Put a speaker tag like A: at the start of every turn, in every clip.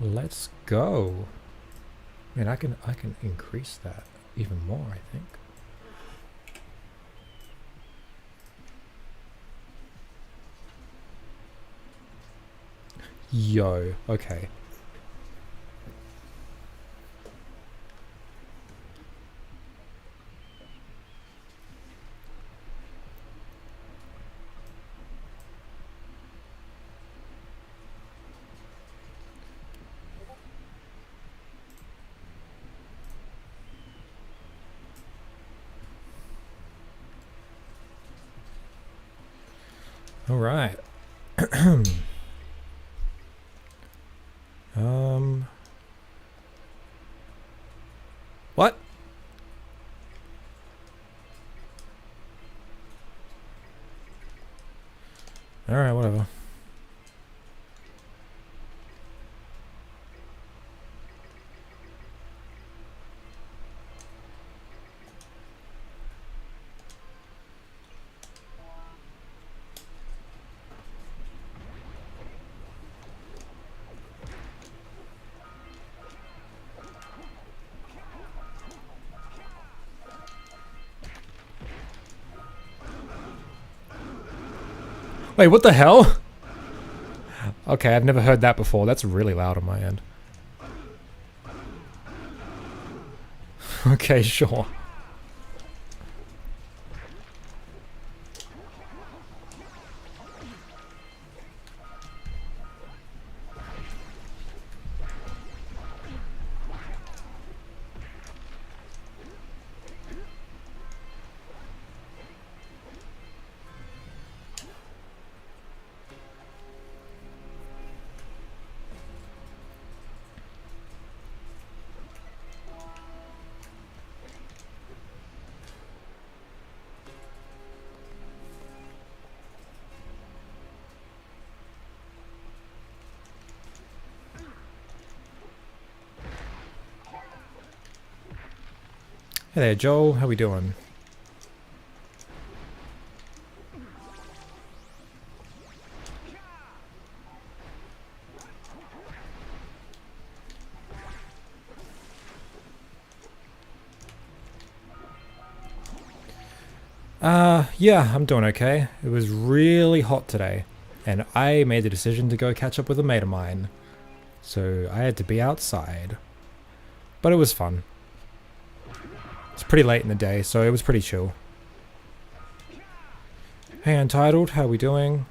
A: Let's go. Man, I can increase that even more, I think. Yo, okay. All right. What? All right, whatever. Wait, what the hell? Okay, I've never heard that before. That's really loud on my end. Okay, sure. Hey there, Joel. How we doing? Yeah, I'm doing okay. It was really hot today, and I made the decision to go catch up with a mate of mine. So I had to be outside. But it was fun. It's pretty late in the day, so it was pretty chill. Hey Untitled, how we doing?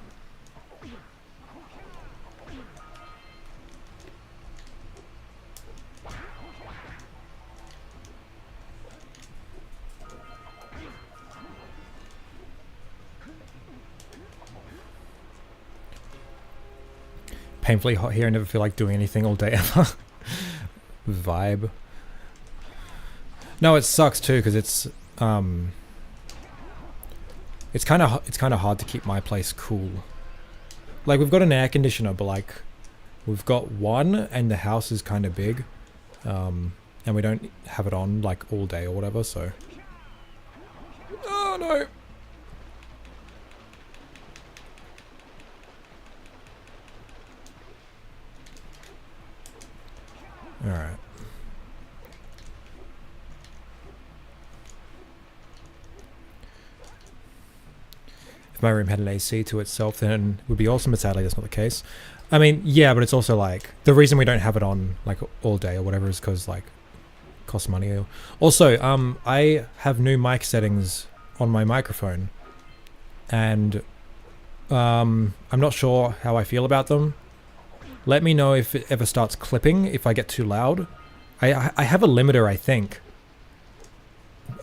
A: Painfully hot here, I never feel like doing anything all day ever. Vibe. No, it sucks too, because it's kind of hard to keep my place cool. Like, we've got an air conditioner, but like we've got one and the house is kind of big. And we don't have it on like all day or whatever, so. Oh no. All right. If my room had an AC to itself, then it would be awesome, but sadly that's not the case. I mean, yeah, but it's also like, the reason we don't have it on like all day or whatever is because like, costs money. Also, I have new mic settings on my microphone, and I'm not sure how I feel about them. Let me know if it ever starts clipping, if I get too loud. I have a limiter, I think.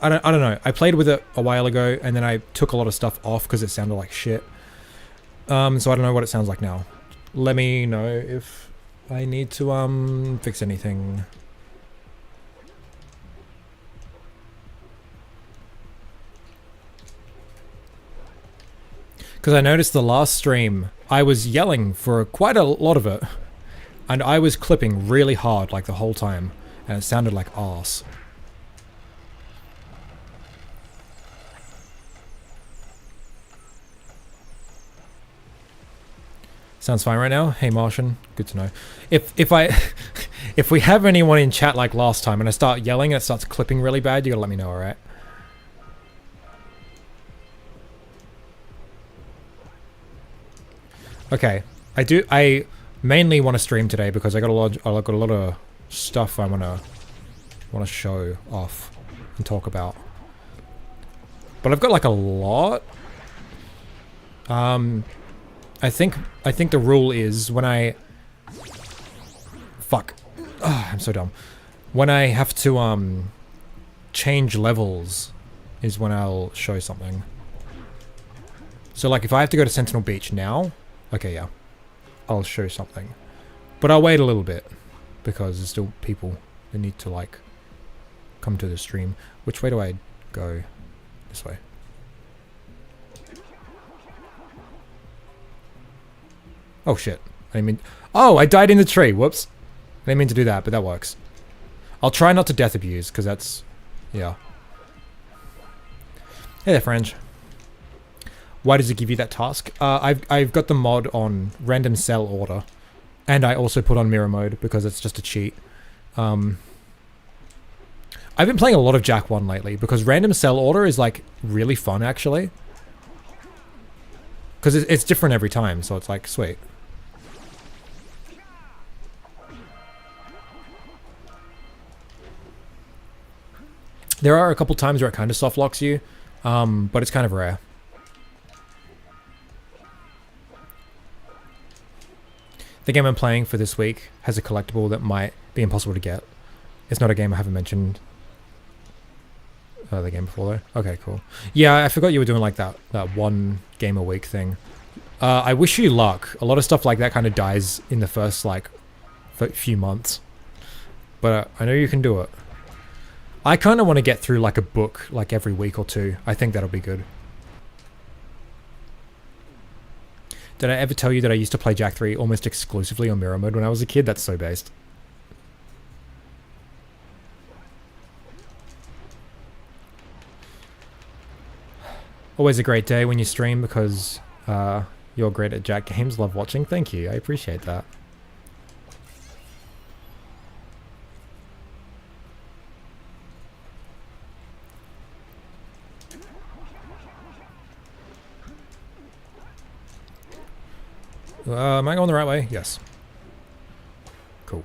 A: I don't know. I played with it a while ago, and then I took a lot of stuff off because it sounded like shit. So I don't know what it sounds like now. Let me know if I need to fix anything. Because I noticed the last stream, I was yelling for quite a lot of it. And I was clipping really hard like the whole time. And it sounded like arse. Sounds fine right now. Hey Martian, good to know. If I if we have anyone in chat like last time and I start yelling and it starts clipping really bad, you gotta let me know, alright? Okay. I mainly want to stream today because I got a lot of stuff I wanna show off and talk about. But I've got like a lot. I think the rule is when I... Fuck. Oh, I'm so dumb. When I have to, change levels is when I'll show something. So, like, if I have to go to Sentinel Beach now... Okay, yeah. I'll show something. But I'll wait a little bit. Because there's still people that need to, like, come to the stream. Which way do I go? This way. Oh shit. I didn't mean... Oh, I died in the tree. Whoops. I didn't mean to do that, but that works. I'll try not to death abuse, because that's... Yeah. Hey there, Fringe. Why does it give you that task? I've got the mod on random cell order. And I also put on mirror mode, because it's just a cheat. I've been playing a lot of Jack 1 lately, because random cell order is, like, really fun, actually. Because it's different every time, so it's like, sweet. There are a couple times where it kind of soft locks you, but it's kind of rare. The game I'm playing for this week has a collectible that might be impossible to get. It's not a game I haven't mentioned. The game before though. Okay, cool. Yeah, I forgot you were doing like that one game a week thing. I wish you luck. A lot of stuff like that kind of dies in the first like few months. But I know you can do it. I kind of want to get through like a book like every week or two. I think that'll be good. Did I ever tell you that I used to play Jack 3 almost exclusively on mirror mode when I was a kid? That's so based. Always a great day when you stream because you're great at Jack games. Love watching. Thank you. I appreciate that. Am I going the right way? Yes. Cool.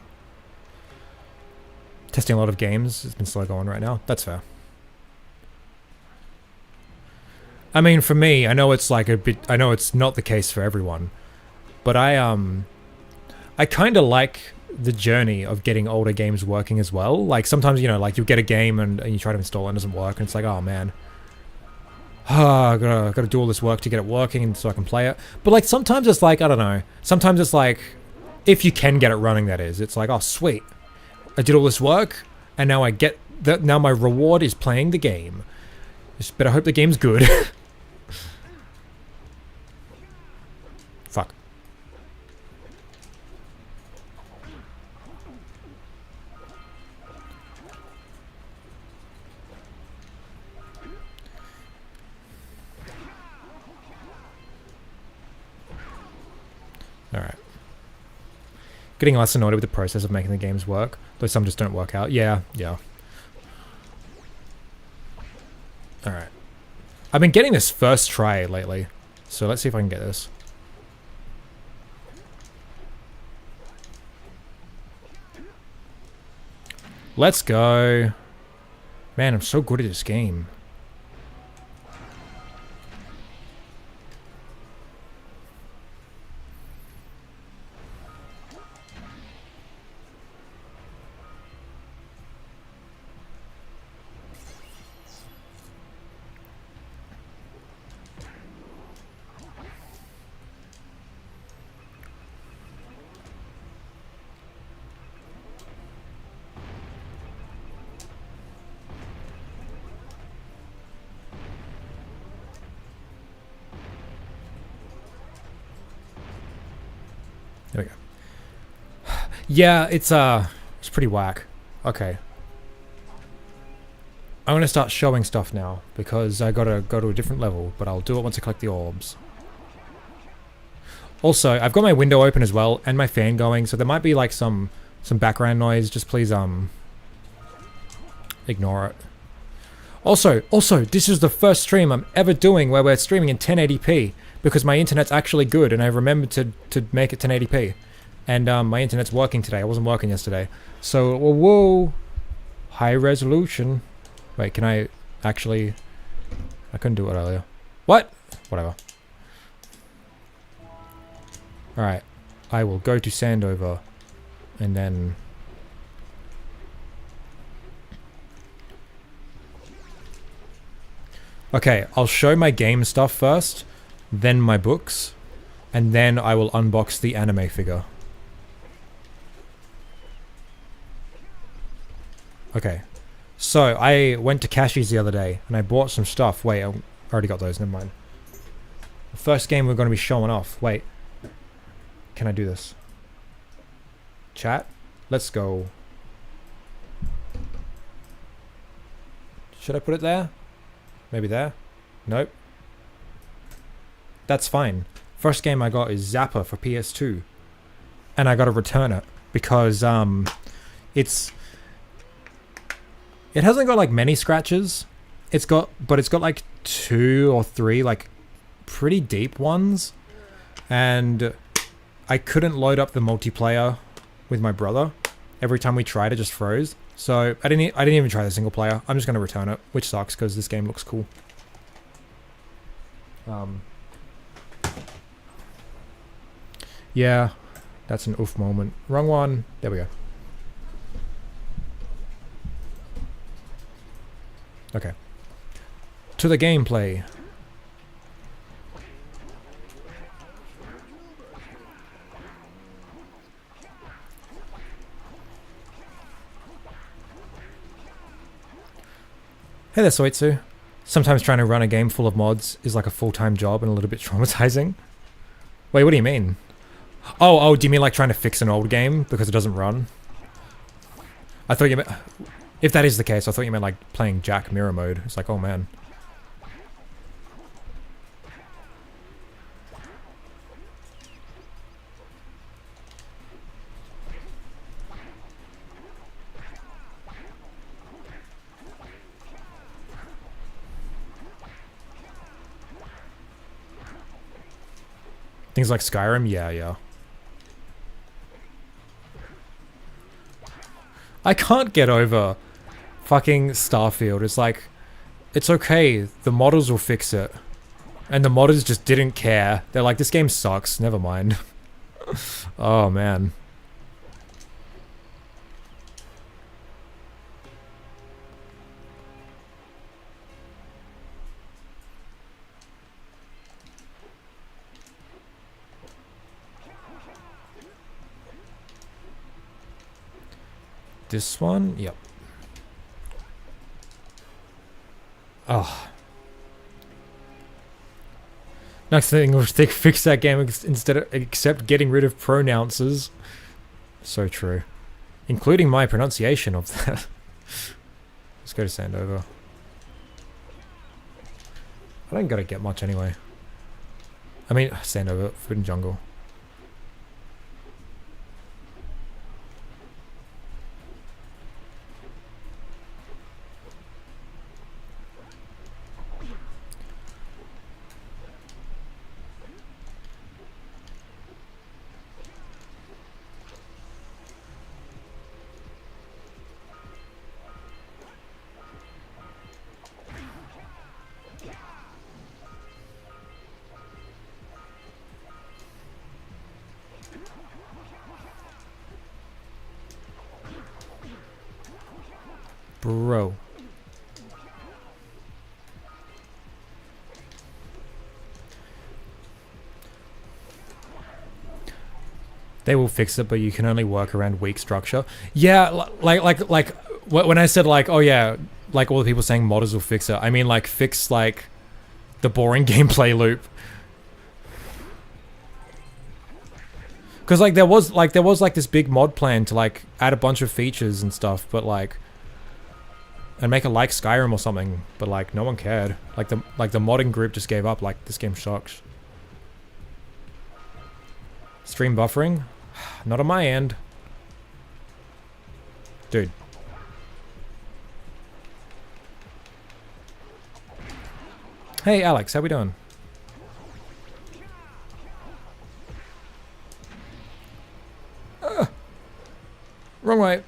A: Testing a lot of games. It's been slow going right now. That's fair. I mean, for me, I know it's like a bit... I know it's not the case for everyone. But I kind of like the journey of getting older games working as well. Like, sometimes, you know, like, you get a game and you try to install it and it doesn't work. And it's like, oh, man. I gotta do all this work to get it working so I can play it. But like sometimes it's like, I don't know. Sometimes it's like, if you can get it running, that is. It's like, oh sweet, I did all this work, and now I get that. Now my reward is playing the game. Just better hope the game's good. Fuck. Alright. Getting less annoyed with the process of making the games work, though some just don't work out. Yeah. Alright. I've been getting this first try lately, so let's see if I can get this. Let's go. Man, I'm so good at this game. There we go. Yeah, it's pretty whack. Okay. I'm gonna start showing stuff now, because I gotta go to a different level, but I'll do it once I collect the orbs. Also, I've got my window open as well and my fan going, so there might be like some background noise. Just please ignore it. Also, this is the first stream I'm ever doing where we're streaming in 1080p because my internet's actually good and I remembered to make it 1080p. And my internet's working today. I wasn't working yesterday. So, whoa. High resolution. Wait, can I actually... I couldn't do it earlier. What? Whatever. Alright. I will go to Sandover. And then... Okay, I'll show my game stuff first. Then my books. And then I will unbox the anime figure. Okay. So, I went to Cashies the other day, and I bought some stuff. Wait, I already got those, never mind. The first game we're going to be showing off. Wait. Can I do this? Chat? Let's go. Should I put it there? Maybe there? Nope. That's fine. First game I got is Zappa for PS2. And I gotta return it, because, it hasn't got like many scratches. But it's got like 2 or 3 like pretty deep ones. And I couldn't load up the multiplayer with my brother. Every time we tried it just froze. So I didn't even try the single player. I'm just gonna return it, which sucks because this game looks cool. Yeah, that's an oof moment. Wrong one. There we go. Okay. To the gameplay. Hey there, Soitsu. Sometimes trying to run a game full of mods is like a full-time job and a little bit traumatizing. Wait, what do you mean? Oh, do you mean like trying to fix an old game because it doesn't run? I thought you meant... If that is the case, I thought you meant like playing Jack Mirror mode. It's like, oh man. Things like Skyrim? Yeah. I can't get over fucking Starfield. It's like, it's okay, the modders will fix it. And the modders just didn't care. They're like, this game sucks, never mind. Oh man. This one? Yep. Oh. Next thing was to fix that game except getting rid of pronouncers. So true. Including my pronunciation of that. Let's go to Sandover. I don't gotta get much anyway. I mean, Sandover, Food Jungle. Bro. They will fix it, but you can only work around weak structure. Yeah, like when I said like, oh yeah, like all the people saying modders will fix it, I mean like fix like the boring gameplay loop. Because like there was like this big mod plan to like add a bunch of features and stuff, but like and make it like Skyrim or something, but like no one cared. Like the modding group just gave up. Like this game sucks. Stream buffering? Not on my end. Dude. Hey Alex, how we doing? Wrong way.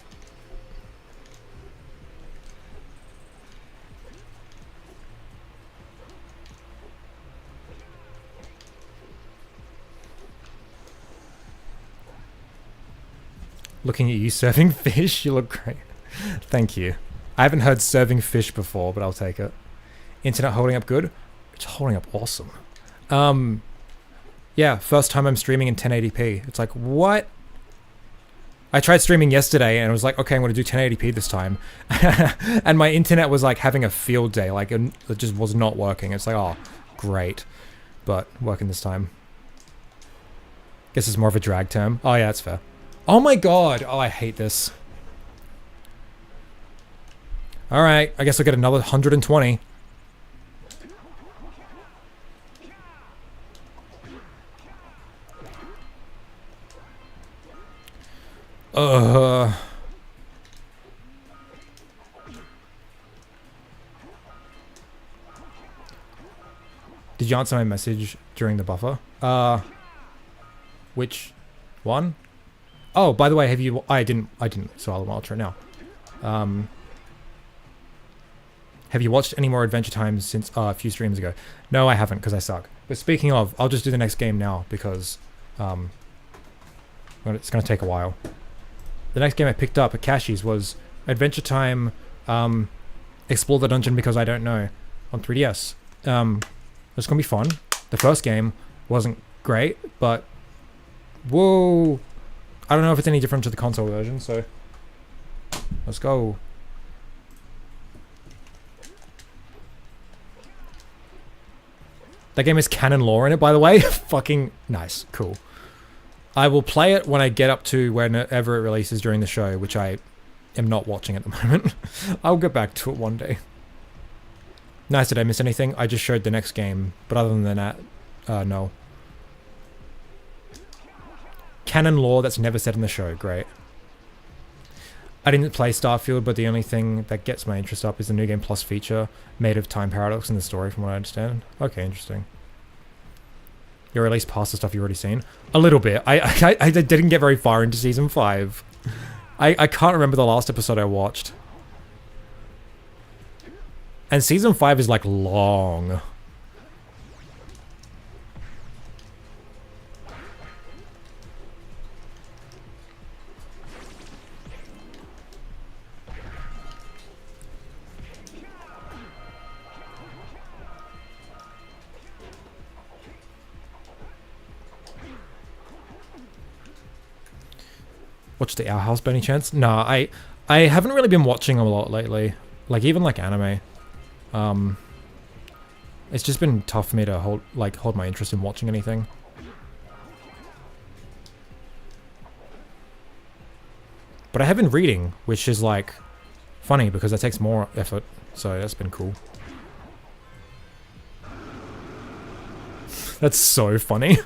A: Looking at you serving fish, you look great. Thank you. I haven't heard serving fish before, but I'll take it. Internet holding up good? It's holding up awesome. Yeah, first time I'm streaming in 1080p. It's like, what? I tried streaming yesterday and I was like, okay, I'm going to do 1080p this time. And my internet was like having a field day. Like, it just was not working. It's like, oh, great. But working this time. Guess it's more of a drag term. Oh yeah, that's fair. Oh my god! Oh, I hate this. Alright, I guess I'll get another 120. Did you answer my message during the buffer? Which one? Oh, by the way, have you... I didn't, so I'll try now. Have you watched any more Adventure Time since a few streams ago? No, I haven't, because I suck. But speaking of, I'll just do the next game now, because it's going to take a while. The next game I picked up at Cashies was Adventure Time Explore the Dungeon Because I Don't Know on 3DS. It's going to be fun. The first game wasn't great, but... Whoa! I don't know if it's any different to the console version, so... Let's go. That game has canon lore in it, by the way. Fucking nice. Cool. I will play it when I get up to whenever it releases during the show, which I am not watching at the moment. I'll get back to it one day. Nice, did I miss anything? I just showed the next game, but other than that, no. Canon lore that's never said in the show, great. I didn't play Starfield, but the only thing that gets my interest up is the New Game Plus feature made of time paradox in the story, from what I understand. Okay, interesting. You're at least past the stuff you've already seen? A little bit. I didn't get very far into Season 5. I can't remember the last episode I watched. And Season 5 is, like, long. Watch the Owl House by any chance? Nah, I haven't really been watching a lot lately. Like, even like anime. It's just been tough for me to hold my interest in watching anything. But I have been reading, which is like funny because that takes more effort. So that's been cool. That's so funny.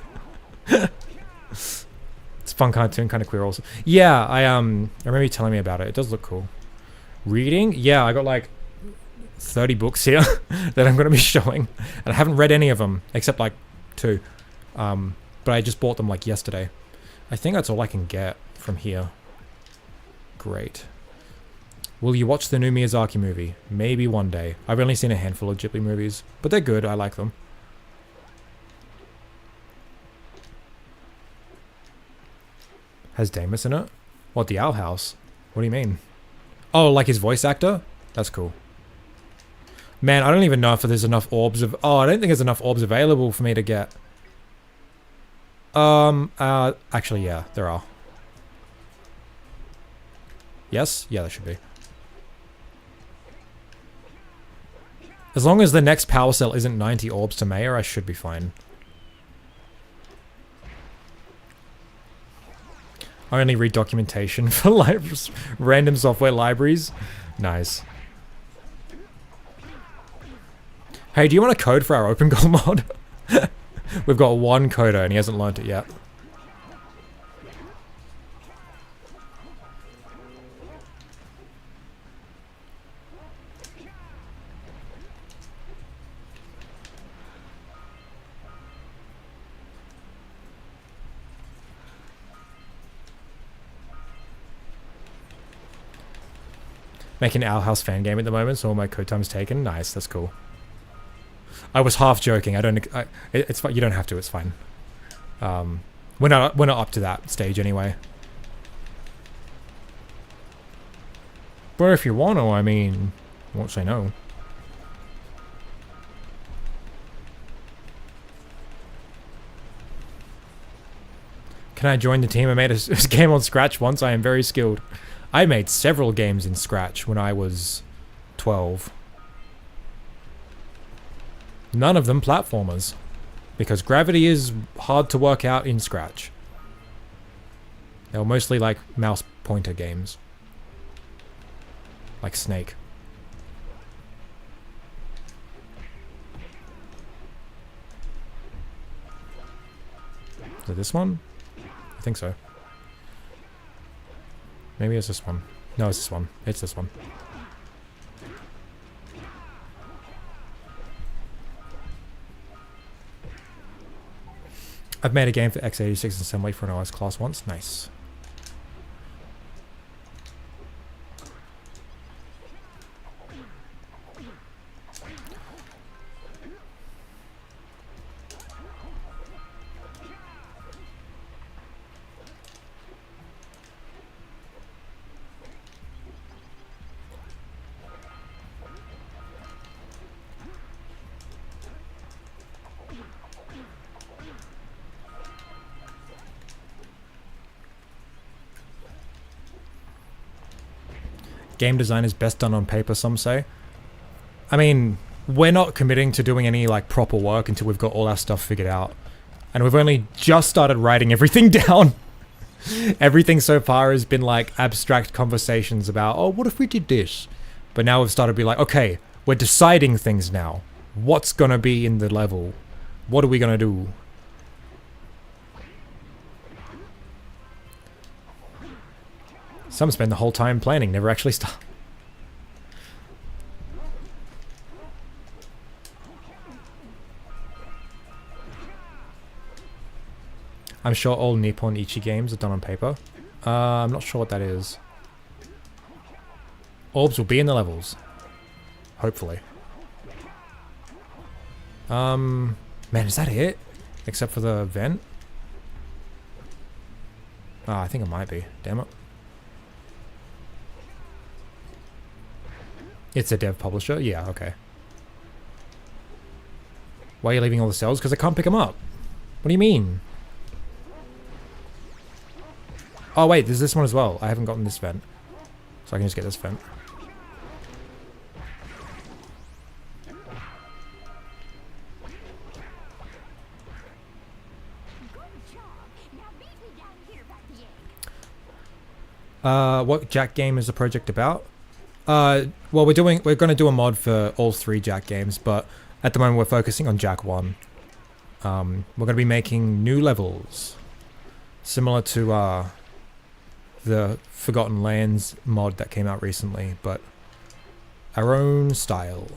A: It's a fun cartoon, kind of queer also. Yeah, I remember you telling me about it. It does look cool. Reading? Yeah, I got like 30 books here that I'm going to be showing. And I haven't read any of them, except like 2. But I just bought them like yesterday. I think that's all I can get from here. Great. Will you watch the new Miyazaki movie? Maybe one day. I've only seen a handful of Ghibli movies, but they're good. I like them. Has Damus in it? What, the Owl House? What do you mean? Oh, like his voice actor? That's cool. Man, I don't even know if there's enough orbs of... Oh, I don't think there's enough orbs available for me to get. Actually, yeah, there are. Yes? Yeah, there should be. As long as the next Powercell isn't 90 orbs to Mayor, I should be fine. I only read documentation for random software libraries. Nice. Hey, do you want a code for our open goal mod? We've got one coder and he hasn't learnt it yet. Making Owl House fan game at the moment, so all my code time's taken. Nice, that's cool. I was half joking. It's fine. You don't have to. It's fine. We're not up to that stage anyway. But if you want to, I mean, I won't say no. Can I join the team? I made a game on Scratch once. I am very skilled. I made several games in Scratch when I was 12. None of them platformers. Because gravity is hard to work out in Scratch. They were mostly like mouse pointer games. Like Snake. Is it this one? I think so. Maybe it's this one. No, it's this one. It's this one. I've made a game for x86 assembly for an OS class once. Nice. Game design is best done on paper, some say. I mean, we're not committing to doing any like proper work until we've got all our stuff figured out. And we've only just started writing everything down. Everything so far has been like abstract conversations about, oh, what if we did this? But now we've started to be like, okay, we're deciding things now. What's gonna be in the level? What are we gonna do? Some spend the whole time planning, never actually start. I'm sure all Nippon Ichi games are done on paper. I'm not sure what that is. Orbs will be in the levels. Hopefully. Man, is that it? Except for the vent? Ah, I think it might be. Damn it. It's a dev publisher? Yeah, okay. Why are you leaving all the cells? Because I can't pick them up. What do you mean? Oh wait, there's this one as well. I haven't gotten this vent. So I can just get this vent. What Jack game is the project about? Well, we're going to do a mod for all 3 Jack games, but at the moment we're focusing on Jack 1. We're going to be making new levels, similar to the Forgotten Lands mod that came out recently, but our own style.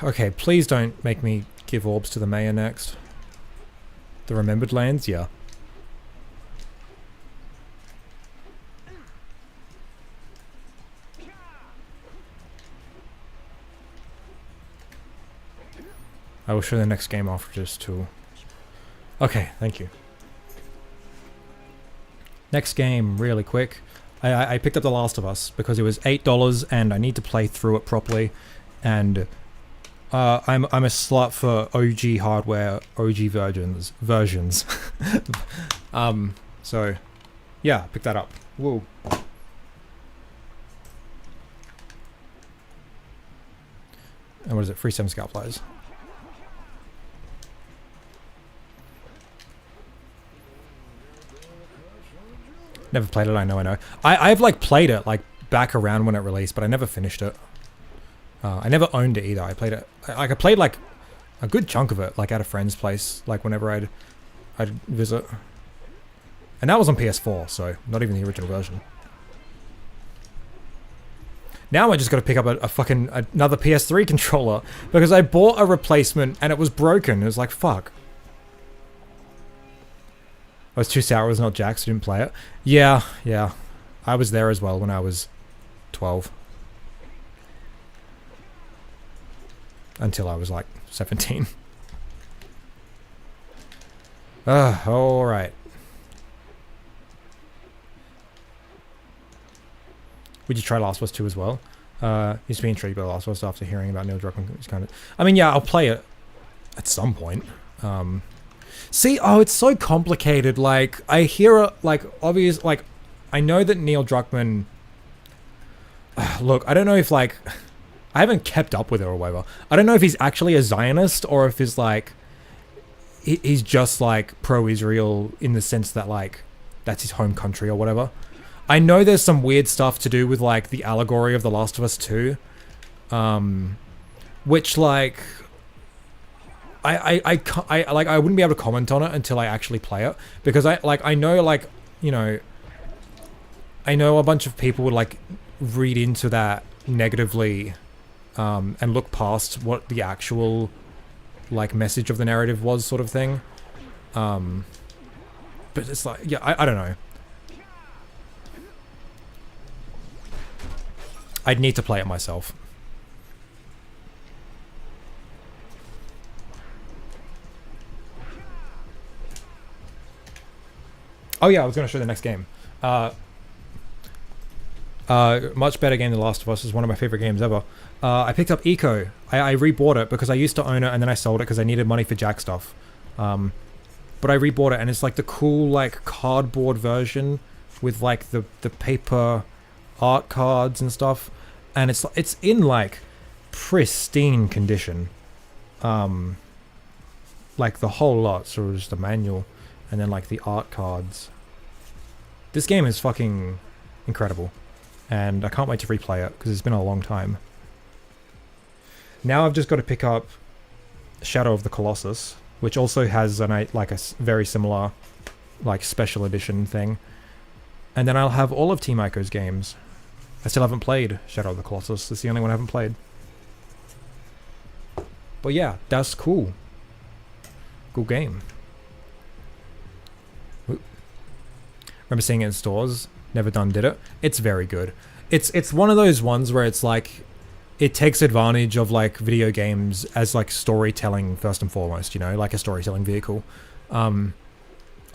A: Okay, please don't make me give orbs to the mayor next. The Remembered Lands? Yeah. I will show the next game after this too. Okay, thank you. Next game, really quick. I picked up The Last of Us because it was $8 and I need to play through it properly. And I'm a slut for OG hardware, OG versions. So yeah, pick that up. Whoa. And what is it? Free 7 scalp flies. Never played it, I know. I've like played it like back around when it released, but I never finished it. I never owned it either. I played it, I played like a good chunk of it, like at a friend's place, like whenever I'd visit. And that was on PS4, so not even the original version. Now I just got to pick up a fucking another PS3 controller because I bought a replacement and it was broken. It was like, fuck. I was too sour, it was not Jack, so didn't play it. Yeah, yeah. I was there as well when I was 12. Until I was like 17. Alright. Would you try Last of Us 2 as well? Used to be intrigued by Last of Us after hearing about Neil Druckmann. It's kind of... I mean, yeah, I'll play it at some point. See, it's so complicated. Like, I hear, like, obvious... Like, I know that Neil Druckmann... Look, I don't know if, like... I haven't kept up with it or whatever. I don't know if he's actually a Zionist or if he's, like... He's just, like, pro-Israel in the sense that, like, that's his home country or whatever. I know there's some weird stuff to do with, like, the allegory of The Last of Us 2. Which, like... I wouldn't be able to comment on it until I actually play it. Because I know, like, you know... I know a bunch of people would, like, read into that negatively... and look past what the actual, like, message of the narrative was, sort of thing. But it's like, yeah, I don't know. I'd need to play it myself. Oh yeah, I was going to show the next game. Much better game than Last of Us. Is one of my favorite games ever. I picked up Ico. I rebought it because I used to own it and then I sold it because I needed money for Jack stuff. But I rebought it and it's like the cool, like, cardboard version with, like, the paper art cards and stuff. And it's in, like, pristine condition. Like, the whole lot. So just the manual and then, like, the art cards. This game is fucking incredible. And I can't wait to replay it because it's been a long time. Now I've just got to pick up Shadow of the Colossus, which also has a very similar, like, special edition thing. And then I'll have all of Team Ico's games. I still haven't played Shadow of the Colossus. It's the only one I haven't played. But yeah, that's cool. Cool game. Ooh. Remember seeing it in stores. Never done did it. It's very good. It's one of those ones where it's like it takes advantage of, like, video games as, like, storytelling first and foremost, you know, like a storytelling vehicle. A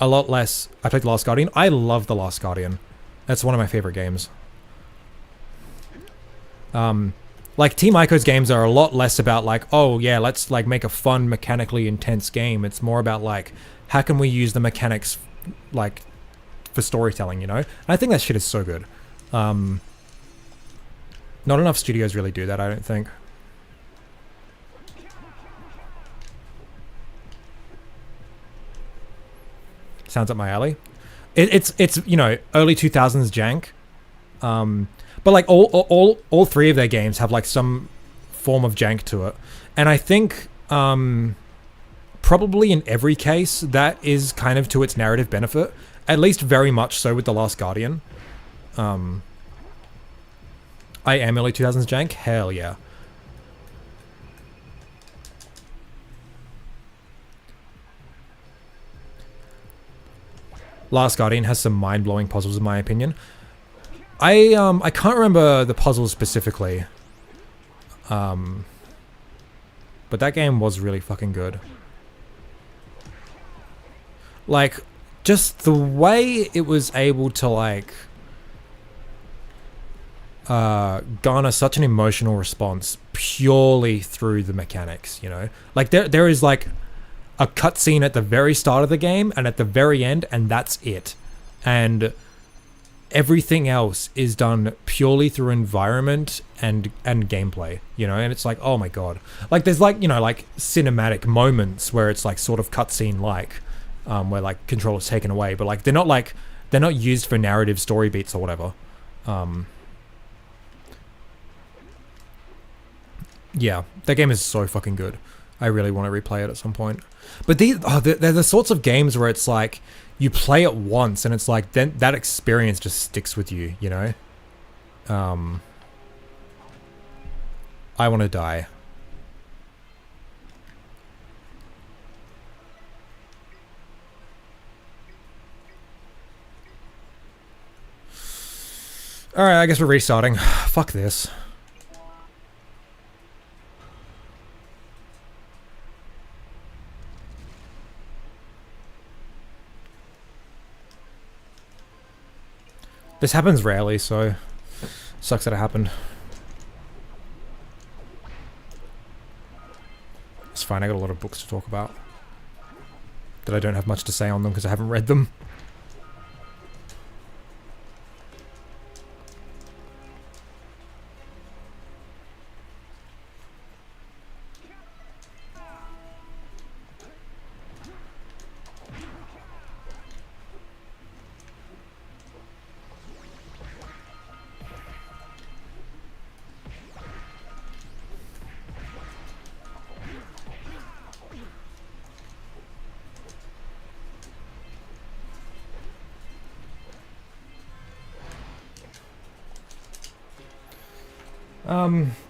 A: lot less. I played The Last Guardian. I love The Last Guardian. That's one of my favorite games. Like, Team Ico's games are a lot less about, like, oh yeah, let's, like, make a fun, mechanically intense game. It's more about, like, how can we use the mechanics, like, for storytelling, you know? And I think that shit is so good. Not enough studios really do that, I don't think. Sounds up my alley. It's you know, early 2000s jank. But, like, all three of their games have, like, some form of jank to it. And I think probably in every case that is kind of to its narrative benefit. At least very much so with The Last Guardian. I am early 2000s jank? Hell yeah. Last Guardian has some mind-blowing puzzles in my opinion. I can't remember the puzzles specifically. But that game was really fucking good. Like, just the way it was able to, like, garner such an emotional response purely through the mechanics, you know? Like, there is, like, a cutscene at the very start of the game and at the very end, and that's it. And everything else is done purely through environment and gameplay, you know? And it's like, oh my god. Like, there's, like, you know, like, cinematic moments where it's, like, sort of cutscene-like, where, like, control is taken away, but, like, they're not used for narrative story beats or whatever. Yeah, that game is so fucking good. I really want to replay it at some point. But they're the sorts of games where it's like, you play it once and it's like, then that experience just sticks with you, you know? I want to die. Alright, I guess we're restarting. Fuck this. This happens rarely, so sucks that it happened. It's fine, I got a lot of books to talk about. That I don't have much to say on them because I haven't read them.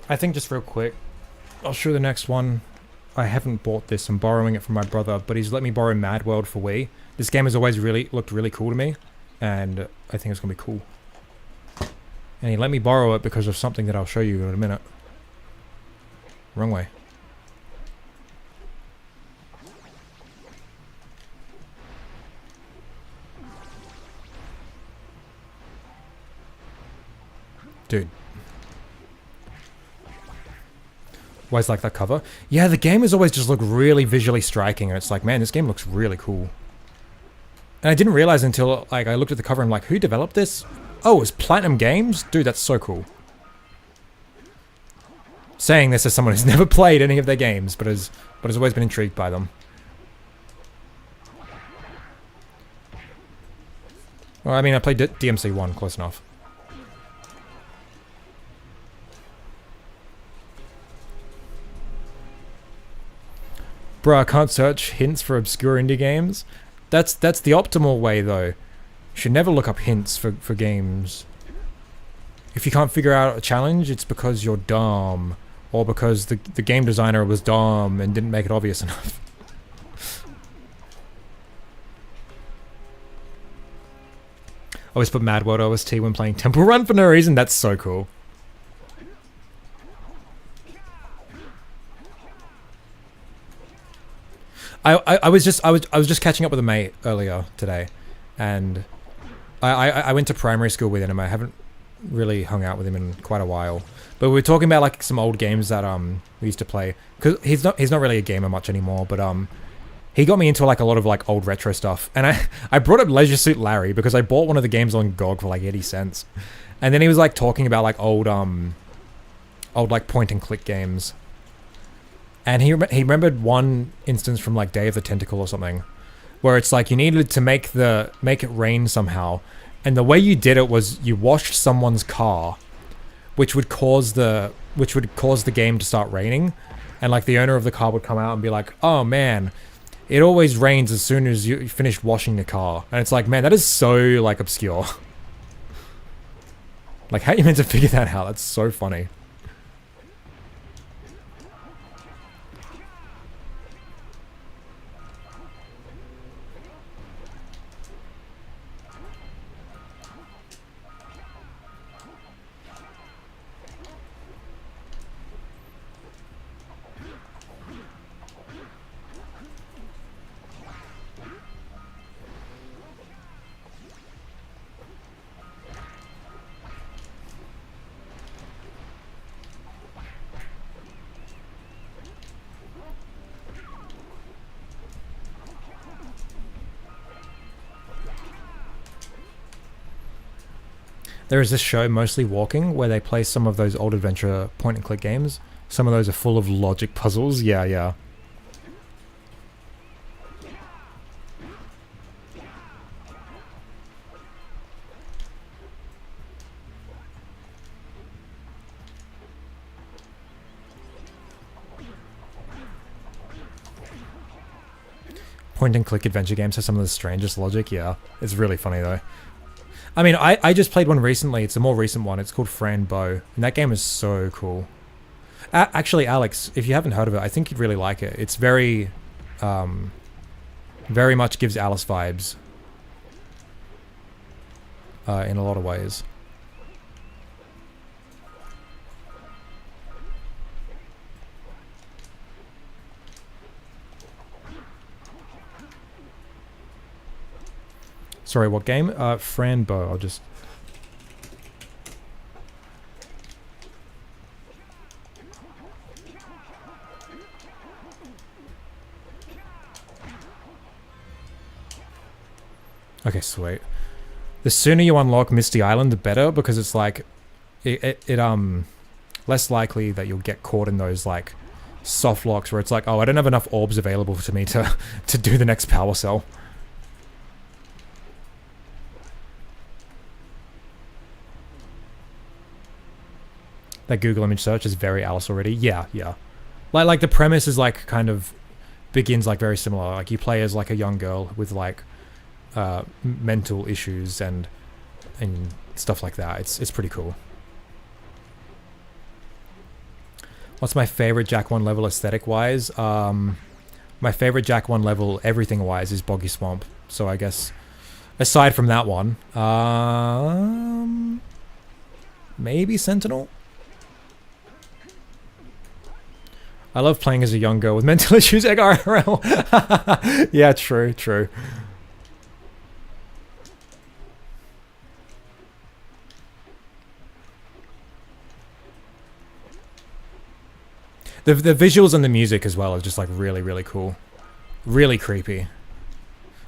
A: I think just real quick, I'll show the next one. I haven't bought this, I'm borrowing it from my brother, but he's let me borrow Mad World for Wii. This game has always looked really cool to me, and I think it's gonna be cool. And he let me borrow it because of something that I'll show you in a minute. Wrong way. Dude. Always like that cover. Yeah, the game has always just looked really visually striking, and it's like, man, this game looks really cool. And I didn't realize until like I looked at the cover and I'm like, who developed this? Oh, it's Platinum Games? Dude, that's so cool. Saying this as someone who's never played any of their games, but has always been intrigued by them. Well, I mean, I played DMC 1, close enough. Bruh, I can't search hints for obscure indie games. That's the optimal way, though. You should never look up hints for games. If you can't figure out a challenge, it's because you're dumb. Or because the game designer was dumb and didn't make it obvious enough. Always put Mad World OST when playing Temple Run for no reason. That's so cool. I was just catching up with a mate earlier today, and I went to primary school with him. I haven't really hung out with him in quite a while, but we were talking about like some old games that we used to play, because he's not really a gamer much anymore, but he got me into like a lot of like old retro stuff, and I brought up Leisure Suit Larry because I bought one of the games on GOG for like 80 cents, and then he was like talking about like old like point and click games. And he remembered one instance from like Day of the Tentacle or something, where it's like you needed to make it rain somehow, and the way you did it was you washed someone's car, which would cause the game to start raining, and like the owner of the car would come out and be like, "Oh man, it always rains as soon as you finish washing the car," and it's like, man, that is so like obscure. Like, how are you meant to figure that out? That's so funny. There is this show, Mostly Walking, where they play some of those old adventure point-and-click games. Some of those are full of logic puzzles. Yeah, yeah. Point-and-click adventure games have some of the strangest logic. Yeah, it's really funny, though. I mean, I just played one recently. It's a more recent one. It's called Fran Bow, and that game is so cool. Actually, Alex, if you haven't heard of it, I think you'd really like it. It's very much gives Alice vibes in a lot of ways. Sorry, what game? Franbo. I'll just... Okay, sweet. The sooner you unlock Misty Island, the better, because it's like... less likely that you'll get caught in those, like, soft locks where it's like, oh, I don't have enough orbs available to me to do the next power cell. That Google image search is very Alice already. Yeah, yeah. Like the premise is like kind of begins like very similar. Like you play as like a young girl with like mental issues and stuff like that. It's pretty cool. What's my favorite Jak 1 level aesthetic wise? My favorite Jak 1 level everything wise is Boggy Swamp. So I guess aside from that one, maybe Sentinel. I love playing as a young girl with mental issues, egg IRL. Yeah, true, true. The visuals and the music as well are just like really, really cool. Really creepy.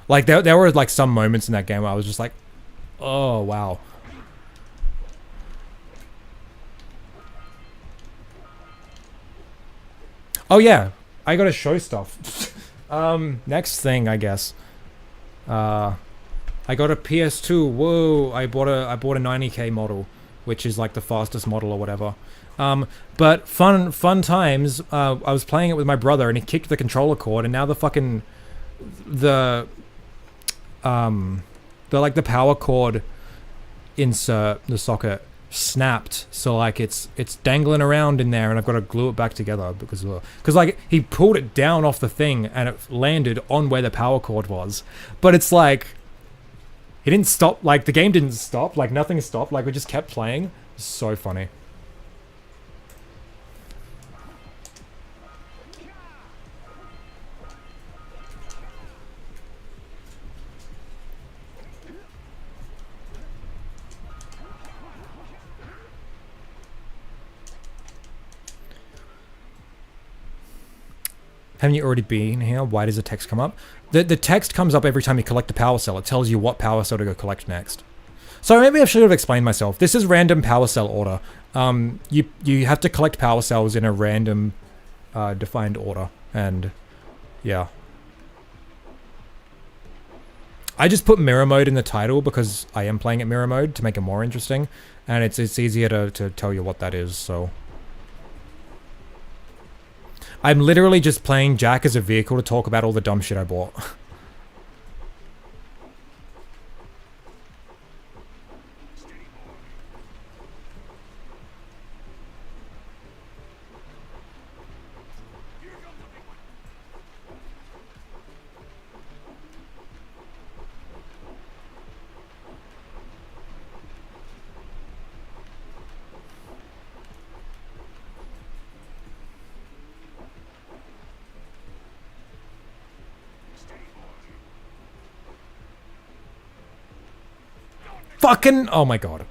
A: Like there were like some moments in that game where I was just like, oh wow. Oh yeah, I gotta show stuff. Next thing, I guess. I got a PS2. Whoa! I bought a 90K model, which is like the fastest model or whatever. But fun times. I was playing it with my brother, and he kicked the controller cord, and now the fucking the power cord insert, the socket, snapped, so like it's dangling around in there, and I've got to glue it back together because like he pulled it down off the thing and it landed on where the power cord was, but it's like he didn't stop, like the game didn't stop, like nothing stopped, like we just kept playing. It's so funny. Haven't you already been here? Why does the text come up? The text comes up every time you collect the power cell. It tells you what power cell to go collect next. So maybe I should have explained myself. This is random power cell order. You have to collect power cells in a random defined order. And yeah. I just put mirror mode in the title because I am playing it mirror mode to make it more interesting. And it's easier to tell you what that is, so... I'm literally just playing Jak as a vehicle to talk about all the dumb shit I bought. Fucking, oh my god.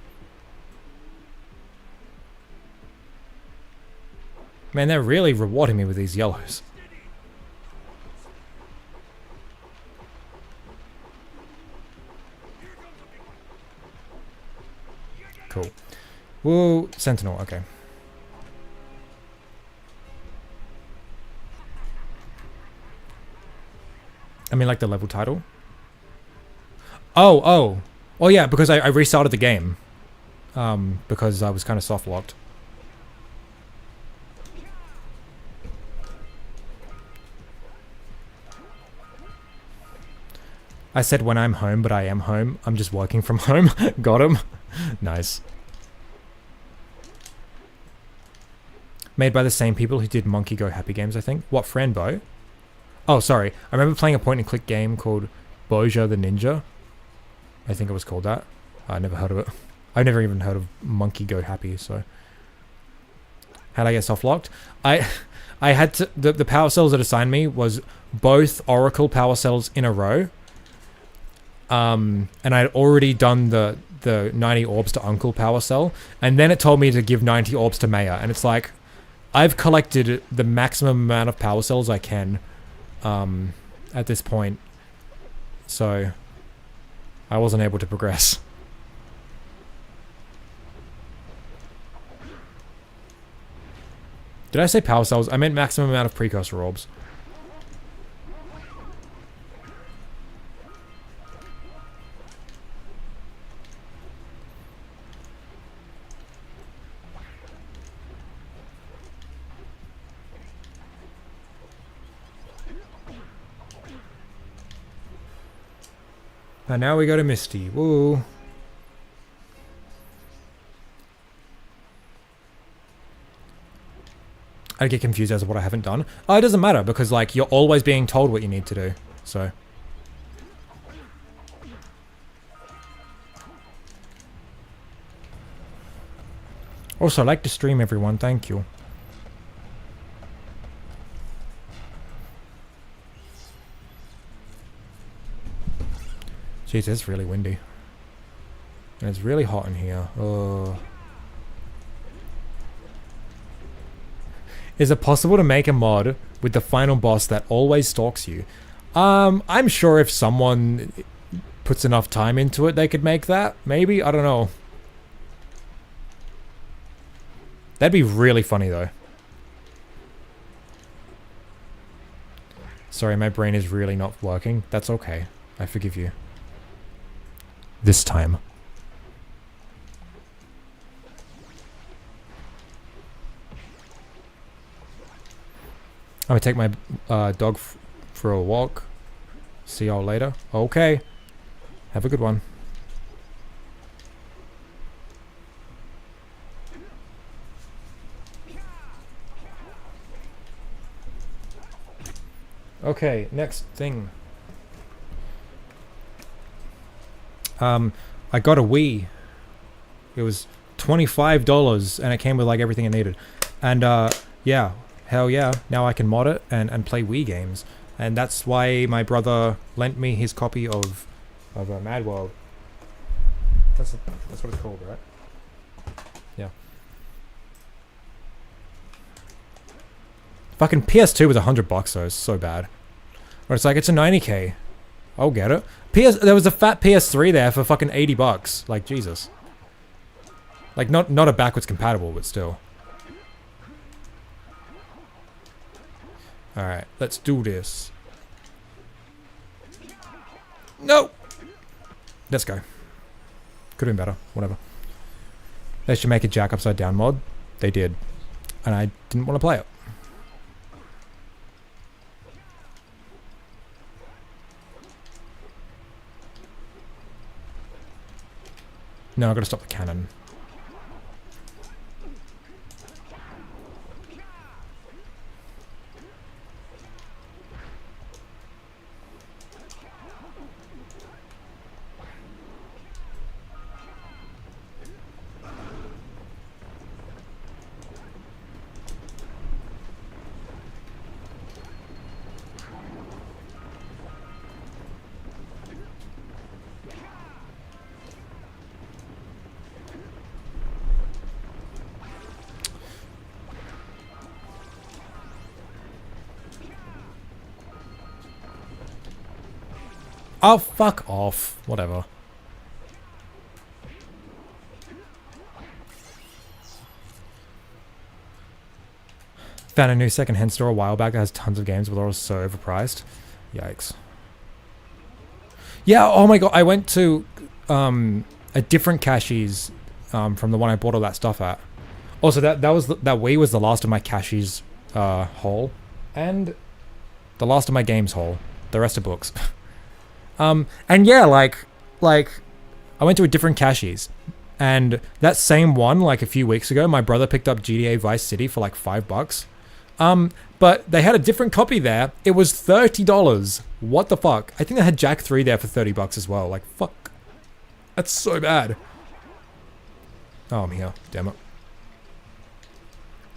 A: Man, they're really rewarding me with these yellows. Cool. Whoa, Sentinel, okay. I mean, like the level title? Oh. Oh yeah, because I restarted the game. Because I was kind of soft locked. I said when I'm home, but I am home. I'm just working from home. Got him. Nice. Made by the same people who did Monkey Go Happy Games, I think. What, Franbo? Oh, sorry. I remember playing a point-and-click game called Boja the Ninja. I think it was called that. I never heard of it. I've never even heard of Monkey Go Happy, so... How'd I get soft-locked? I had to... The power cells that assigned me was both Oracle power cells in a row. and I'd already done the 90 orbs to Uncle Powercell, and then it told me to give 90 orbs to Maya, and it's like, I've collected the maximum amount of Powercells I can at this point, so I wasn't able to progress. Did I say Powercells? I meant maximum amount of precursor orbs. And now we go to Misty. Woo. I get confused as to what I haven't done. Oh, it doesn't matter because like you're always being told what you need to do. So. Also, I like to stream everyone. Thank you. Jeez, it's really windy. And it's really hot in here. Oh. Is it possible to make a mod with the final boss that always stalks you? I'm sure if someone puts enough time into it, they could make that. Maybe? I don't know. That'd be really funny, though. Sorry, my brain is really not working. That's okay. I forgive you. This time. I'm gonna take my dog for a walk. See y'all later. Okay. Have a good one. Okay, next thing. I got a Wii. It was $25 and it came with like everything I needed. And yeah, hell yeah. Now I can mod it and play Wii games. And that's why my brother lent me his copy of Mad World. That's what it's called, right? Yeah. Fucking PS2 was $100 though. It's so bad. But it's like, it's a 90k. I'll get it. There was a fat PS3 there for fucking $80. Like, Jesus. Like, not a backwards compatible, but still. Alright, let's do this. No! Let's go. Could have been better. Whatever. They should make a Jack Upside Down mod. They did. And I didn't want to play it. No, I've got to stop the cannon. Oh, fuck off. Whatever. Found a new second-hand store a while back that has tons of games, but they're all so overpriced. Yikes. Yeah, oh my god, I went to a different cashies from the one I bought all that stuff at. Also, that Wii was the last of my cashies haul, and the last of my games haul. The rest are books. And yeah, like I went to a different cashies, and that same one, like a few weeks ago, my brother picked up GTA Vice City for like $5. But they had a different copy there. It was $30. What the fuck? I think they had Jack 3 there for $30 as well. Like, fuck. That's so bad. Oh, I'm here. Damn it.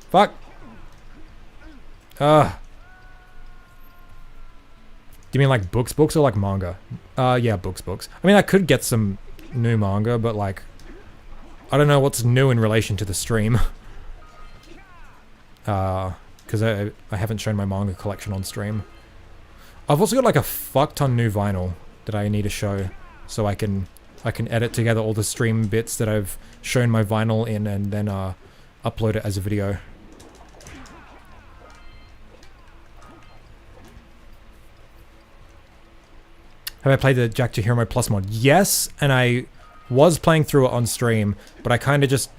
A: Fuck. Ugh. Do you mean like books or like manga? Yeah, books. I mean, I could get some new manga, but like, I don't know what's new in relation to the stream. Because I haven't shown my manga collection on stream. I've also got like a fuck ton new vinyl that I need to show, so I can edit together all the stream bits that I've shown my vinyl in, and then upload it as a video. Have I played the Jack to Hero Mode Plus mod? Yes, and I was playing through it on stream, but I kind of just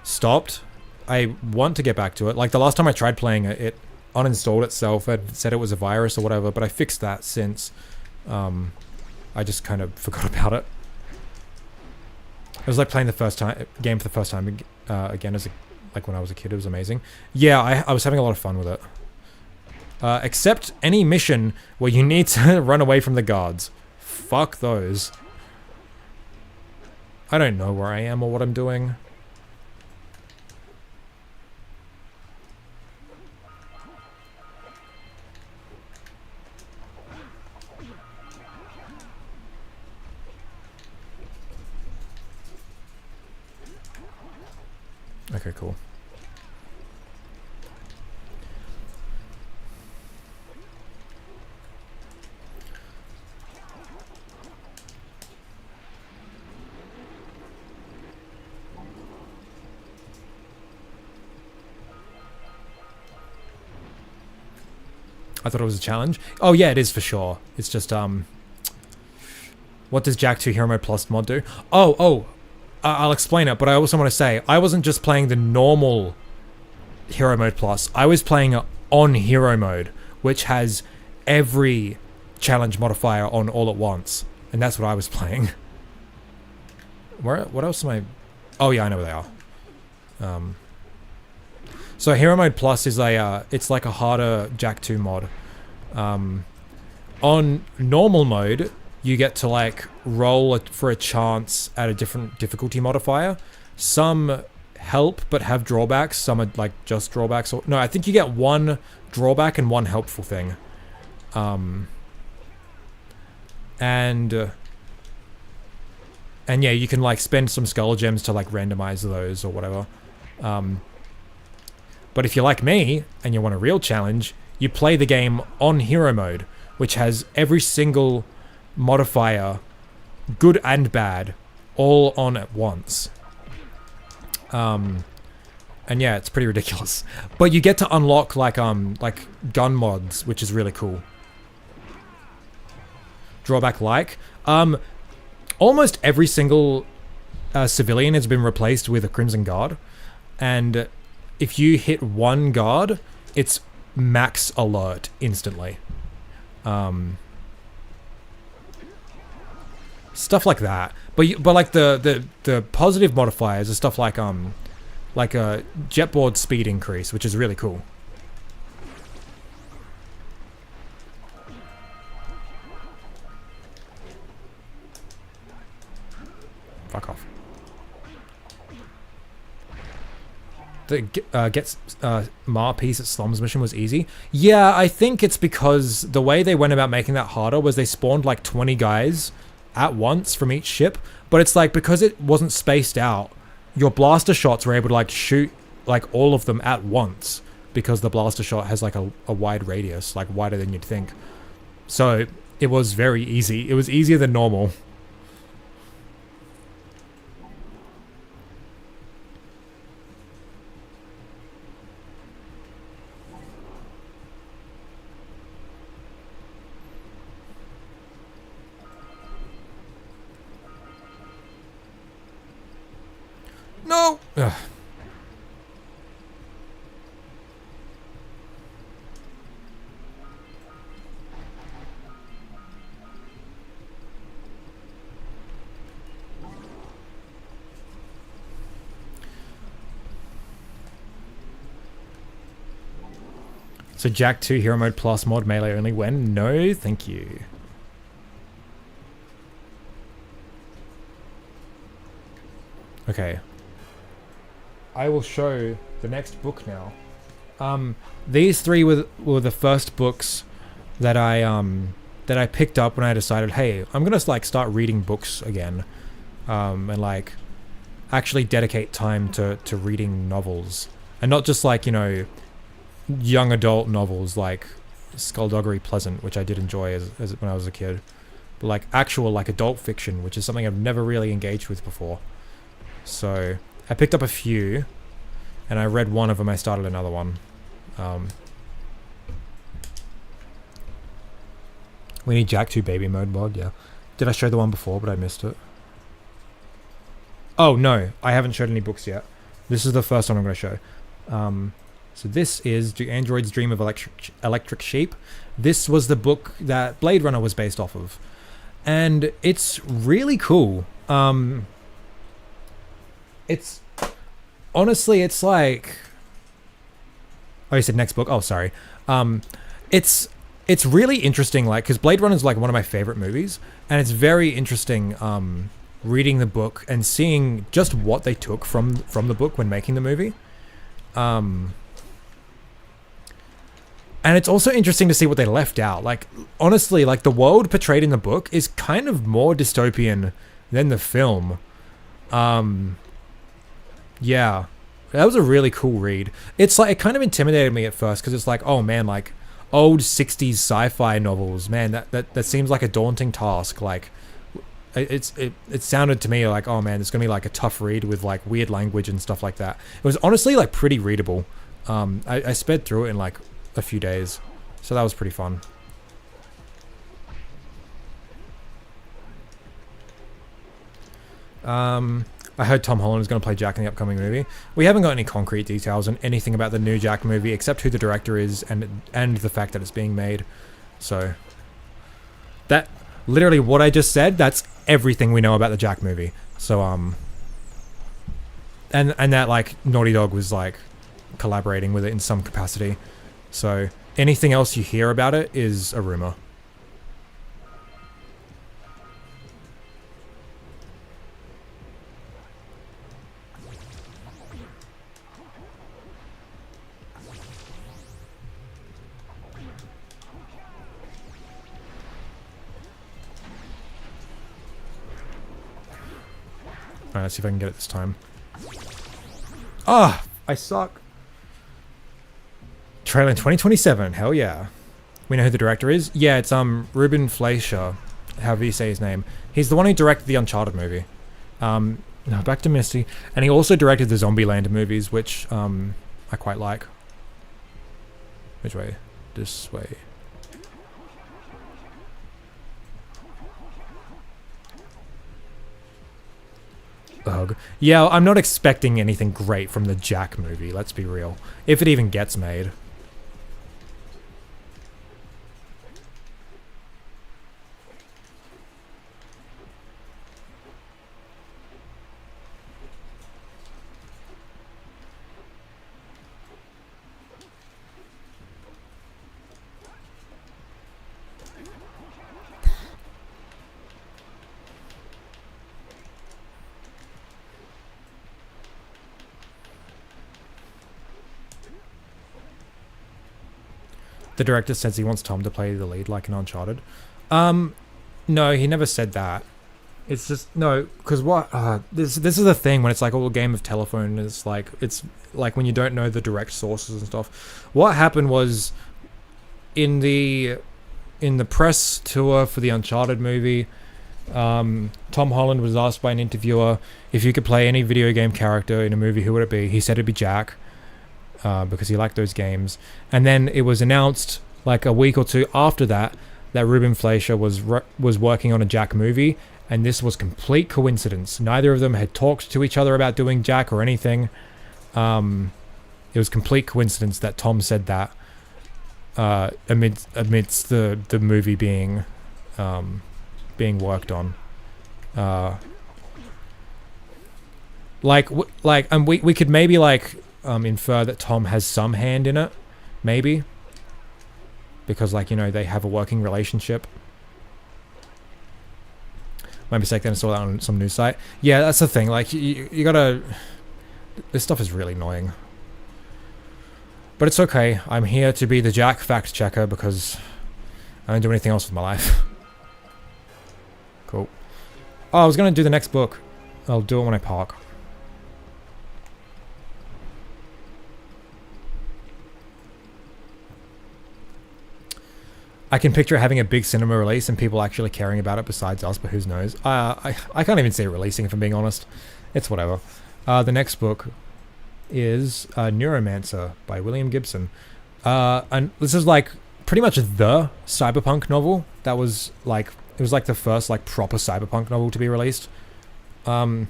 A: stopped. I want to get back to it. Like the last time I tried playing it, it uninstalled itself. It said it was a virus or whatever, but I fixed that since. I just kind of forgot about it. It was like playing the game for the first time again as like when I was a kid. It was amazing. Yeah, I was having a lot of fun with it. Except any mission where you need to run away from the guards. Fuck those. I don't know where I am or what I'm doing. Okay, cool. I thought it was a challenge. Oh yeah, it is for sure. It's just what does Jack 2 Hero Mode Plus mod do? I'll explain it, but I also want to say I wasn't just playing the normal Hero Mode Plus. I was playing it on Hero Mode, which has every challenge modifier on all at once, and that's what I was playing. What else am I? Oh yeah, I know where they are. So Hero Mode Plus is it's like a harder Jack 2 mod. On normal mode, you get to like roll for a chance at a different difficulty modifier. Some help but have drawbacks. Some are like just drawbacks. Or no, I think you get one drawback and one helpful thing. And yeah, you can like spend some skull gems to like randomize those or whatever. But if you're like me and you want a real challenge, you play the game on Hero Mode, which has every single modifier, good and bad, all on at once. And yeah, it's pretty ridiculous. But you get to unlock like gun mods, which is really cool. Drawback like almost every single civilian has been replaced with a Crimson Guard, and if you hit one guard, it's max alert instantly. Stuff like that. But like the positive modifiers are stuff like a jetboard speed increase, which is really cool. Fuck off. The Mar piece at Slums mission was easy. Yeah, I think it's because the way they went about making that harder was they spawned like 20 guys at once from each ship, but it's like because it wasn't spaced out, your blaster shots were able to like shoot like all of them at once because the blaster shot has like a wide radius, like wider than you'd think. So it was very easy. It was easier than normal. No! Ugh. So Jack 2 Hero Mode Plus mod melee only when? No, thank you. Okay. I will show the next book now. These three were the first books that I that I picked up when I decided, hey, I'm gonna like start reading books again, and like actually dedicate time to reading novels, and not just like, you know, young adult novels like Skullduggery Pleasant, which I did enjoy as when I was a kid, but like actual like adult fiction, which is something I've never really engaged with before. So I picked up a few, and I read one of them. I started another one. We need Jack 2 baby mode mod, yeah. Did I show the one before, but I missed it? Oh, no. I haven't showed any books yet. This is the first one I'm going to show. So this is Do Androids Dream of Electric Sheep. This was the book that Blade Runner was based off of. And it's really cool. It's... Honestly, it's like... Oh, you said next book? Oh, sorry. It's really interesting, like, because Blade Runner is like one of my favorite movies, and it's very interesting reading the book and seeing just what they took from the book when making the movie. And it's also interesting to see what they left out. Like, honestly, like the world portrayed in the book is kind of more dystopian than the film. Yeah, that was a really cool read. It's like, it kind of intimidated me at first because it's like, oh man, like old 60s sci-fi novels, man, that seems like a daunting task. Like it sounded to me like, oh man, it's gonna be like a tough read with like weird language and stuff like that. It was honestly like pretty readable. I sped through it in like a few days, so that was pretty fun. I heard Tom Holland is going to play Jack in the upcoming movie. We haven't got any concrete details on anything about the new Jack movie except who the director is and the fact that it's being made. So that literally what I just said, that's everything we know about the Jack movie. So and that like Naughty Dog was like collaborating with it in some capacity. So anything else you hear about it is a rumor. Alright, let's see if I can get it this time. Ah, I suck. Trailer in 2027, hell yeah. We know who the director is? Yeah, it's Ruben Fleischer, however you say his name. He's the one who directed the Uncharted movie. No, back to Misty. And he also directed the Zombieland movies, which I quite like. Which way? This way. Ugh. Yeah, I'm not expecting anything great from the Jack movie, let's be real. If it even gets made. The director says he wants Tom to play the lead like in Uncharted. No, he never said that. It's just, no, because what, this is the thing when it's like a game of telephone, it's like when you don't know the direct sources and stuff. What happened was, in the press tour for the Uncharted movie, Tom Holland was asked by an interviewer if you could play any video game character in a movie, who would it be? He said it'd be Jack. Because he liked those games. And then it was announced like a week or two after that Ruben Fleischer was working on a Jack movie, and this was complete coincidence. Neither of them had talked to each other about doing Jack or anything. It was complete coincidence that Tom said that amidst the movie being worked on. We could maybe like infer that Tom has some hand in it, maybe, because like, you know, they have a working relationship. My mistake, then I saw that on some news site. Yeah, that's the thing, like you gotta, this stuff is really annoying, but it's okay. I'm here to be the Jack fact checker because I don't do anything else with my life. Cool. Oh, I was gonna do the next book. I'll do it when I park. I can picture having a big cinema release and people actually caring about it besides us, but who knows? I can't even see it releasing, if I'm being honest. It's whatever. The next book is Neuromancer by William Gibson. And this is like pretty much the cyberpunk novel that was like, it was like the first like proper cyberpunk novel to be released. I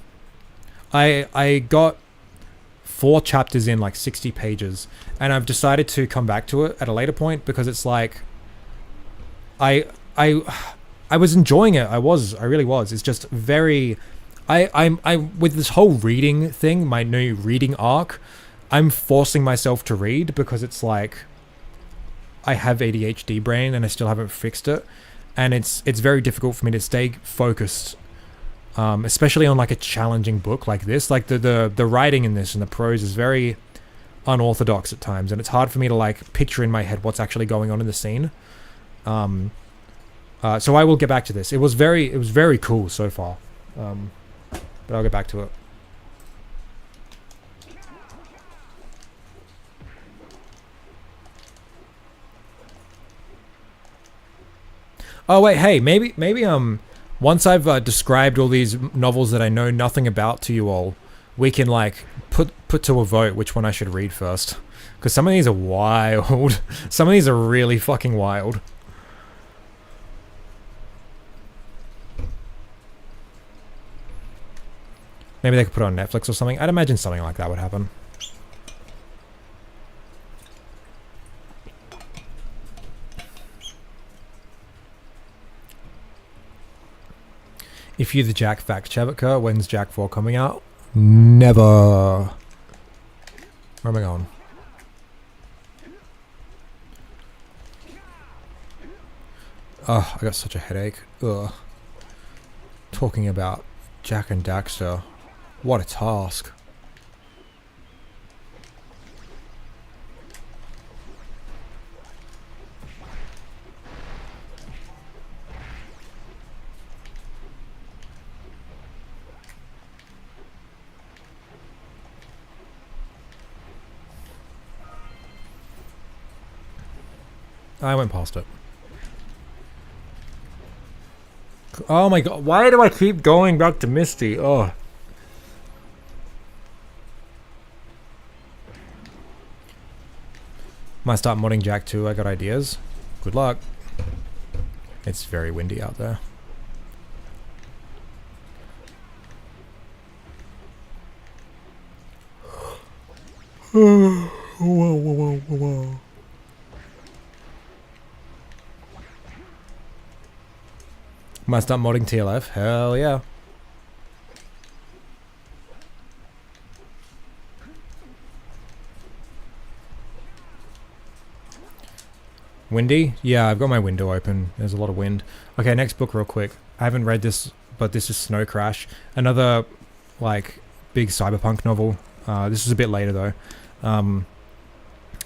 A: got 4 chapters in like 60 pages, and I've decided to come back to it at a later point because it's like, I was enjoying it. I really was. It's just very, I with this whole reading thing, my new reading arc, I'm forcing myself to read because it's like, I have ADHD brain and I still haven't fixed it, and it's very difficult for me to stay focused, especially on like a challenging book like this. Like the writing in this and the prose is very unorthodox at times, and it's hard for me to like picture in my head what's actually going on in the scene. So I will get back to this. It was very cool so far, but I'll get back to it. Oh wait, hey, maybe once I've described all these novels that I know nothing about to you all, we can like put to a vote which one I should read first, because some of these are wild. Some of these are really fucking wild. Maybe they could put it on Netflix or something. I'd imagine something like that would happen. If you're the Jack fact checker, when's Jack 4 coming out? Never. Where am I going? Oh, I got such a headache. Ugh. Talking about Jack and Daxter. What a task. I went past it. Oh my god, why do I keep going back to Misty? Oh. Might start modding Jack 2, I got ideas. Good luck. It's very windy out there. Whoa, whoa, whoa, whoa. Might start modding TLF. Hell yeah. Windy? Yeah, I've got my window open. There's a lot of wind. Okay, next book real quick. I haven't read this, but this is Snow Crash. Another, like, big cyberpunk novel. This is a bit later, though.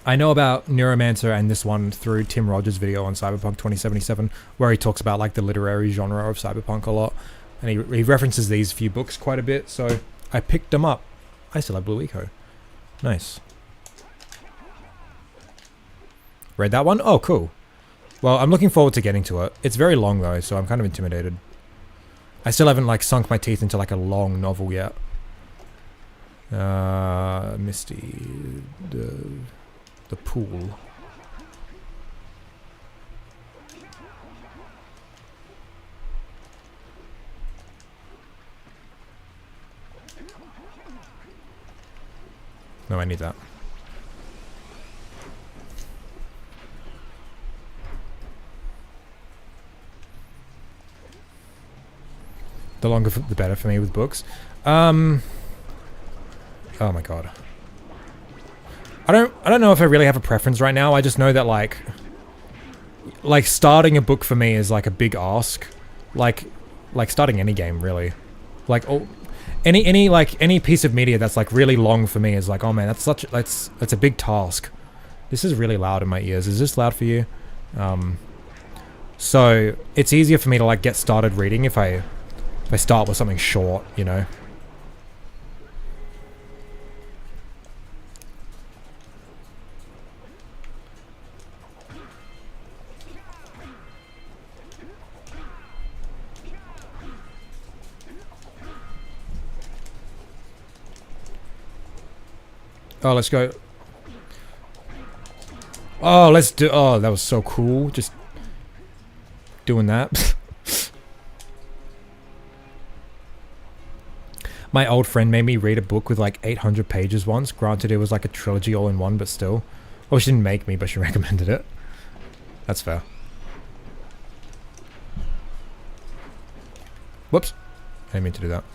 A: I know about Neuromancer and this one through Tim Rogers' video on Cyberpunk 2077, where he talks about, like, the literary genre of cyberpunk a lot. And he references these few books quite a bit, so I picked them up. I still have Blue Eco. Nice. Read that one? Oh, cool. Well, I'm looking forward to getting to it. It's very long, though, so I'm kind of intimidated. I still haven't, like, sunk my teeth into, like, a long novel yet. Misty... The pool. No, I need that. The longer the better for me with books. Oh my god. I don't know if I really have a preference right now. I just know that like starting a book for me is like a big ask. Like starting any game really. Like any piece of media that's like really long for me is like, oh man, that's a big task. This is really loud in my ears. Is this loud for you? So it's easier for me to like get started reading if I start with something short, you know. Oh, let's go. Oh, let's do... Oh, that was so cool. Just doing that. My old friend made me read a book with like 800 pages once. Granted, it was like a trilogy all in one, but still. Well, she didn't make me, but she recommended it. That's fair. Whoops. I didn't mean to do that.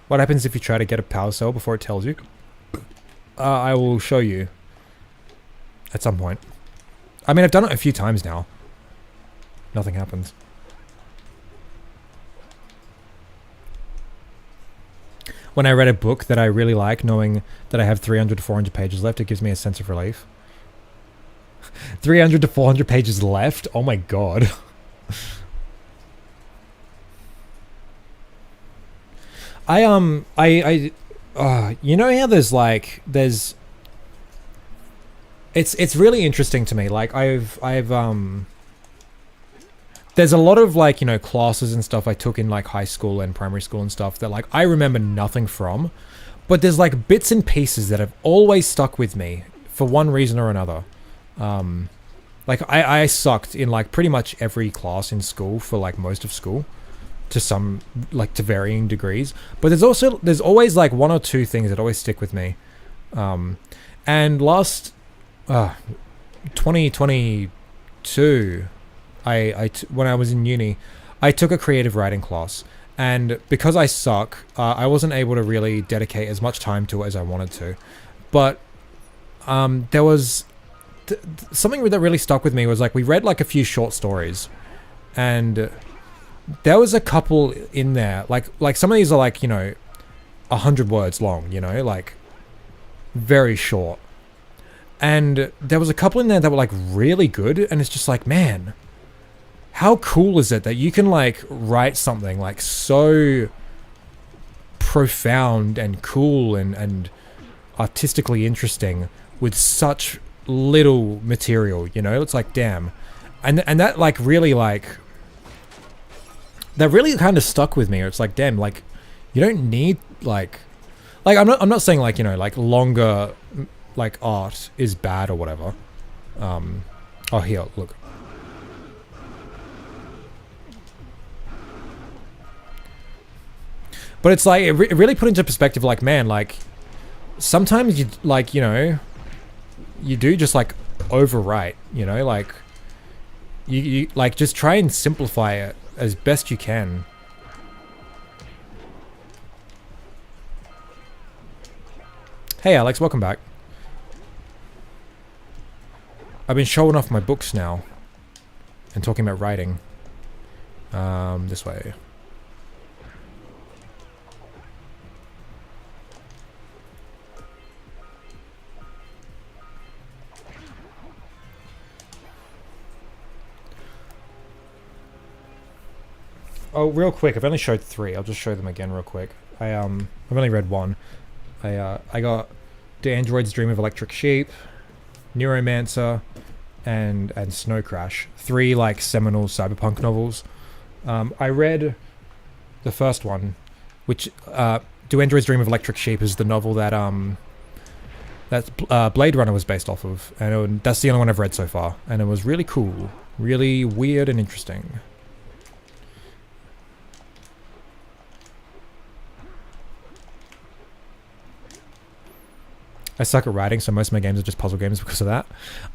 A: What happens if you try to get a Powercell before it tells you? I will show you. At some point. I mean, I've done it a few times now. Nothing happens. When I read a book that I really like, knowing that I have 300 to 400 pages left, it gives me a sense of relief. 300 to 400 pages left? Oh my god. You know how it's really interesting to me. Like there's a lot of like, you know, classes and stuff I took in like high school and primary school and stuff that like I remember nothing from, but there's like bits and pieces that have always stuck with me for one reason or another. Like I sucked in like pretty much every class in school for like most of school. To varying degrees, but there's always like one or two things that always stick with me. And last 2022, when I was in uni, I took a creative writing class, and because I suck, I wasn't able to really dedicate as much time to it as I wanted to. But there was something that really stuck with me was like we read like a few short stories, and there was a couple in there, like some of these are like, you know, 100 words long, you know, like very short. And there was a couple in there that were like really good, and it's just like, man, how cool is it that you can like write something like so profound and cool and artistically interesting with such little material, you know? It's like, damn. And that like really like... That really kind of stuck with me. It's like, damn, like, you don't need, like I'm not saying, like, you know, like, longer, like, art is bad or whatever. Oh, here, look. But it's like, it really put into perspective, like, man, like, sometimes you, like, you know, you do just, like, overwrite, you know, like, you like, just try and simplify it as best you can. Hey Alex, welcome back. I've been showing off my books now and talking about writing. This way. Oh, real quick, I've only showed 3. I'll just show them again real quick. I've only read 1. I got Do Androids Dream of Electric Sheep, Neuromancer, and Snow Crash. 3 like seminal cyberpunk novels. I read the first one, which Do Androids Dream of Electric Sheep is the novel that Blade Runner was based off of, and that's the only one I've read so far, and it was really cool, really weird and interesting. I suck at writing, so most of my games are just puzzle games because of that.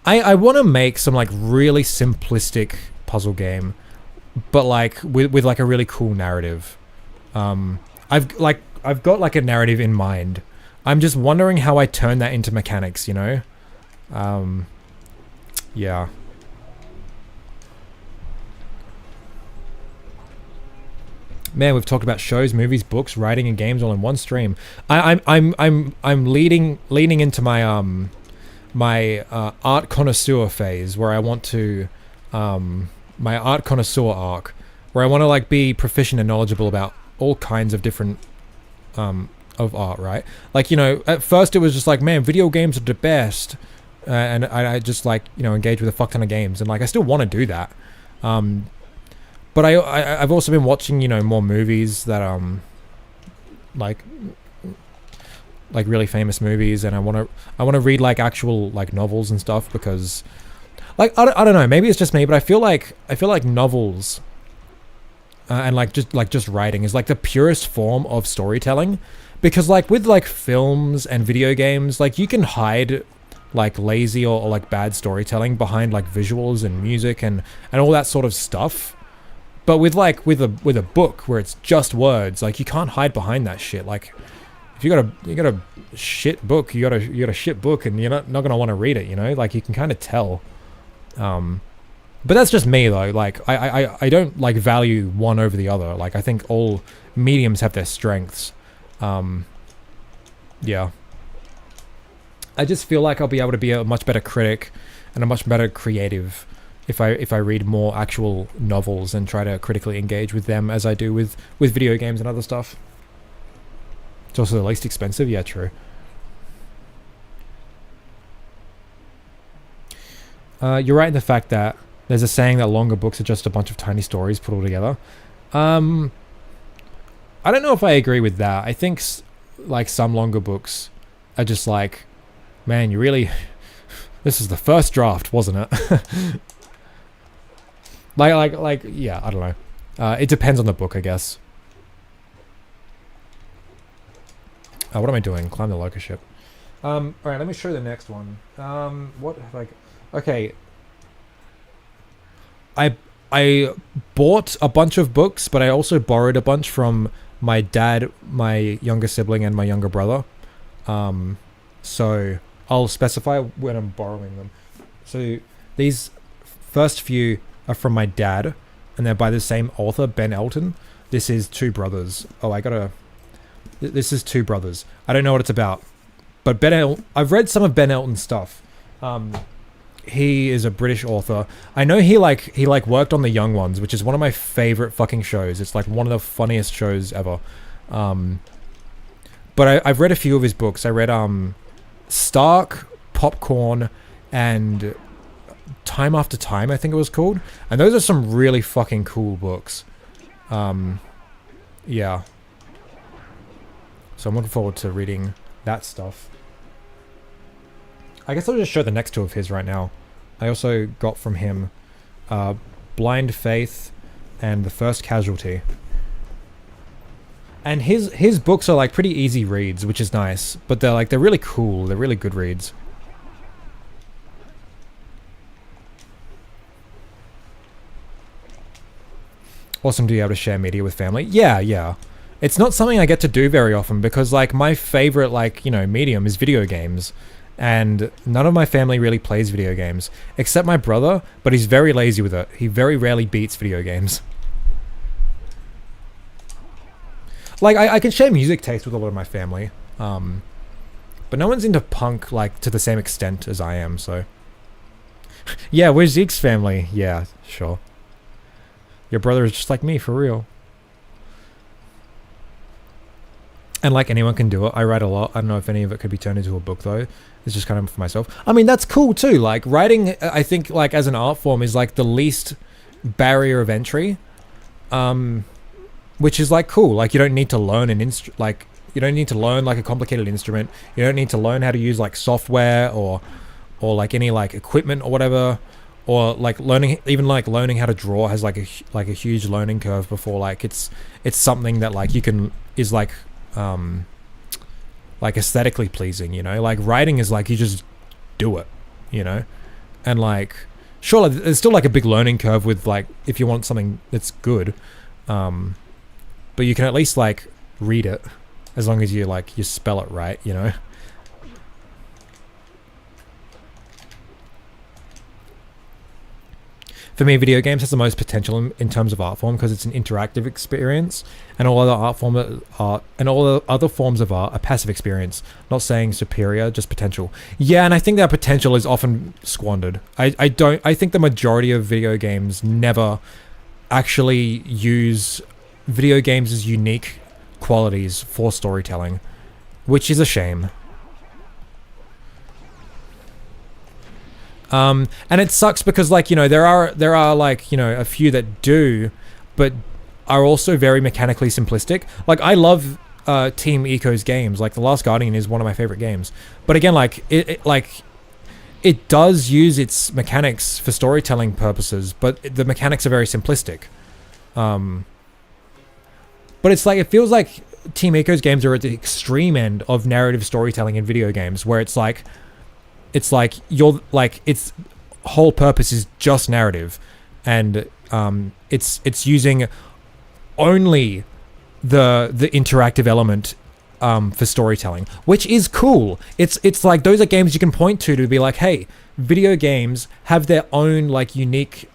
A: I want to make some like really simplistic puzzle game, but like with like a really cool narrative. I've got like a narrative in mind. I'm just wondering how I turn that into mechanics, you know? Yeah. Man, we've talked about shows, movies, books, writing, and games all in one stream. I'm leaning into my my art connoisseur phase where I want to my art connoisseur arc where I want to like be proficient and knowledgeable about all kinds of different of art, right? Like, you know, at first it was just like, man, video games are the best, and I just like, you know, engage with a fuck ton of games, and like I still want to do that. But I've also been watching, you know, more movies that like really famous movies, and I want to read like actual like novels and stuff, because like I don't know, maybe it's just me, but I feel like novels and like just writing is like the purest form of storytelling, because like with like films and video games, like you can hide like lazy or like bad storytelling behind like visuals and music and all that sort of stuff. But with a book where it's just words, like you can't hide behind that shit. Like if you got a shit book, you got a shit book, and you're not gonna want to read it. You know, like you can kind of tell. But that's just me though. Like I don't like value one over the other. Like I think all mediums have their strengths. Yeah. I just feel like I'll be able to be a much better critic and a much better creative if I read more actual novels and try to critically engage with them as I do with video games and other stuff. It's also the least expensive. Yeah, true. You're right in the fact that there's a saying that longer books are just a bunch of tiny stories put all together. I don't know if I agree with that. I think like some longer books are just like, man, you really... This is the first draft, wasn't it? like, yeah, I don't know. It depends on the book, I guess. What am I doing? Climb the locust ship. Alright, let me show you the next one. What have I... Okay. I bought a bunch of books, but I also borrowed a bunch from my dad, my younger sibling, and my younger brother. So I'll specify when I'm borrowing them. So these first few are from my dad, and they're by the same author, Ben Elton. This is Two Brothers. Oh, this is Two Brothers. I don't know what it's about, but I've read some of Ben Elton's stuff. He is a British author. I know he worked on The Young Ones, which is one of my favorite fucking shows. It's like one of the funniest shows ever. But I've read a few of his books. I read Stark, Popcorn, and Time After Time, I think it was called. And those are some really fucking cool books. Yeah. So I'm looking forward to reading that stuff. I guess I'll just show the next two of his right now. I also got from him Blind Faith and The First Casualty. And his books are like pretty easy reads, which is nice. But they're really cool. They're really good reads. Awesome to be able to share media with family. Yeah. It's not something I get to do very often because like my favorite like, you know, medium is video games. And none of my family really plays video games, except my brother, but he's very lazy with it. He very rarely beats video games. Like, I can share music taste with a lot of my family, but no one's into punk, like, to the same extent as I am, so... Yeah, where's Zeke's family? Yeah, sure. Your brother is just like me, for real. And like anyone can do it. I write a lot. I don't know if any of it could be turned into a book though. It's just kind of for myself. I mean, that's cool too. Like writing, I think like as an art form is like the least barrier of entry. Which is like cool. Like you don't need to learn you don't need to learn like a complicated instrument. You don't need to learn how to use like software or like any like equipment or whatever. Or like learning how to draw has like a huge learning curve before like it's something that like is like aesthetically pleasing, you know. Like writing is like you just do it, you know. And like sure, there's still like a big learning curve with like if you want something that's good, but you can at least like read it as long as you spell it right, you know. for me, video games has the most potential in terms of art form because it's an interactive experience, and all the other forms of art are passive experience. Not saying superior, just potential. Yeah, and I think that potential is often squandered. I think the majority of video games never actually use video games' unique qualities for storytelling, which is a shame. And it sucks because, like, you know, there are like, you know, a few that do, but are also very mechanically simplistic. Like, I love Team Ico's games. Like, The Last Guardian is one of my favorite games. But again, like, it does use its mechanics for storytelling purposes, but the mechanics are very simplistic. But it's like, it feels like Team Ico's games are at the extreme end of narrative storytelling in video games, where it's like you're like, its whole purpose is just narrative, and it's using only the interactive element for storytelling, which is cool. It's like, those are games you can point to be like, hey, video games have their own like unique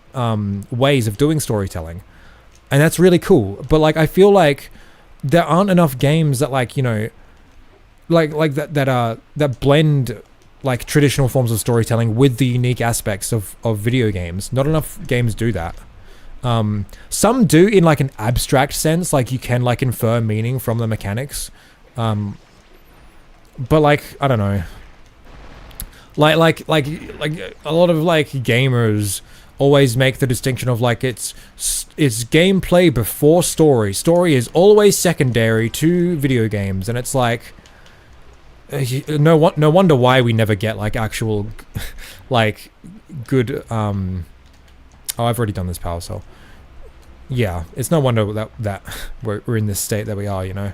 A: ways of doing storytelling, and that's really cool. But like, I feel like there aren't enough games that, like, you know, like that blend like traditional forms of storytelling with the unique aspects of video games. Not enough games do that. Some do in like an abstract sense, like you can like infer meaning from the mechanics. But like, I don't know. Like a lot of like gamers always make the distinction of like, it's gameplay before story. Story is always secondary to video games, and it's like, no wonder why we never get like actual like good oh, I've already done this Powercell. Yeah, it's no wonder that we're in this state that we are, you know.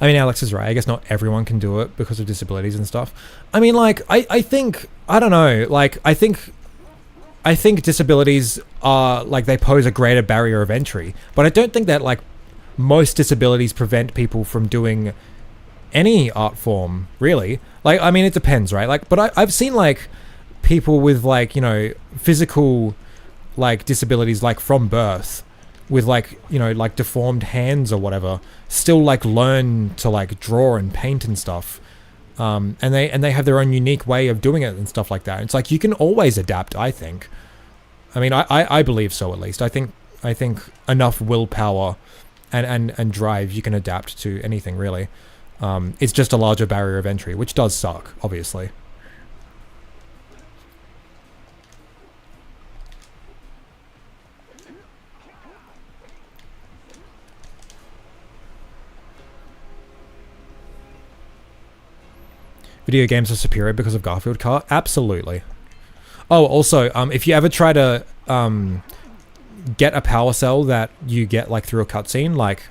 A: I mean, Alex is right. I guess not everyone can do it because of disabilities and stuff. I mean, like, I think, I don't know, like, I think disabilities are, like, they pose a greater barrier of entry. But I don't think that, like, most disabilities prevent people from doing any art form, really. Like, I mean, it depends, right? Like, but I've seen, like, people with, like, you know, physical, like, disabilities, like, from birth, with like, you know, like deformed hands or whatever, still like learn to like draw and paint and stuff, and they have their own unique way of doing it and stuff like that. It's like, you can always adapt, I think. I mean, I believe so, at least. I think enough willpower and drive, you can adapt to anything, really. It's just a larger barrier of entry, which does suck, obviously. Video games are superior because of Garfield Kart? Absolutely. Oh, also, if you ever try to get a Powercell that you get like through a cutscene, like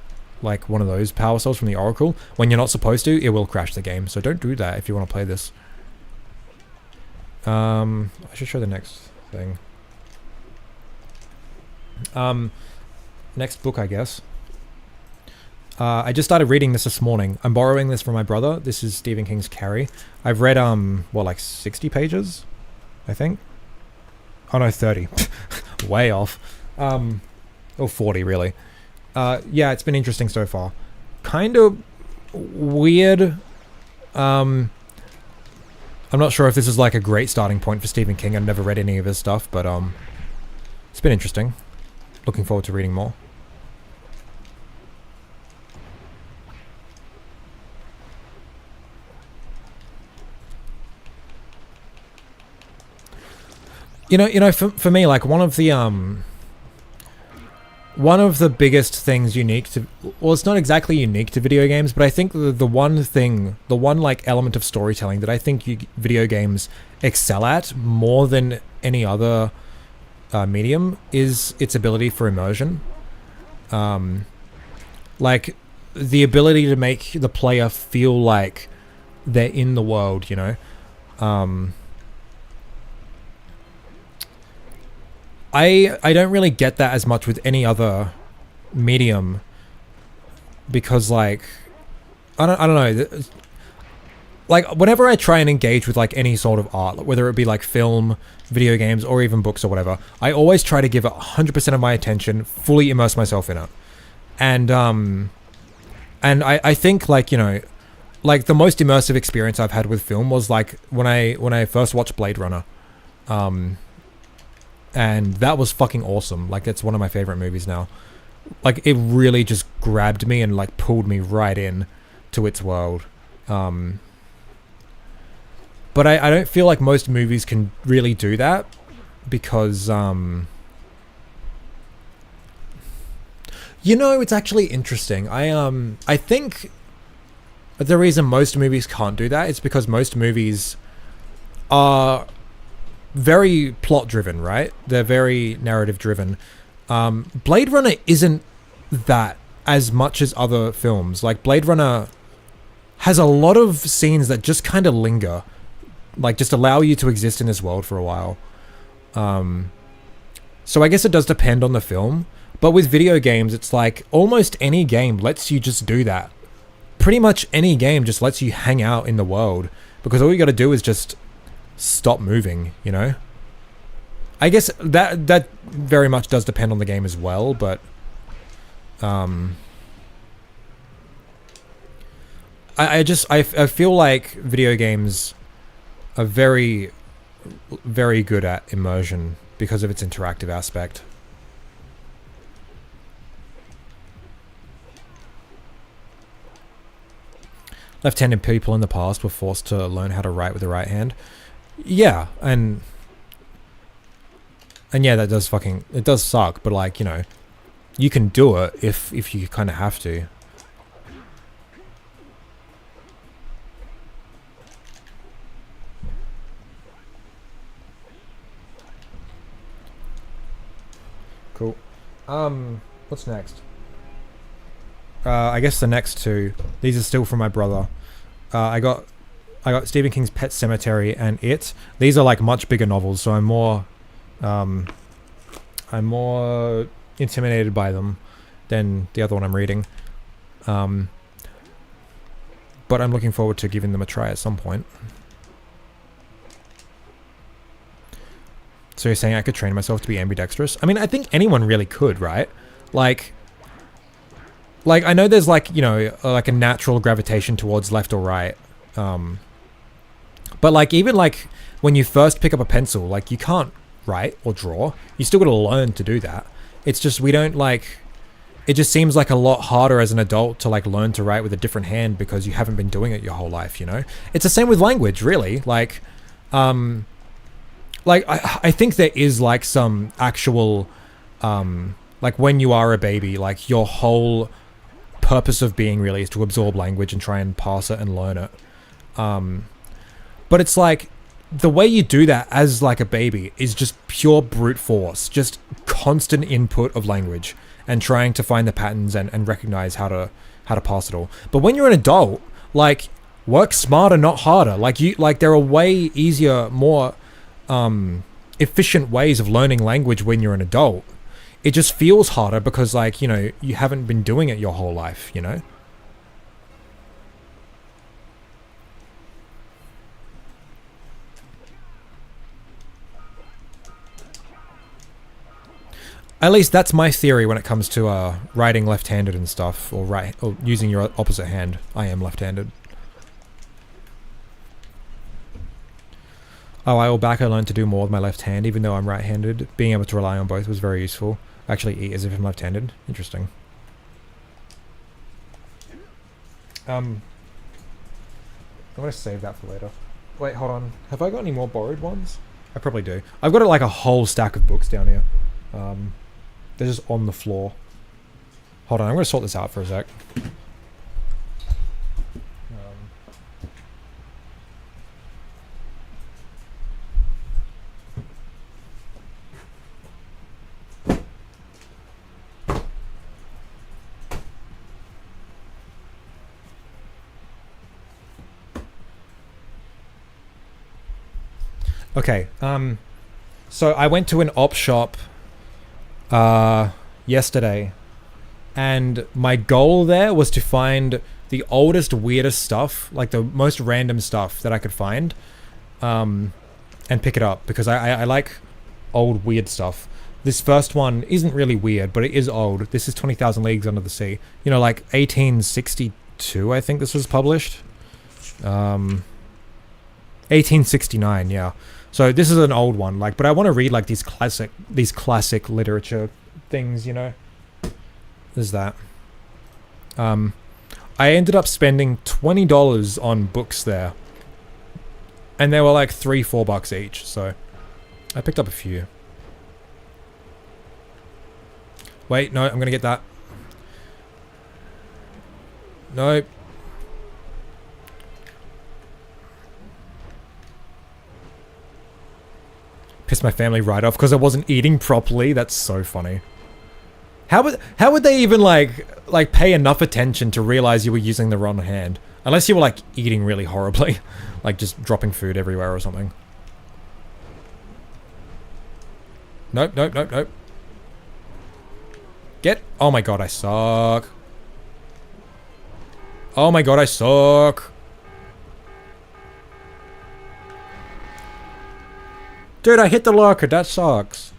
A: one of those Powercells from the Oracle, when you're not supposed to, it will crash the game. So don't do that if you want to play this. I should show the next thing. Next book, I guess. I just started reading this morning. I'm borrowing this from my brother. This is Stephen King's Carrie. I've read, what, like 60 pages? I think? Oh no, 30. Way off. Or 40, really. Yeah, it's been interesting so far. Kind of weird. I'm not sure if this is like a great starting point for Stephen King. I've never read any of his stuff, but it's been interesting. Looking forward to reading more. You know, for me, like, one of the biggest things unique to, well, it's not exactly unique to video games, but I think the one like element of storytelling that I think video games excel at more than any other medium is its ability for immersion. Like, the ability to make the player feel like they're in the world, you know. Um, I don't really get that as much with any other medium because like I don't know, like whenever I try and engage with like any sort of art, whether it be like film, video games, or even books or whatever, I always try to give it 100% of my attention, fully immerse myself in it. And I think like, you know, like the most immersive experience I've had with film was like when I first watched Blade Runner. And that was fucking awesome. Like it's one of my favorite movies now. Like it really just grabbed me and like pulled me right in to its world. But I don't feel like most movies can really do that because you know, it's actually interesting. I think the reason most movies can't do that is because most movies are very plot driven, right? They're very narrative driven. Blade Runner isn't that as much as other films. Like Blade Runner has a lot of scenes that just kind of linger, like just allow you to exist in this world for a while. So I guess it does depend on the film, but with video games, it's like almost any game lets you just do that. Pretty much any game just lets you hang out in the world because all you got to do is just stop moving, you know? I guess that very much does depend on the game as well, but I feel like video games are very, very good at immersion because of its interactive aspect. Left-handed people in the past were forced to learn how to write with the right hand. Yeah, and yeah, that does it does suck, but like, you know, you can do it if you kind of have to. Cool. What's next? I guess the next two. These are still from my brother. I got Stephen King's Pet Sematary and It. These are like much bigger novels, so I'm more intimidated by them than the other one I'm reading. But I'm looking forward to giving them a try at some point. So you're saying I could train myself to be ambidextrous? I mean, I think anyone really could, right? Like I know there's like, you know, like a natural gravitation towards left or right. But like even like when you first pick up a pencil, like you can't write or draw. You still got to learn to do that. It's just we don't like. It just seems like a lot harder as an adult to like learn to write with a different hand because you haven't been doing it your whole life. You know, it's the same with language, really. Like I think there is like some actual like when you are a baby, like your whole purpose of being really is to absorb language and try and pass it and learn it. But it's like the way you do that as like a baby is just pure brute force, just constant input of language and trying to find the patterns and recognize how to pass it all. But when you're an adult, like work smarter, not harder. Like there are way easier, more efficient ways of learning language when you're an adult. It just feels harder because, like, you know, you haven't been doing it your whole life, you know? At least that's my theory when it comes to writing left-handed and stuff, or using your opposite hand. I am left-handed. Oh, a while back I learned to do more with my left hand, even though I'm right-handed. Being able to rely on both was very useful. I actually eat as if I'm left-handed. Interesting. I'm gonna save that for later. Wait, hold on. Have I got any more borrowed ones? I probably do. I've got like a whole stack of books down here. They're just on the floor. Hold on, I'm gonna sort this out for a sec. Okay. So I went to an op shop yesterday, and my goal there was to find the oldest, weirdest stuff, like the most random stuff that I could find, and pick it up, because I like old, weird stuff. This first one isn't really weird, but it is old. This is 20,000 Leagues Under the Sea. You know, like 1862, I think this was published. 1869, yeah. So this is an old one, like, but I want to read like these classic literature things, you know. There's that. I ended up spending $20 on books there, and they were like $3-4 each. So I picked up a few. Wait, no, I'm gonna get that. Nope. Pissed my family right off because I wasn't eating properly. That's so funny. How would they even like pay enough attention to realize you were using the wrong hand? Unless you were like eating really horribly, like just dropping food everywhere or something. Nope, nope, nope, nope. Get. Oh my god, I suck. Oh my god, I suck. Dude, I hit the locker. That sucks.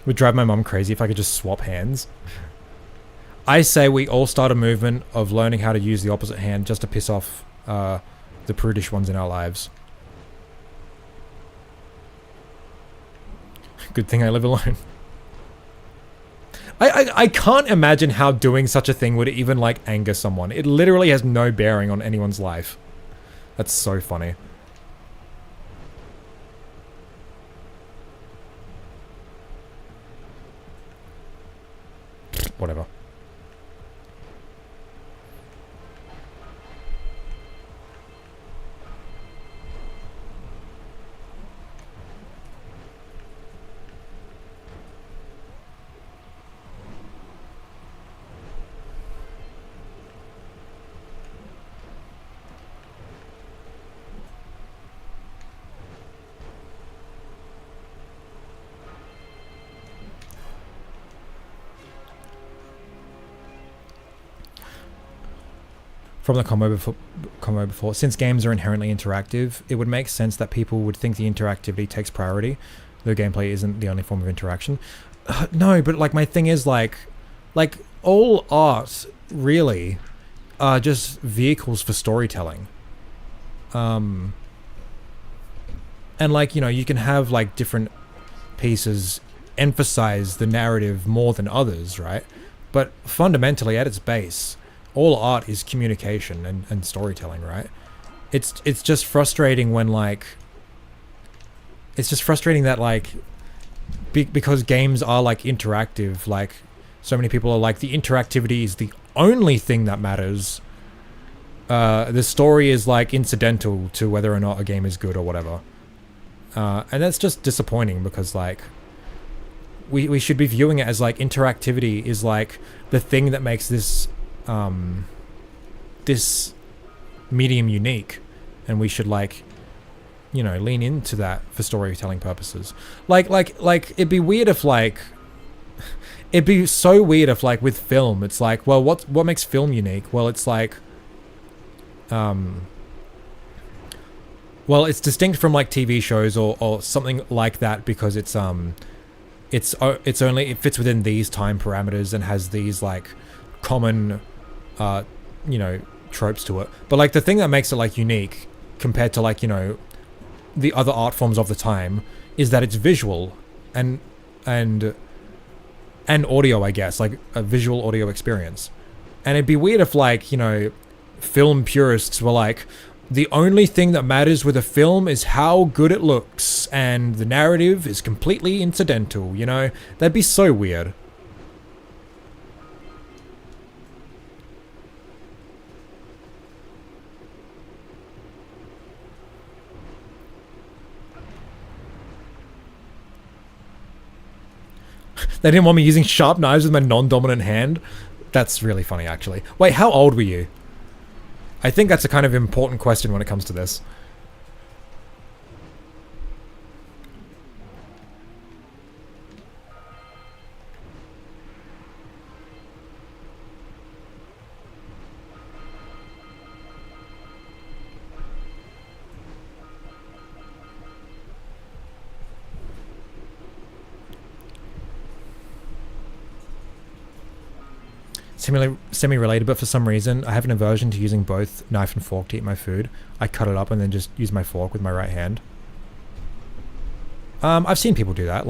A: Would drive my mom crazy if I could just swap hands. I say we all start a movement of learning how to use the opposite hand just to piss off the prudish ones in our lives. Good thing I live alone. I can't imagine how doing such a thing would even like anger someone. It literally has no bearing on anyone's life. That's so funny. Whatever. From the combo before, since games are inherently interactive, it would make sense that people would think the interactivity takes priority, though gameplay isn't the only form of interaction. No, but like my thing is like all art really are just vehicles for storytelling. And like, you know, you can have like different pieces emphasize the narrative more than others, right? But fundamentally at its base, all art is communication and storytelling, right? It's just frustrating when like... It's just frustrating that like... because games are like interactive, like so many people are like, the interactivity is the only thing that matters. The story is like incidental to whether or not a game is good or whatever. And that's just disappointing because like... We should be viewing it as like interactivity is like the thing that makes this this medium unique, and we should like, you know, lean into that for storytelling purposes. Like it'd be weird if like, it'd be so weird if like with film, it's like, well, what makes film unique? Well, it's like, well, it's distinct from like TV shows or something like that because it's only, it fits within these time parameters and has these like common you know, tropes to it. But like the thing that makes it like unique compared to like, you know, the other art forms of the time is that it's visual and audio, I guess, like a visual audio experience. And it'd be weird if like, you know, film purists were like, the only thing that matters with a film is how good it looks and the narrative is completely incidental, you know? That'd be so weird. They didn't want me using sharp knives with my non-dominant hand. That's really funny, actually. Wait, how old were you? I think that's a kind of important question when it comes to this. semi-related, but for some reason I have an aversion to using both knife and fork to eat my food. I cut it up and then just use my fork with my right hand. I've seen people do that,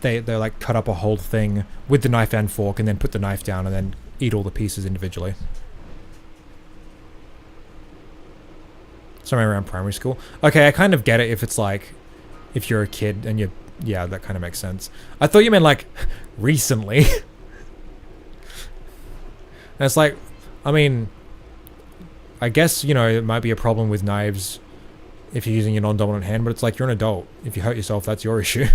A: they like cut up a whole thing with the knife and fork and then put the knife down and then eat all the pieces individually. Somewhere around primary school. Okay, I kind of get it if it's like, if you're a kid and yeah, that kind of makes sense. I thought you meant like recently. And it's like, I mean, I guess, it might be a problem with knives if you're using your non-dominant hand, but it's like, you're an adult. If you hurt yourself, that's your issue.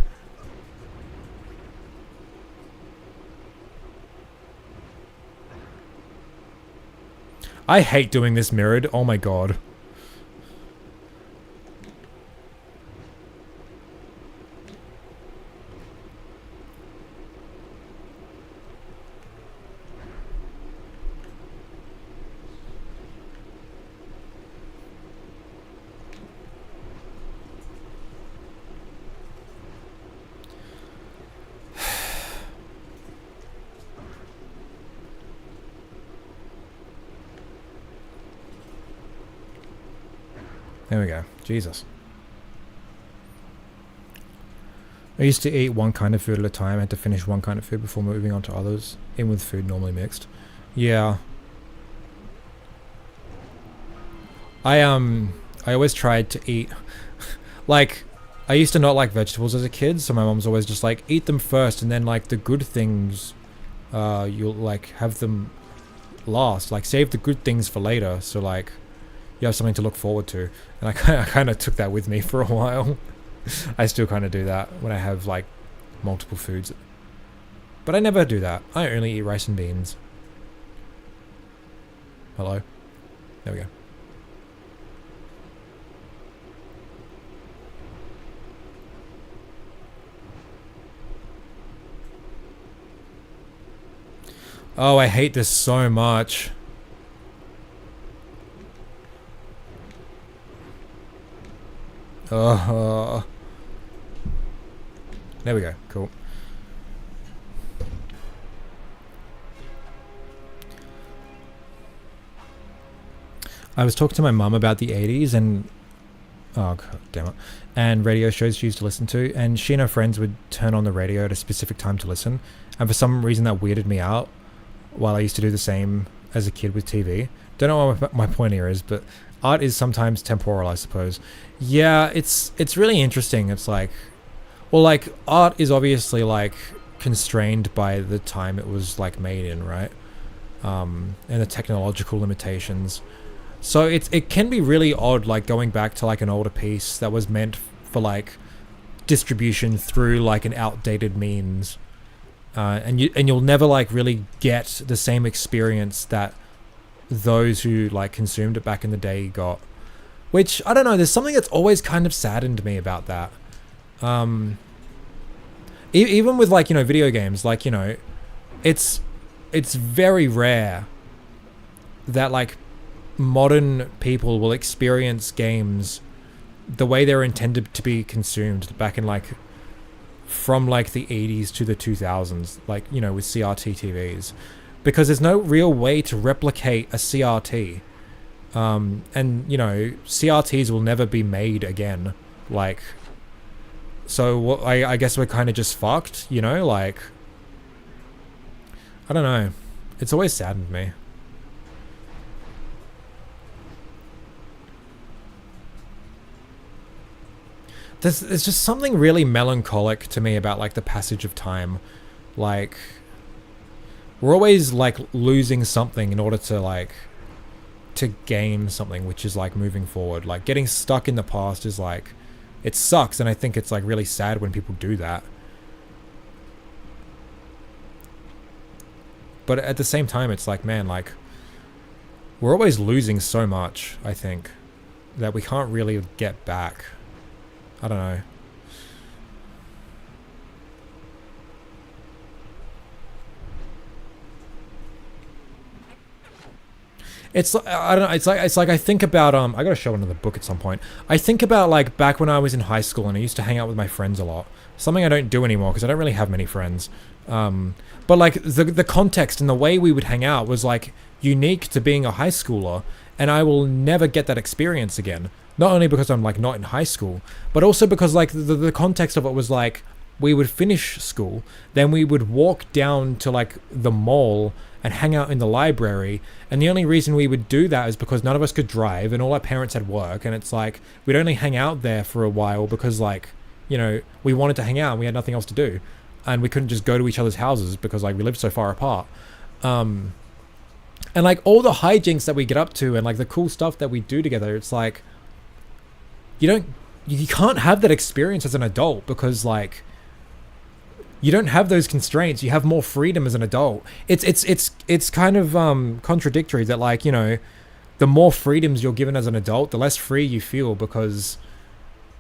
A: I hate doing this mirrored. Oh my god. There we go. Jesus. I used to eat one kind of food at a time. I had to finish one kind of food before moving on to others, even with food normally mixed. Yeah. I always tried to eat... like, I used to not like vegetables as a kid, so my mom's always just like, eat them first, and then, like, the good things, you'll, like, have them last. Like, save the good things for later, so, like... you have something to look forward to. And I kind of took that with me for a while. I still kind of do that when I have, like, multiple foods. But I never do that. I only eat rice and beans. Hello? There we go. Oh, I hate this so much. There we go. Cool. I was talking to my mum about the 80s and... oh, god damn it. And radio shows she used to listen to, and she and her friends would turn on the radio at a specific time to listen. And for some reason that weirded me out, while I used to do the same as a kid with TV. Don't know what my point here is, but art is sometimes temporal, I suppose. Yeah, it's really interesting. It's like, well, like, art is obviously, like, constrained by the time it was, like, made in, right? And the technological limitations. So it can be really odd, like, going back to, like, an older piece that was meant for, like, distribution through, like, an outdated means. And you'll never, like, really get the same experience that those who, like, consumed it back in the day got. Which, I don't know, there's something that's always kind of saddened me about that. Even with, like, video games, like, it's very rare that, like, modern people will experience games the way they're intended to be consumed back in, like, from, like, the 80s to the 2000s, like, with CRT TVs. Because there's no real way to replicate a CRT. And, CRTs will never be made again. Like, so I guess we're kind of just fucked, like, I don't know. It's always saddened me. There's just something really melancholic to me about, like, the passage of time. Like, we're always, like, losing something in order to, like, to gain something, which is, like, moving forward. Like, getting stuck in the past is, like, it sucks, and I think it's, like, really sad when people do that. But at the same time, it's like, man, like, we're always losing so much, I think, that we can't really get back. I don't know. It's I don't know. It's like I think about I gotta show another book at some point. I think about like back when I was in high school and I used to hang out with my friends a lot. Something I don't do anymore because I don't really have many friends. But like the context and the way we would hang out was like unique to being a high schooler, and I will never get that experience again. Not only because I'm like not in high school, but also because like the context of it was like we would finish school, then we would walk down to like the mall and hang out in the library, and the only reason we would do that is because none of us could drive and all our parents had work, and it's like we'd only hang out there for a while because like, you know, we wanted to hang out and we had nothing else to do, and we couldn't just go to each other's houses because like we lived so far apart. And like all the hijinks that we get up to and like the cool stuff that we do together, it's like you can't have that experience as an adult because like you don't have those constraints. You have more freedom as an adult. It's kind of contradictory that like, you know, the more freedoms you're given as an adult, the less free you feel because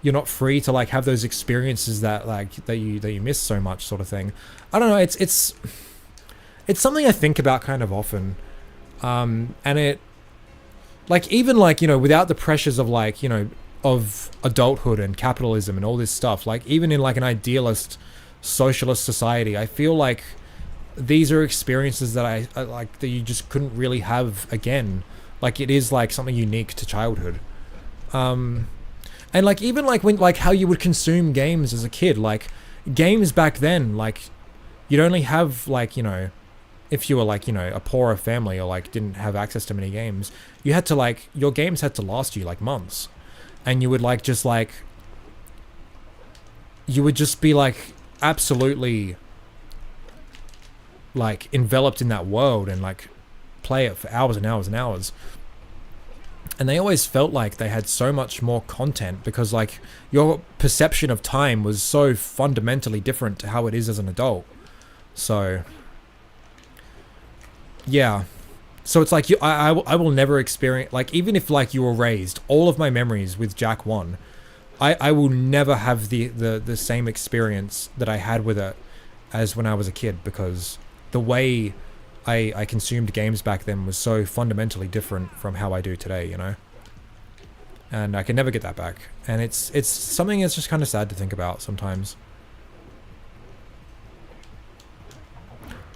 A: you're not free to like have those experiences that like that you miss so much, sort of thing. I don't know. It's something I think about kind of often, and it like even like, you know, without the pressures of like, you know, of adulthood and capitalism and all this stuff, like even in like an idealist socialist society, I feel like these are experiences that I like that you just couldn't really have again. Like it is like something unique to childhood. And like even like when like how you would consume games as a kid, like games back then, like you'd only have like, you know, if you were like, you know, a poorer family or like didn't have access to many games, you had to like, your games had to last you like months, and you would like just like, you would just be like absolutely like enveloped in that world and like play it for hours and hours and hours. And they always felt like they had so much more content because like your perception of time was so fundamentally different to how it is as an adult. So yeah, so it's like I will never experience, like even if like you were raised all of my memories with Jack 1, I will never have the same experience that I had with it as when I was a kid, because the way I consumed games back then was so fundamentally different from how I do today, you know? And I can never get that back. And it's something that's just kind of sad to think about sometimes.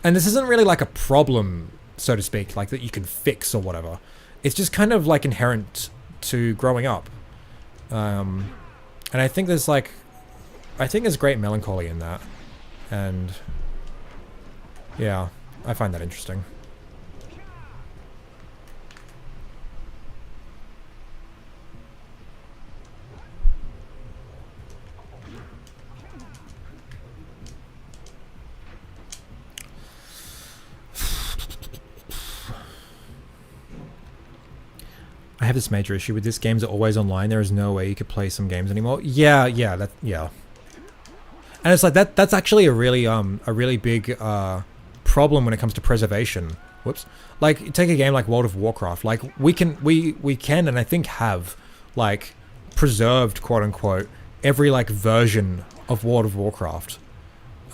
A: And this isn't really like a problem, so to speak, like that you can fix or whatever. It's just kind of like inherent to growing up. And I think there's great melancholy in that. And yeah, I find that interesting. I have this major issue with this. Games are always online. There is no way you could play some games anymore. Yeah. And it's like that's actually a really big problem when it comes to preservation. Whoops. Like take a game like World of Warcraft. Like we can and I think have like preserved, quote unquote, every like version of World of Warcraft.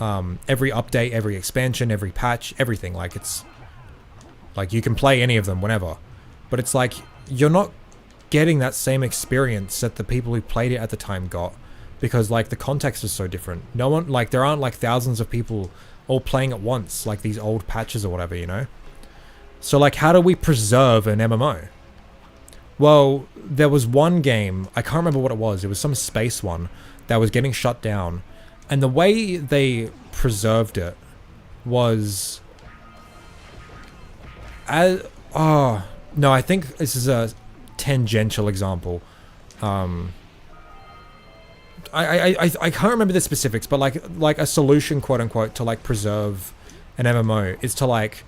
A: Every update, every expansion, every patch, everything. Like it's like you can play any of them whenever. But it's like you're not getting that same experience that the people who played it at the time got, because like the context is so different. No one, like there aren't like thousands of people all playing at once like these old patches or whatever, you know? So like how do we preserve an MMO? Well, there was one game, I can't remember what it was some space one that was getting shut down, and the way they preserved it was no, I think this is a tangential example. I can't remember the specifics, but like a solution, quote unquote, to like preserve an MMO is to like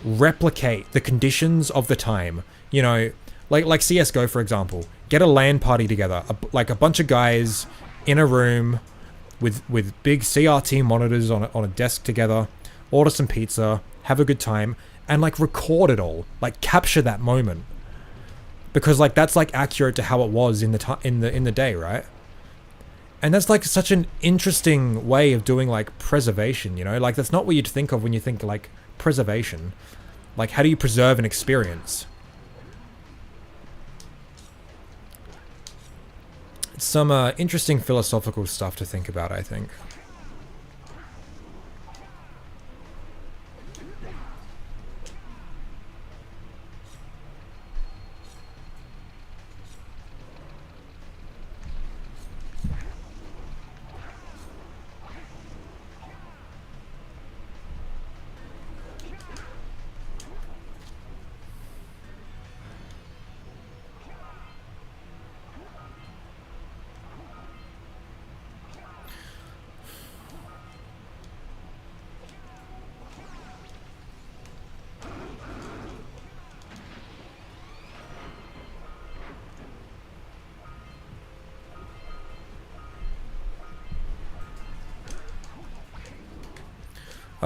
A: replicate the conditions of the time. You know, like CS:GO, for example. Get a LAN party together, like a bunch of guys in a room with big CRT monitors on a desk together. Order some pizza, have a good time, and like record it all, like capture that moment, because like that's like accurate to how it was in the day, right? And that's like such an interesting way of doing like preservation, you know? Like that's not what you'd think of when you think like preservation. Like how do you preserve an experience? It's some interesting philosophical stuff to think about, I think.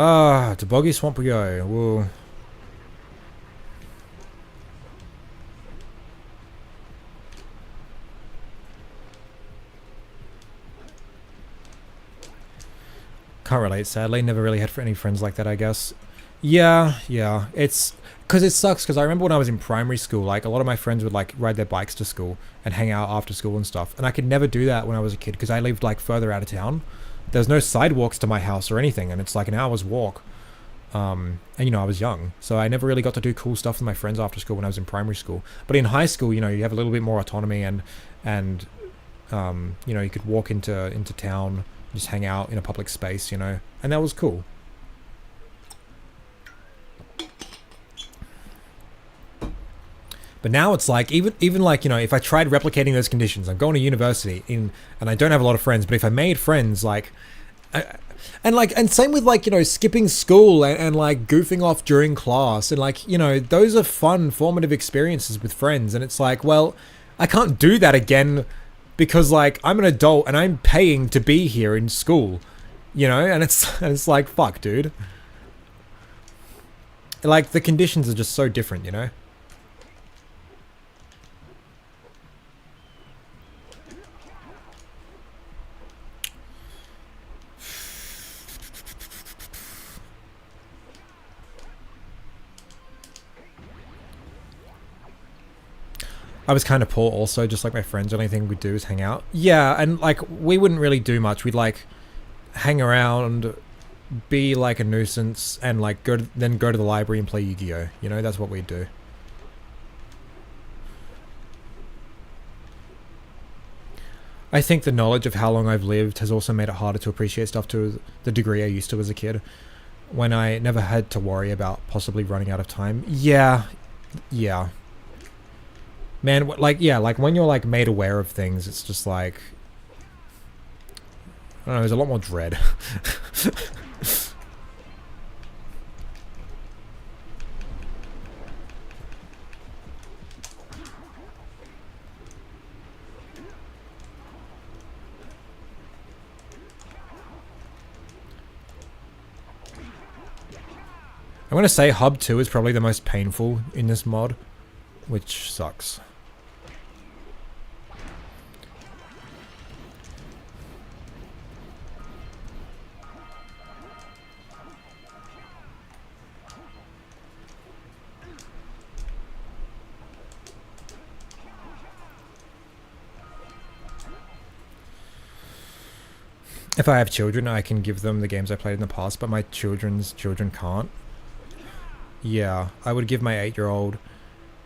A: Ah, to Boggy Swamp we go. Whoa. Can't relate, sadly. Never really had any friends like that, I guess. Yeah. It's... Because it sucks, because I remember when I was in primary school, like, a lot of my friends would, like, ride their bikes to school and hang out after school and stuff. And I could never do that when I was a kid, because I lived, like, further out of town. There's no sidewalks to my house or anything, and it's, like, an hour's walk. And, you know, I was young. So I never really got to do cool stuff with my friends after school when I was in primary school. But in high school, you know, you have a little bit more autonomy and you know, you could walk into town, just hang out in a public space, you know, and that was cool. But now it's like, even like, you know, if I tried replicating those conditions, I'm going to university and I don't have a lot of friends, but if I made friends, like, and same with like, you know, skipping school and like goofing off during class and like, you know, those are fun, formative experiences with friends. And it's like, well, I can't do that again because like I'm an adult and I'm paying to be here in school, you know, and it's like, fuck, dude. Like the conditions are just so different, you know? I was kind of poor also, just like my friends. The only thing we'd do is hang out. Yeah, and like we wouldn't really do much. We'd like hang around, be like a nuisance, and like then go to the library and play Yu-Gi-Oh! You know, that's what we'd do. I think the knowledge of how long I've lived has also made it harder to appreciate stuff to the degree I used to as a kid. When I never had to worry about possibly running out of time. Yeah. Man, like, yeah, like when you're like made aware of things, it's just like, I don't know, there's a lot more dread. I'm gonna say Hub 2 is probably the most painful in this mod, which sucks. If I have children, I can give them the games I played in the past, but my children's children can't. Yeah, I would give my 8-year-old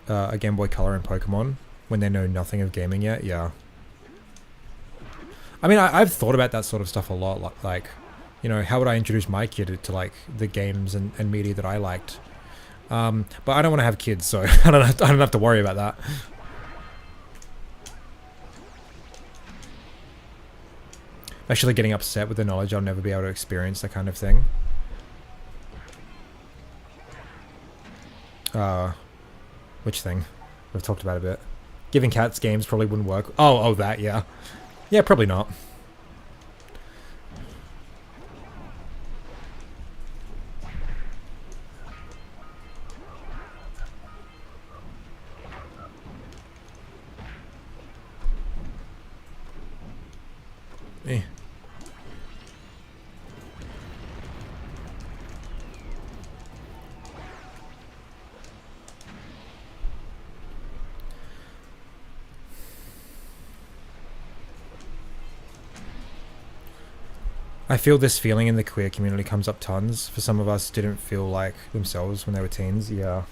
A: a Game Boy Color and Pokemon when they know nothing of gaming yet, yeah. I mean, I've thought about that sort of stuff a lot, like, you know, how would I introduce my kid to, like, the games and media that I liked? But I don't want to have kids, so I don't have to worry about that. I'm actually getting upset with the knowledge I'll never be able to experience that kind of thing. Which thing? We've talked about a bit. Giving cats games probably wouldn't work. Oh, that, yeah. Yeah, probably not. Eh. I feel this feeling in the queer community comes up tons. For some of us, didn't feel like themselves when they were teens. Yeah.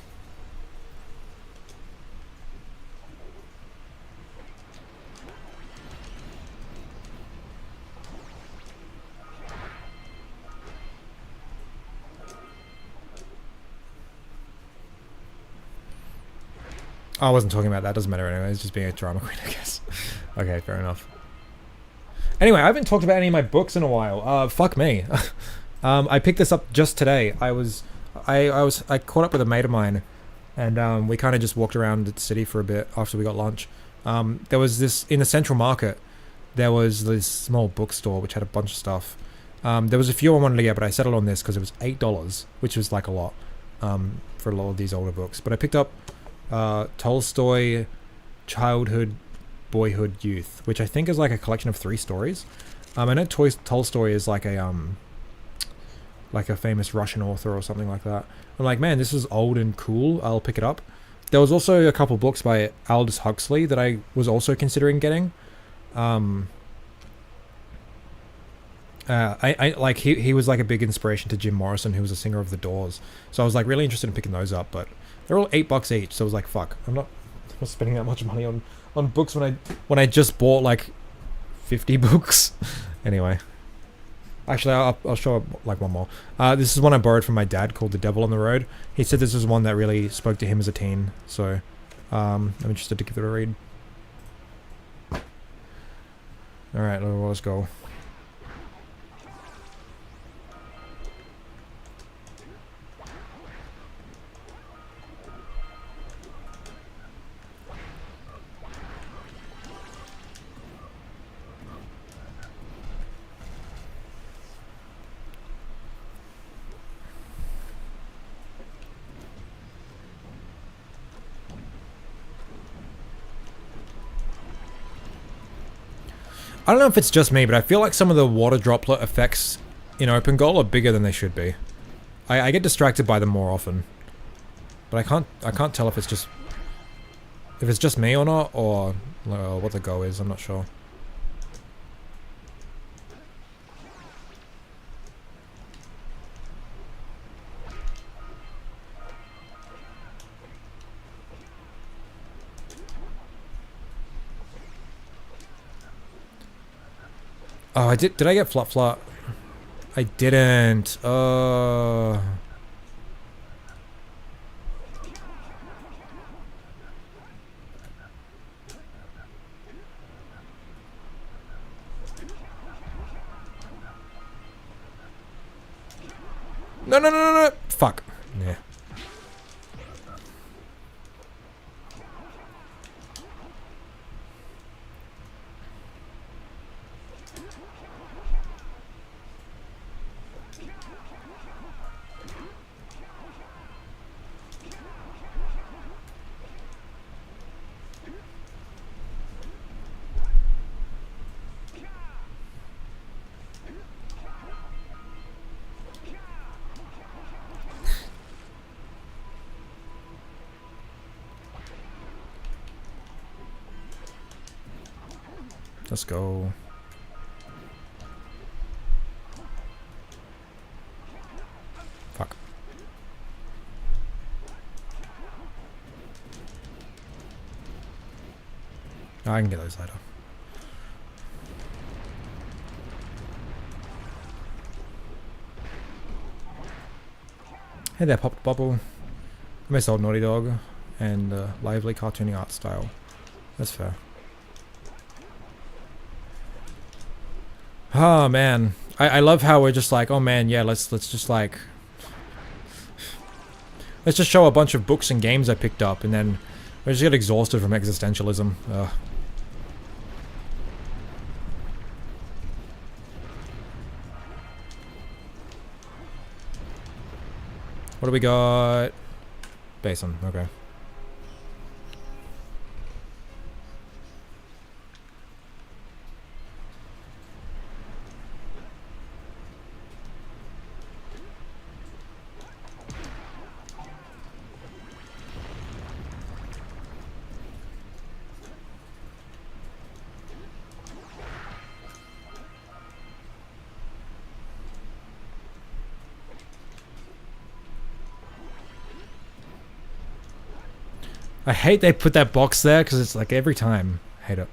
A: I wasn't talking about that. Doesn't matter anyway. It's just being a drama queen, I guess. Okay, fair enough. Anyway, I haven't talked about any of my books in a while. Fuck me. I picked this up just today. I caught up with a mate of mine, and we kind of just walked around the city for a bit after we got lunch. There was this in the Central Market. There was this small bookstore which had a bunch of stuff. There was a few I wanted to get, but I settled on this because it was $8, which was like a lot for a lot of these older books. But I picked up Tolstoy, Childhood, Boyhood, Youth, which I think is like a collection of 3 stories. I know Tolstoy is like a famous Russian author or something like that. I'm like, man, this is old and cool. I'll pick it up. There was also a couple books by Aldous Huxley that I was also considering getting. I like he was like a big inspiration to Jim Morrison, who was a singer of The Doors. So I was like really interested in picking those up, but they're all $8 each. So I was like, fuck, I'm not spending that much money on books when I just bought like 50 books. Anyway, actually, I'll show like one more. This is one I borrowed from my dad called The Devil on the Road. He said this was one that really spoke to him as a teen. So I'm interested to give it a read. All right, let's go. I don't know if it's just me, but I feel like some of the water droplet effects in Open Goal are bigger than they should be. I get distracted by them more often, but I can't tell if it's just me or not, or what the go is. I'm not sure. Oh, I did. Did I get Flop Flop? I didn't. No, no. Fuck. Yeah. Let's go. Fuck. I can get those later. Hey there, Pop Bubble. I miss old Naughty Dog and lively cartoony art style. That's fair. Oh man, I love how we're just like, oh man, yeah, let's just like, let's just show a bunch of books and games I picked up, and then we just get exhausted from existentialism. Ugh. What do we got? Basin, okay. I hate they put that box there because it's like every time. I hate it.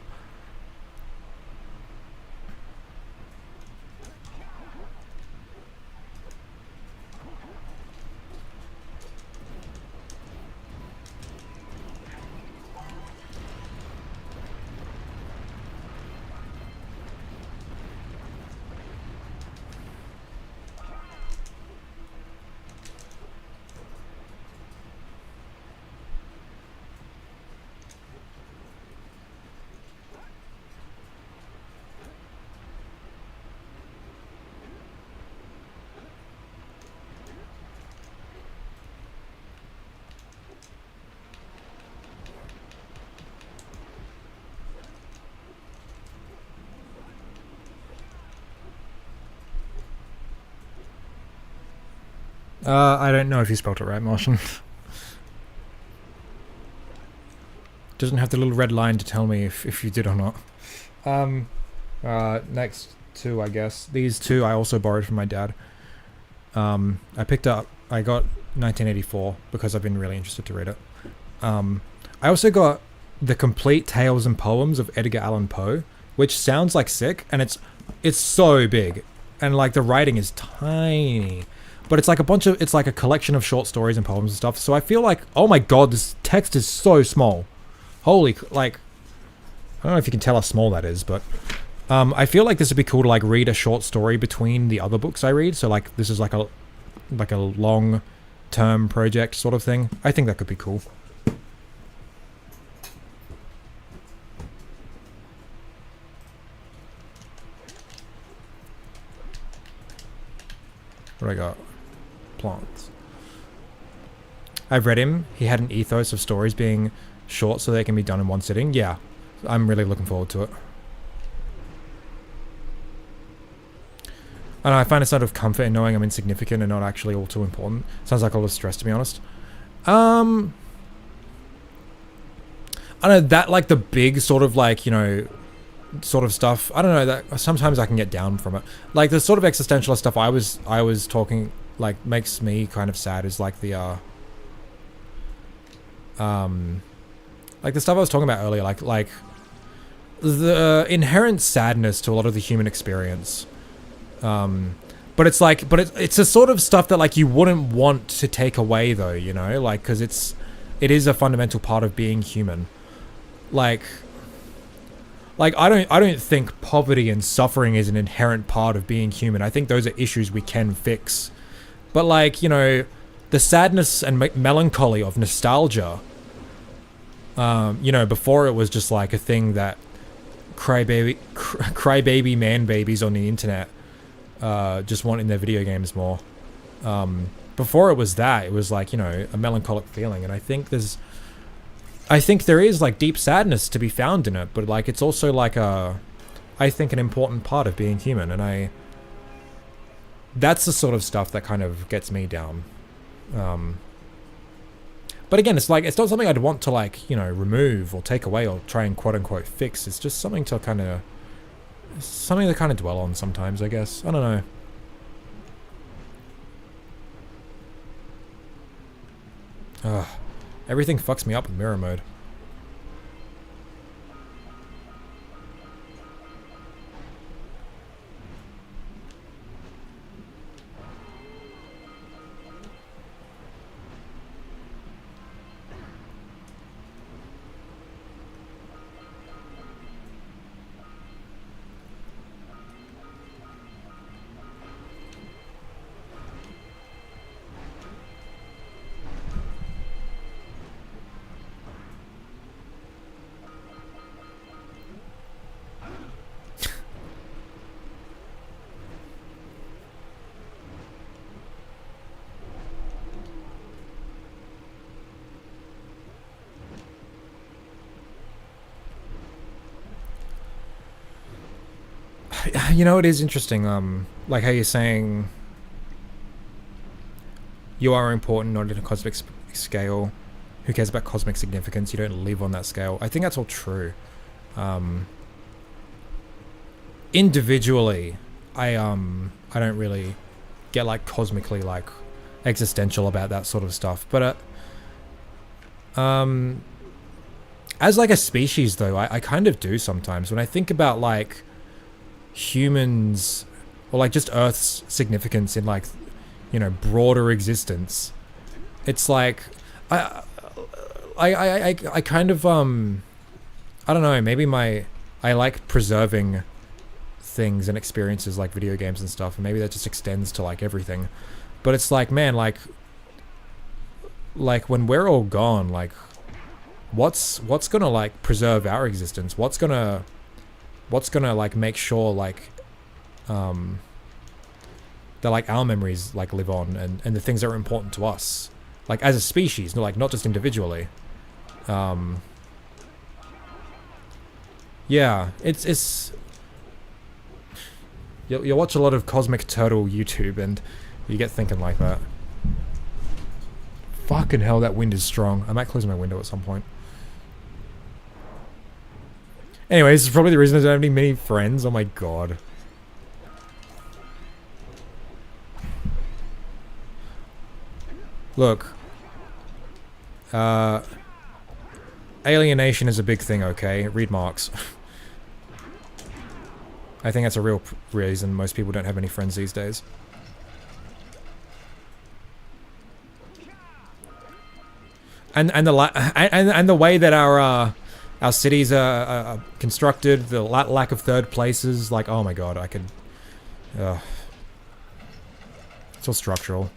A: I don't know if you spelled it right, Martian. Doesn't have the little red line to tell me if you did or not. Next two, I guess. These two I also borrowed from my dad. I got 1984 because I've been really interested to read it. I also got The Complete Tales and Poems of Edgar Allan Poe, which sounds like sick, and it's so big, and like the writing is tiny, but it's like it's like a collection of short stories and poems and stuff. So I feel like, oh my god, this text is so small. Holy, like, I don't know if you can tell how small that is, but I feel like this would be cool to like read a short story between the other books I read. So like this is like a long term project sort of thing. I think that could be cool. What do I got? Plants. I've read him. He had an ethos of stories being short so they can be done in one sitting. Yeah, I'm really looking forward to it. I don't know, I find a sort of comfort in knowing I'm insignificant and not actually all too important. Sounds like a lot of stress, to be honest. I don't know, that like the big sort of like, you know, sort of stuff. I don't know, that sometimes I can get down from it. Like the sort of existentialist stuff I was talking, like, makes me kind of sad is like the like the stuff I was talking about earlier, like the inherent sadness to a lot of the human experience. But it's a sort of stuff that like you wouldn't want to take away though, you know, like, because it is a fundamental part of being human. Like I don't think poverty and suffering is an inherent part of being human. I think those are issues we can fix. But like, you know, the sadness and melancholy of nostalgia, you know, before it was just like a thing that crybaby man babies on the internet just want in their video games more. Before it was that, it was like, you know, a melancholic feeling, and I think there is like deep sadness to be found in it, but like it's also like I think an important part of being human, and that's the sort of stuff that kind of gets me down. But again, it's like, it's not something I'd want to like, you know, remove or take away or try and quote unquote fix. It's just something to kind of dwell on sometimes, I guess. I don't know. Ugh. Everything fucks me up with mirror mode. You know, it is interesting, like how you're saying you are important, not in a cosmic scale. Who cares about cosmic significance? You don't live on that scale. I think that's all true. Individually, I don't really get like cosmically like existential about that sort of stuff, but as like a species though, I kind of do sometimes. When I think about like humans or like just Earth's significance in like, you know, broader existence, it's like I kind of I don't know, maybe I like preserving things and experiences like video games and stuff, and maybe that just extends to like everything. But it's like, man, like when we're all gone, like what's gonna like preserve our existence? What's gonna like make sure like that like our memories like live on, and the things that are important to us, like as a species, not just individually. Yeah, it's you'll watch a lot of Cosmic Turtle YouTube and you get thinking like that. Fucking hell, that wind is strong. I might close my window at some point. Anyway, this is probably the reason I don't have any many friends. Oh my god. Look. Alienation is a big thing, okay? Read Marx. I think that's a real reason most people don't have any friends these days. And the way that our cities are constructed, the lack of third places, like, oh my god, I could... it's all structural.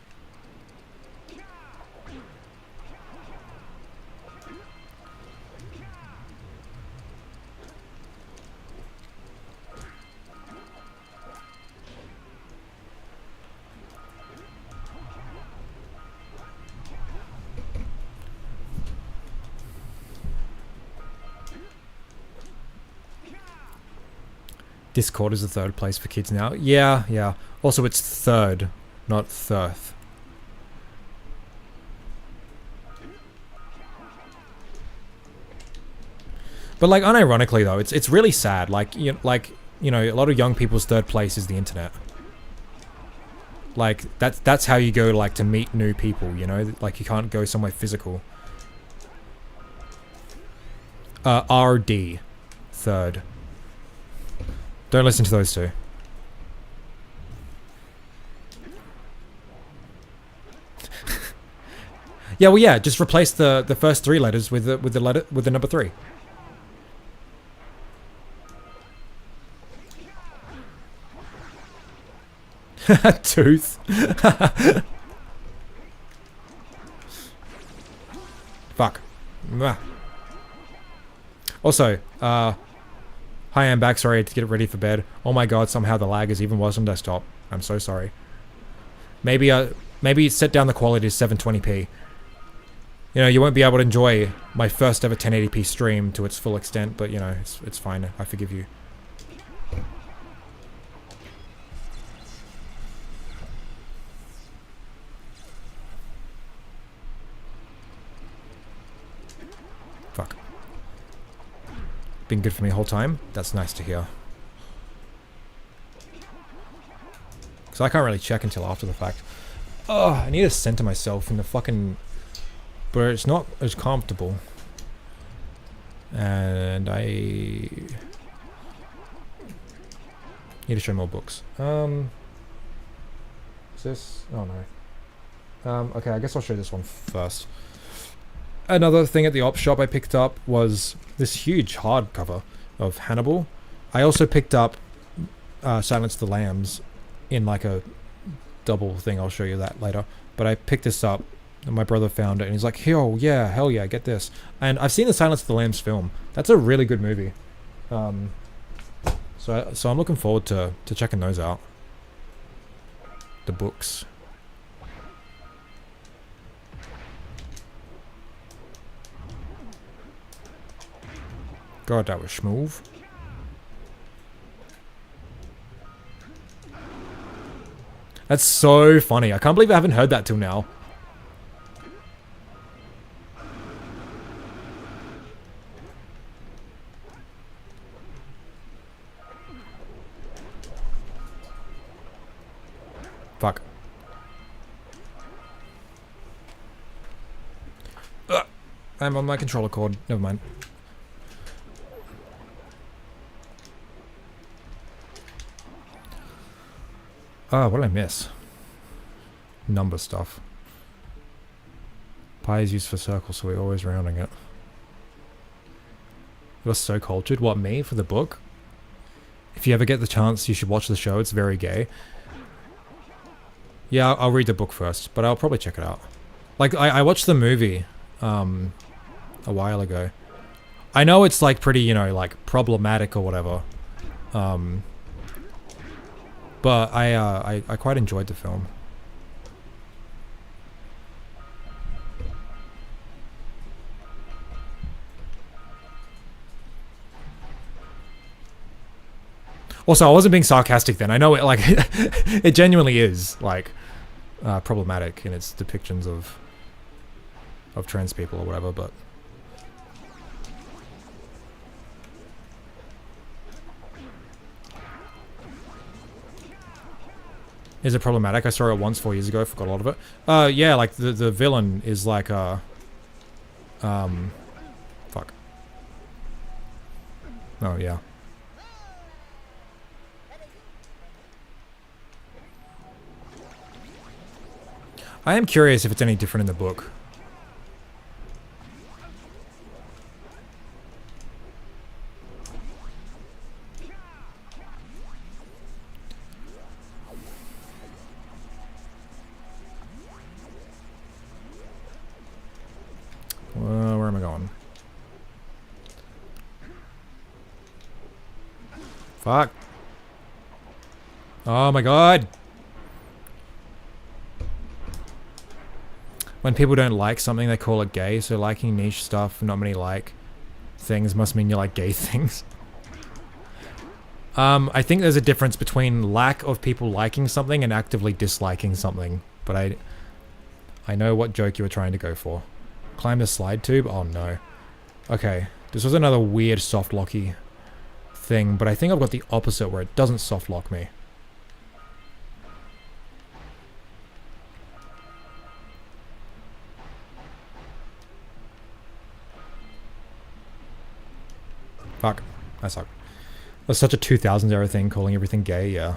A: Discord is the third place for kids now. Yeah, yeah. Also, it's third, not thirth. But like, unironically though, it's really sad. Like you know, a lot of young people's third place is the internet. Like that's how you go like to meet new people. You know, like you can't go somewhere physical. RD, third. Don't listen to those two. Yeah, well, yeah. Just replace the first three letters with the number 3. Tooth. Fuck. Also, hi, I'm back. Sorry to get ready for bed. Oh my god, somehow the lag is even worse on desktop. I'm so sorry. Maybe set down the quality to 720p. You know, you won't be able to enjoy my first ever 1080p stream to its full extent, but you know, it's fine. I forgive you. Fuck. Been good for me the whole time. That's nice to hear. Because I can't really check until after the fact. Oh, I need to center myself in the fucking... But it's not as comfortable. And I... need to show more books. Is this... oh no. Okay, I guess I'll show this one first. Another thing at the op shop I picked up was this huge hardcover of Hannibal. I also picked up Silence of the Lambs in like a double thing. I'll show you that later. But I picked this up and my brother found it and he's like, hell yeah, get this. And I've seen the Silence of the Lambs film. That's a really good movie. So I'm looking forward to checking those out. The books. God, that was smooth. That's so funny. I can't believe I haven't heard that till now. Fuck. I'm on my controller cord. Never mind. Oh, what did I miss? Number stuff. Pi is used for circles, so we're always rounding it. You're so cultured. What, me? For the book? If you ever get the chance, you should watch the show. It's very gay. Yeah, I'll read the book first, but I'll probably check it out. Like, I watched the movie a while ago. I know it's like pretty, you know, like problematic or whatever. But I quite enjoyed the film. Also, I wasn't being sarcastic then. I know it, like, it genuinely is, like, problematic in its depictions of trans people or whatever, but... Is it problematic? I saw it once 4 years ago, forgot a lot of it. Yeah, like, the villain is like, fuck. Oh, yeah. I am curious if it's any different in the book. Where am I going? Fuck. Oh my god. When people don't like something, they call it gay. So liking niche stuff, not many like things, must mean you like gay things. I think there's a difference between lack of people liking something and actively disliking something. But I know what joke you were trying to go for. Climb the slide tube? Oh no. Okay, this was another weird soft locky thing, but I think I've got the opposite where it doesn't soft lock me. Fuck. I suck. That's such a 2000s era thing, calling everything gay, yeah.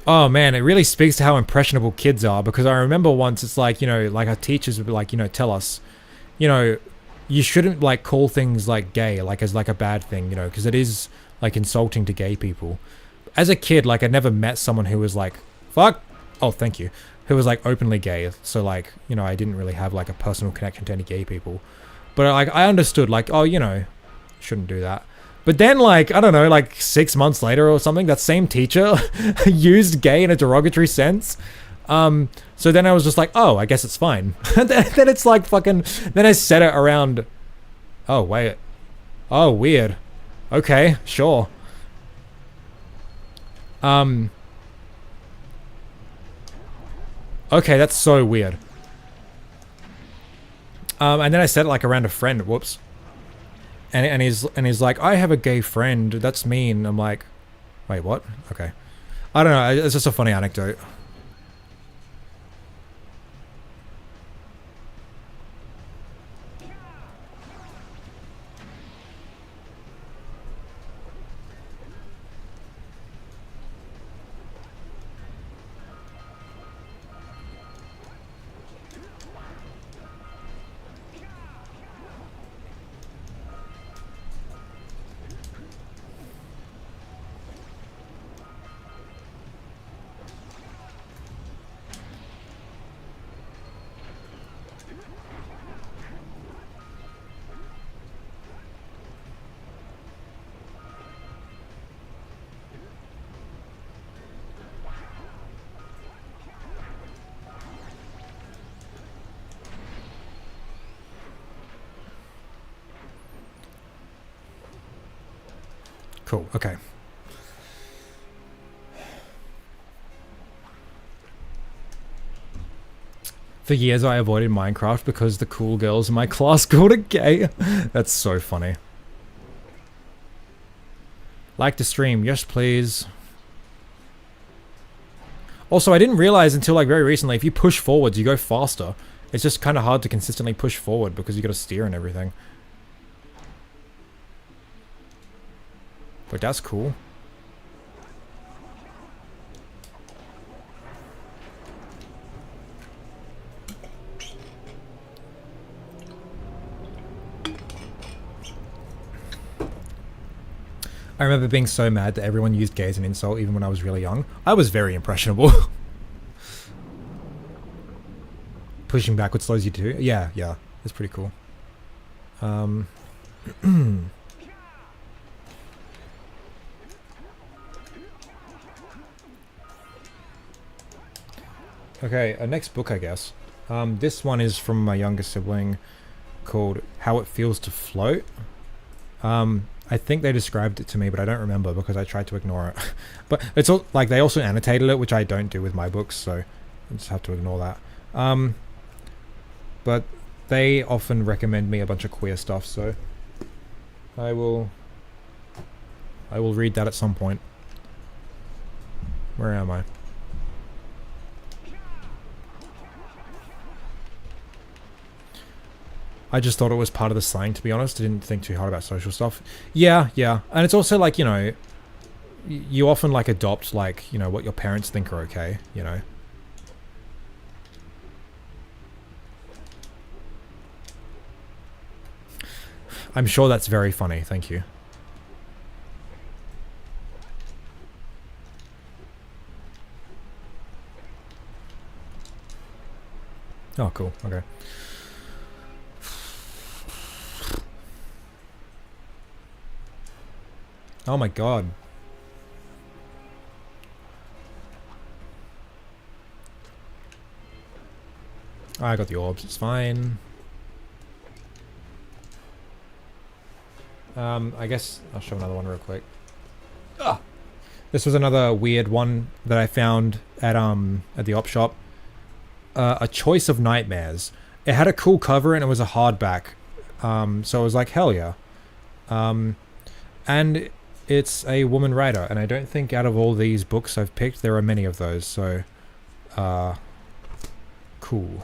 A: Oh man, it really speaks to how impressionable kids are, because I remember once it's like, you know, like our teachers would be like, you know, tell us, you know, you shouldn't like call things like gay, like as like a bad thing, you know, because it is like insulting to gay people. As a kid, like I never met someone who was like, fuck, oh thank you, who was like openly gay. So like, you know, I didn't really have like a personal connection to any gay people. But like I understood like, oh, you know, shouldn't do that. But then like, I don't know, like 6 months later or something, that same teacher used gay in a derogatory sense. So then I was just like, oh, I guess it's fine. Then it's like fucking, then I said it around, oh wait, oh weird. Okay, sure. Okay, that's so weird. And then I said it like around a friend, whoops. And he's like, I have a gay friend, that's mean. I'm like, wait, what? Okay. I don't know, it's just a funny anecdote. Cool, okay. For years I avoided Minecraft because the cool girls in my class called it gay. That's so funny. Like to stream, yes please. Also, I didn't realize until like very recently, if you push forwards, you go faster. It's just kind of hard to consistently push forward because you got to steer and everything. But that's cool. I remember being so mad that everyone used gay as an insult even when I was really young. I was very impressionable. Pushing backwards slows you too. Yeah, yeah. It's pretty cool. Okay, next book, I guess. This one is from my younger sibling called How It Feels to Float. I think they described it to me, but I don't remember because I tried to ignore it. But it's all like they also annotated it, which I don't do with my books, so I just have to ignore that. But they often recommend me a bunch of queer stuff, so I will read that at some point. Where am I? I just thought it was part of the slang, to be honest. I didn't think too hard about social stuff. Yeah, yeah. And it's also like, you know, you often like adopt like, you know, what your parents think are okay, you know. I'm sure that's very funny, thank you. Oh, cool, okay. Oh my god. I got the orbs, it's fine. I guess I'll show another one real quick. Ah! This was another weird one that I found at the op shop. A Choice of Nightmares. It had a cool cover and it was a hardback. So I was like, hell yeah. And it's a woman writer, and I don't think out of all these books I've picked, there are many of those, so... cool.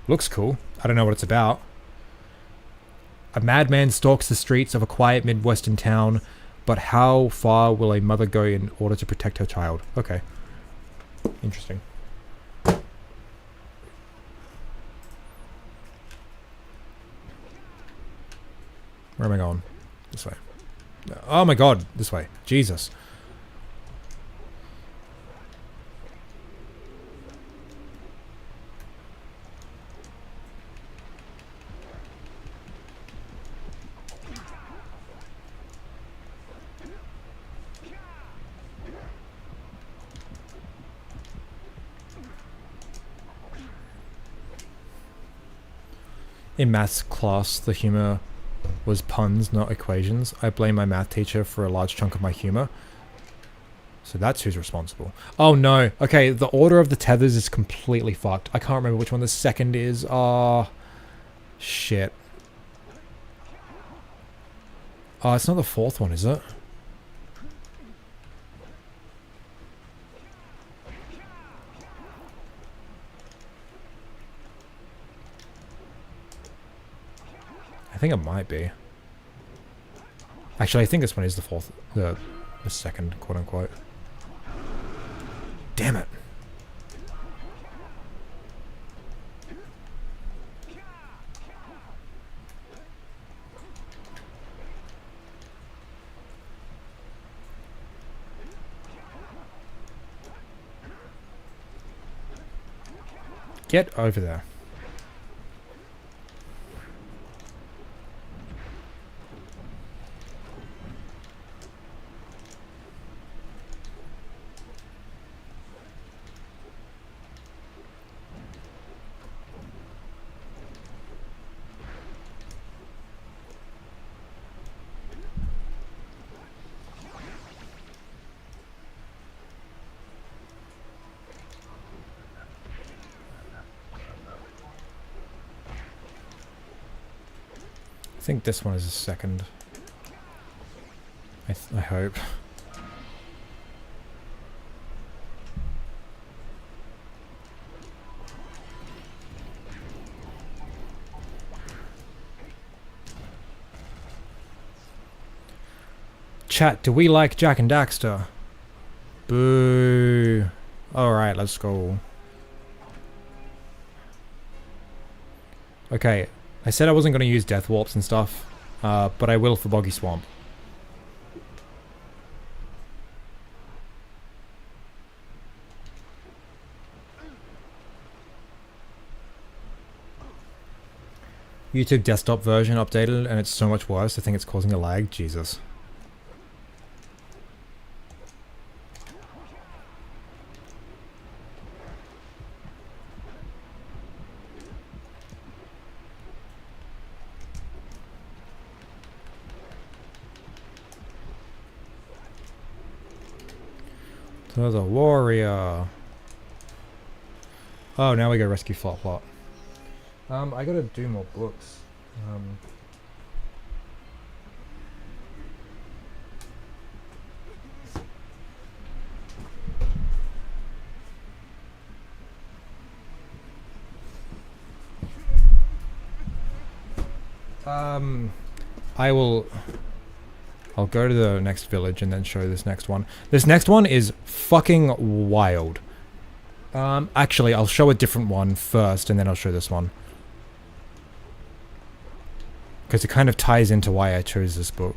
A: Looks cool. I don't know what it's about. A madman stalks the streets of a quiet Midwestern town, but how far will a mother go in order to protect her child? Okay. Interesting. Where am I going? This way. Oh my god, this way. Jesus. In maths class, the humor was puns, not equations. I blame my math teacher for a large chunk of my humor. So that's who's responsible. Oh no. Okay, the order of the tethers is completely fucked. I can't remember which one the second is. Oh, shit. Oh, it's not the fourth one, is it? I think it might be. Actually, I think this one is the fourth, the second, quote unquote. Damn it. Get over there. I think this one is a second. I hope. chat, do we like Jack and Daxter? Boo. Alright, let's go. Okay, I said I wasn't going to use death warps and stuff, but I will for Boggy Swamp. YouTube desktop version updated and it's so much worse. I think it's causing a lag. Jesus. To the warrior. Oh, now we go rescue Flop Flop. I gotta do more books. I'll go to the next village and then show this next one. This next one is fucking wild. Actually, I'll show a different one first and then I'll show this one. Because it kind of ties into why I chose this book.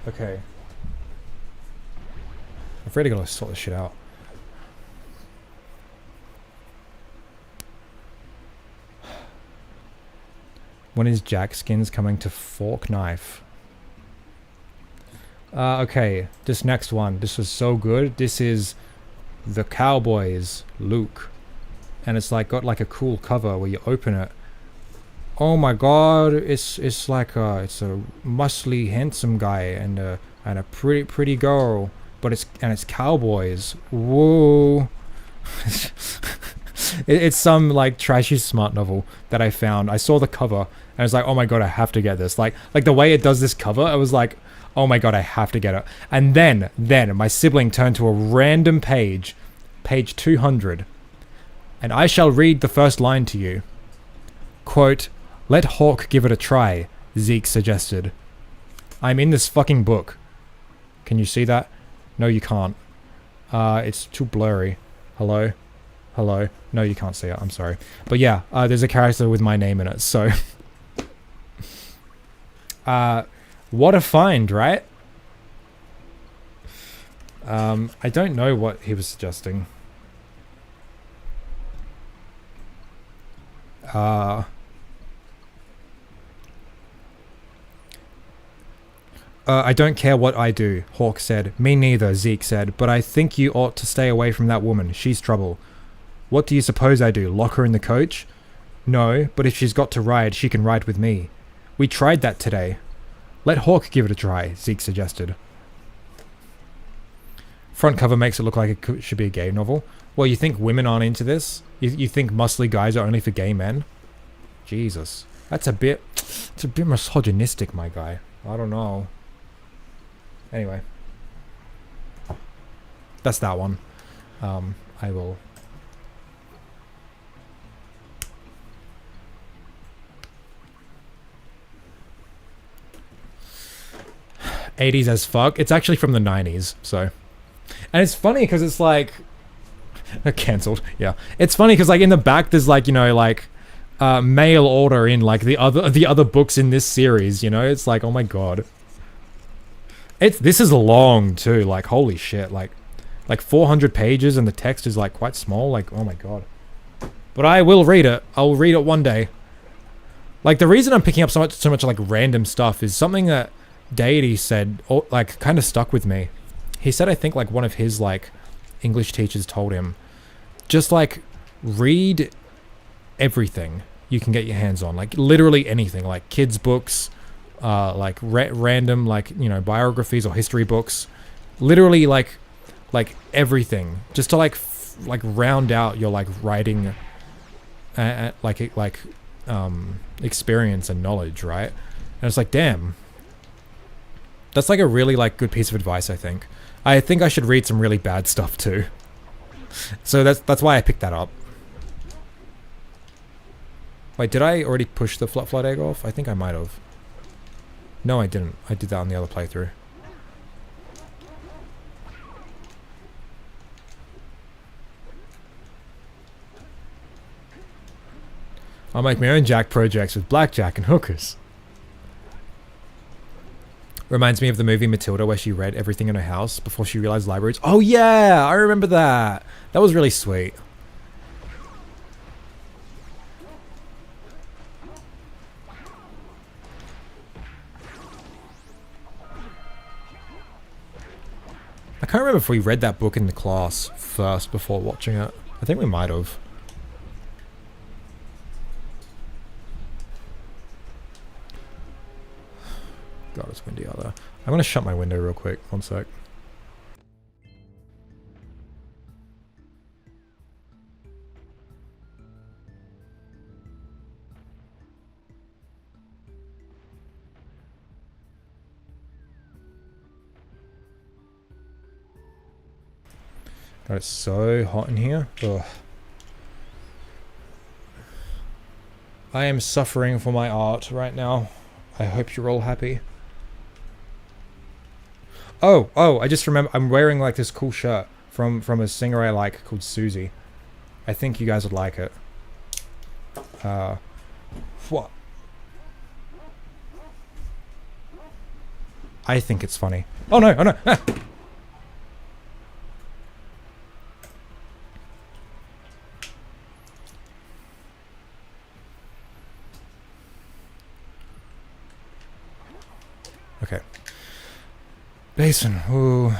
A: Okay. I've really got to sort this shit out. When is Jack Skins coming to Fork Knife? Okay, this next one. This was so good. This is The Cowboys, Luke. And it's like got like a cool cover where you open it. Oh my god, it's like it's a muscly handsome guy and a pretty girl, but it's cowboys. Whoa. It's some like trashy smart novel that I found. I saw the cover and I was like, oh my god, I have to get this. Like the way it does this cover, I was like, oh my god, I have to get it. And then my sibling turned to a random page 200, and I shall read the first line to you. Quote, "Let Hawk give it a try," Zeke suggested. I'm in this fucking book. Can you see that? No, you can't. It's too blurry. Hello? Hello? No, you can't see it. I'm sorry. But yeah, there's a character with my name in it, so... what a find, right? I don't know what he was suggesting. I don't care what I do, Hawk said. Me neither, Zeke said, but I think you ought to stay away from that woman. She's trouble. What do you suppose I do, lock her in the coach? No, but if she's got to ride, she can ride with me. We tried that today. Let Hawk give it a try, Zeke suggested. Front cover makes it look like it should be a gay novel. Well, you think women aren't into this? You think muscly guys are only for gay men? Jesus. It's a bit misogynistic, my guy. I don't know. Anyway. That's that one. I will... '80s as fuck. It's actually from the 90s, so... And it's funny because it's like... cancelled, yeah. It's funny because like in the back there's like, you know, like... mail order in like the other books in this series, you know? It's like, oh my god. This is long too, like holy shit, like 400 pages and the text is like quite small, like oh my god. But I will read it. I'll read it one day. Like the reason I'm picking up so much like random stuff is something that Deity said, like kind of stuck with me. He said I think like one of his like English teachers told him, just like read everything you can get your hands on, like literally anything, like kids books, like random like, you know, biographies or history books, literally like everything, just to like round out your like writing experience and knowledge, right? And it's like, damn, that's like a really like good piece of advice. I think I should read some really bad stuff too. So that's why I picked that up. Wait, did I already push the flood egg off? I think I might have. No, I didn't. I did that on the other playthrough. I'll make my own Jack projects with blackjack and hookers. Reminds me of the movie Matilda, where she read everything in her house before she realized libraries. Oh yeah, I remember that. That was really sweet. I can't remember if we read that book in the class first before watching it. I think we might have. God, it's windy out there. I'm gonna shut my window real quick. 1 sec. God, it's so hot in here. Ugh. I am suffering for my art right now. I hope you're all happy. Oh, I just remember I'm wearing like this cool shirt from a singer I like called Susie. I think you guys would like it. What? I think it's funny. Oh no, oh no. Ah. Okay. Basin. Ooh.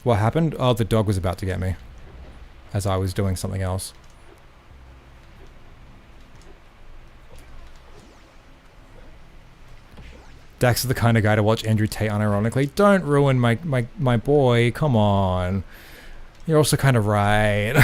A: What happened? Oh, the dog was about to get me. As I was doing something else. Dax is the kind of guy to watch Andrew Tate unironically. Don't ruin my boy. Come on. You're also kind of right.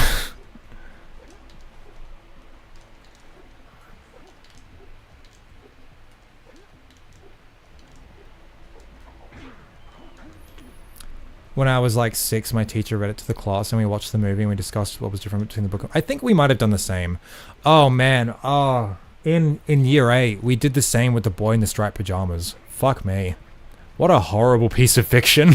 A: When I was like 6, my teacher read it to the class and we watched the movie and we discussed what was different between the book. I think we might have done the same. Oh man, in year 8, we did the same with The Boy in the Striped Pajamas. Fuck me. What a horrible piece of fiction.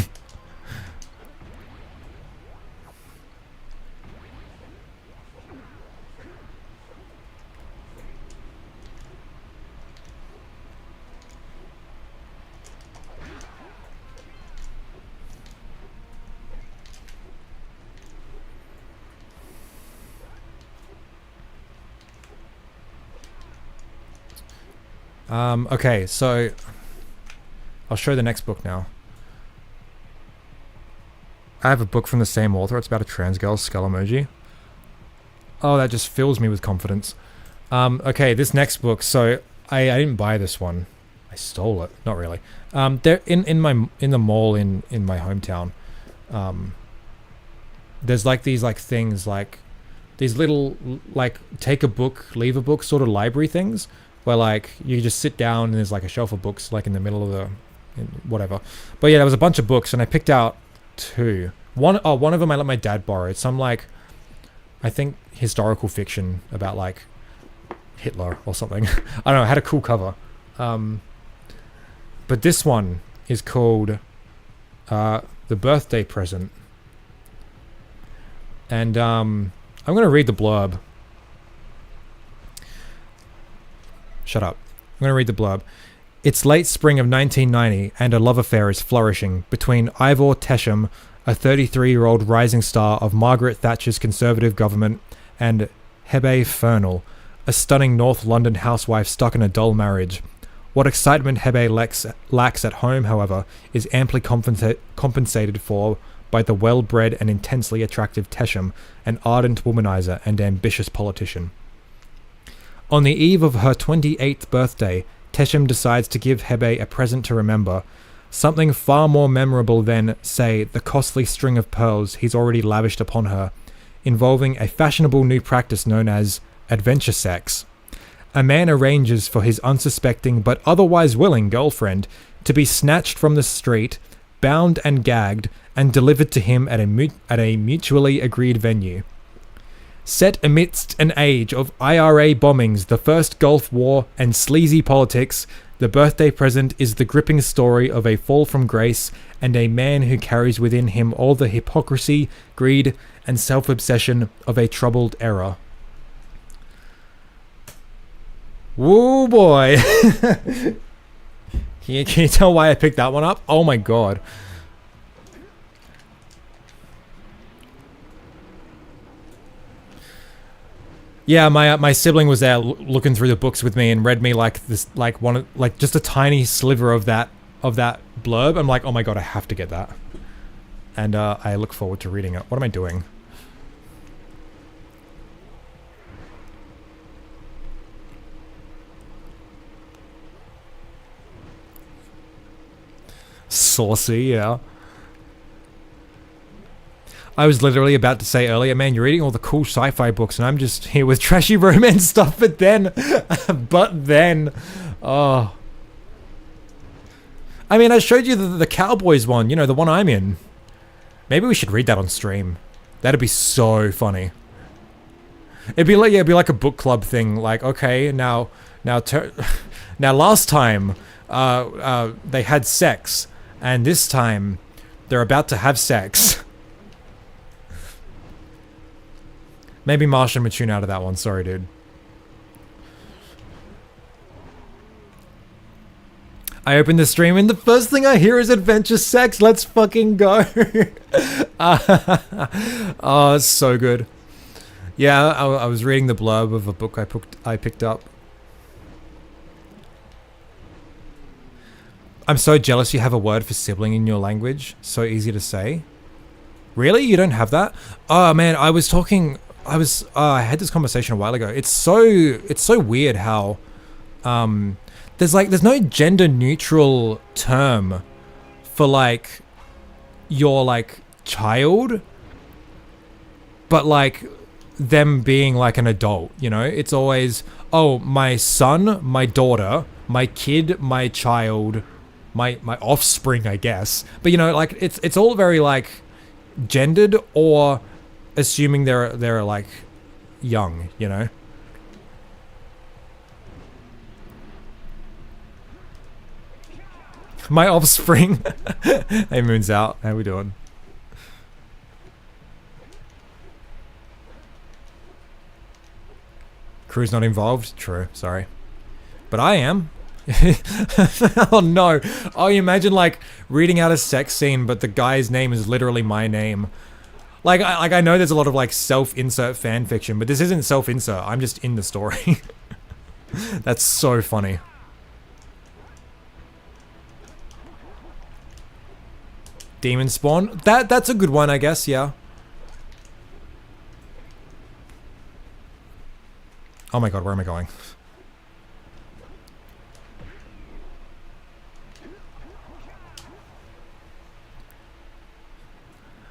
A: Okay, so I'll show the next book now. I have a book from the same author. It's about a trans girl's skull emoji. Oh, that just fills me with confidence. Okay, this next book. So I didn't buy this one. I stole it. Not really. They're in the mall in my hometown. There's like these like things like these little like take a book, leave a book sort of library things. Where like you just sit down and there's like a shelf of books like in the middle of the whatever. But yeah, there was a bunch of books and I picked out 2. One of them I let my dad borrow. It's some like I think historical fiction about like Hitler or something. I don't know, it had a cool cover. But this one is called The Birthday Present. And I'm gonna read the blurb. Shut up. I'm going to read the blurb. It's late spring of 1990 and a love affair is flourishing between Ivor Tesham, a 33-year-old rising star of Margaret Thatcher's Conservative government, and Hebe Fernell, a stunning North London housewife stuck in a dull marriage. What excitement Hebe lacks at home, however, is amply compensated for by the well-bred and intensely attractive Tesham, an ardent womanizer and ambitious politician. On the eve of her 28th birthday, Tesham decides to give Hebe a present to remember, something far more memorable than, say, the costly string of pearls he's already lavished upon her, involving a fashionable new practice known as adventure sex. A man arranges for his unsuspecting but otherwise willing girlfriend to be snatched from the street bound and gagged, and delivered to him at a mutually agreed venue. Set amidst an age of IRA bombings, the first Gulf War, and sleazy politics, the birthday present is the gripping story of a fall from grace and a man who carries within him all the hypocrisy, greed, and self-obsession of a troubled era. Woo boy! Can you tell why I picked that one up? Oh my god. Yeah, my sibling was there looking through the books with me and read me like this, like just a tiny sliver of that blurb. I'm like, oh my god, I have to get that. And I look forward to reading it. What am I doing? Saucy, yeah. I was literally about to say earlier, man, you're reading all the cool sci-fi books and I'm just here with trashy romance stuff, but then, oh. I mean, I showed you the Cowboys one, you know, the one I'm in. Maybe we should read that on stream. That'd be so funny. It'd be like a book club thing, like, okay, now last time, they had sex, and this time, they're about to have sex. Maybe Martian would tune out of that one. Sorry, dude. I open the stream and the first thing I hear is adventure sex. Let's fucking go. Oh, it's so good. Yeah, I was reading the blurb of a book I picked up. I'm so jealous you have a word for sibling in your language. So easy to say. Really? You don't have that? Oh man, I had this conversation a while ago. It's so weird how there's no gender neutral term for like your like child, but like them being like an adult, you know? It's always, oh, my son, my daughter, my kid, my child, my offspring, I guess. But you know, like it's all very like gendered or assuming they're like young, you know. My offspring. Hey, Moon's out. How we doing? Crew's not involved. True. Sorry, but I am. Oh no. Oh, you imagine like reading out a sex scene, but the guy's name is literally my name. Like I know there's a lot of like self-insert fan fiction, but this isn't self-insert. I'm just in the story. That's so funny. Demon Spawn. That's a good one, I guess. Yeah. Oh my god, where am I going?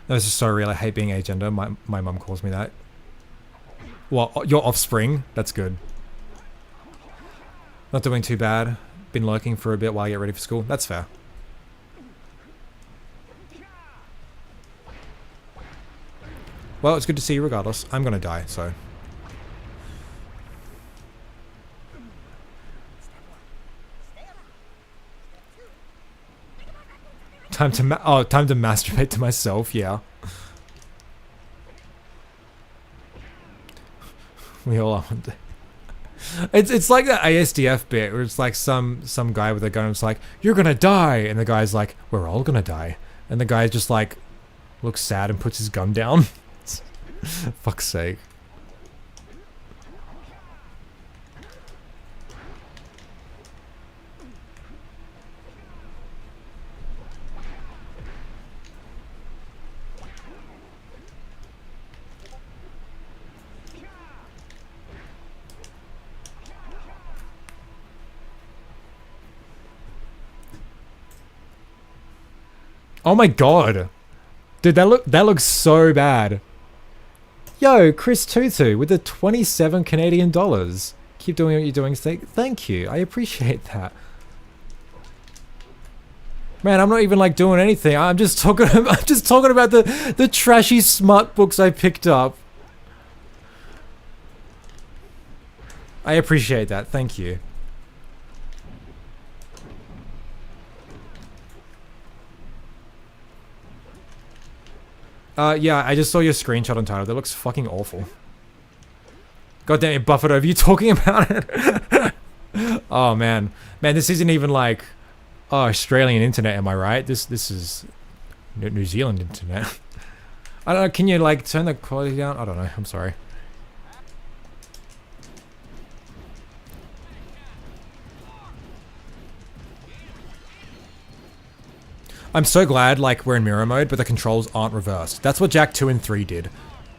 A: That was just so real. I hate being agender. My mum calls me that. Well, your offspring. That's good. Not doing too bad. Been lurking for a bit while I get ready for school. That's fair. Well, it's good to see you regardless. I'm gonna die, so. Time to masturbate to myself, yeah. We all are. It's like that ASDF bit where it's like some guy with a gun is like, you're gonna die, and the guy's like, we're all gonna die. And the guy just like looks sad and puts his gun down. Fuck's sake. Oh my god. Dude, that looks so bad. Yo, Chris Tutu with the 27 Canadian dollars. Keep doing what you're doing, Zeke. Thank you. I appreciate that. Man, I'm not even like doing anything. I'm just talking. I'm just talking about the trashy smart books I picked up. I appreciate that. Thank you. Yeah, I just saw your screenshot on title. That looks fucking awful. God damn it, Buffett, are you talking about it? Oh man, man, this isn't even like Australian internet, am I right? This is New Zealand internet. I don't know. Can you like turn the quality down? I don't know. I'm sorry. I'm so glad like we're in mirror mode, but the controls aren't reversed. That's what Jak 2 and 3 did,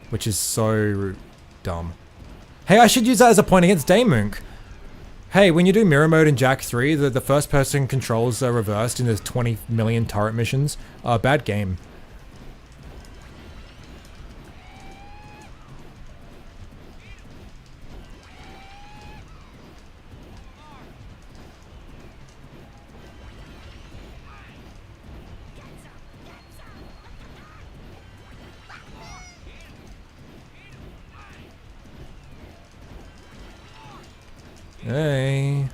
A: which is so dumb. Hey, I should use that as a point against Daymunk. Hey, when you do mirror mode in Jak 3, the first person controls are reversed in the 20 million turret missions. Bad game. Hey.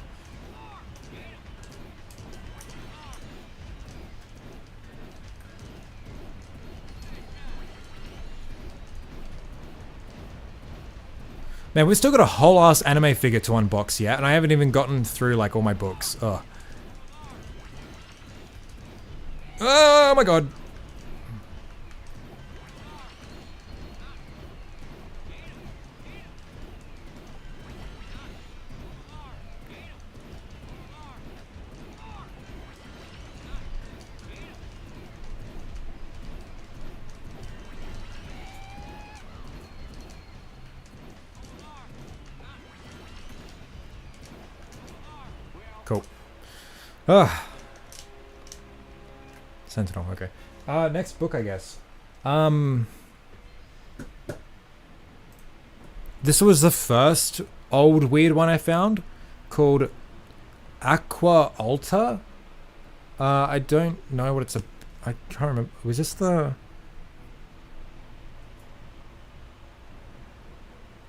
A: Man, we've still got a whole ass anime figure to unbox yet, and I haven't even gotten through like all my books. Ugh. Oh my god. Cool. Sentinel, okay. Next book, I guess. This was the first old weird one I found, called Aqua Alta. I don't know what it's I can't remember. Was this the...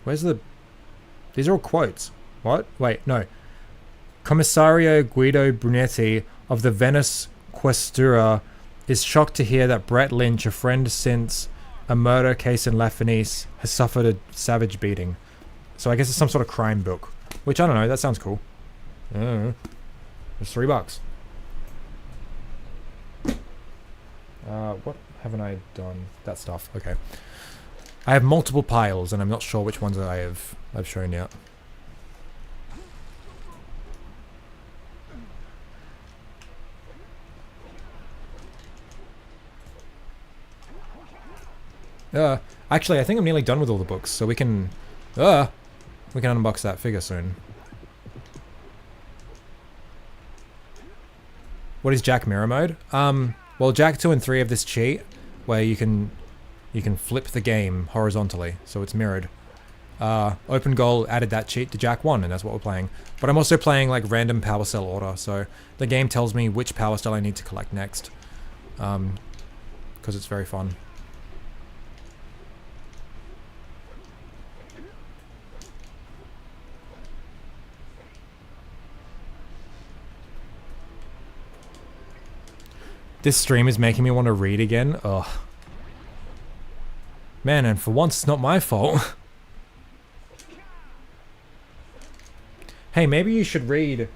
A: Where's the... These are all quotes. What? Wait, no. Commissario Guido Brunetti of the Venice Questura is shocked to hear that Brett Lynch, a friend since a murder case in La Fenice, has suffered a savage beating. So I guess it's some sort of crime book. Which, I don't know, that sounds cool. I don't know. It's $3. What haven't I done? That stuff, okay. I have multiple piles, and I'm not sure which ones I've shown yet. Actually, I think I'm nearly done with all the books, so we can unbox that figure soon. What is Jak mirror mode? Well, Jak 2 and 3 have this cheat where you can flip the game horizontally, so it's mirrored. Open Goal added that cheat to Jak 1, and that's what we're playing. But I'm also playing like random Powercell order, so the game tells me which Powercell I need to collect next. Because it's very fun. This stream is making me want to read again. Ugh. Man, and for once, it's not my fault. Hey, maybe you should read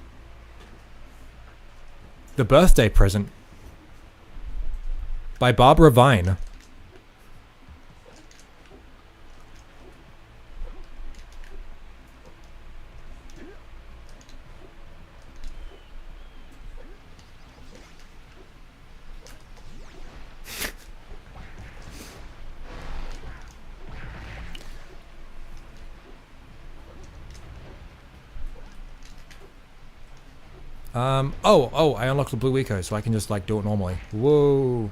A: The Birthday Present by Barbara Vine. Oh, I unlocked the blue Ico, so I can just like do it normally. Whoa.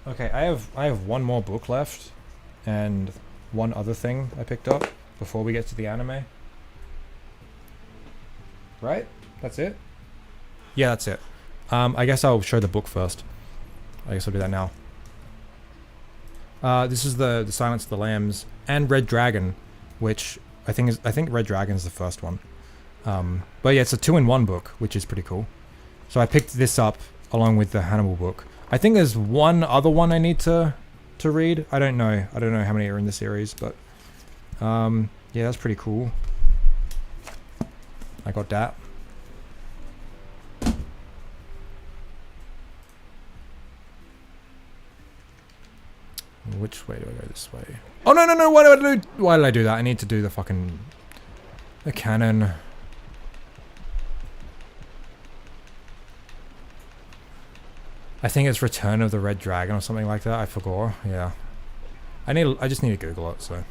A: Okay, I have one more book left, and one other thing I picked up before we get to the anime. Right? That's it? Yeah, that's it. I guess I'll show the book first. I guess I'll do that now. This is the Silence of the Lambs and Red Dragon, which I think Red Dragon's the first one. But yeah, it's a 2-in-1 book, which is pretty cool. So I picked this up along with the Hannibal book. I think there's one other one I need to read. I don't know how many are in the series, but yeah, that's pretty cool. I got that. Which way do I go? This way. Oh no! Why did I do that? I need to do the fucking cannon. I think it's Return of the Red Dragon or something like that. I forgot. Yeah. I just need to Google it, so.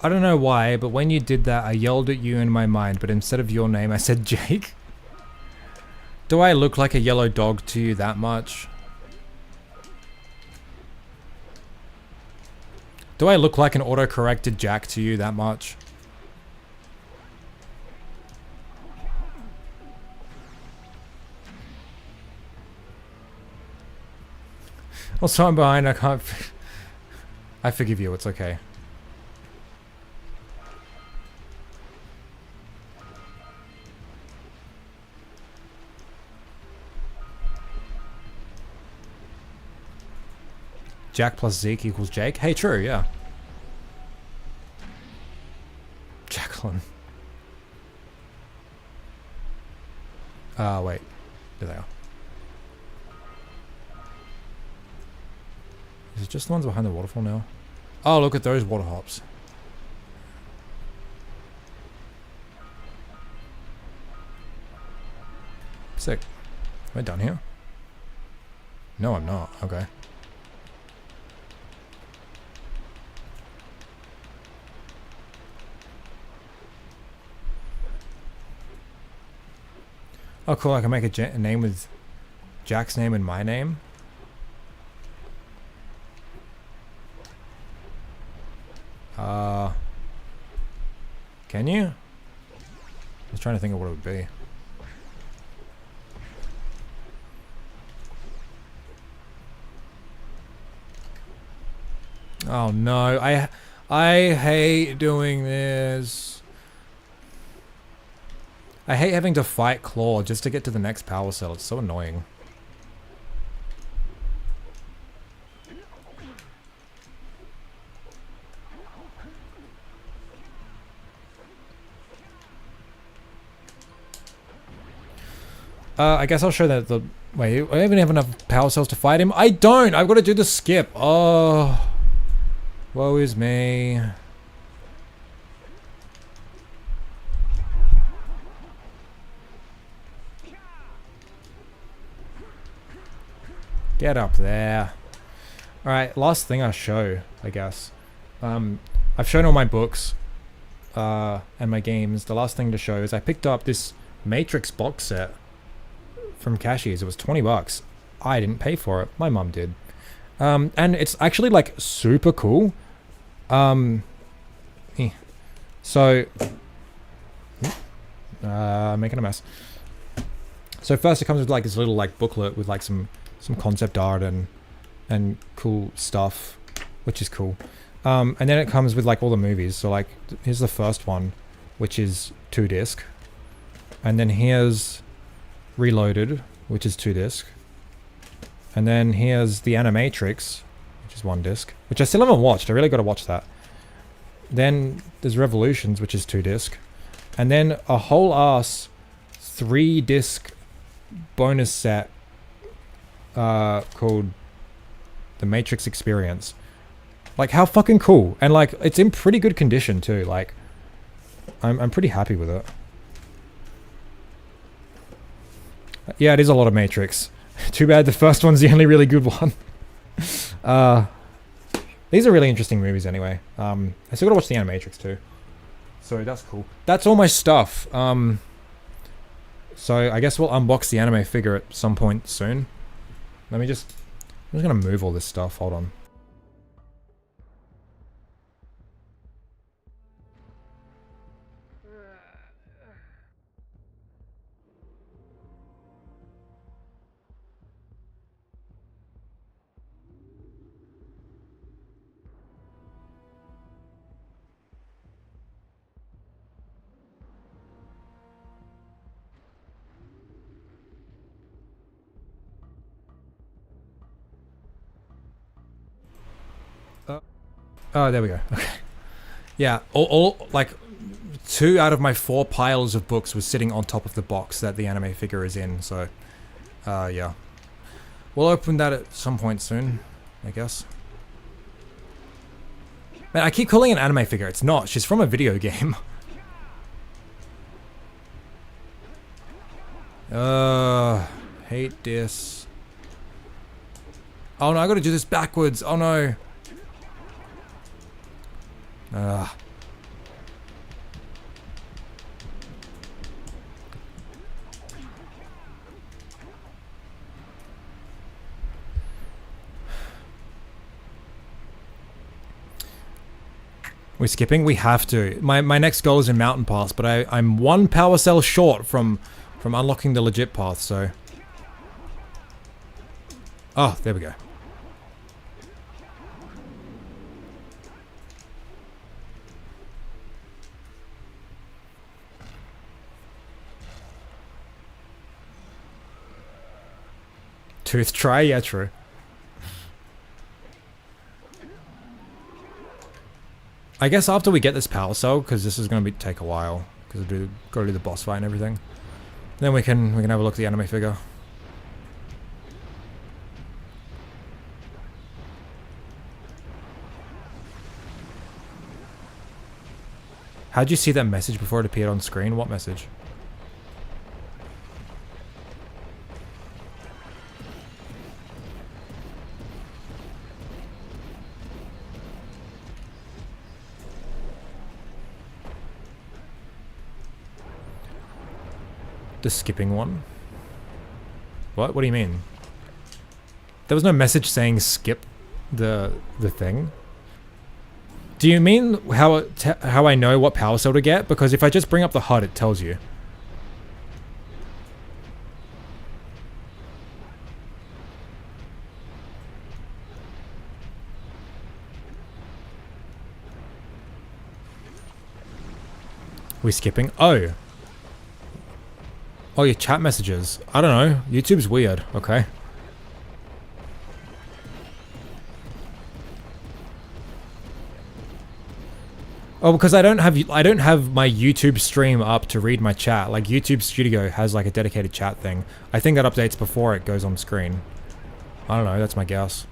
A: I don't know why, but when you did that, I yelled at you in my mind, but instead of your name, I said Jake. Do I look like a yellow dog to you that much? Do I look like an auto-corrected Jack to you that much? Also, I'm behind, I can't... I forgive you, it's okay. Jack plus Zeke equals Jake? Hey, true, yeah. Jacqueline. Wait. There they are. Is it just the ones behind the waterfall now? Oh, look at those water hops. Sick. Am I done here? No, I'm not. Okay. Oh, cool. I can make a name with Jack's name and my name. Can you? I was trying to think of what it would be. Oh no, I hate doing this. I hate having to fight Claw just to get to the next Powercell. It's so annoying. I guess I'll show that the... Wait, I even have enough Powercells to fight him? I don't! I've got to do the skip! Oh... Woe is me. Get up there. Alright, last thing I'll show, I guess. I've shown all my books and my games. The last thing to show is I picked up this Matrix box set from Cashies. It was 20 bucks. I didn't pay for it. My mum did. And it's actually like super cool. So making a mess. So first it comes with like this little like booklet with like some concept art and cool stuff, which is cool. And then it comes with like all the movies. So like here's the first one, which is 2-disc. And then here's Reloaded, which is 2-disc. And then here's The Animatrix, which is 1-disc, which I still haven't watched. I really got to watch that. Then there's Revolutions, which is 2-disc. And then a whole ass 3-disc bonus set called The Matrix Experience. Like, how fucking cool. And like, it's in pretty good condition too. Like, I'm pretty happy with it. Yeah, it is a lot of Matrix. Too bad the first one's the only really good one. These are really interesting movies anyway. I still gotta watch the Animatrix too. So that's cool. That's all my stuff. So I guess we'll unbox the anime figure at some point soon. I'm just gonna move all this stuff. Hold on. Oh, there we go. Okay. Yeah, all like 2 out of my 4 piles of books was sitting on top of the box that the anime figure is in. So, yeah, we'll open that at some point soon, I guess. Man, I keep calling it an anime figure. It's not. She's from a video game. Hate this. Oh no, I gotta do this backwards. Oh no. We're skipping? We have to. My next goal is in Mountain Pass, but I'm 1 Powercell short from unlocking the legit path, so... Oh, there we go. Tooth try? Yeah, true. I guess after we get this Powercell, because this is going to take a while, because I got to do the boss fight and everything. Then we can have a look at the anime figure. How'd you see that message before it appeared on screen? What message? The skipping one? What? What do you mean? There was no message saying skip the thing. Do you mean how I know what power cell to get? Because if I just bring up the HUD, it tells you. We skipping? Oh. Oh, your chat messages. I don't know. YouTube's weird. Okay. Oh, because I don't have my YouTube stream up to read my chat. Like YouTube Studio has like a dedicated chat thing. I think that updates before it goes on screen. I don't know. That's my guess.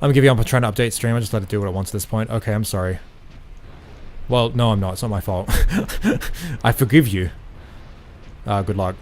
A: I'm giving up on trying to update stream. I just let it do what it wants at this point. Okay, I'm sorry. Well, no, I'm not. It's not my fault. I forgive you. Good luck.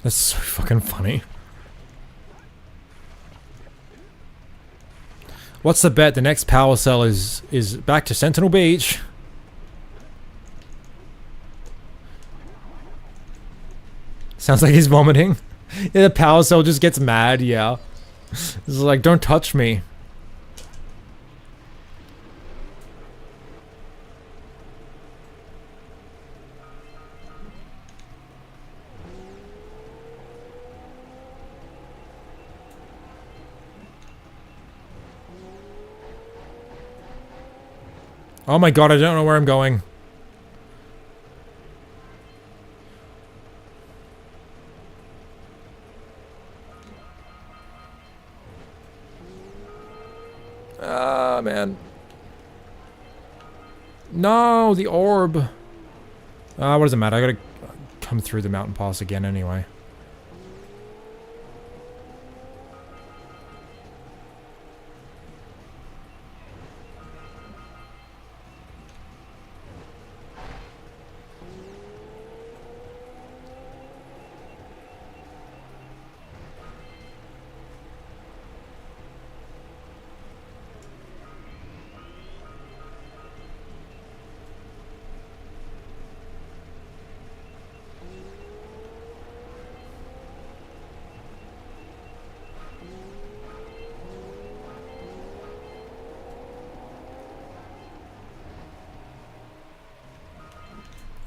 A: That's so fucking funny. What's the bet? The next power cell is back to Sentinel Beach. Sounds like he's vomiting. Yeah, the power cell just gets mad, yeah. It's like, don't touch me. Oh my god, I don't know where I'm going. Ah, man. No, the orb. What does it matter? I gotta come through the mountain pass again anyway.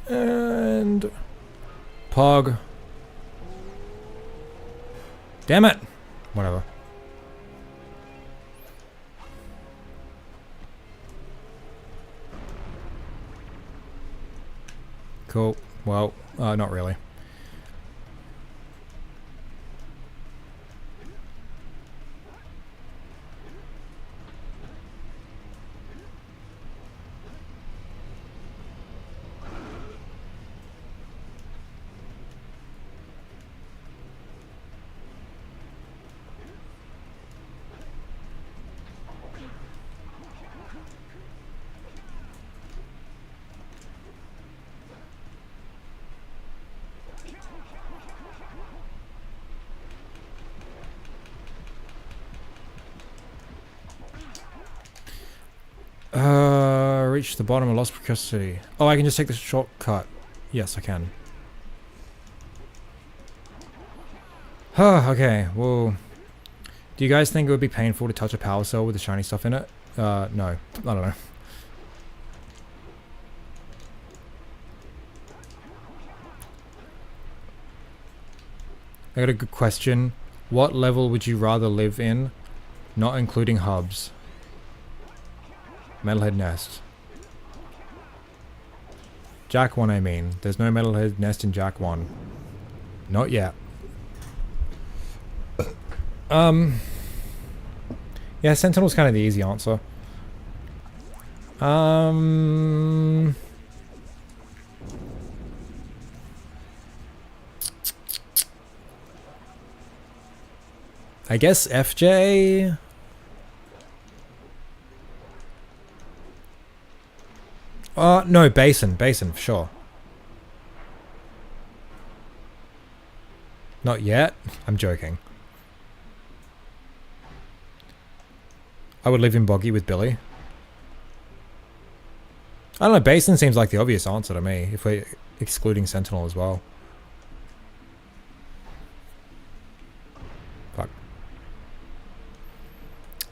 A: And Pog. Damn it. Whatever. Cool. Well, not really. Reach the bottom of Lost Custody. Oh, I can just take the shortcut. Yes, I can. Okay, well... Do you guys think it would be painful to touch a power cell with the shiny stuff in it? No. I don't know. I got a good question. What level would you rather live in? Not including hubs. Metalhead Nest. Jack 1, I mean. There's no Metalhead Nest in Jack 1. Not yet. Yeah, Sentinel's kind of the easy answer. I guess FJ? No, Basin, for sure. Not yet? I'm joking. I would live in Boggy with Billy. I don't know, Basin seems like the obvious answer to me, if we're excluding Sentinel as well. Fuck.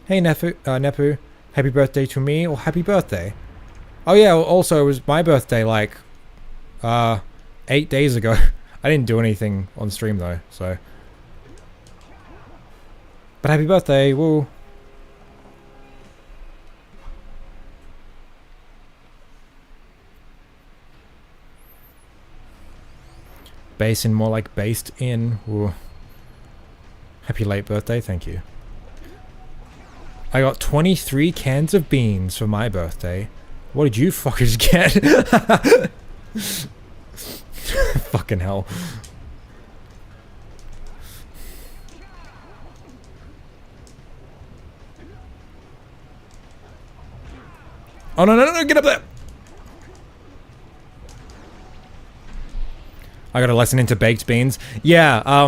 A: Hey Nepu, happy birthday to me, or happy birthday? Oh yeah, also it was my birthday like 8 days ago. I didn't do anything on stream though, so. But happy birthday, woo. Basin, more like based in. Ooh. Happy late birthday, thank you. I got 23 cans of beans for my birthday. What did you fuckers get? Fucking hell. Oh no, no, no, no, get up there! I got a lesson into baked beans. Yeah, I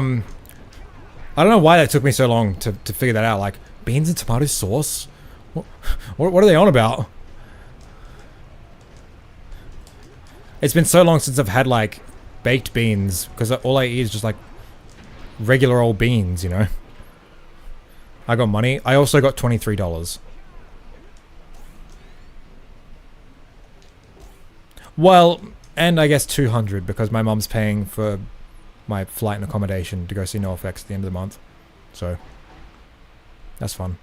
A: don't know why that took me so long to figure that out. Like, beans and tomato sauce? What are they on about? It's been so long since I've had, like, baked beans, because all I eat is just like regular old beans, you know. I got money. I also got $23. Well, and I guess 200 because my mum's paying for my flight and accommodation to go see NoFX at the end of the month. So, that's fun.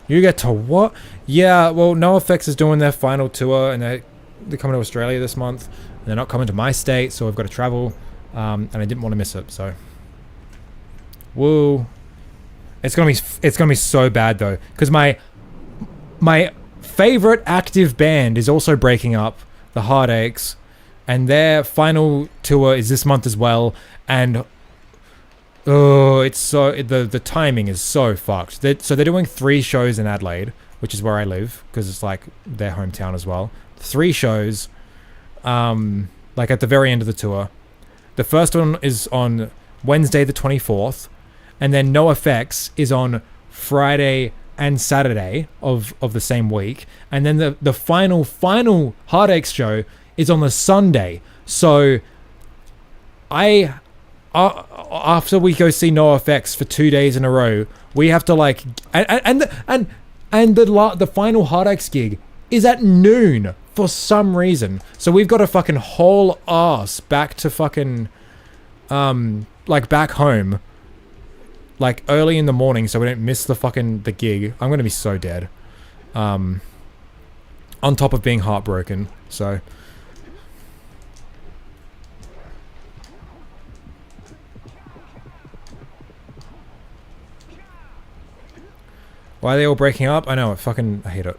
A: You get to what? Yeah, well, NoFX is doing their final tour, and they're coming to Australia this month. And they're not coming to my state, so I've got to travel. And I didn't want to miss it, so. Woo. It's gonna be so bad though, because my favorite active band is also breaking up, the Heartaches, and their final tour is this month as well. And oh, it's so the timing is so fucked. So they're doing 3 shows in Adelaide, which is where I live, because it's like their hometown as well. 3 shows, like at the very end of the tour. The first one is on Wednesday the 24th, and then NoFX is on Friday and Saturday of the same week, and then the final Heartaches show is on the Sunday. So after we go see NoFX for 2 days in a row, we have to like and the final Heartaches gig is at noon for some reason. So we've got to fucking haul ass back to fucking like back home like early in the morning so we don't miss the gig. I'm gonna be so dead. On top of being heartbroken. So why are they all breaking up? I know, I hate it.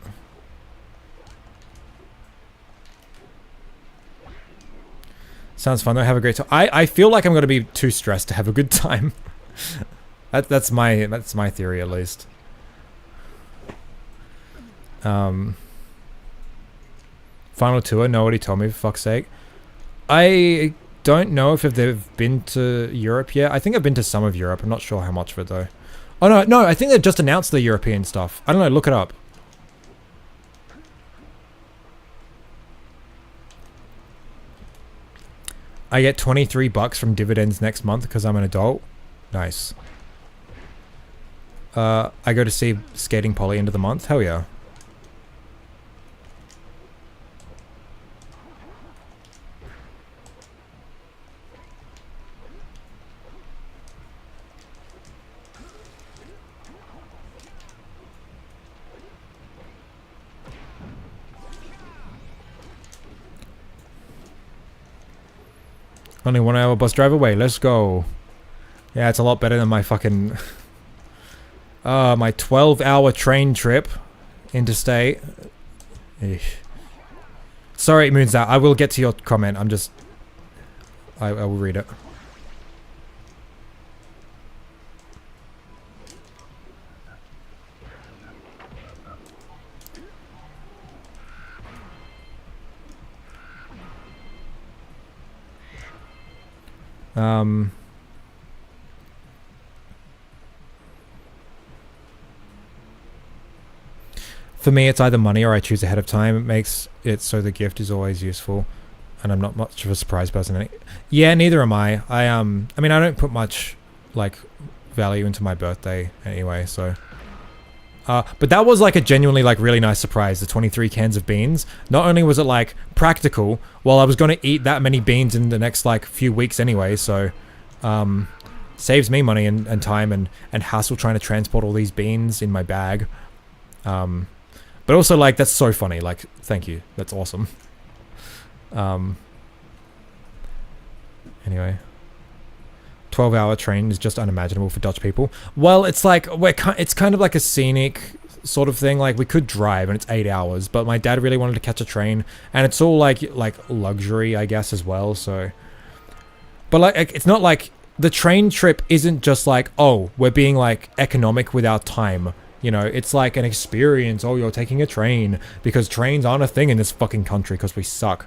A: Sounds fun though, have a great time. I feel like I'm gonna be too stressed to have a good time. That's my theory at least. Final tour, nobody told me, for fuck's sake. I don't know if they've been to Europe yet. I think I've been to some of Europe, I'm not sure how much of it though. Oh no, I think they've just announced the European stuff. I don't know, look it up. I get $23 from dividends next month because I'm an adult. Nice. I go to see Skating Polly end of the month. Hell yeah. Only 1 hour bus drive away. Let's go. Yeah, it's a lot better than my fucking... my 12-hour train trip interstate. Eesh. Sorry, Moonzat. I will get to your comment. I'm just... I will read it. For me, it's either money or I choose ahead of time. It makes it so the gift is always useful, and I'm not much of a surprise person. Yeah, neither am I. I mean, I don't put much like value into my birthday anyway. So, but that was like a genuinely like really nice surprise. The 23 cans of beans. Not only was it like practical, well, I was going to eat that many beans in the next like few weeks anyway. So, saves me money and time and hassle trying to transport all these beans in my bag. But also, like, that's so funny. Like, thank you. That's awesome. Anyway. 12-hour train is just unimaginable for Dutch people. Well, it's like, it's kind of like a scenic sort of thing. Like, we could drive and it's 8 hours, but my dad really wanted to catch a train. And it's all, like luxury, I guess, as well, so... But, like, it's not like... The train trip isn't just like, oh, we're being, like, economic with our time. You know, it's like an experience. Oh, you're taking a train. Because trains aren't a thing in this fucking country because we suck.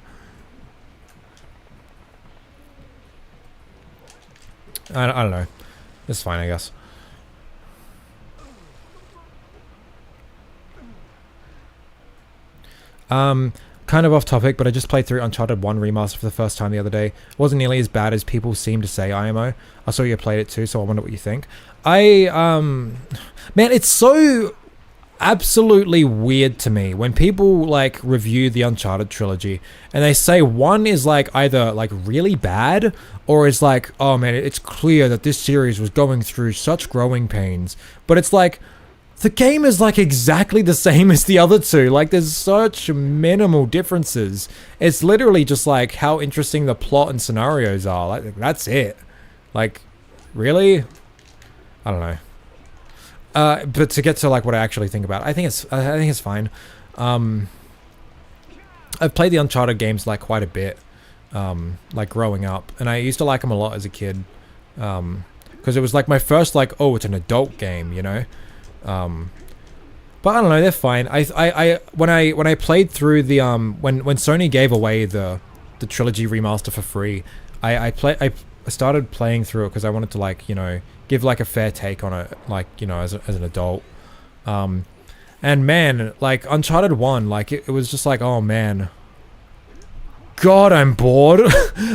A: I don't know. It's fine, I guess. Kind of off topic, but I just played through Uncharted 1 Remaster for the first time the other day. It wasn't nearly as bad as people seem to say, IMO. I saw you played it too, so I wonder what you think. Man, it's so absolutely weird to me when people like review the Uncharted trilogy and they say one is like either like really bad or is like, oh man, it's clear that this series was going through such growing pains. But it's like, the game is like exactly the same as the other two. Like there's such minimal differences. It's literally just like how interesting the plot and scenarios are. Like that's it. Like, really? I don't know. But to get to like what I actually think about, I think it's fine. I've played the Uncharted games like quite a bit, like growing up, and I used to like them a lot as a kid, because it was like my first like, oh, it's an adult game, you know. But I don't know, they're fine. When I played through the when Sony gave away the trilogy remaster for free, I started playing through it because I wanted to like, you know, give like a fair take on it, like, you know, as an adult. And man, like Uncharted 1, like it was just like, oh man, God, I'm bored.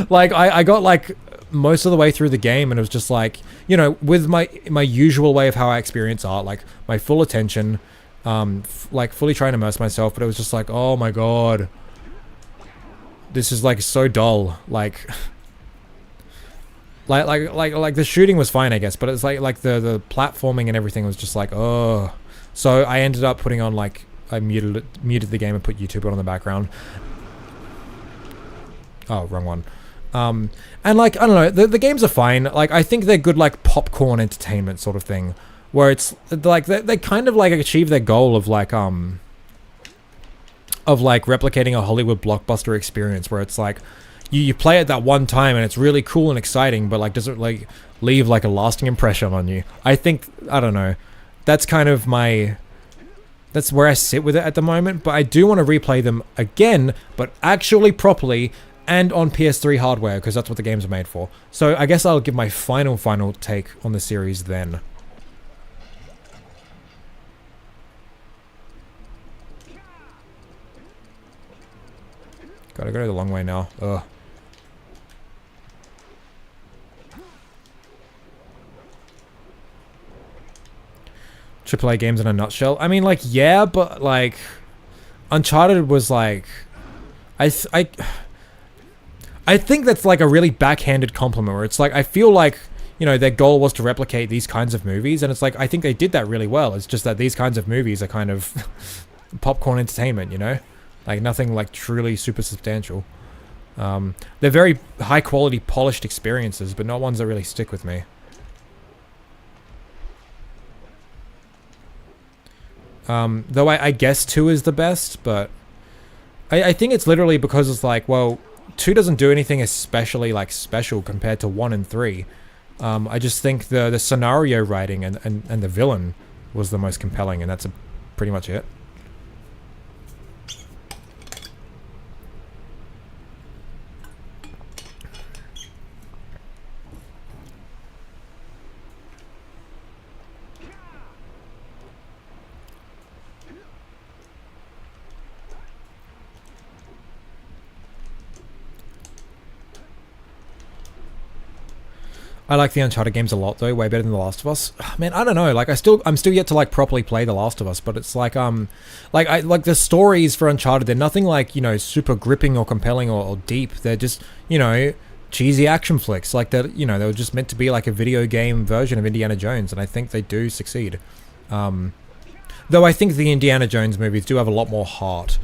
A: Like I got like most of the way through the game and it was just like, you know, with my usual way of how I experience art, like my full attention, like fully trying to immerse myself, but it was just like, oh my God, this is like so dull. Like the shooting was fine, I guess, but it's like the platforming and everything was just like, oh. So I ended up putting on like, I muted the game and put YouTube on the background. Oh, wrong one. And like, I don't know, the games are fine. Like, I think they're good, like, popcorn entertainment sort of thing, where it's like they kind of like achieve their goal of like replicating a Hollywood blockbuster experience, where it's like you play it that one time and it's really cool and exciting, but like does it like leave like a lasting impression on you? I think, I don't know, that's kind of that's where I sit with it at the moment. But I do want to replay them again, but actually properly, and on PS3 hardware, because that's what the games are made for. So I guess I'll give my final take on the series then. Gotta go the long way now. Ugh. AAA games in a nutshell. I mean, like, yeah, but like, Uncharted was like, I think that's like a really backhanded compliment, where it's like, I feel like, you know, their goal was to replicate these kinds of movies, and it's like, I think they did that really well. It's just that these kinds of movies are kind of popcorn entertainment, you know? Like, nothing like truly super substantial. They're very high quality, polished experiences, but not ones that really stick with me. Though I guess 2 is the best, but I think it's literally because it's like, well, 2 doesn't do anything especially like special compared to 1 and 3. I just think the scenario writing and the villain was the most compelling, and that's pretty much it. I like the Uncharted games a lot though, way better than The Last of Us. Man, I don't know, like I'm still yet to like properly play The Last of Us, but it's like like the stories for Uncharted, they're nothing like, you know, super gripping or compelling or deep. They're just, you know, cheesy action flicks. Like that, you know, they were just meant to be like a video game version of Indiana Jones, and I think they do succeed. Though I think the Indiana Jones movies do have a lot more heart.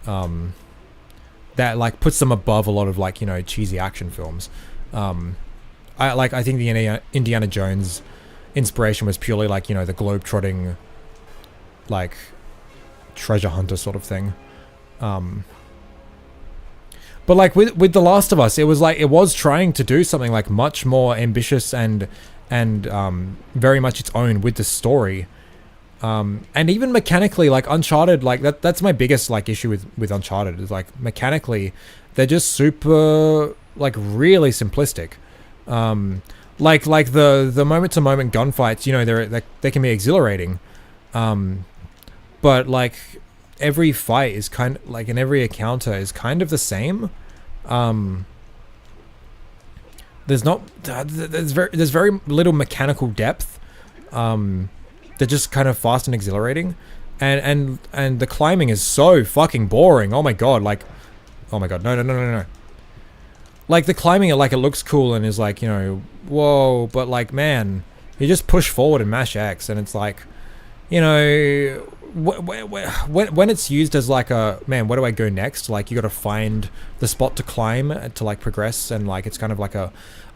A: That like puts them above a lot of like, you know, cheesy action films. I think the Indiana Jones inspiration was purely like, you know, the globe-trotting, like, treasure hunter sort of thing. But like with The Last of Us, it was like, it was trying to do something like much more ambitious and very much its own with the story. And even mechanically, like Uncharted, like that's my biggest like issue with Uncharted, is like mechanically, they're just super, like really simplistic. Like the moment to moment gunfights, you know, they can be exhilarating, but like every fight is kind of like, and every encounter is kind of the same. There's not there's very little mechanical depth. They're just kind of fast and exhilarating, and the climbing is so fucking boring. Oh my god, like, oh my god, no. Like the climbing, like it looks cool and is like, you know, whoa, but like, man, you just push forward and mash X, and it's like, you know, when it's used as like a, man, where do I go next? Like you got to find the spot to climb to like progress, and like it's kind of like a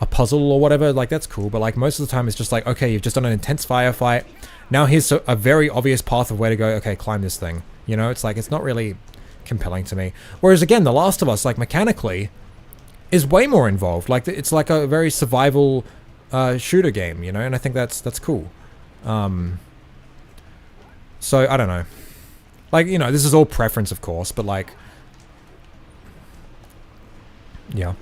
A: puzzle or whatever. Like that's cool, but like most of the time it's just like, okay, you've just done an intense firefight. Now here's a very obvious path of where to go. Okay, climb this thing. You know, it's like, it's not really compelling to me. Whereas again, The Last of Us, like mechanically, is way more involved. Like it's like a very survival shooter game, you know, and I think that's cool. So I don't know, like, you know, this is all preference, of course, but like, yeah.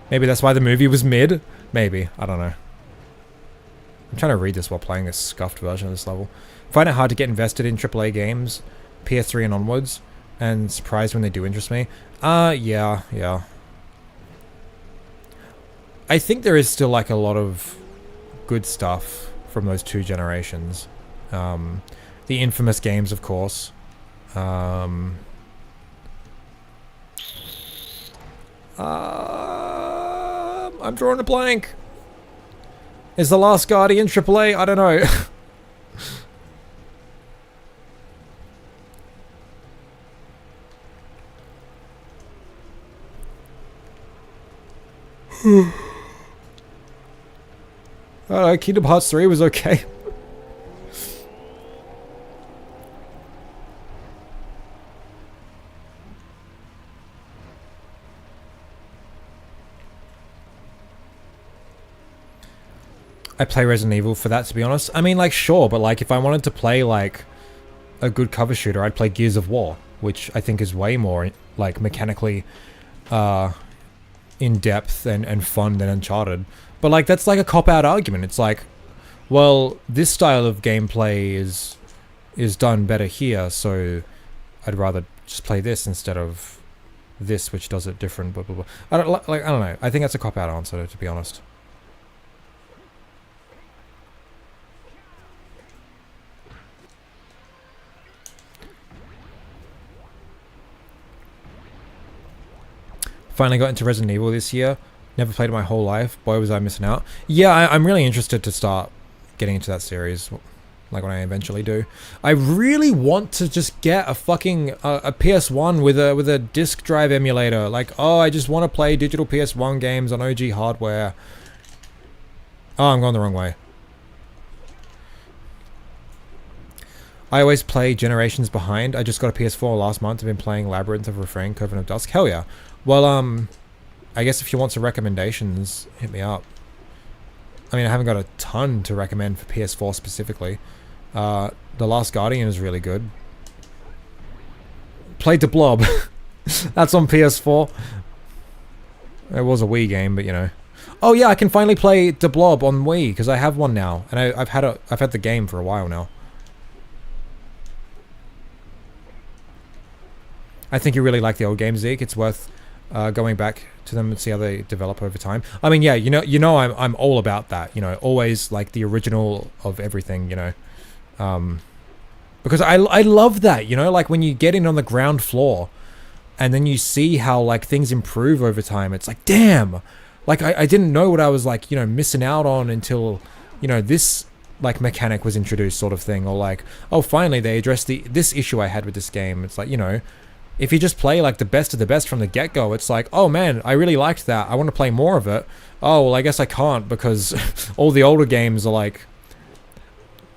A: Maybe that's why the movie was mid. Maybe, I don't know. I'm trying to read this while playing this scuffed version of this level. Find it hard to get invested in AAA games, PS3 and onwards, and surprised when they do interest me. Yeah. I think there is still like a lot of good stuff from those two generations. The infamous games, of course. I'm drawing a blank. Is The Last Guardian AAA? I don't know. I don't know, Kingdom Hearts 3 was okay. I play Resident Evil for that, to be honest. I mean, like, sure, but like, if I wanted to play like a good cover shooter, I'd play Gears of War, which I think is way more like mechanically in depth and fun than Uncharted. But like, that's like a cop-out argument. It's like, well, this style of gameplay is done better here, so I'd rather just play this instead of this, which does it different. Blah blah blah. I don't know. I think that's a cop-out answer, to be honest. Finally got into Resident Evil this year. Never played it my whole life. Boy, was I missing out. Yeah, I'm really interested to start getting into that series, like when I eventually do. I really want to just get a fucking a PS1 with a disc drive emulator. Like, oh, I just want to play digital PS1 games on OG hardware. Oh, I'm going the wrong way. I always play generations behind. I just got a PS4 last month. I've been playing Labyrinth of Refrain, Coven of Dusk. Hell yeah. Well, I guess if you want some recommendations, hit me up. I mean, I haven't got a ton to recommend for PS4 specifically. The Last Guardian is really good. Played The Blob. That's on PS4. It was a Wii game, but you know. Oh yeah, I can finally play The Blob on Wii because I have one now, and I've had the game for a while now. I think you really like the old game, Zeke. It's worth going back to them and see how they develop over time. I mean, yeah, you know, I'm all about that. You know, always like the original of everything. You know, because I love that. You know, like when you get in on the ground floor, and then you see how like things improve over time. It's like, damn, like I didn't know what I was like, you know, missing out on until, you know, this like mechanic was introduced, sort of thing, or like, oh, finally they addressed this issue I had with this game. It's like, you know. If you just play like the best of the best from the get-go, it's like, oh man, I really liked that. I want to play more of it. Oh, well, I guess I can't because all the older games are like,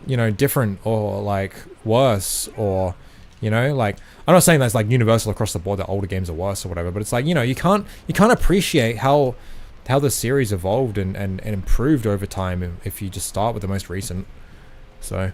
A: you know, different or like worse, or, you know, like, I'm not saying that's like universal across the board that older games are worse or whatever, but it's like, you know, you can't appreciate how how the series evolved and improved over time if you just start with the most recent. So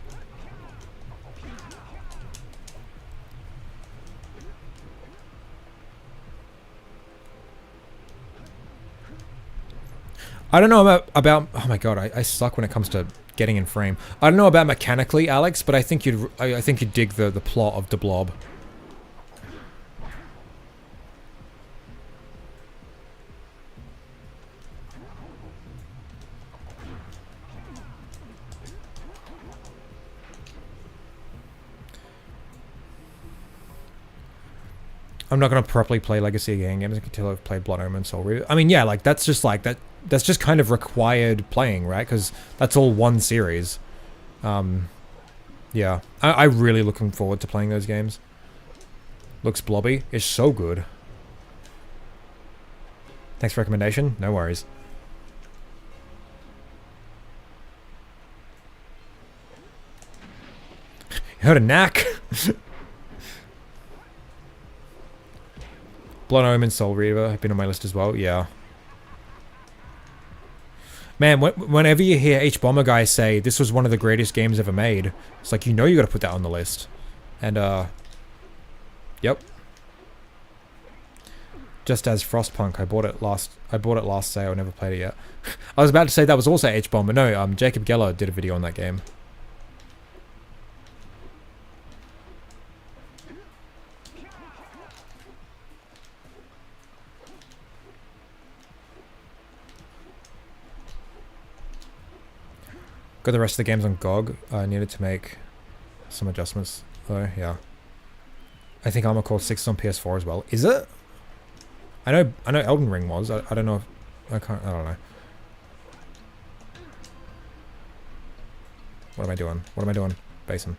A: I don't know about oh my god, I suck when it comes to getting in frame. I don't know about mechanically, Alex, but I think you'd dig the plot of the Blob. I'm not gonna properly play Legacy games until I've played Blood Omen Soul Reaver. I mean, yeah, like that's just like that. That's just kind of required playing, right? Because that's all one series. Yeah, I'm really looking forward to playing those games. Looks blobby. It's so good. Thanks for recommendation. No worries. You heard a knack. Blood Omen Soul Reaver have been on my list as well. Yeah. Man, whenever you hear H-Bomber guys say, this was one of the greatest games ever made, it's like, you know you gotta put that on the list. And, yep. Just as Frostpunk, I bought it last sale, I never played it yet. I was about to say that was also H-Bomber. No, Jacob Geller did a video on that game. Got the rest of the games on GOG. I needed to make some adjustments though, yeah. I think Armor Core 6 is on PS4 as well. Is it? I know Elden Ring was. I don't know if I don't know. What am I doing? What am I doing? Basin.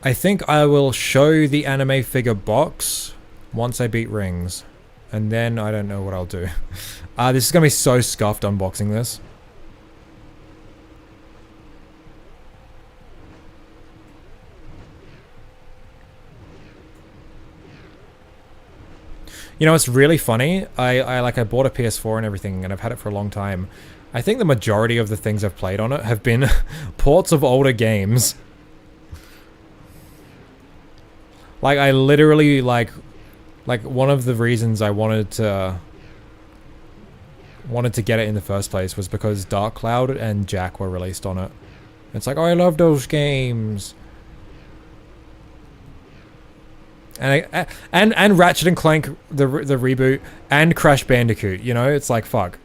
A: I think I will show the anime figure box once I beat Rings. And then I don't know what I'll do. This is going to be so scuffed unboxing this. You know, it's really funny. I bought a PS4 and everything, and I've had it for a long time. I think the majority of the things I've played on it have been ports of older games. Like, I literally, like one of the reasons I wanted to get it in the first place was because Dark Cloud and Jack were released on it. It's like, oh, I love those games. And Ratchet and Clank, the reboot, and Crash Bandicoot, you know? It's like, fuck.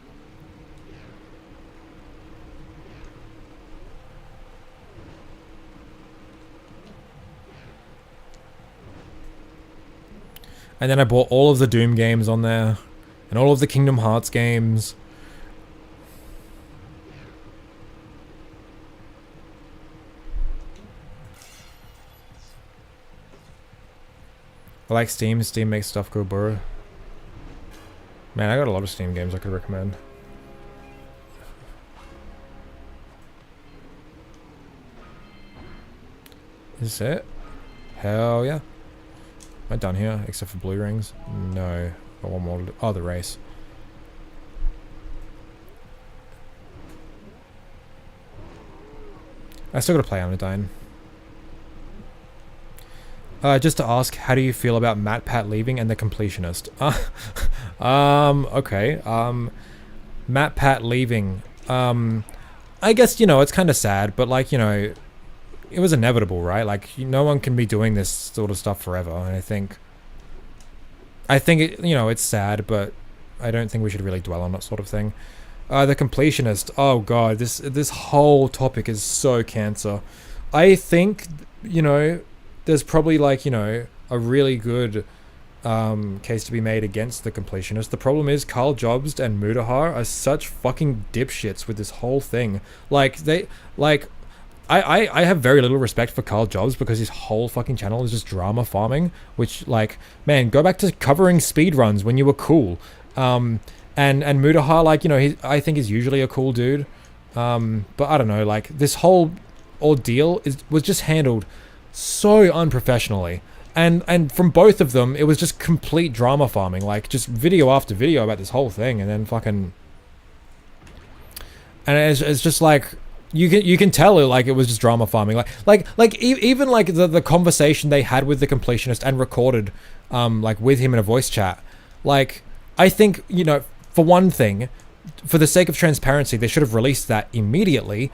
A: And then I bought all of the Doom games on there. And all of the Kingdom Hearts games. I like Steam. Steam makes stuff go burr. Man, I got a lot of Steam games I could recommend. Is this it? Hell yeah. Am I done here, except for blue rings? No. Got one more. Oh, the race. I still gotta play Anodyne. Just to ask, how do you feel about Matt Pat leaving and the completionist? Okay. Matt Pat leaving. I guess, you know, it's kind of sad, but like, you know, it was inevitable, right? Like, no one can be doing this sort of stuff forever. And I think it, you know, it's sad, but I don't think we should really dwell on that sort of thing. The completionist. Oh god, this whole topic is so cancer. I think, you know, there's probably like, you know, a really good case to be made against the completionist. The problem is Carl Jobst and Mudahar are such fucking dipshits with this whole thing. Like, I have very little respect for Carl Jobs because his whole fucking channel is just drama farming, which, like, man, go back to covering speedruns when you were cool. And Mudahar, like, you know, I think is usually a cool dude. But I don't know, like, this whole ordeal was just handled so unprofessionally. And from both of them, it was just complete drama farming, like, just video after video about this whole thing, and then fucking... And it's just like... You can tell like it was just drama farming, even like the conversation they had with the completionist and recorded, like with him in a voice chat. Like, I think, you know, for one thing, for the sake of transparency, they should have released that immediately,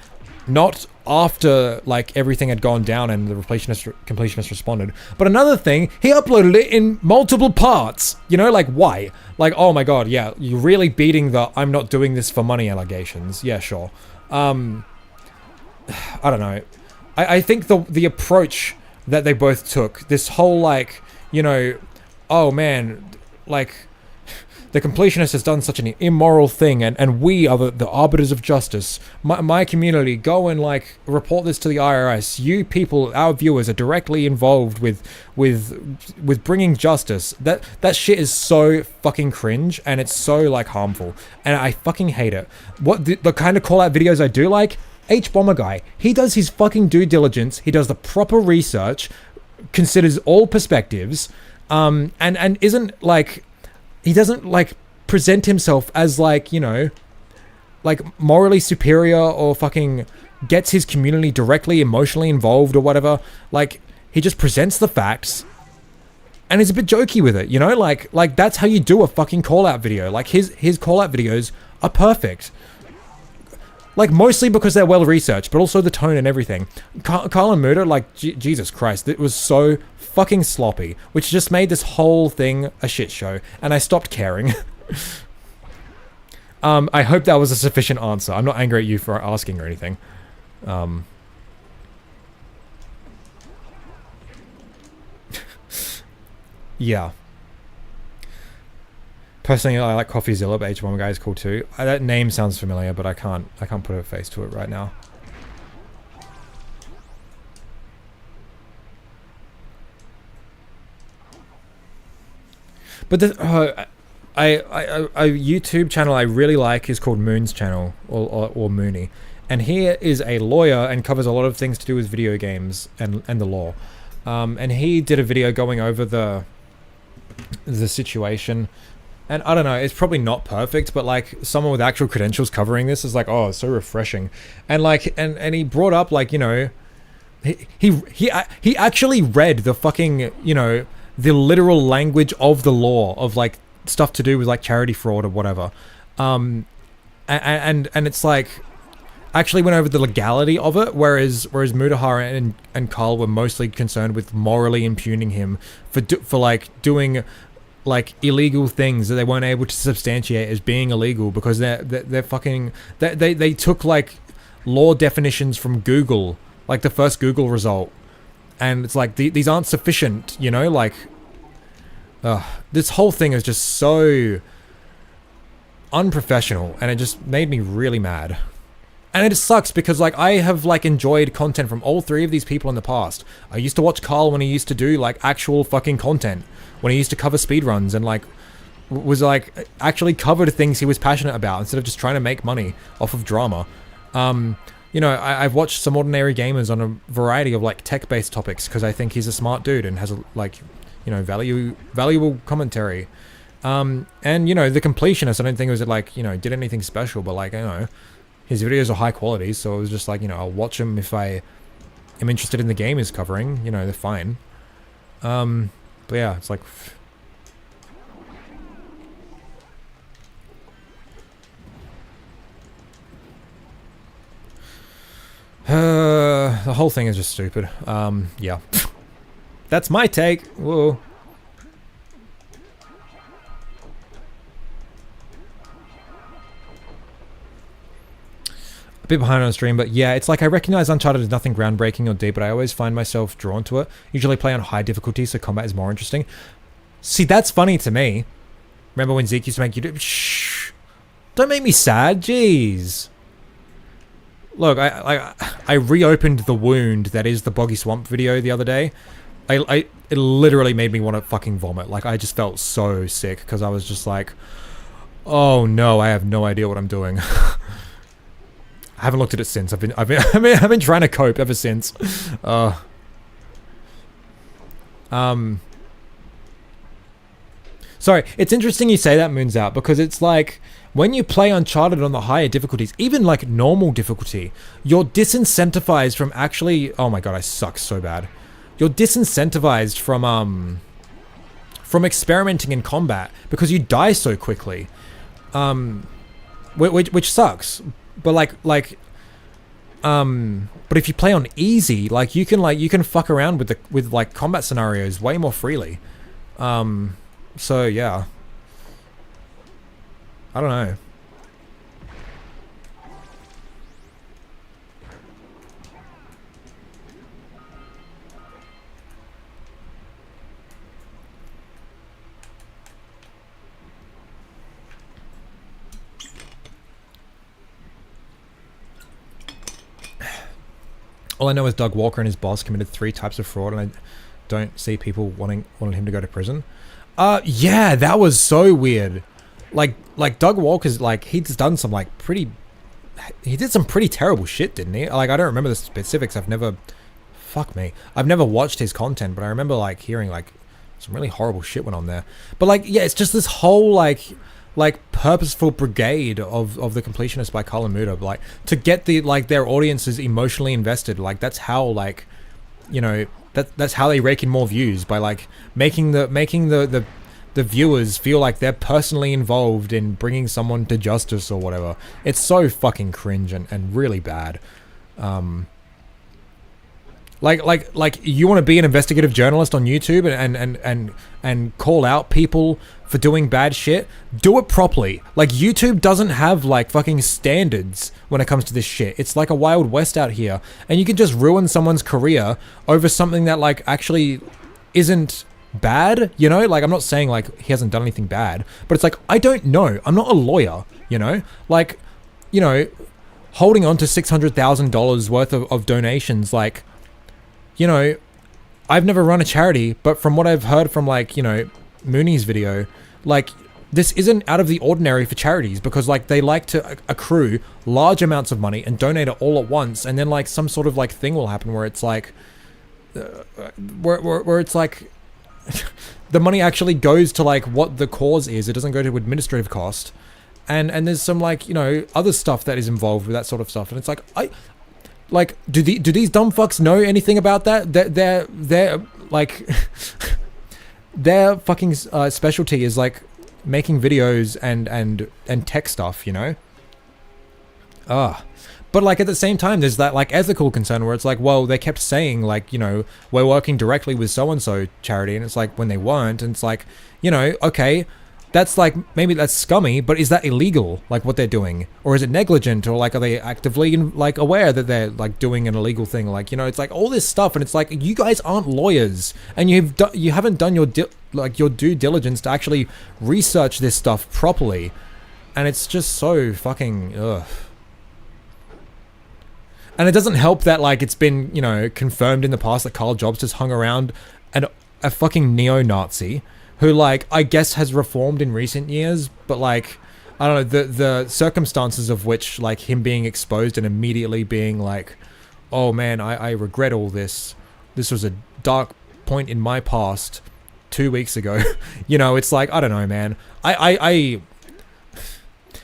A: not after like everything had gone down and the completionist responded. But another thing, he uploaded it in multiple parts. You know, like, why? Like, oh my god, yeah, you're really beating the "I'm not doing this for money" allegations. Yeah, sure. I don't know. I think the approach that they both took, this whole, like, you know, oh man, like, the completionist has done such an immoral thing, and we are the arbiters of justice. My community, go and, like, report this to the IRS. You people, our viewers, are directly involved with bringing justice. That shit is so fucking cringe, and it's so, like, harmful, and I fucking hate it. What the kind of call-out videos I do like? H-Bomber Guy, he does his fucking due diligence, he does the proper research, considers all perspectives, and isn't, like, he doesn't, like, present himself as, like, you know, like, morally superior, or fucking gets his community directly emotionally involved or whatever. Like, he just presents the facts, and he's a bit jokey with it, you know? Like that's how you do a fucking call-out video. Like, his call-out videos are perfect. Like, mostly because they're well-researched, but also the tone and everything. Carl and Muda, like, Jesus Christ, it was so fucking sloppy, which just made this whole thing a shit show, and I stopped caring. I hope that was a sufficient answer. I'm not angry at you for asking or anything. Yeah. Personally, I like CoffeeZilla, but H1 Guy is cool too. That name sounds familiar, but I can't put a face to it right now. But a YouTube channel I really like is called Moon's channel, or Mooney, and he is a lawyer and covers a lot of things to do with video games and the law. And he did a video going over the situation. And I don't know, it's probably not perfect, but, like, someone with actual credentials covering this is like, oh, it's so refreshing. And, like, and he brought up, like, you know, he actually read the fucking, you know, the literal language of the law of, like, stuff to do with, like, charity fraud or whatever. And it's like, actually went over the legality of it, whereas Mudahar and Carl were mostly concerned with morally impugning him for like doing, like, illegal things that they weren't able to substantiate as being illegal because they're fucking... They took, like, law definitions from Google, like the first Google result, and it's like, these aren't sufficient, you know? Like, this whole thing is just so unprofessional, and it just made me really mad. And it just sucks because, like, I have, like, enjoyed content from all three of these people in the past. I used to watch Carl when he used to do, like, actual fucking content. When he used to cover speedruns and, like, was, like, actually covered things he was passionate about instead of just trying to make money off of drama. You know, I've watched Some Ordinary Gamers on a variety of, like, tech-based topics because I think he's a smart dude and has, a, like, you know, valuable commentary. And, you know, The Completionist, I don't think it was, like, you know, did anything special, but, like, you know, his videos are high quality, so it was just like, you know, I'll watch them if I am interested in the game he's covering. You know, they're fine. But yeah, it's like... the whole thing is just stupid. Yeah. That's my take. Whoa. A bit behind on stream, but yeah, it's like I recognize Uncharted is nothing groundbreaking or deep, but I always find myself drawn to it. Usually play on high difficulty, so combat is more interesting. See, that's funny to me. Remember when Zeke used to make you do... Shh. Don't make me sad, jeez. Look, I reopened the wound that is the Boggy Swamp video the other day. It literally made me want to fucking vomit. Like, I just felt so sick because I was just like, oh no, I have no idea what I'm doing. I haven't looked at it since. I've been trying to cope ever since. Sorry, it's interesting you say that, Moon's Out, because it's like, when you play Uncharted on the higher difficulties, even like normal difficulty, you're disincentivized from actually... Oh my god, I suck so bad. You're disincentivized from experimenting in combat because you die so quickly. Which sucks. But but if you play on easy, like you can fuck around with like combat scenarios way more freely. So yeah. I don't know. All I know is Doug Walker and his boss committed 3 types of fraud, and I don't see people wanting him to go to prison. Yeah, that was so weird. Like Doug Walker's like, he's done some like he did some pretty terrible shit, didn't he? Like, I don't remember the specifics. I've never watched his content, but I remember like hearing like some really horrible shit went on there. But like, yeah, it's just this whole like purposeful brigade of the Completionist by Colin Muda, like to get their audiences emotionally invested. Like that's how, like, you know, that's how they rake in more views, by like making the viewers feel like they're personally involved in bringing someone to justice or whatever. It's so fucking cringe and really bad. Like you want to be an investigative journalist on YouTube and call out people for doing bad shit? Do it properly. Like, YouTube doesn't have like fucking standards when it comes to this shit. It's like a Wild West out here, and you can just ruin someone's career over something that like actually isn't bad, you know? Like, I'm not saying like he hasn't done anything bad, but it's like, I don't know. I'm not a lawyer, you know? Like, you know, holding on to $600,000 worth of donations, like, you know, I've never run a charity, but from what I've heard from, like, you know, Mooney's video, like, this isn't out of the ordinary for charities, because like they like to accrue large amounts of money and donate it all at once, and then like some sort of like thing will happen where it's like where it's like the money actually goes to like what the cause is. It doesn't go to administrative cost, and there's some like, you know, other stuff that is involved with that sort of stuff, and it's like, like, do these dumb fucks know anything about that? They're like their fucking specialty is like making videos and tech stuff, you know? But like at the same time, there's that like ethical concern where it's like, well, they kept saying like, you know, we're working directly with so-and-so charity, and it's like when they weren't, and it's like, you know, okay, that's like, maybe that's scummy, but is that illegal, like what they're doing? Or is it negligent? Or like, are they actively like aware that they're like doing an illegal thing? Like, you know, it's like all this stuff, and it's like, you guys aren't lawyers, and you haven't done your due diligence to actually research this stuff properly. And it's just so fucking, ugh. And it doesn't help that like it's been, you know, confirmed in the past that Carl Jobs just hung around a fucking neo-Nazi who, like, I guess has reformed in recent years, but like, I don't know, the circumstances of which, like him being exposed and immediately being like, oh man, I regret all this. This was a dark point in my past 2 weeks ago. You know, it's like, I don't know, man. And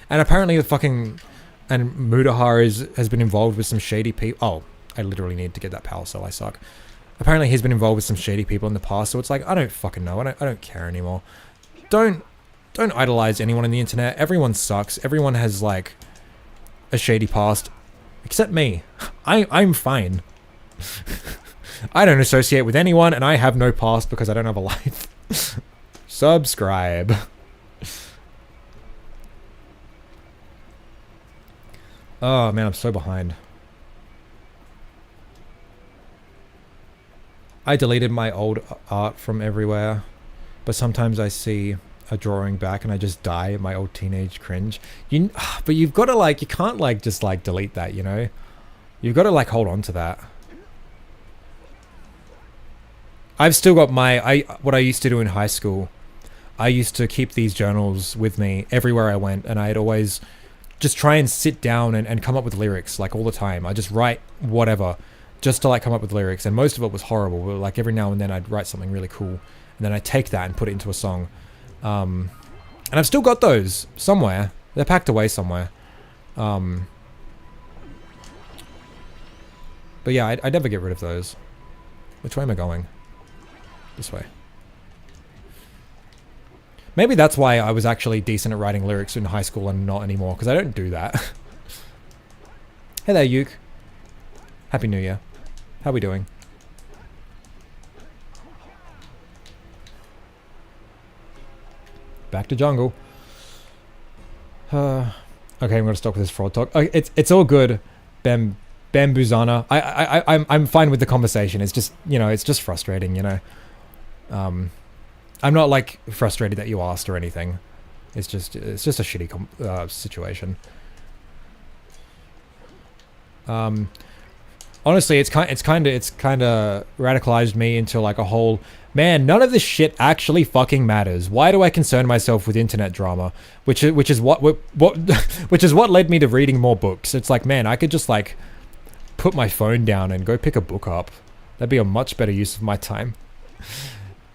A: apparently the fucking, and Mudahar has been involved with some shady people. Oh, I literally need to get that Powercell, I suck. Apparently he's been involved with some shady people in the past, so it's like, I don't fucking know. I don't care anymore. Don't idolize anyone on the internet. Everyone sucks. Everyone has like a shady past, except me. I'm fine. I don't associate with anyone, and I have no past because I don't have a life. Subscribe. Oh man, I'm so behind. I deleted my old art from everywhere. but sometimes I see a drawing back and I just die at my old teenage cringe. But you've got to like, you can't like just like delete that, you know? You've got to like hold on to that. I've still got what I used to do in high school. I used to keep these journals with me everywhere I went, and I'd always just try and sit down and come up with lyrics like all the time. I just write whatever just to like come up with lyrics, and most of it was horrible, but like every now and then I'd write something really cool, and then I'd take that and put it into a song. And I've still got those somewhere. They're packed away somewhere. But yeah, I'd never get rid of those. Which way am I going? This way. Maybe that's why I was actually decent at writing lyrics in high school and not anymore, because I don't do that. Hey there, Yuke. Happy New Year. How we doing? Back to jungle. Okay, I'm gonna stop with this fraud talk. It's all good, Bambuzana. I'm fine with the conversation. It's just, you know, it's just frustrating, you know. I'm not like frustrated that you asked or anything. It's just a shitty situation. Honestly, it's kind of radicalized me into like a whole, man, none of this shit actually fucking matters. Why do I concern myself with internet drama? Which is what led me to reading more books. It's like, man, I could just like put my phone down and go pick a book up. That'd be a much better use of my time.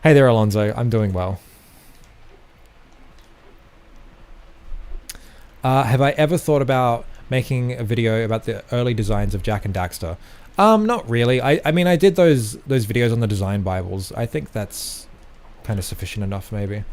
A: Hey there, Alonzo. I'm doing well. Have I ever thought about making a video about the early designs of Jak and Daxter? Not really. I mean, I did those videos on the design Bibles. I think that's kind of sufficient enough, maybe.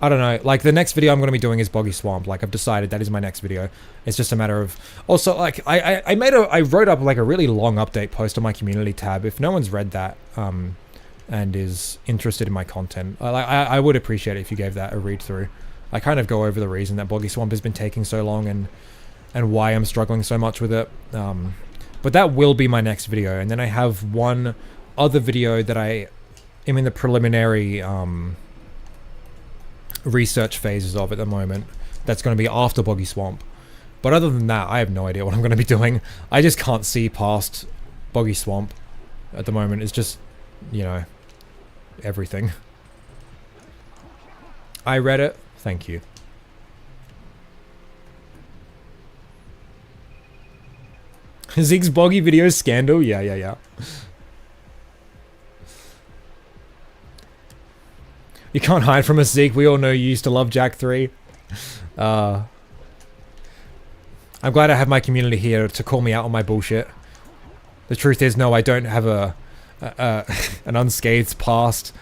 A: I don't know. Like, the next video I'm going to be doing is Boggy Swamp. Like, I've decided that is my next video. It's just a matter of... Also, like, I wrote up, like, a really long update post on my community tab. If no one's read that, and is interested in my content, I would appreciate it if you gave that a read through. I kind of go over the reason that Boggy Swamp has been taking so long and why I'm struggling so much with it. But that will be my next video. And then I have one other video that I am in the preliminary... research phases of at the moment. That's going to be after Boggy Swamp. But other than that, I have no idea what I'm going to be doing. I just can't see past Boggy Swamp at the moment. It's just, you know, everything. I read it. Thank you. Zeke's Boggy video scandal? Yeah. You can't hide from us, Zeke. We all know you used to love Jak 3. I'm glad I have my community here to call me out on my bullshit. The truth is, no, I don't have an unscathed past,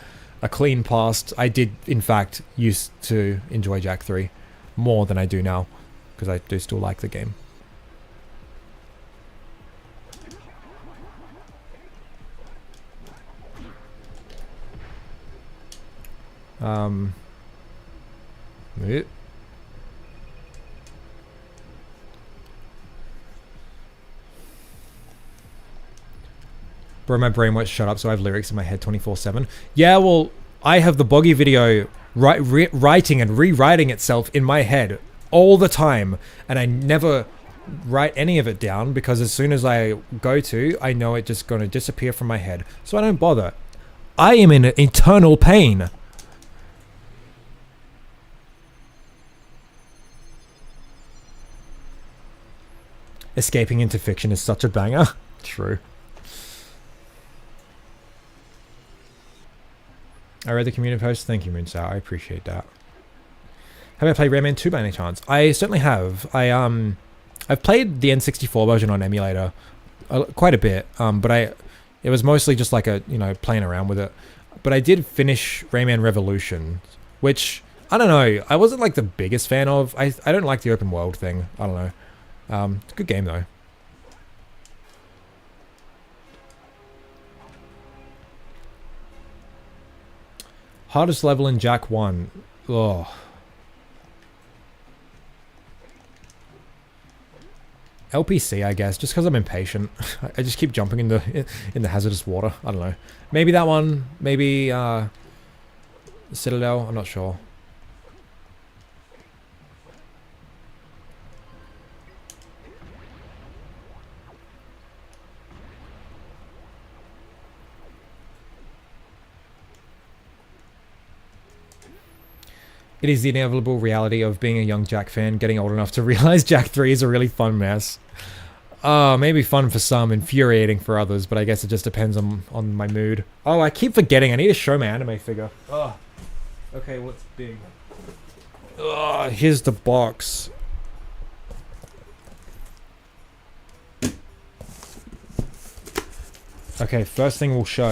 A: a clean past. I did, in fact, used to enjoy Jak 3 more than I do now, because I do still like the game. Bro, my brain won't shut up, so I have lyrics in my head 24/7. Yeah, well, I have the Boggy video writing and rewriting itself in my head all the time, and I never write any of it down because as soon as I go to, I know it's just going to disappear from my head, so I don't bother. I am in eternal pain. Escaping into fiction is such a banger. True. I read the community post. Thank you, Moonsour. I appreciate that. Have I played Rayman 2 by any chance? I certainly have. I've played the N64 version on emulator quite a bit, but it was mostly just like playing around with it. But I did finish Rayman Revolution, which, I don't know, I wasn't like the biggest fan of. I don't like the open world thing. I don't know. It's a good game though. Hardest level in Jak 1. Ugh. LPC, I guess, just because I'm impatient. I just keep jumping in the hazardous water. I don't know. Maybe that one. Maybe Citadel. I'm not sure. It is the inevitable reality of being a young Jack fan, getting old enough to realize Jak 3 is a really fun mess. Maybe fun for some, infuriating for others, but I guess it just depends on my mood. Oh, I keep forgetting. I need to show my anime figure. Oh. Okay, what's big? Here's the box. Okay, first thing we'll show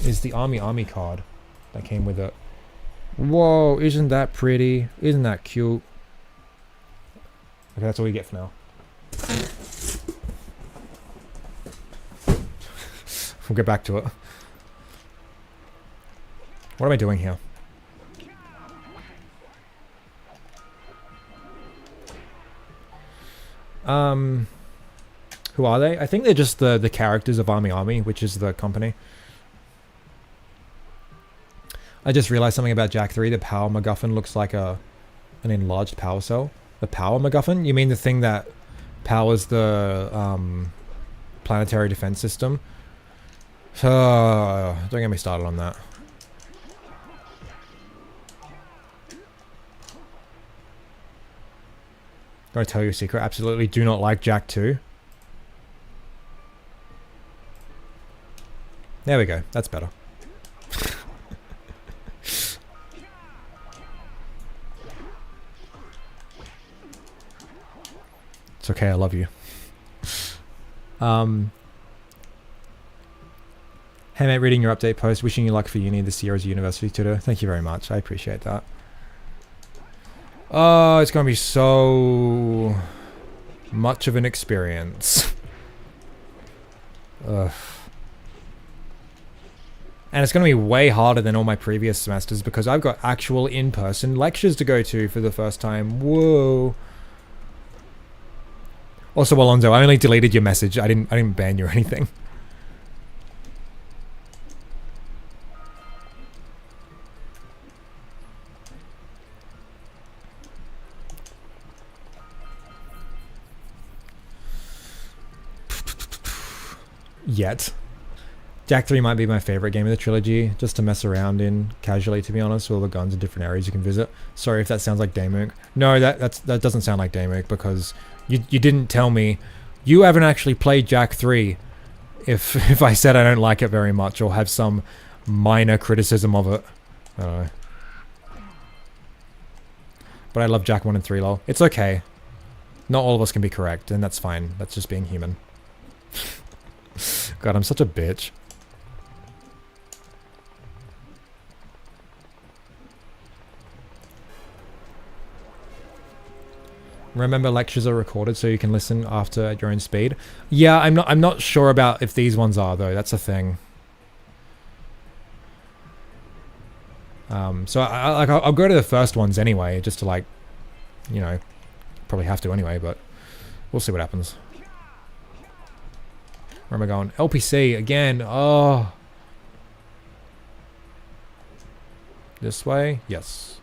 A: is the Army card that came with it. Whoa, isn't that pretty? Isn't that cute? Okay, that's all we get for now. We'll get back to it. What am I doing here? Who are they? I think they're just the characters of Army, which is the company. I just realized something about Jak 3. The power MacGuffin looks like an enlarged Powercell. The power MacGuffin? You mean the thing that powers the planetary defense system? Don't get me started on that. Can I tell you a secret? Absolutely do not like Jak 2. There we go. That's better. It's okay, I love you. Hey mate, reading your update post, wishing you luck for uni this year as a university tutor. Thank you very much, I appreciate that. Oh, it's gonna be so much of an experience. Ugh. And it's gonna be way harder than all my previous semesters because I've got actual in-person lectures to go to for the first time. Whoa. Also, Alonzo, I only deleted your message. I didn't ban you or anything. Yet. Jak 3 might be my favorite game of the trilogy, just to mess around in casually, to be honest, with all the guns and different areas you can visit. Sorry if that sounds like Daemuk. No, that doesn't sound like Daemuk because you didn't tell me. You haven't actually played Jak 3 if I said I don't like it very much or have some minor criticism of it. I don't know. But I love Jak 1 and 3, lol. It's okay. Not all of us can be correct, and that's fine. That's just being human. God, I'm such a bitch. Remember, lectures are recorded so you can listen after at your own speed. Yeah, I'm not sure about if these ones are though. That's a thing. So I'll go to the first ones anyway, just to like, you know, probably have to anyway, but we'll see what happens. Where am I going? LPC again. Oh. This way? Yes.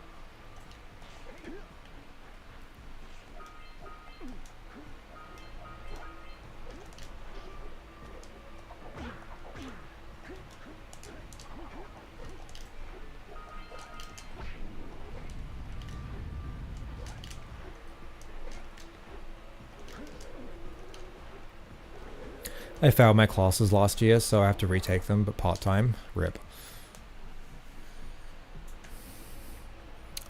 A: I failed my classes last year, so I have to retake them, but part-time. RIP.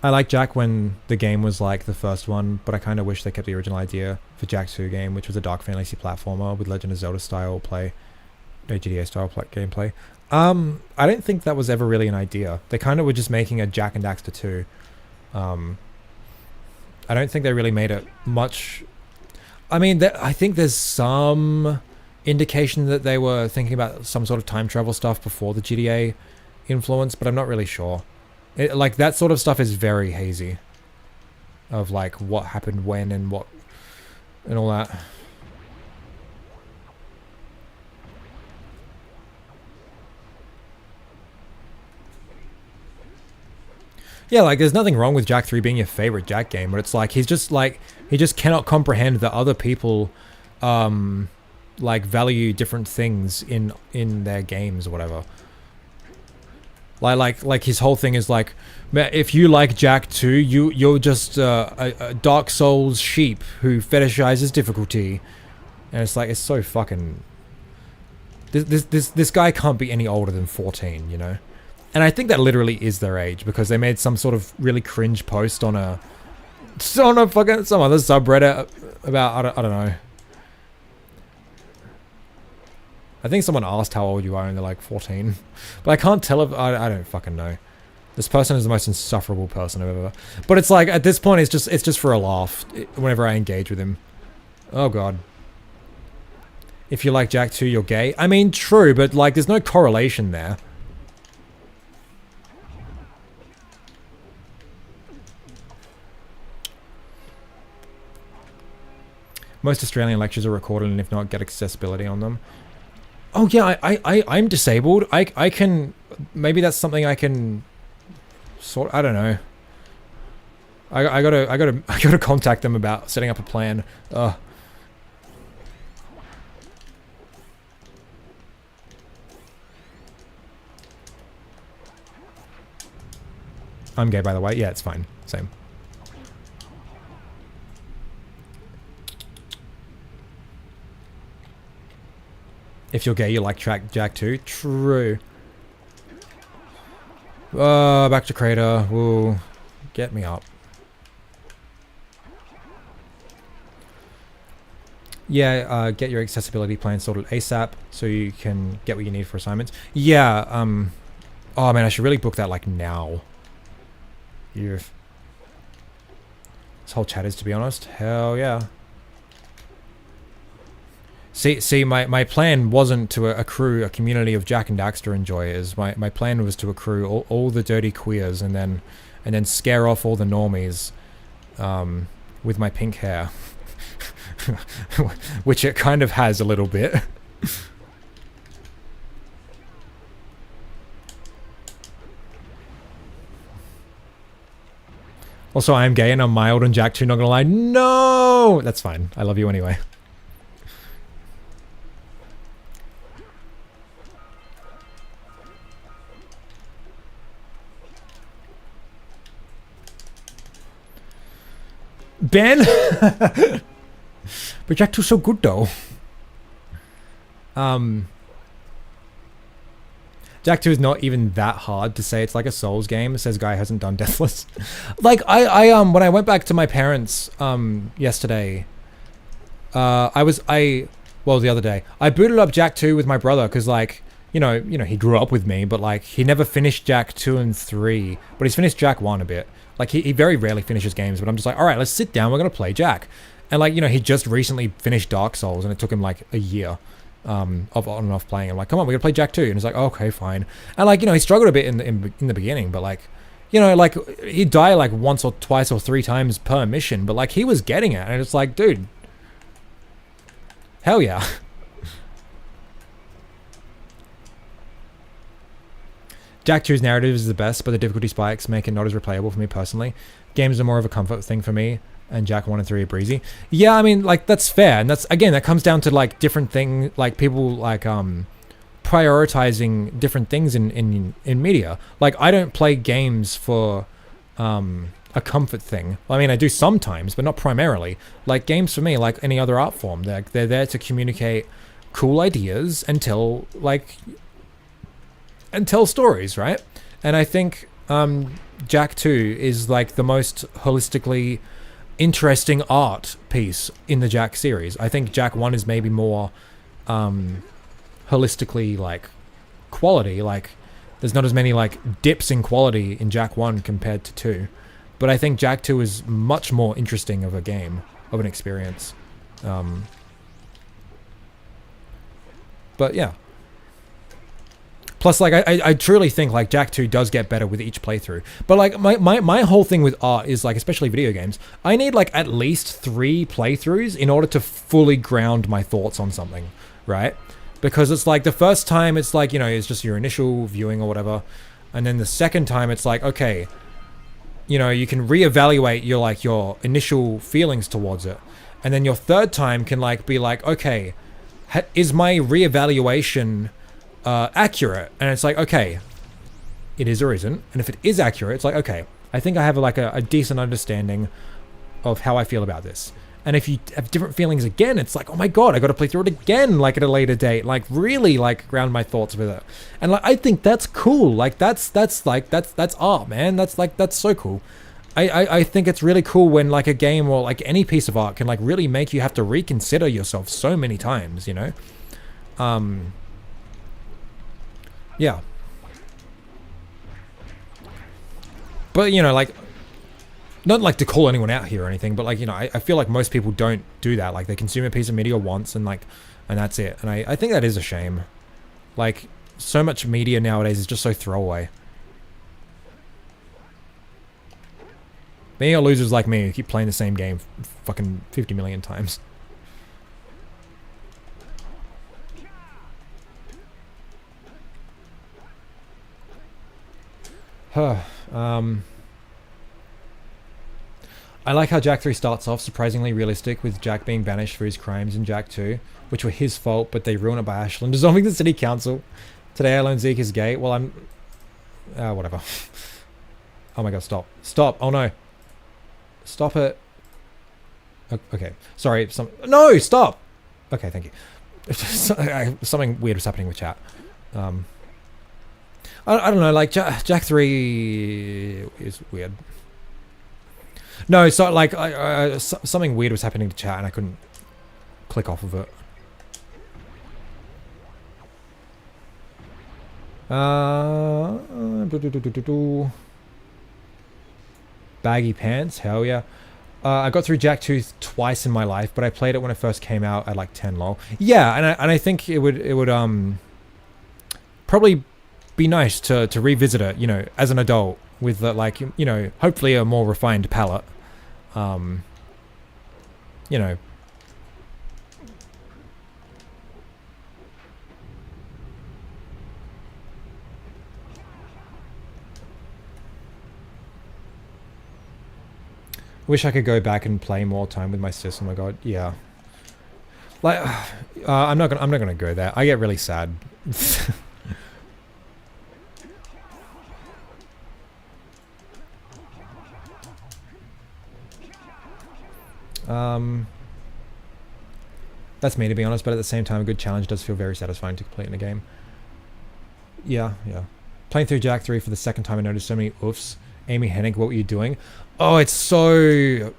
A: I like Jak when the game was like the first one, but I kind of wish they kept the original idea for Jak 2 game, which was a dark fantasy platformer with Legend of Zelda style play, GTA style gameplay. I don't think that was ever really an idea. They kind of were just making a Jak and Daxter 2. I don't think they really made it much. I mean, I think there's some indication that they were thinking about some sort of time travel stuff before the GTA influence, but I'm not really sure. Like, that sort of stuff is very hazy. Of, like, what happened when and what... and all that. Yeah, like there's nothing wrong with Jak 3 being your favorite Jak game, but it's like he just cannot comprehend that other people like value different things in their games or whatever. Like his whole thing is like, if you like Jak 2, you're just a Dark Souls sheep who fetishizes difficulty, and it's like, it's so fucking. This guy can't be any older than 14, you know. And I think that literally is their age, because they made some sort of really cringe post on some other subreddit about, I don't know. I think someone asked how old you are and they're like 14. But I can't tell if, I don't fucking know. This person is the most insufferable person I've ever. But it's like, at this point, it's just for a laugh whenever I engage with him. Oh god. If you like Jak 2, you're gay. I mean, true, but like, there's no correlation there. Most Australian lectures are recorded, and if not, get accessibility on them. Oh yeah, I'm disabled. I can, maybe that's something I can sort. I don't know. I gotta contact them about setting up a plan. I'm gay, by the way. Yeah, it's fine. Same. If you're gay, you like Jak 2. True. Back to Crater. Whoa. Get me up. Yeah, get your accessibility plan sorted ASAP so you can get what you need for assignments. Yeah, oh man, I should really book that like now. This whole chat is, to be honest. Hell yeah. See, my plan wasn't to accrue a community of Jak and Daxter enjoyers. My plan was to accrue all the dirty queers and then scare off all the normies with my pink hair. Which it kind of has a little bit. Also, I am gay and I'm mild on Jak 2, not gonna lie. No! That's fine. I love you anyway. Ben? But Jak 2's so good though. Jak 2 is not even that hard to say. It's like a Souls game. It says guy hasn't done Deathless. Like I when I went back to my parents yesterday, well, the other day, I booted up Jak 2 with my brother because like, you know, he grew up with me, but like he never finished Jak 2 and 3, but he's finished Jak 1 a bit. Like he very rarely finishes games, but I'm just like, all right, let's sit down. We're going to play Jak. And like, you know, he just recently finished Dark Souls and it took him like a year of on and off playing. I'm like, come on, we're going to play Jak 2. And he's like, oh, okay, fine. And like, you know, he struggled a bit in the beginning, but like, you know, like he'd die like once or twice or 3 times per mission, but like he was getting it. And it's like, dude, hell yeah. Jak 2's narrative is the best, but the difficulty spikes make it not as replayable for me personally. Games are more of a comfort thing for me, and Jak 1 and 3 are breezy. Yeah, I mean, like, that's fair, and that's, again, that comes down to, like, different things, like, people, like, prioritizing different things in media. Like, I don't play games for, a comfort thing. I mean, I do sometimes, but not primarily. Like, games for me, like any other art form, they're there to communicate cool ideas and tell, like... and tell stories, right? And I think Jak 2 is like the most holistically interesting art piece in the Jak series. I think Jak 1 is maybe more holistically like quality. Like there's not as many like dips in quality in Jak 1 compared to 2. But I think Jak 2 is much more interesting of a game, of an experience. But yeah. Plus, like, I truly think, like, Jak 2 does get better with each playthrough. But, like, my whole thing with art is, like, especially video games, I need, like, at least 3 playthroughs in order to fully ground my thoughts on something, right? Because it's, like, the first time, it's, like, you know, it's just your initial viewing or whatever. And then the second time, it's, like, okay, you know, you can reevaluate your, like, your initial feelings towards it. And then your third time can, like, be, like, okay, is my reevaluation accurate? And it's like, okay, it is or isn't. And if it is accurate, it's like, okay, I think I have like a decent understanding of how I feel about this. And if you have different feelings again, it's like, oh my god, I got to play through it again, like at a later date, like really like ground my thoughts with it. And like, I think that's cool. Like that's art, man. That's so cool. I think it's really cool when like a game or like any piece of art can like really make you have to reconsider yourself so many times, you know? Yeah. But, you know, like, not like to call anyone out here or anything, but like, you know, I feel like most people don't do that. Like, they consume a piece of media once and like, and that's it. And I think that is a shame. Like, so much media nowadays is just so throwaway. Many are losers like me who keep playing the same game fucking 50 million times. I like how Jak 3 starts off surprisingly realistic, with Jak being banished for his crimes in Jak 2, which were his fault, but they ruin it by Ashland dissolving the city council. Today I learned Zeke is gay. Well, I'm... whatever. Oh my god, stop. Stop! Oh no. Stop it. Okay. Sorry, No! Stop! Okay, thank you. Something weird was happening with chat. I don't know, like, Jak 3 is weird. No, so, like, something weird was happening to chat and I couldn't click off of it. Baggy pants, hell yeah. I got through Jak 2 twice in my life, but I played it when it first came out at like 10 lol. Yeah, and I think it would probably be nice to revisit it, you know, as an adult with like, you know, hopefully a more refined palette. You know. Wish I could go back and play more time with my sis. Oh my god, yeah. Like, I'm not gonna go there. I get really sad. That's me, to be honest, but at the same time, a good challenge does feel very satisfying to complete in a game. Yeah. Playing through Jak 3 for the second time, I noticed so many oofs. Amy Hennig, what were you doing? Oh, it's so...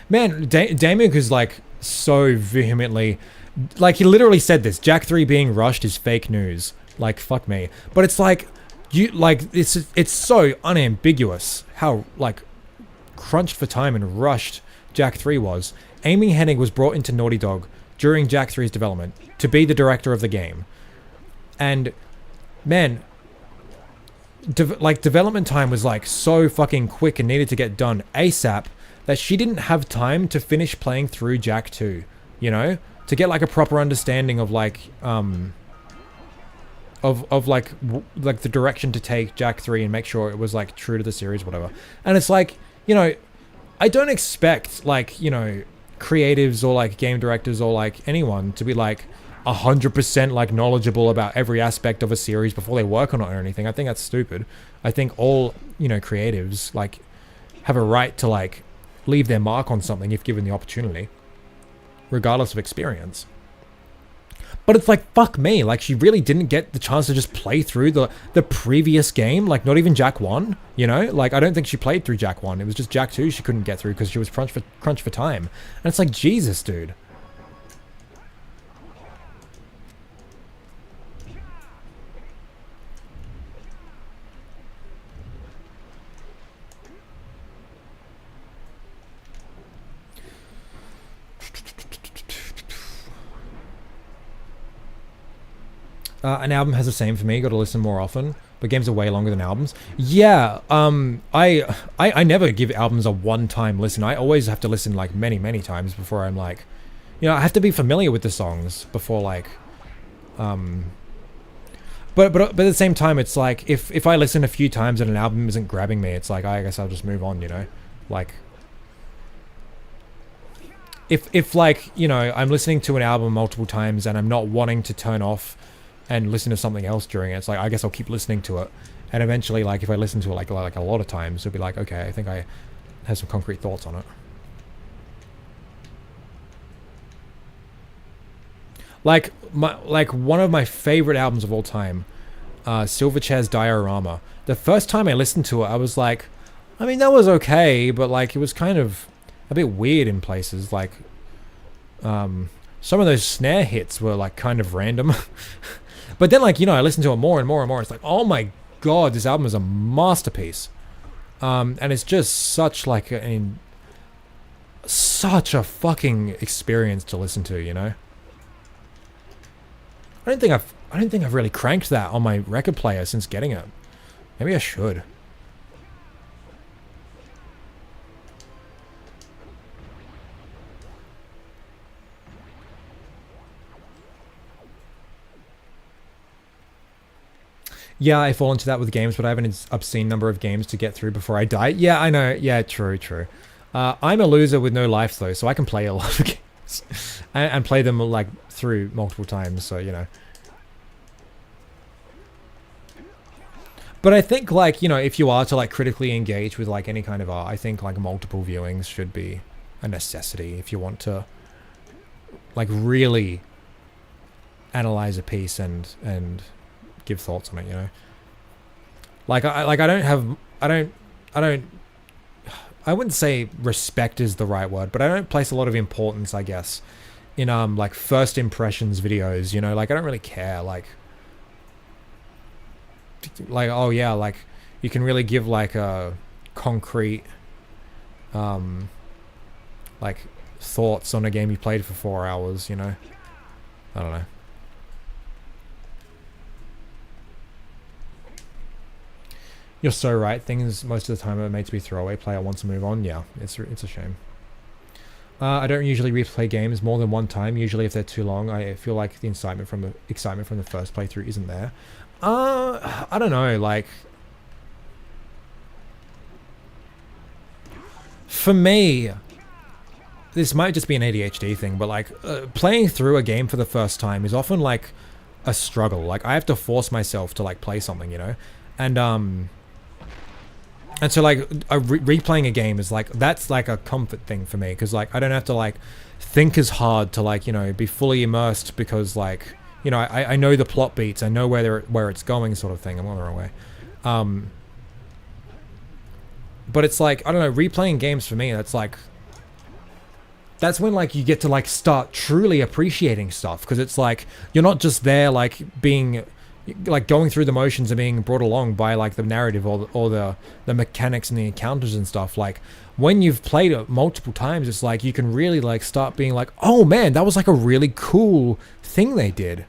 A: Man, Damien is like so vehemently... Like, he literally said this. Jak 3 being rushed is fake news. Like, fuck me. But it's like... It's so unambiguous how, like, crunched for time and rushed Jak 3 was. Amy Hennig was brought into Naughty Dog during Jak 3's development to be the director of the game. And, man, development time was like so fucking quick and needed to get done ASAP that she didn't have time to finish playing through Jak 2, you know? To get like a proper understanding of like, like the direction to take Jak 3 and make sure it was like true to the series, whatever. And it's like, you know, I don't expect like, you know, creatives or like game directors or like anyone to be like 100% like knowledgeable about every aspect of a series before they work on it or anything. I think that's stupid. I think all, you know, creatives like have a right to like leave their mark on something if given the opportunity, regardless of experience. But it's like, fuck me, like she really didn't get the chance to just play through the previous game, like not even Jak 1, you know? Like I don't think she played through Jak 1. It was just Jak 2 she couldn't get through because she was crunched for time. And it's like, Jesus, dude. An album has the same for me. Got to listen more often. But games are way longer than albums. Yeah. I never give albums a one-time listen. I always have to listen like many times before I'm like, I have to be familiar with the songs before like, But at the same time, it's like if I listen a few times and an album isn't grabbing me, it's like I guess I'll just move on. Like if like I'm listening to an album multiple times and I'm not wanting to turn off and listen to something else during it, it's like I guess I'll keep listening to it, and eventually like if I listen to it like a lot of times, it'll be like, okay, I think I have some concrete thoughts on it. Like one of my favorite albums of all time, Silverchair's Diorama. The first time I listened to it, I was like, I mean, that was okay, but like it was kind of a bit weird in places. Like, some of those snare hits were like kind of random. But then like, I listened to it more and more and more. It's like, oh my god, this album is a masterpiece. And it's just such like such a fucking experience to listen to, I don't think I've really cranked that on my record player since getting it. Maybe I should. Yeah, I fall into that with games, but I have an obscene number of games to get through before I die. Yeah, I know. Yeah, true. I'm a loser with no life, though, so I can play a lot of games. and play them, like, through multiple times, so, But I think, like, if you are to, like, critically engage with, like, any kind of art, I think, like, multiple viewings should be a necessity if you want to, like, really analyze a piece and give thoughts on it, Like I wouldn't say respect is the right word, but I don't place a lot of importance, I guess, in like first impressions videos, like I don't really care, like oh yeah, like you can really give like a concrete like thoughts on a game you played for 4 hours, I don't know. You're so right. Things most of the time are made to be throwaway. Player wants to move on. Yeah, it's a shame. I don't usually replay games more than one time. Usually, if they're too long, I feel like the excitement from the first playthrough isn't there. I don't know. Like, for me, this might just be an ADHD thing, but like playing through a game for the first time is often like a struggle. Like I have to force myself to like play something, and so like replaying a game is like, that's like a comfort thing for me, because like I don't have to like think as hard to like be fully immersed, because like I know the plot beats, I know where it's going, sort of thing. I'm going the wrong way. But it's like, I don't know, replaying games for me, that's when like you get to like start truly appreciating stuff, because it's like you're not just there like being like going through the motions and being brought along by like the narrative or the mechanics and the encounters and stuff. Like when you've played it multiple times, it's like you can really like start being like, oh man, that was like a really cool thing they did.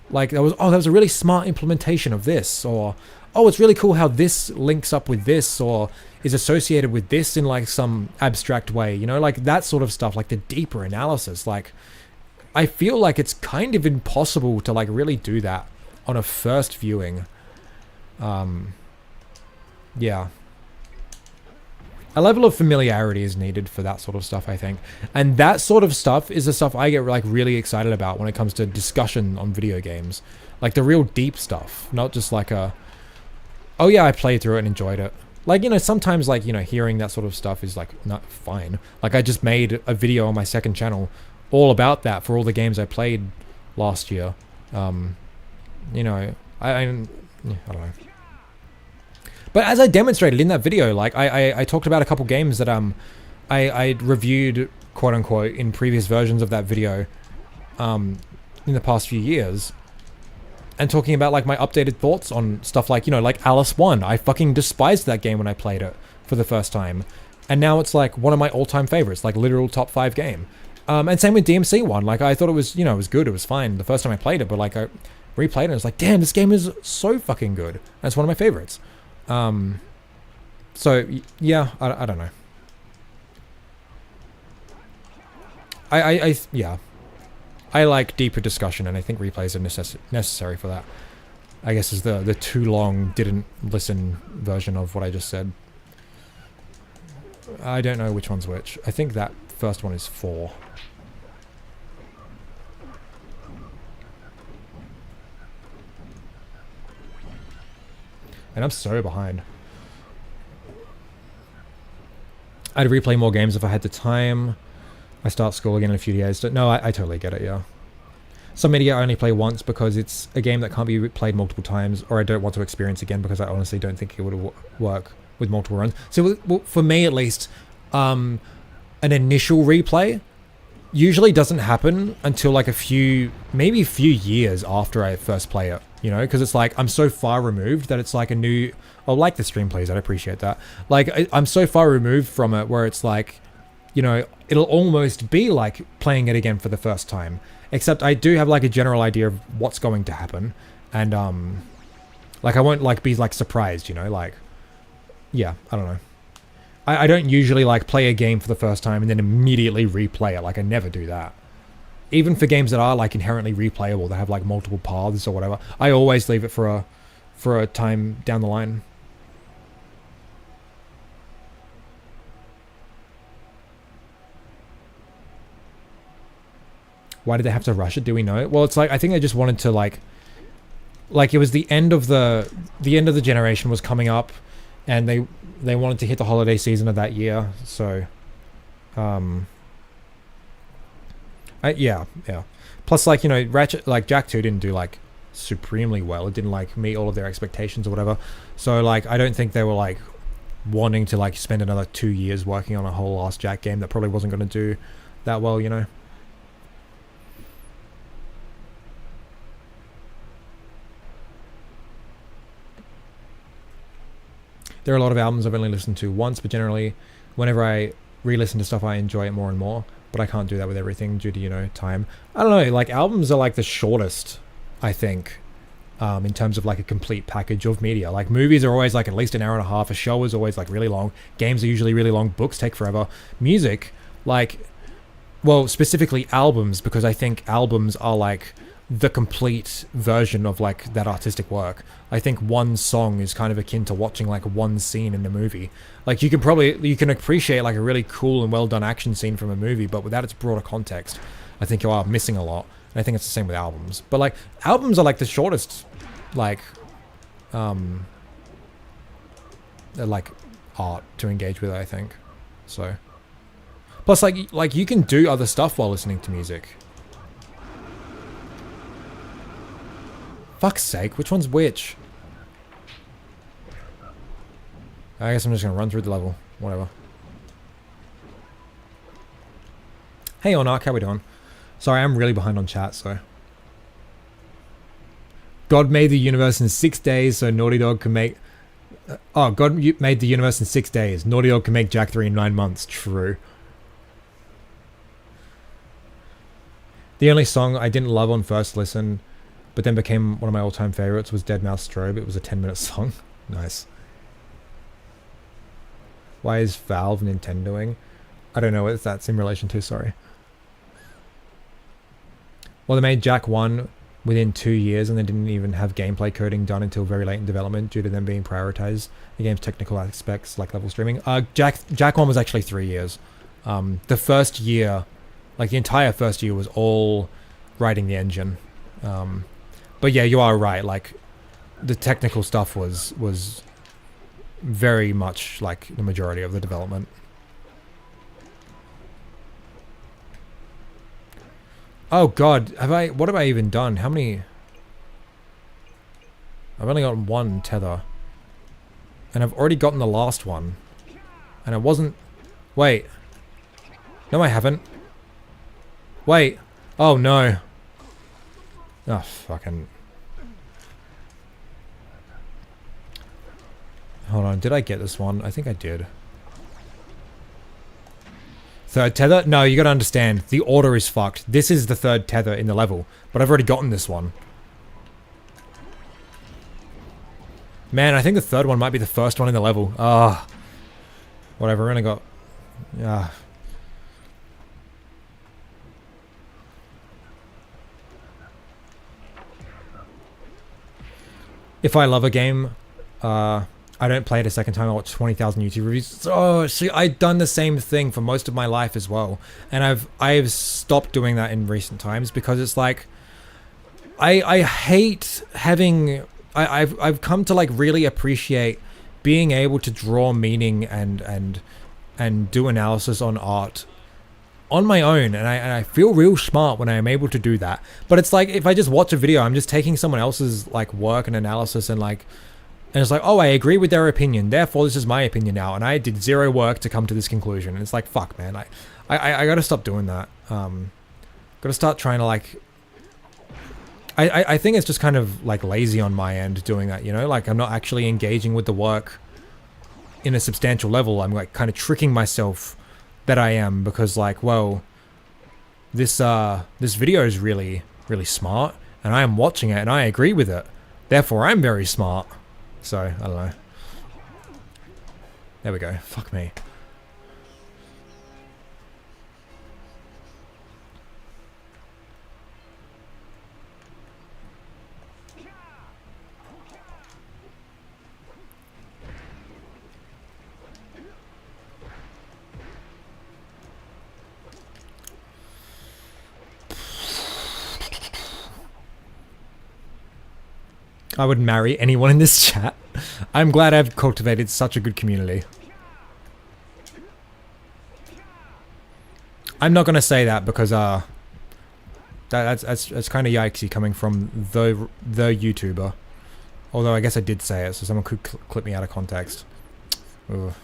A: Like that was a really smart implementation of this, or oh, it's really cool how this links up with this or is associated with this in like some abstract way, like that sort of stuff, like the deeper analysis. Like I feel like it's kind of impossible to like really do that on a first viewing. Yeah. A level of familiarity is needed for that sort of stuff, I think. And that sort of stuff is the stuff I get like really excited about when it comes to discussion on video games. Like the real deep stuff, not just like oh yeah, I played through it and enjoyed it. Like, sometimes like, hearing that sort of stuff is like not fine. Like I just made a video on my second channel all about that for all the games I played last year. I don't know. But as I demonstrated in that video, like I talked about a couple games that I reviewed, quote unquote, in previous versions of that video in the past few years, and talking about like my updated thoughts on stuff like, like Alice 1. I fucking despised that game when I played it for the first time, and now it's like one of my all-time favorites, like literal top 5 game. And same with DMC 1. Like I thought it was, it was good, it was fine the first time I played it, but like replayed it and it's like, damn, this game is so fucking good. And it's one of my favorites. So yeah, I don't know. Yeah. I like deeper discussion, and I think replays are necessary for that. I guess is the too long didn't listen version of what I just said. I don't know which one's which. I think that first one is 4. And I'm so behind. I'd replay more games if I had the time. I start school again in a few years. No, I totally get it, yeah. Some media I only play once because it's a game that can't be played multiple times, or I don't want to experience again because I honestly don't think it would work with multiple runs. So for me at least, an initial replay usually doesn't happen until like maybe a few years after I first play it, you know, because it's like I'm so far removed that it's like a new, oh, like the stream plays, I'd appreciate that. Like I'm so far removed from it where it's like, you know, it'll almost be like playing it again for the first time, except I do have like a general idea of what's going to happen, and like I won't like be like surprised, you know, like, yeah, I don't know. I don't usually like play a game for the first time and then immediately replay it. Like I never do that. Even for games that are like inherently replayable, that have like multiple paths or whatever, I always leave it for a time down the line. Why did they have to rush it? Do we know? Well, it's like I think they just wanted to like it was the end of the generation was coming up, and they wanted to hit the holiday season of that year. So, yeah. Plus, like, you know, Jak 2 didn't do like supremely well. It didn't like meet all of their expectations or whatever. So like, I don't think they were like wanting to like spend another 2 years working on a whole last Jak game that probably wasn't going to do that well, you know. There are a lot of albums I've only listened to once, but generally, whenever I re-listen to stuff, I enjoy it more and more. But I can't do that with everything due to, you know, time. I don't know, like, albums are like the shortest, I think, in terms of like a complete package of media. Like, movies are always like at least an hour and a half. A show is always like really long. Games are usually really long. Books take forever. Music, like, well, specifically albums, because I think albums are like the complete version of like that artistic work. I think one song is kind of akin to watching like one scene in a movie. Like you can appreciate like a really cool and well done action scene from a movie, but without its broader context, I think you are missing a lot. And I think it's the same with albums. But like albums are like the shortest, like art to engage with, I think. So plus like you can do other stuff while listening to music. Fuck's sake, which one's which? I guess I'm just gonna run through the level. Whatever. Hey Onark, how we doing? Sorry, I'm really behind on chat, so. God made the universe in 6 days, so Naughty Dog can make... God made the universe in 6 days. Naughty Dog can make Jak 3 in 9 months. True. The only song I didn't love on first listen, but then became one of my all-time favorites, was Dead Mouse Strobe. It was a 10-minute song. Nice. Why is Valve Nintendoing? I don't know what that's in relation to, sorry. Well, they made Jak 1 within 2 years, and they didn't even have gameplay coding done until very late in development due to them being prioritized the game's technical aspects like level streaming. Jak 1 was actually 3 years. The first year, like the entire first year, was all writing the engine. But yeah, you are right. Like the technical stuff was very much like the majority of the development. Oh god, what have I even done? How many? I've only gotten one tether. And I've already gotten the last one. And it wasn't... Wait. No, I haven't. Wait. Oh, no. Oh, fucking... Hold on, did I get this one? I think I did. Third tether? No, you gotta understand, the order is fucked. This is the third tether in the level, but I've already gotten this one. Man, I think the third one might be the first one in the level. Ah, whatever. We only got. Yeah. If I love a game, I don't play it a second time. I watch 20,000 YouTube reviews. Oh, see, I've done the same thing for most of my life as well, and I've stopped doing that in recent times because it's like, I hate having. I've come to like really appreciate being able to draw meaning and do analysis on art on my own, and I feel real smart when I am able to do that. But it's like, if I just watch a video, I'm just taking someone else's like work and analysis and it's like, oh, I agree with their opinion, therefore this is my opinion now, and I did zero work to come to this conclusion. And it's like, fuck, man, I gotta stop doing that. Gotta start trying to like. I think it's just kind of like lazy on my end doing that, you know? Like, I'm not actually engaging with the work in a substantial level. I'm like kind of tricking myself that I am, because like, well, this video is really, really smart, and I am watching it and I agree with it. Therefore, I'm very smart. So, I don't know. There we go. Fuck me. I would marry anyone in this chat. I'm glad I've cultivated such a good community. I'm not gonna say that because that's kind of yikesy coming from the YouTuber. Although I guess I did say it, so someone could clip me out of context. Ugh.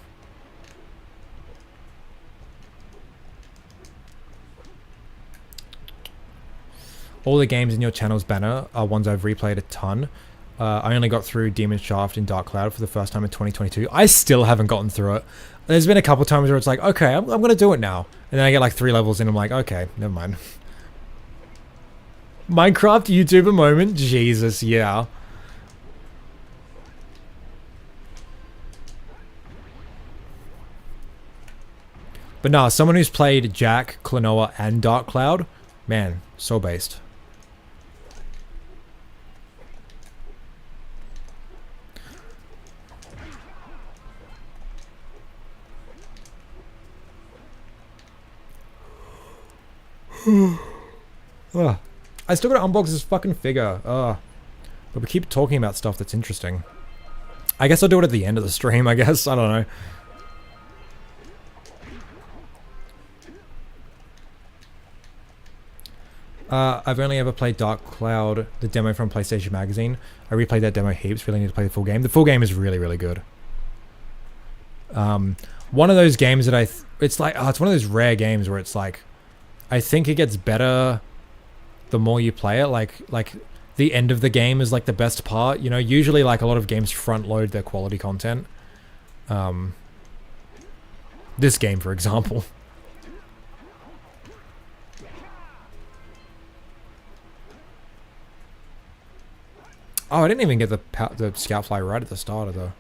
A: All the games in your channel's banner are ones I've replayed a ton. I only got through Demon Shaft in Dark Cloud for the first time in 2022. I still haven't gotten through it. There's been a couple times where it's like, okay, I'm gonna do it now. And then I get like 3 levels in, I'm like, okay, never mind. Minecraft YouTuber moment? Jesus, yeah. But nah, someone who's played Jack, Klonoa, and Dark Cloud, man, so based. Ugh. I still gotta unbox this fucking figure. But we keep talking about stuff that's interesting. I guess I'll do it at the end of the stream, I guess. I don't know. I've only ever played Dark Cloud, the demo from PlayStation Magazine. I replayed that demo heaps, really need to play the full game. The full game is really, really good. One of those games that it's like, it's one of those rare games where it's like, I think it gets better the more you play it. Like the end of the game is like the best part, you know. Usually like a lot of games front load their quality content. This game, for example. Oh, I didn't even get the Scoutfly right at the start of the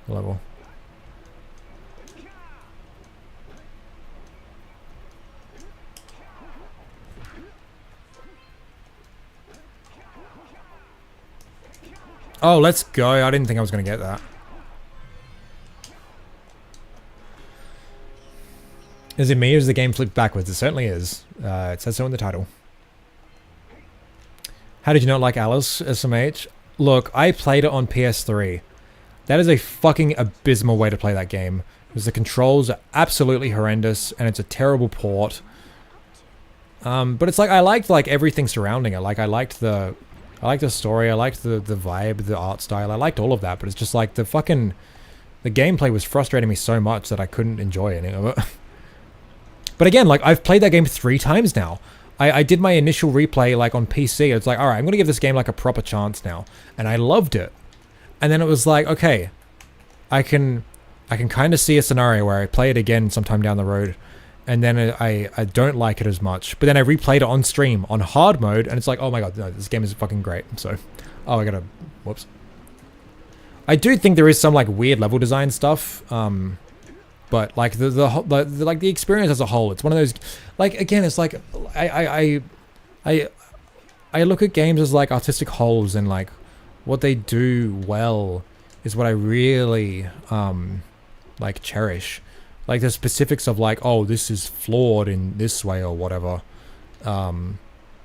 A: level. Oh, let's go. I didn't think I was going to get that. Is it me or is the game flipped backwards? It certainly is. It says so in the title. How did you not like Alice, SMH? Look, I played it on PS3. That is a fucking abysmal way to play that game. Because the controls are absolutely horrendous and it's a terrible port. But it's like, I liked like everything surrounding it. Like I liked the story, I liked the vibe, the art style, I liked all of that, but it's just like the gameplay was frustrating me so much that I couldn't enjoy any of it. But again, like I've played that game 3 times now. I did my initial replay like on PC. It's like, alright, I'm gonna give this game like a proper chance now. And I loved it. And then it was like, okay, I can kind of see a scenario where I play it again sometime down the road. And then I don't like it as much. But then I replayed it on stream on hard mode, and it's like, oh my god, no, this game is fucking great. So, oh, I gotta, whoops. I do think there is some like weird level design stuff. But like the experience as a whole, it's one of those, like, again, it's like I look at games as like artistic wholes, and like what they do well is what I really like cherish. Like the specifics of like, oh, this is flawed in this way or whatever. I don't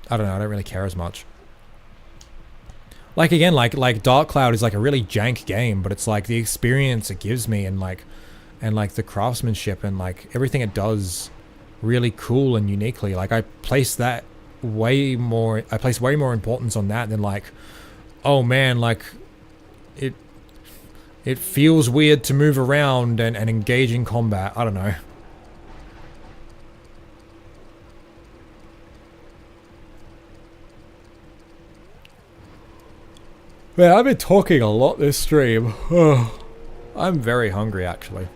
A: know, I don't really care as much. Like again, like Dark Cloud is like a really jank game, but it's like the experience it gives me, and like the craftsmanship and like everything it does really cool and uniquely. Like I place way more importance on that than like, oh man, like it feels weird to move around and engage in combat. I don't know. Man, I've been talking a lot this stream. I'm very hungry actually.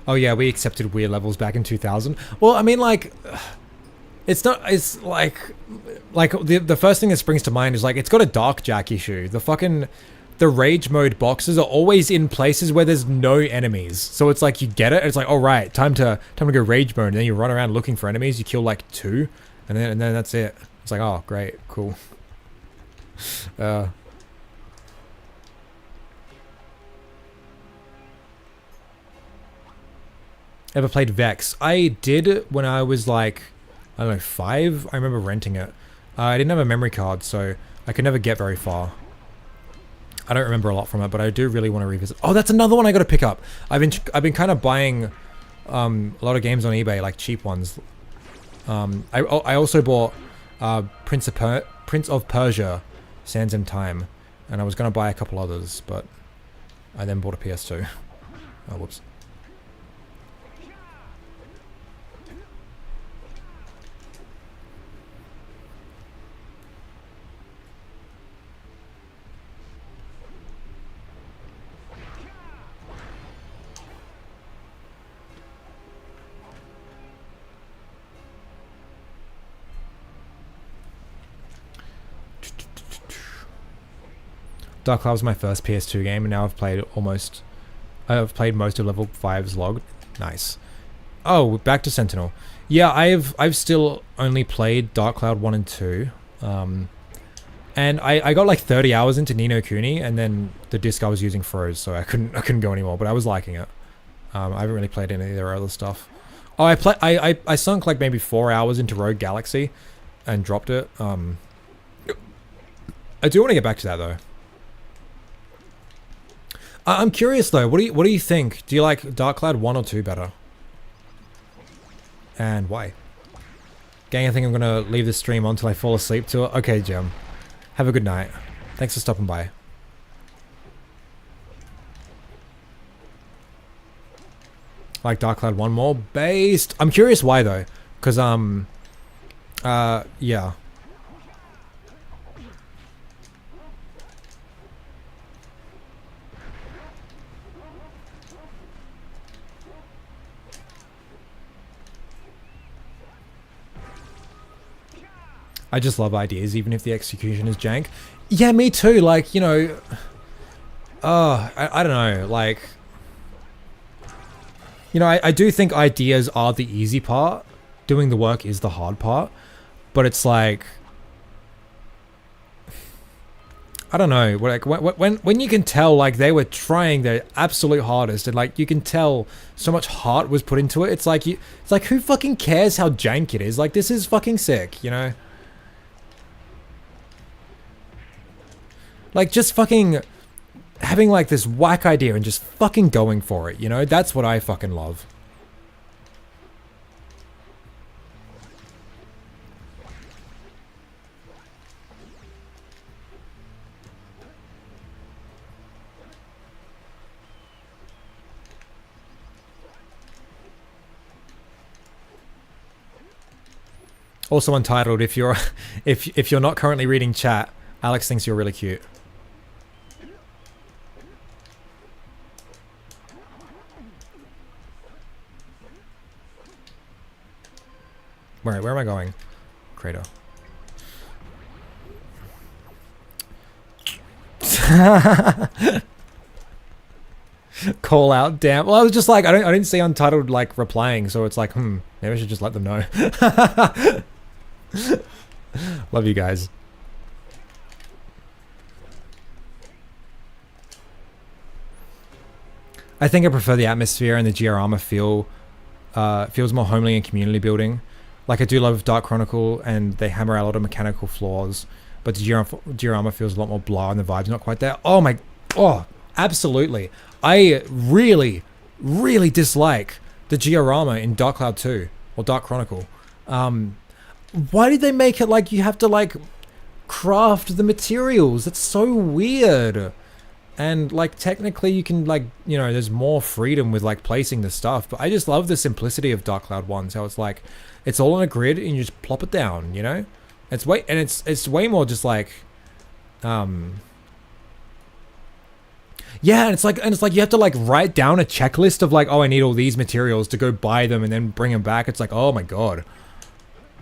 A: Oh yeah, we accepted weird levels back in 2000. Well, I mean, like, it's not. It's like the first thing that springs to mind is like it's got a dark jack issue. The rage mode boxes are always in places where there's no enemies. So it's like you get it. It's like, all right, time to go rage mode. And then you run around looking for enemies. You kill like 2, and then that's it. It's like, oh great, cool. Ever played Vex? I did when I was like, I don't know, 5. I remember renting it. I didn't have a memory card, so I could never get very far. I don't remember a lot from it, but I do really want to revisit. Oh, that's another one I got to pick up. I've been kind of buying a lot of games on eBay, like cheap ones. I also bought Prince of Persia: Sands in Time, and I was gonna buy a couple others, but I then bought a PS2. Oh, whoops. Dark Cloud was my first PS2 game, and now I've played most of level 5's logged. Nice. Oh, back to Sentinel. Yeah, I've still only played Dark Cloud 1 and 2. And I got like 30 hours into Ni no Kuni, and then the disc I was using froze, so I couldn't go anymore, but I was liking it. I haven't really played any of their other stuff. Oh, I sunk like maybe 4 hours into Rogue Galaxy and dropped it. I do want to get back to that though. I'm curious though. What do you think? Do you like Dark Cloud 1 or 2 better? And why? Gang, I think I'm gonna leave this stream on until I fall asleep to it. Okay, Jim. Have a good night. Thanks for stopping by. Like Dark Cloud 1 more? Based. I'm curious why though. Cause yeah. I just love ideas, even if the execution is jank. Yeah, me too. Like, you know, I don't know. Like, you know, I do think ideas are the easy part. Doing the work is the hard part. But it's like, I don't know. Like when you can tell, like they were trying their absolute hardest, and like you can tell so much heart was put into it. It's like who fucking cares how jank it is? Like this is fucking sick, you know. Like, just fucking having, like, this whack idea and just fucking going for it, you know? That's what I fucking love. Also Untitled, if you're if you're not currently reading chat, Alex thinks you're really cute. Where am I going? Crater. Call out, damn. Well, I was just like, I didn't see Untitled like replying, so it's like, maybe I should just let them know. Love you guys. I think I prefer the atmosphere and the diorama feel. Feels more homely and community building. Like, I do love Dark Chronicle, and they hammer out a lot of mechanical flaws, but the diorama feels a lot more blah, and the vibe's not quite there. Oh, absolutely. I really, really dislike the diorama in Dark Cloud 2, or Dark Chronicle. Why did they make it like you have to, like, craft the materials? That's so weird. And, like, technically you can, like, you know, there's more freedom with, like, placing the stuff. But I just love the simplicity of Dark Cloud 1. So it's like, it's all on a grid and you just plop it down, you know? It's way more just like, yeah, and it's like you have to, like, write down a checklist of, like, oh, I need all these materials to go buy them and then bring them back. It's like, oh my god.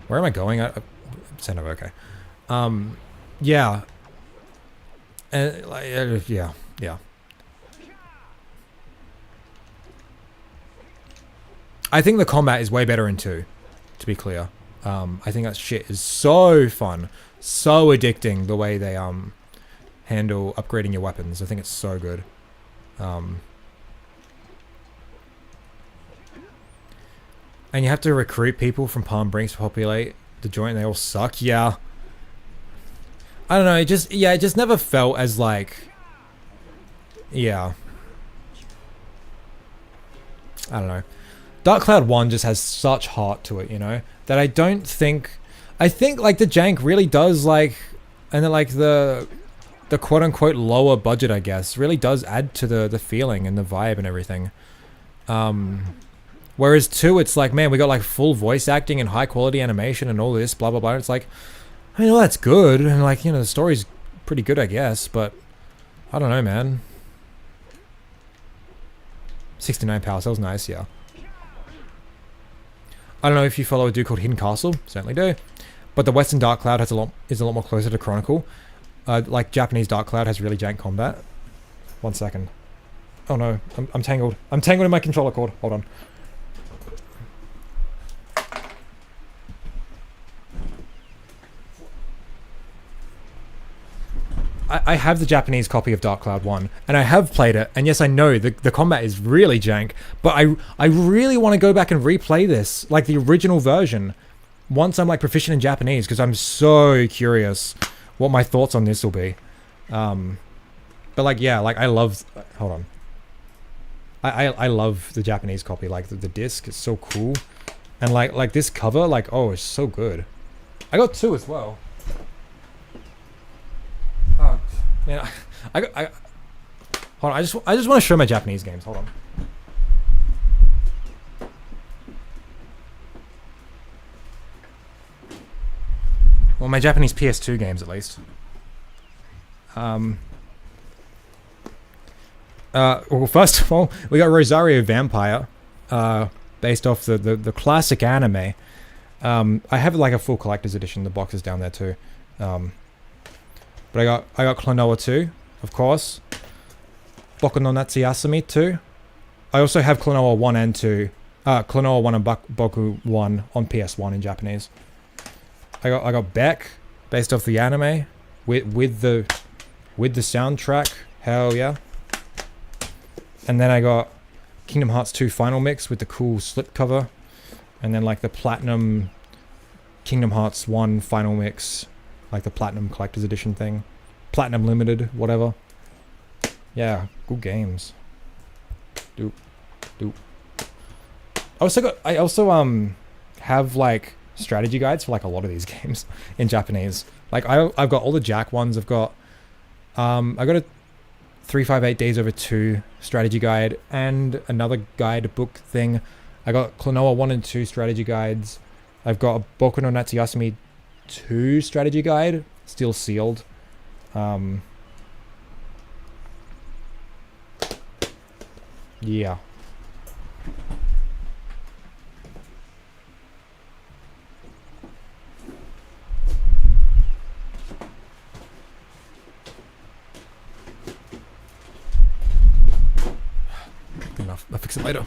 A: Where am I going? Send over, okay. Yeah. And, like, yeah. I think the combat is way better in 2, to be clear. I think that shit is so fun, so addicting, the way they handle upgrading your weapons. I think it's so good. And you have to recruit people from Palm Brinks to populate the joint. They all suck. Yeah. I don't know, it just never felt as, like, yeah. I don't know. Dark Cloud 1 just has such heart to it, you know, that I think, like, the jank really does, like, and then, like, the quote-unquote lower budget, I guess, really does add to the feeling and the vibe and everything. Whereas 2, it's like, man, we got, like, full voice acting and high-quality animation and all this, blah, blah, blah. It's like, I mean, well, that's good, and, like, you know, the story's pretty good, I guess, but I don't know, man. 69 power, that was nice, yeah. I don't know if you follow a dude called Hidden Castle, certainly do, but the Western Dark Cloud is a lot more closer to Chronicle. Like, Japanese Dark Cloud has really jank combat. 1 second. Oh no, I'm tangled. I'm tangled in my controller cord. Hold on. I have the Japanese copy of Dark Cloud 1, and I have played it, and yes, I know the combat is really jank, but I really want to go back and replay this, like the original version, once I'm, like, proficient in Japanese, because I'm so curious what my thoughts on this will be. But, like, yeah, like, I love... Hold on. I love the Japanese copy, like, the disc is so cool, and, like this cover, like, oh, it's so good. I got 2 as well. Oh, man, hold on, I just want to show my Japanese games. Hold on. Well, my Japanese PS2 games, at least. Well, first of all, we got Rosario Vampire, based off the classic anime. I have, like, a full collector's edition. The box is down there too. But I got Klonoa 2, of course. Boku no Natsuyasumi 2. I also have Klonoa 1 and 2. Klonoa 1 and Boku 1 on PS1 in Japanese. I got Beck, based off the anime, with the soundtrack. Hell yeah. And then I got Kingdom Hearts 2 Final Mix with the cool slipcover. And then, like, the Platinum Kingdom Hearts 1 Final Mix, like the Platinum Collector's Edition thing. Platinum Limited, whatever. Yeah, good games. Doop. I also have, like, strategy guides for, like, a lot of these games in Japanese. Like, I've got all the Jack ones. I've got a 358 Days Over 2 strategy guide and another guide book thing. I got Klonoa 1 and 2 strategy guides. I've got a Boku no Natsuyasumi 2 strategy guide, still sealed. Yeah. Good enough. I'll fix it later.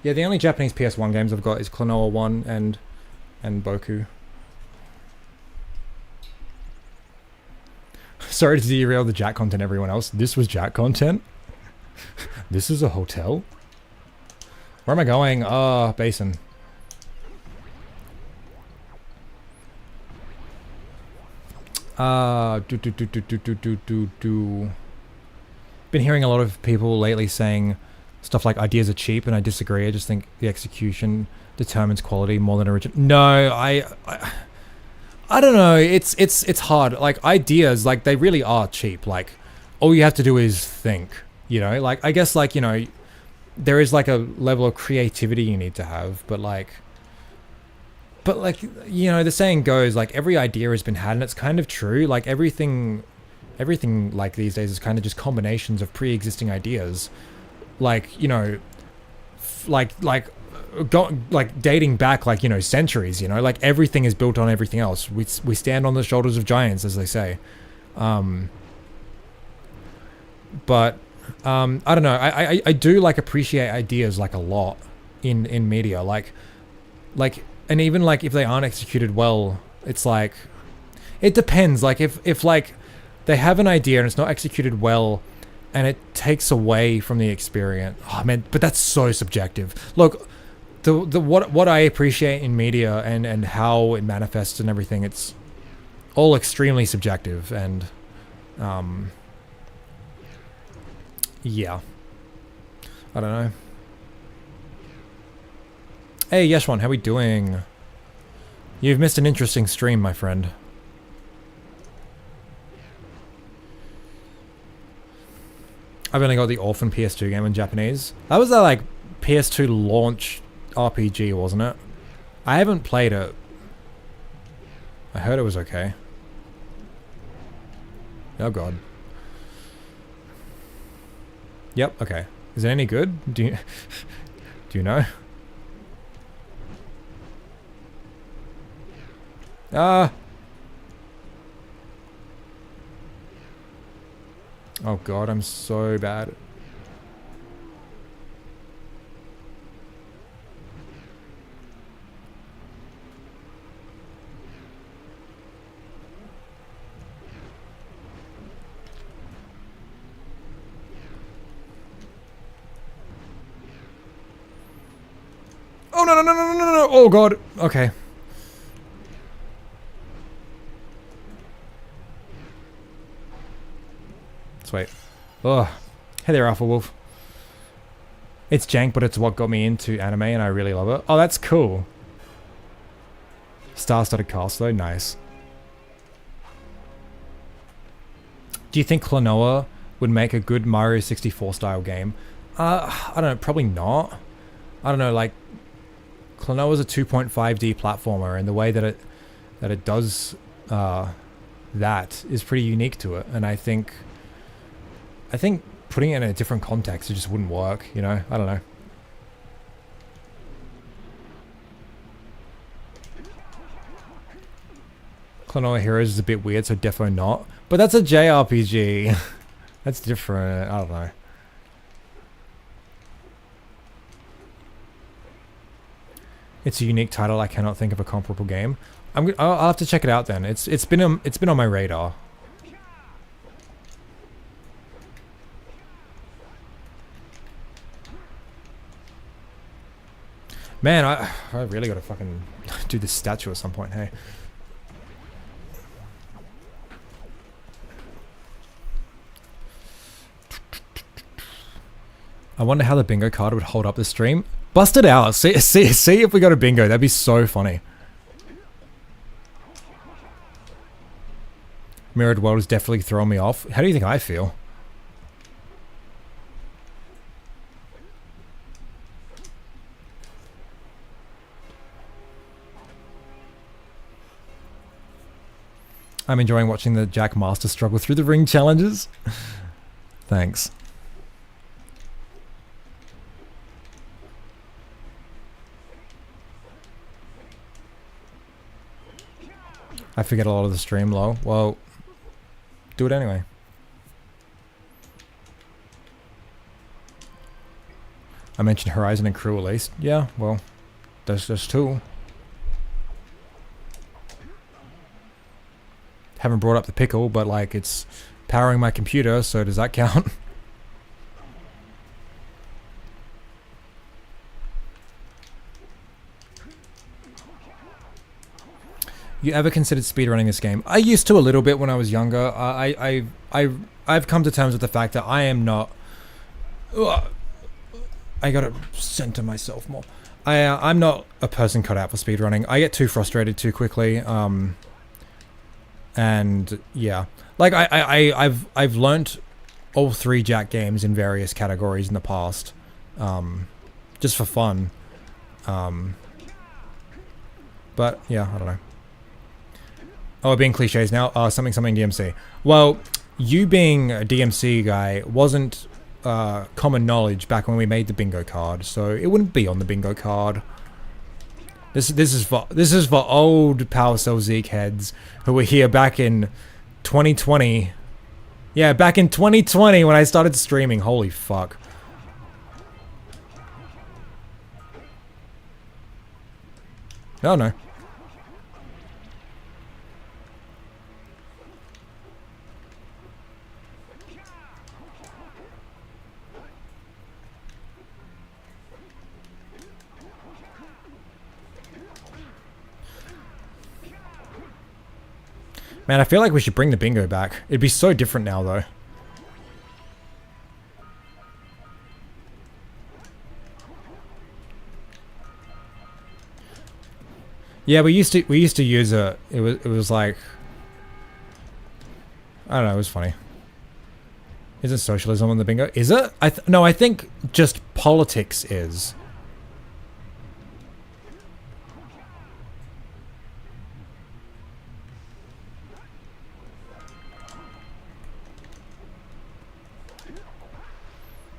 A: Yeah, the only Japanese PS1 games I've got is Klonoa 1 and Boku. Sorry to derail the Jack content, everyone else. This was Jack content? This is a hotel? Where am I going? Basin. Been hearing a lot of people lately saying stuff like ideas are cheap, and I disagree. I just think the execution determines quality more than original. No, I don't know. It's hard. Like, ideas, like, they really are cheap. Like, all you have to do is think, you know? Like, I guess, like, you know, there is, like, a level of creativity you need to have, but, like, you know, the saying goes, like, every idea has been had, and it's kind of true. Like, everything, like, these days is kind of just combinations of pre-existing ideas. Like, you know, like dating back, like, you know, centuries, you know, like, everything is built on everything else. We stand on the shoulders of giants, as they say. But I don't know. I do, like, appreciate ideas, like, a lot in media. Like, and even, like, if they aren't executed well, it's like, it depends. Like, if like, they have an idea and it's not executed well, and it takes away from the experience. Oh man, but that's so subjective. Look, what I appreciate in media and how it manifests and everything, it's all extremely subjective, and yeah. I don't know. Hey Yeshwan, how we doing? You've missed an interesting stream, my friend. I've only got the Orphan PS2 game in Japanese. That was that, like, PS2 launch RPG, wasn't it? I haven't played it. I heard it was okay. Oh god. Yep, okay. Is it any good? Do you know? Oh god, I'm so bad. Oh no no no no no no no! Oh god. Okay. Let's wait. Oh, hey there, Alpha Wolf. It's jank, but it's what got me into anime, and I really love it. Oh, that's cool. Star-studded cast, though. Nice. Do you think Klonoa would make a good Mario 64 style game? I don't know. Probably not. I don't know. Like, Klonoa is a 2.5D platformer, and the way that it does that is pretty unique to it. And I think putting it in a different context, it just wouldn't work. You know? I don't know. Klonoa Heroes is a bit weird, so definitely not. But that's a JRPG. That's different. I don't know. It's a unique title. I cannot think of a comparable game. I'll have to check it out then. It's been on my radar. Man, I really gotta fucking do this statue at some point. Hey. I wonder how the bingo card would hold up the stream. Bust it out. See if we got a bingo. That'd be so funny. Mirrored World is definitely throwing me off. How do you think I feel? I'm enjoying watching the Jack Master struggle through the ring challenges. Thanks. I forget a lot of the stream, lol. Well, do it anyway. I mentioned Horizon and Crew at least. Yeah, well, there's two. Haven't brought up the pickle, but like it's powering my computer, so does that count? You ever considered speedrunning this game? I used to a little bit when I was younger. I've come to terms with the fact that I am not. I gotta center myself more. I'm not a person cut out for speedrunning. I get too frustrated too quickly. And yeah, like I've learnt all 3 Jack games in various categories in the past, just for fun. But yeah, I don't know. Oh, we're being cliches now. Something DMC. Well, you being a DMC guy wasn't common knowledge back when we made the bingo card, so it wouldn't be on the bingo card. This is for old Powercell Zeke heads who were here back in 2020. Yeah, back in 2020 when I started streaming. Holy fuck. Oh no. Man, I feel like we should bring the bingo back. It'd be so different now, though. Yeah, we used to use it. It was like, I don't know. It was funny. Isn't socialism on the bingo? Is it? No, I think just politics is.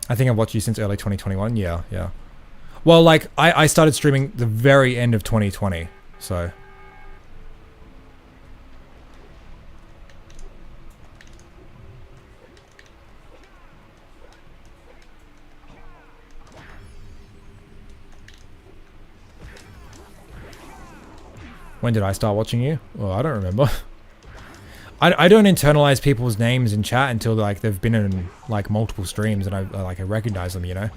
A: I think I've watched you since early 2021. Yeah, yeah. Well, like, I started streaming the very end of 2020, so. When did I start watching you? Well, I don't remember. I don't internalize people's names in chat until like they've been in like multiple streams and I recognize them, you know.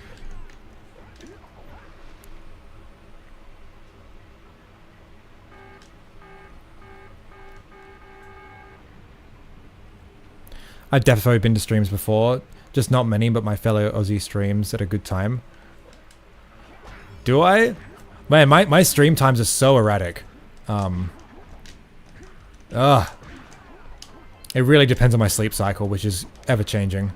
A: I've definitely been to streams before, just not many, but my fellow Aussie streams at a good time. Do I? Man, my stream times are so erratic. It really depends on my sleep cycle, which is ever changing.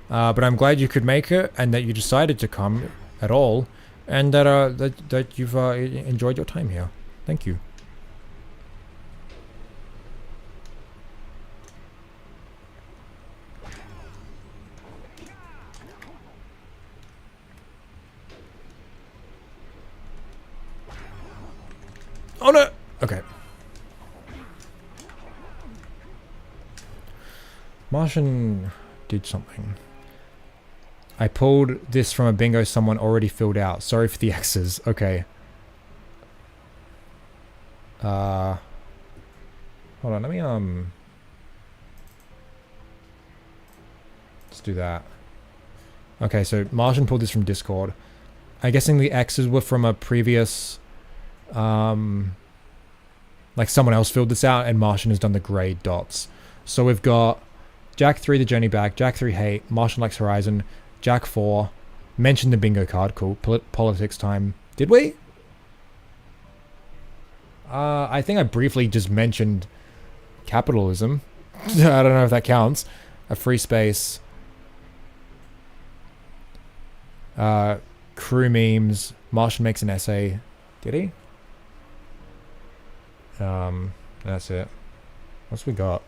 A: But I'm glad you could make it, and that you decided to come at all, and that that you've enjoyed your time here. Thank you. Oh no! Okay. Martian did something. I pulled this from a bingo someone already filled out. Sorry for the X's. Okay. Hold on, let me let's do that. Okay, so Martian pulled this from Discord. I'm guessing the X's were from a previous like someone else filled this out and Martian has done the grade dots. So we've got Jack 3 the journey back, Jack 3 hate, Martian likes Horizon, Jack 4, mentioned the bingo card, cool, politics time. Did we? I think I briefly just mentioned capitalism. I don't know if that counts. A free space. Crew memes, Martian makes an essay. Did he? That's it. What's we got?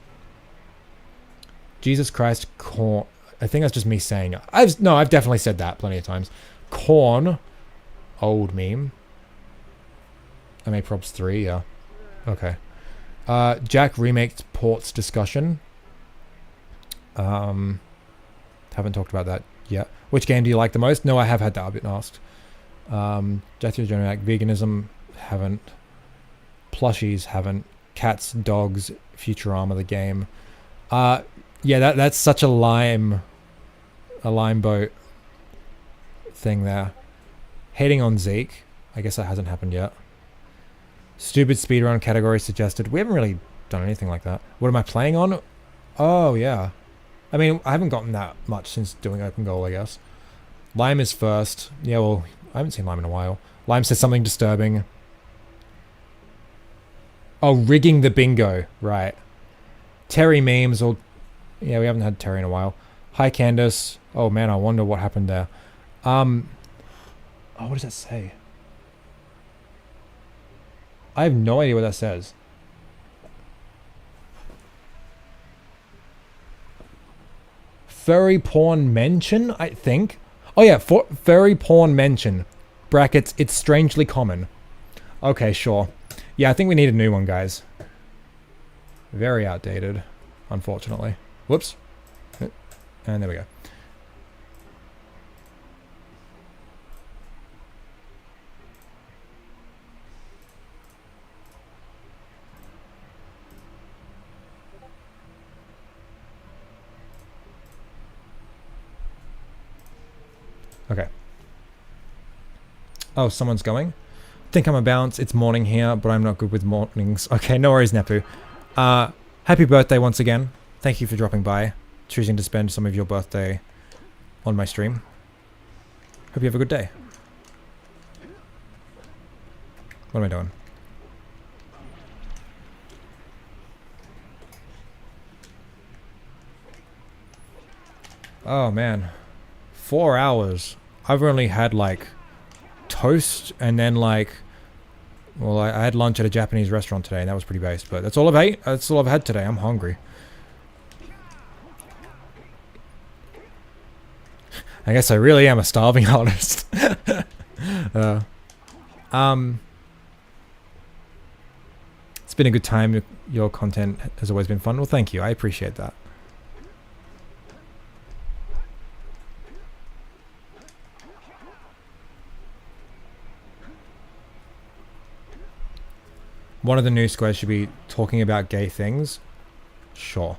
A: Jesus Christ, corn. I think that's just me saying it. I've definitely said that plenty of times. Corn. Old meme. I made props 3, yeah. Okay. Jack remake ports discussion. Haven't talked about that yet. Which game do you like the most? No, I have had that. I've been asked. Death to Generac, veganism, haven't. Plushies, haven't. Cats, dogs, Futurama, the game. Yeah, that's such a lime boat thing there. Hating on Zeke. I guess that hasn't happened yet. Stupid speedrun category suggested. We haven't really done anything like that. What am I playing on? Oh, yeah. I mean, I haven't gotten that much since doing open goal, I guess. Lime is first. Yeah, well, I haven't seen Lime in a while. Lime says something disturbing. Oh, rigging the bingo. Right. Terry memes or... Yeah, we haven't had Terry in a while. Hi, Candace. Oh, man, I wonder what happened there. Oh, what does that say? I have no idea what that says. Furry porn mention, I think. Oh, yeah, furry porn mention. Brackets, it's strangely common. Okay, sure. Yeah, I think we need a new one, guys. Very outdated, unfortunately. Whoops. And there we go. Okay. Oh, someone's going? Think I'm a bounce. It's morning here, but I'm not good with mornings. Okay, no worries, Nepu. Happy birthday once again. Thank you for dropping by, choosing to spend some of your birthday on my stream. Hope you have a good day. What am I doing? Oh, man. 4 hours. I've only had, like, toast and then, like... Well, I had lunch at a Japanese restaurant today, and that was pretty based, but that's all I've ate. That's all I've had today. I'm hungry. I guess I really am a starving artist. It's been a good time. Your content has always been fun. Well, thank you. I appreciate that. One of the new squares should be talking about gay things. Sure.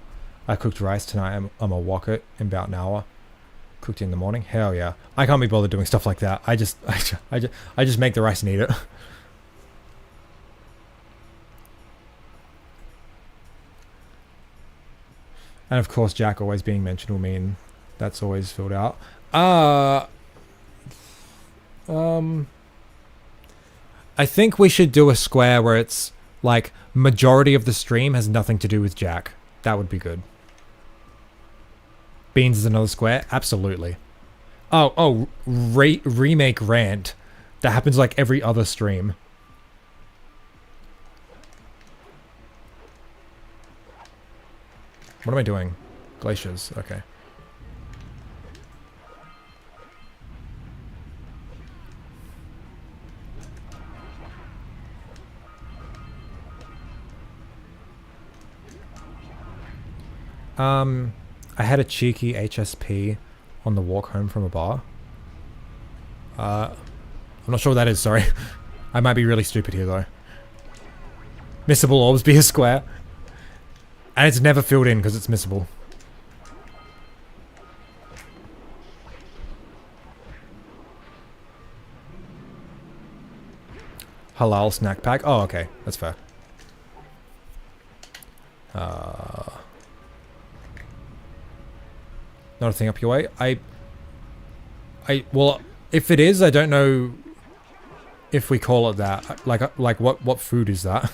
A: I cooked rice tonight. I'm a wok it in about an hour. Cooked in the morning. Hell yeah. I can't be bothered doing stuff like that. I just make the rice and eat it. And of course, Jack always being mentioned will mean that's always filled out. I think we should do a square where it's like majority of the stream has nothing to do with Jack. That would be good. Beans is another square? Absolutely. Remake rant. That happens like every other stream. What am I doing? Glaciers, okay. I had a cheeky HSP on the walk home from a bar. I'm not sure what that is, sorry. I might be really stupid here, though. Missable orbs be a square. And it's never filled in because it's missable. Halal snack pack. Oh, okay. That's fair. Not a thing up your way. Well, if it is, I don't know if we call it that. Like what food is that?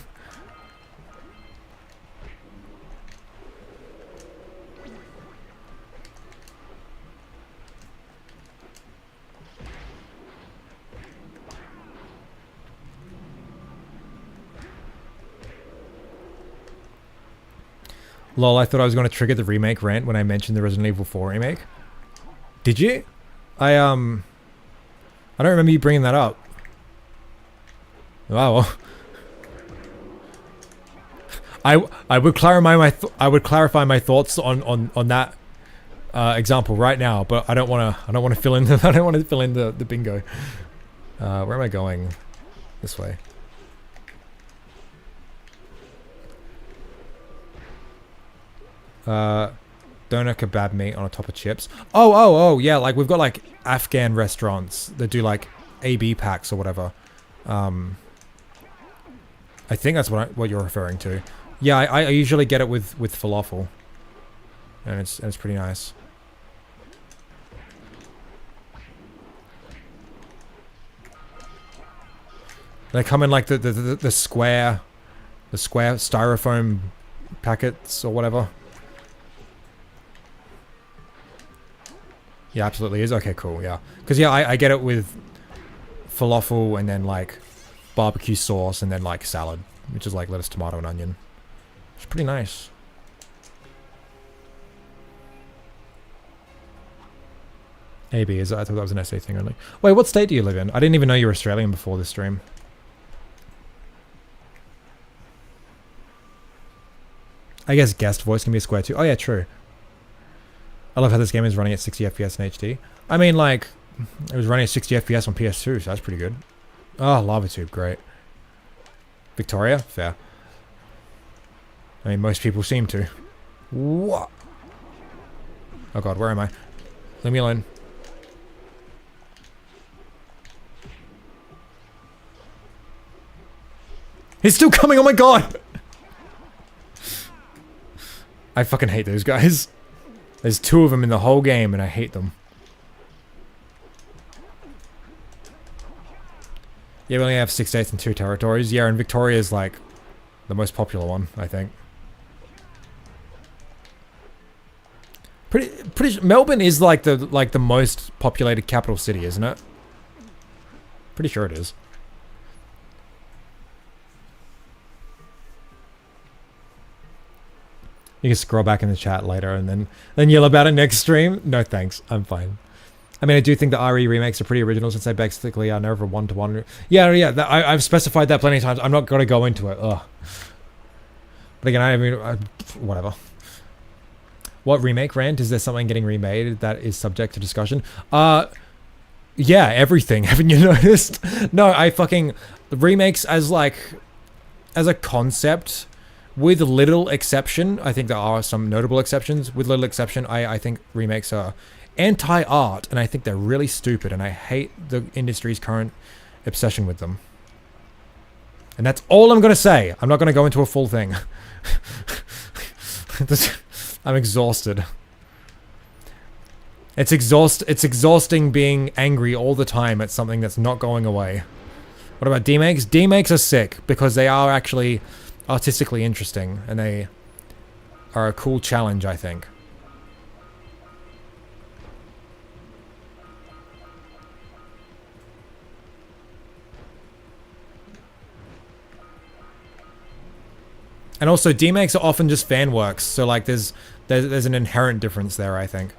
A: Lol, I thought I was going to trigger the remake rant when I mentioned the Resident Evil 4 remake. Did you? I don't remember you bringing that up. Wow. I would clarify my thoughts on that example right now, but I don't want to fill in the bingo. Where am I going? This way. Doner kebab meat on a top of chips. Oh, yeah, like we've got like Afghan restaurants that do like AB packs or whatever. I think that's what you're referring to. Yeah, I usually get it with falafel. And it's pretty nice. They come in like the square styrofoam packets or whatever. Yeah, absolutely is. Okay, cool, yeah. Because, yeah, I get it with falafel and then, like, barbecue sauce and then, like, salad. Which is, like, lettuce, tomato, and onion. It's pretty nice. AB, I thought that was an SA thing only. Wait, what state do you live in? I didn't even know you were Australian before this stream. I guess guest voice can be a square too. Oh, yeah, true. I love how this game is running at 60 FPS in HD. I mean, like, it was running at 60 FPS on PS2, so that's pretty good. Oh, Lava Tube, great. Victoria? Fair. I mean, most people seem to. What? Oh god, where am I? Leave me alone. He's still coming, oh my god! I fucking hate those guys. There's 2 of them in the whole game, and I hate them. Yeah, we only have 6 states and 2 territories. Yeah, and Victoria is, like, the most popular one, I think. Pretty. Melbourne is, like, the most populated capital city, isn't it? Pretty sure it is. You can scroll back in the chat later and then yell about it next stream. No thanks, I'm fine. I mean, I do think the RE remakes are pretty original since they basically are never one-to-one. Yeah, I've specified that plenty of times. I'm not going to go into it. Ugh. But again, I mean, whatever. What remake rant? Is there something getting remade that is subject to discussion? Yeah, everything. Haven't you noticed? No, remakes as a concept. With little exception, I think there are some notable exceptions. With little exception, I think remakes are anti-art, and I think they're really stupid, and I hate the industry's current obsession with them. And that's all I'm going to say. I'm not going to go into a full thing. I'm exhausted. It's exhausting being angry all the time at something that's not going away. What about demakes? Demakes are sick, because they are actually artistically interesting, and they are a cool challenge, I think. And also, demakes are often just fan works, so like there's an inherent difference there, I think.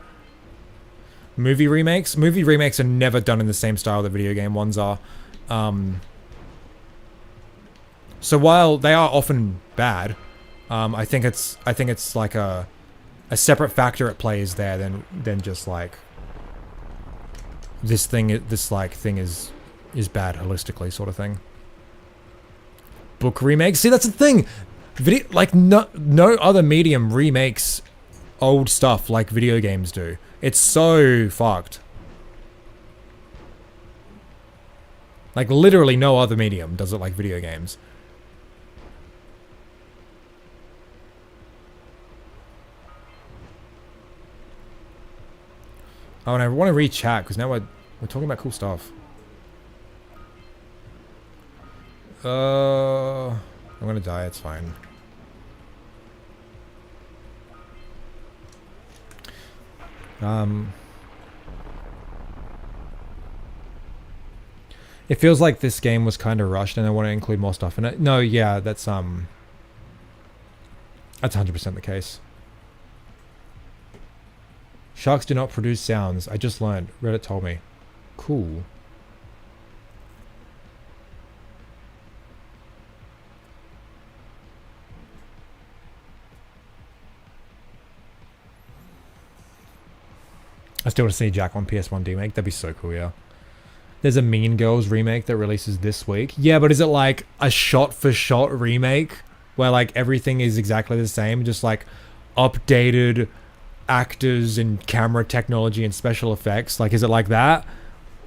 A: Movie remakes are never done in the same style the video game ones are. So while they are often bad, I think it's like a separate factor at play is there than just like this thing is bad holistically sort of thing. Book remakes, see that's the thing. Video, like no other medium remakes old stuff like video games do. It's so fucked. Like literally no other medium does it like video games. Oh, and I want to read chat because now we're talking about cool stuff. I'm gonna die. It's fine. It feels like this game was kind of rushed, and I want to include more stuff in it. No, yeah, that's That's 100% the case. Sharks do not produce sounds. I just learned. Reddit told me. Cool. I still want to see Jack on PS1 remake. That'd be so cool, yeah. There's a Mean Girls remake that releases this week. Yeah, but is it like a shot-for-shot remake where like everything is exactly the same, just like updated actors and camera technology and special effects? Like, is it like that?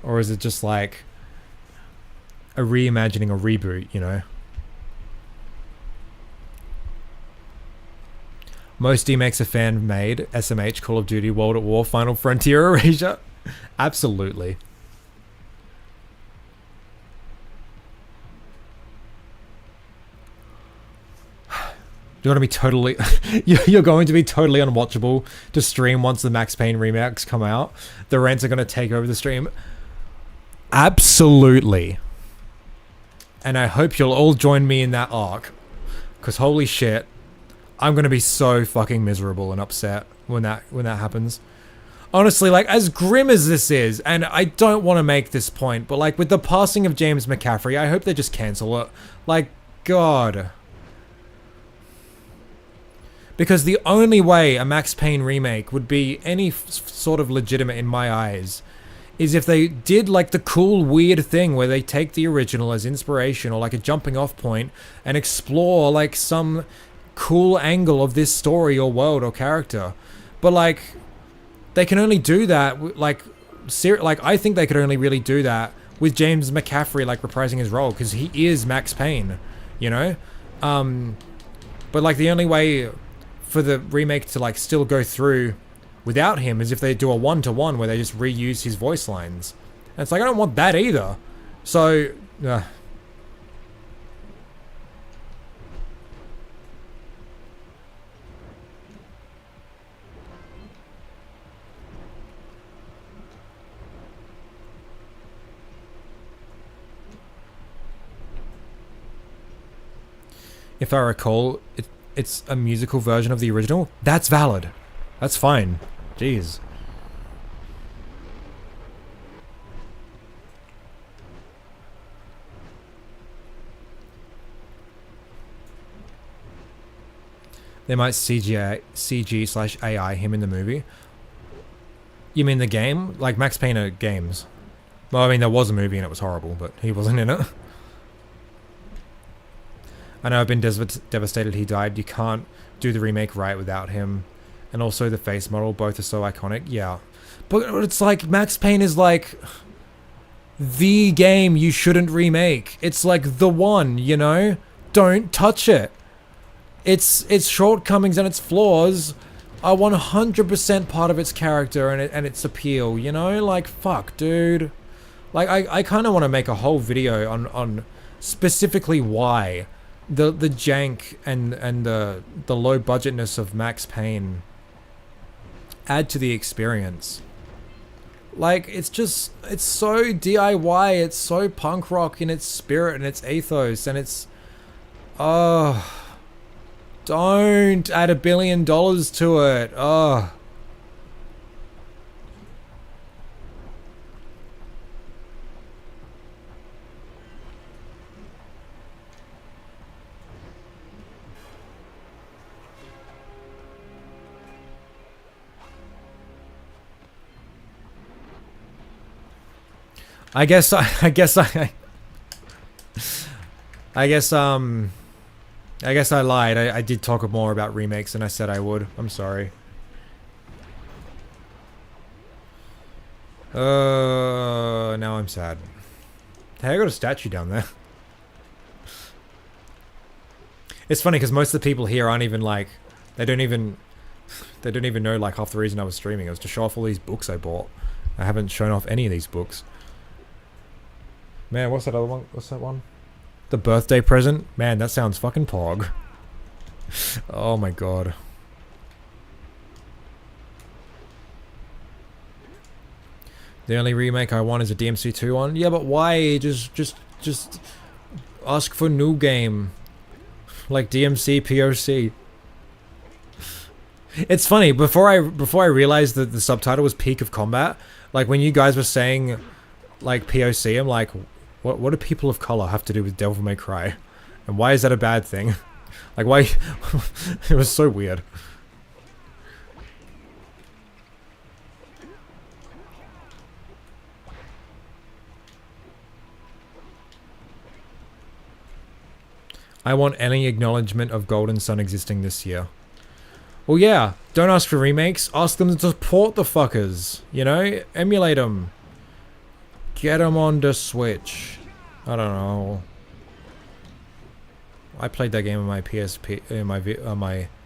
A: Or is it just like a reimagining, a reboot, you know? Most remakes are fan-made. SMH, Call of Duty, World at War, Final Frontier, Erasure. Absolutely. You're going to be totally... you're going to be totally unwatchable to stream once the Max Payne remakes come out. The rants are going to take over the stream. Absolutely. And I hope you'll all join me in that arc. Because holy shit, I'm going to be so fucking miserable and upset when that happens. Honestly, like, as grim as this is, and I don't want to make this point, but like with the passing of James McCaffrey, I hope they just cancel it. Like, God... Because the only way a Max Payne remake would be any sort of legitimate in my eyes is if they did like the cool weird thing where they take the original as inspiration or like a jumping off point and explore like some cool angle of this story or world or character. But like they can only do that like I think they could only really do that with James McCaffrey like reprising his role because he is Max Payne, you know? But like the only way for the remake to like still go through without him is if they do a one-to-one where they just reuse his voice lines. And it's like, I don't want that either. So, if I recall, it's a musical version of the original. That's valid. That's fine. Jeez. They might CG/AI him in the movie. You mean the game? Like Max Payne games? Well, I mean there was a movie and it was horrible, but he wasn't in it. I know I've been devastated he died. You can't do the remake right without him. And also the face model, both are so iconic. Yeah. But it's like, Max Payne is like the game you shouldn't remake. It's like the one, you know? Don't touch it. Its shortcomings and its flaws are 100% part of its character and its appeal, you know? Like, fuck, dude. Like, I kind of want to make a whole video on specifically why the jank and the low budgetness of Max Payne add to the experience. Like, it's so DIY, it's so punk rock in its spirit and its ethos, and it's... Oh... Don't add $1 billion to it. Oh... I guess I lied. I did talk more about remakes than I said I would. I'm sorry. Now I'm sad. Hey, I got a statue down there. It's funny because most of the people here aren't even like, they don't even know like half the reason I was streaming. It was to show off all these books I bought. I haven't shown off any of these books. Man, what's that other one? What's that one? The birthday present? Man, that sounds fucking pog. Oh my god. The only remake I want is a DMC2 one? Yeah, but why? Just ask for new game. Like DMC POC. It's funny, before I realized that the subtitle was Peak of Combat, like when you guys were saying like POC, I'm like, what do people of color have to do with Devil May Cry? And why is that a bad thing? Like why it was so weird. I want any acknowledgement of Golden Sun existing this year. Well, yeah, don't ask for remakes. Ask them to support the fuckers. You know? Emulate them. Get them on the Switch. I don't know. I played that game on my PSP.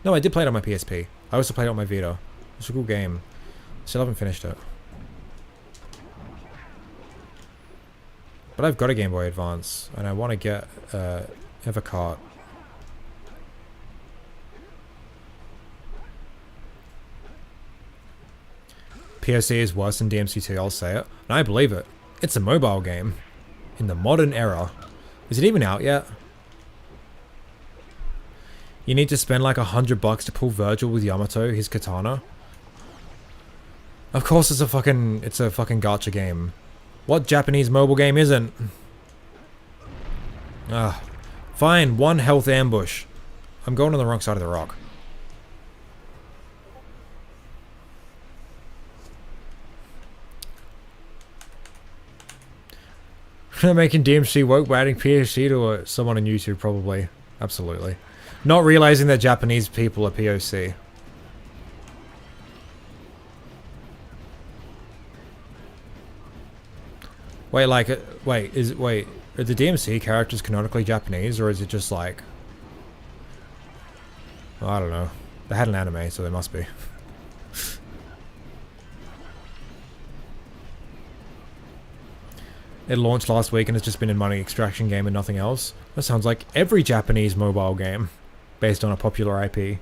A: No, I did play it on my PSP. I also played it on my Vita. It's a cool game. Still haven't finished it. But I've got a Game Boy Advance, and I want to get Evercart. POC is worse than DMC2, I'll say it. And I believe it. It's a mobile game. In the modern era. Is it even out yet? You need to spend like $100 to pull Virgil with Yamato, his katana. Of course it's a fucking gacha game. What Japanese mobile game isn't? Ah. Fine, one health ambush. I'm going on the wrong side of the rock. Making DMC woke by adding POC to someone on YouTube, probably. Absolutely. Not realizing that Japanese people are POC. Wait, like, wait, are the DMC characters canonically Japanese, or is it just like... Oh, I don't know. They had an anime, so they must be. It launched last week and has just been a money extraction game and nothing else. That sounds like every Japanese mobile game based on a popular IP.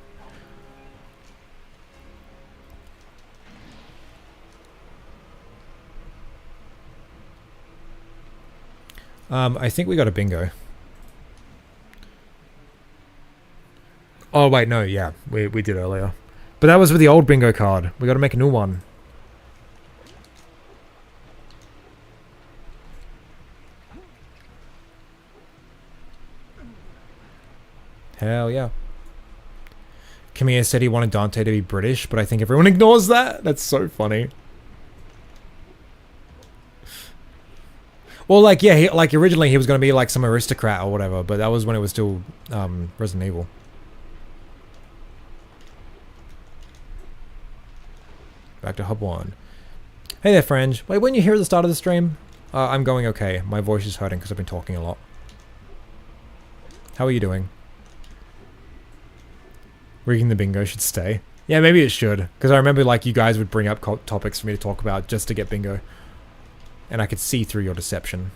A: I think we got a bingo. Oh wait, no, yeah, we did earlier. But that was with the old bingo card. We gotta make a new one. Hell yeah. Kamiya said he wanted Dante to be British, but I think everyone ignores that. That's so funny. Well, like, yeah, like originally he was going to be like some aristocrat or whatever, but that was when it was still Resident Evil. Back to Hub 1. Hey there, friend. Wait, when you hear the start of the stream? I'm going okay. My voice is hurting because I've been talking a lot. How are you doing? Rigging the bingo should stay. Yeah, maybe it should. Because I remember like you guys would bring up topics for me to talk about just to get bingo. And I could see through your deception.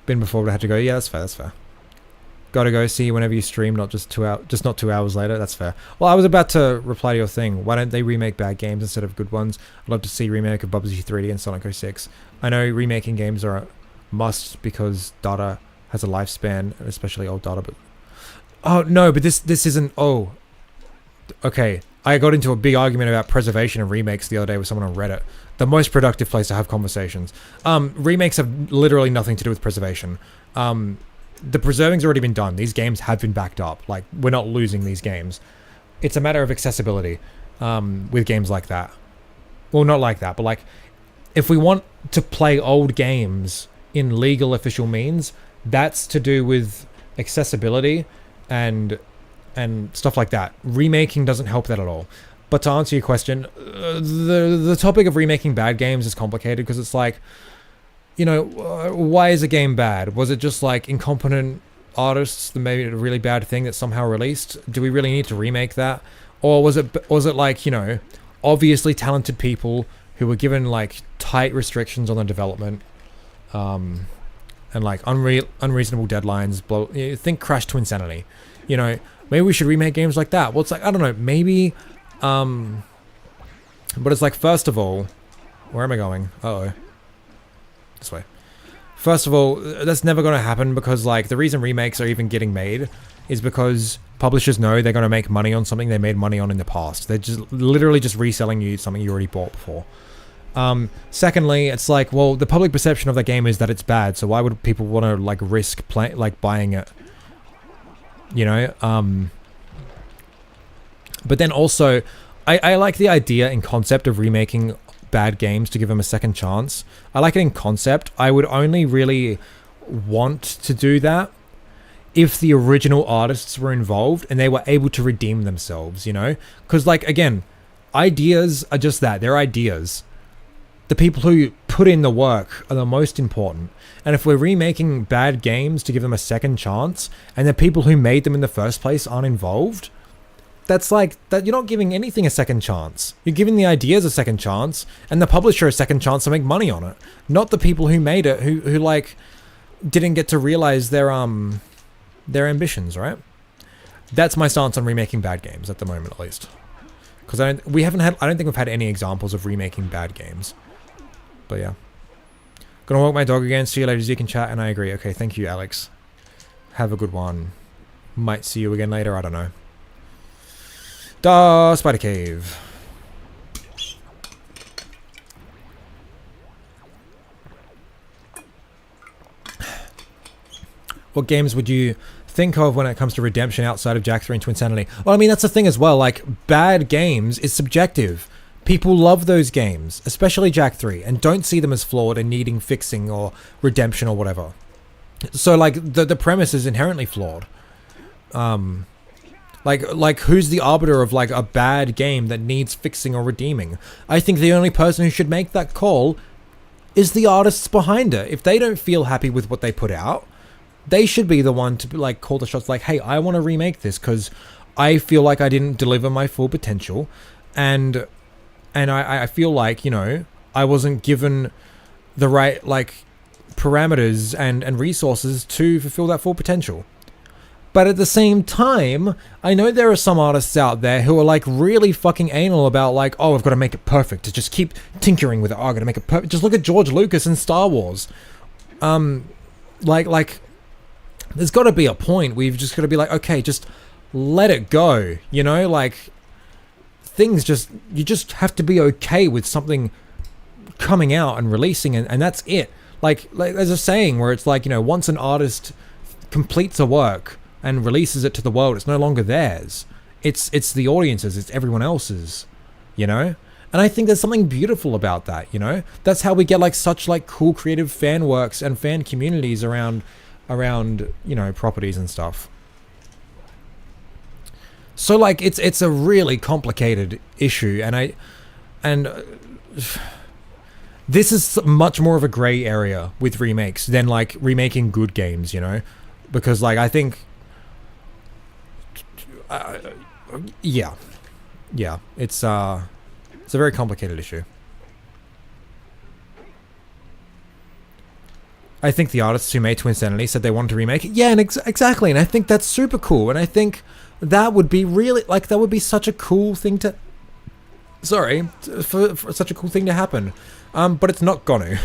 A: Been before, but I had to go. Yeah, that's fair, that's fair. Gotta go, see you whenever you stream, not just 2 hours, just not 2 hours later. That's fair. Well, I was about to reply to your thing. Why don't they remake bad games instead of good ones? I'd love to see a remake of Bubsy 3D and Sonic 06. I know remaking games are a must because data has a lifespan, especially old data, but... Oh, no, but this isn't... Oh... Okay, I got into a big argument about preservation and remakes the other day with someone on Reddit. The most productive place to have conversations. Remakes have literally nothing to do with preservation. The preserving's already been done. These games have been backed up. Like, we're not losing these games. It's a matter of accessibility with games like that. Well, not like that, but like, if we want to play old games in legal official means, that's to do with accessibility and stuff like that. Remaking doesn't help that at all. But to answer your question, the topic of remaking bad games is complicated because it's like, you know, why is a game bad? Was it just like incompetent artists that made it a really bad thing that somehow released? Do we really need to remake that? Or was it like, you know, obviously talented people who were given like tight restrictions on the development, and like unreasonable deadlines, think Crash to Insanity, you know? Maybe we should remake games like that. Well, it's like, I don't know, maybe, but it's like, first of all, where am I going? Uh-oh. This way. First of all, that's never going to happen because, like, the reason remakes are even getting made is because publishers know they're going to make money on something they made money on in the past. They're just literally just reselling you something you already bought before. Secondly, it's like, well, the public perception of the game is that it's bad, so why would people want to, like, risk buying it? You know? But then also, I like the idea and concept of remaking bad games to give them a second chance. I like it in concept. I would only really want to do that if the original artists were involved and they were able to redeem themselves, you know? Because, like, again, ideas are just that. They're ideas. The people who put in the work are the most important. And if we're remaking bad games to give them a second chance, and the people who made them in the first place aren't involved, that's like, that you're not giving anything a second chance. You're giving the ideas a second chance, and the publisher a second chance to make money on it. Not the people who made it, who like, didn't get to realize their ambitions, right? That's my stance on remaking bad games at the moment, at least. Because I don't think we've had any examples of remaking bad games. But yeah. Gonna walk my dog again. See you later, Zeke in chat. And I agree. Okay, thank you, Alex. Have a good one. Might see you again later. I don't know. Da Spider Cave. What games would you think of when it comes to redemption outside of Jak 3 and Twinsanity? Well, I mean, that's the thing as well. Like, bad games is subjective. People love those games, especially Jak 3, and don't see them as flawed and needing fixing or redemption or whatever. So, like, the premise is inherently flawed. Like, who's the arbiter of, like, a bad game that needs fixing or redeeming? I think the only person who should make that call is the artists behind it. If they don't feel happy with what they put out, they should be the one to, like, call the shots, like, hey, I want to remake this because I feel like I didn't deliver my full potential, and I feel like, you know, I wasn't given the right, like, parameters and resources to fulfill that full potential. But at the same time, I know there are some artists out there who are, like, really fucking anal about, like, oh, I've got to make it perfect, to just keep tinkering with it. Oh, I've got to make it perfect. Just look at George Lucas and Star Wars. Like, there's got to be a point where you've just got to be like, okay, just let it go, you know, like, you just have to be okay with something coming out and releasing, and that's it. Like there's a saying where it's like, you know, once an artist completes a work and releases it to the world, it's no longer theirs. It's the audience's, it's everyone else's, you know? And I think there's something beautiful about that, you know? That's how we get, like, such, like, cool creative fan works and fan communities around, you know, properties and stuff. So, like, it's a really complicated issue, and this is much more of a gray area with remakes than, like, remaking good games, you know, because, like, I think, yeah, it's a very complicated issue. I think the artists who made Twinsanity said they wanted to remake it. Yeah, and exactly, and I think that's super cool, and I think that would be really, like, that would be such a cool thing to, for such a cool thing to happen. But it's not gonna.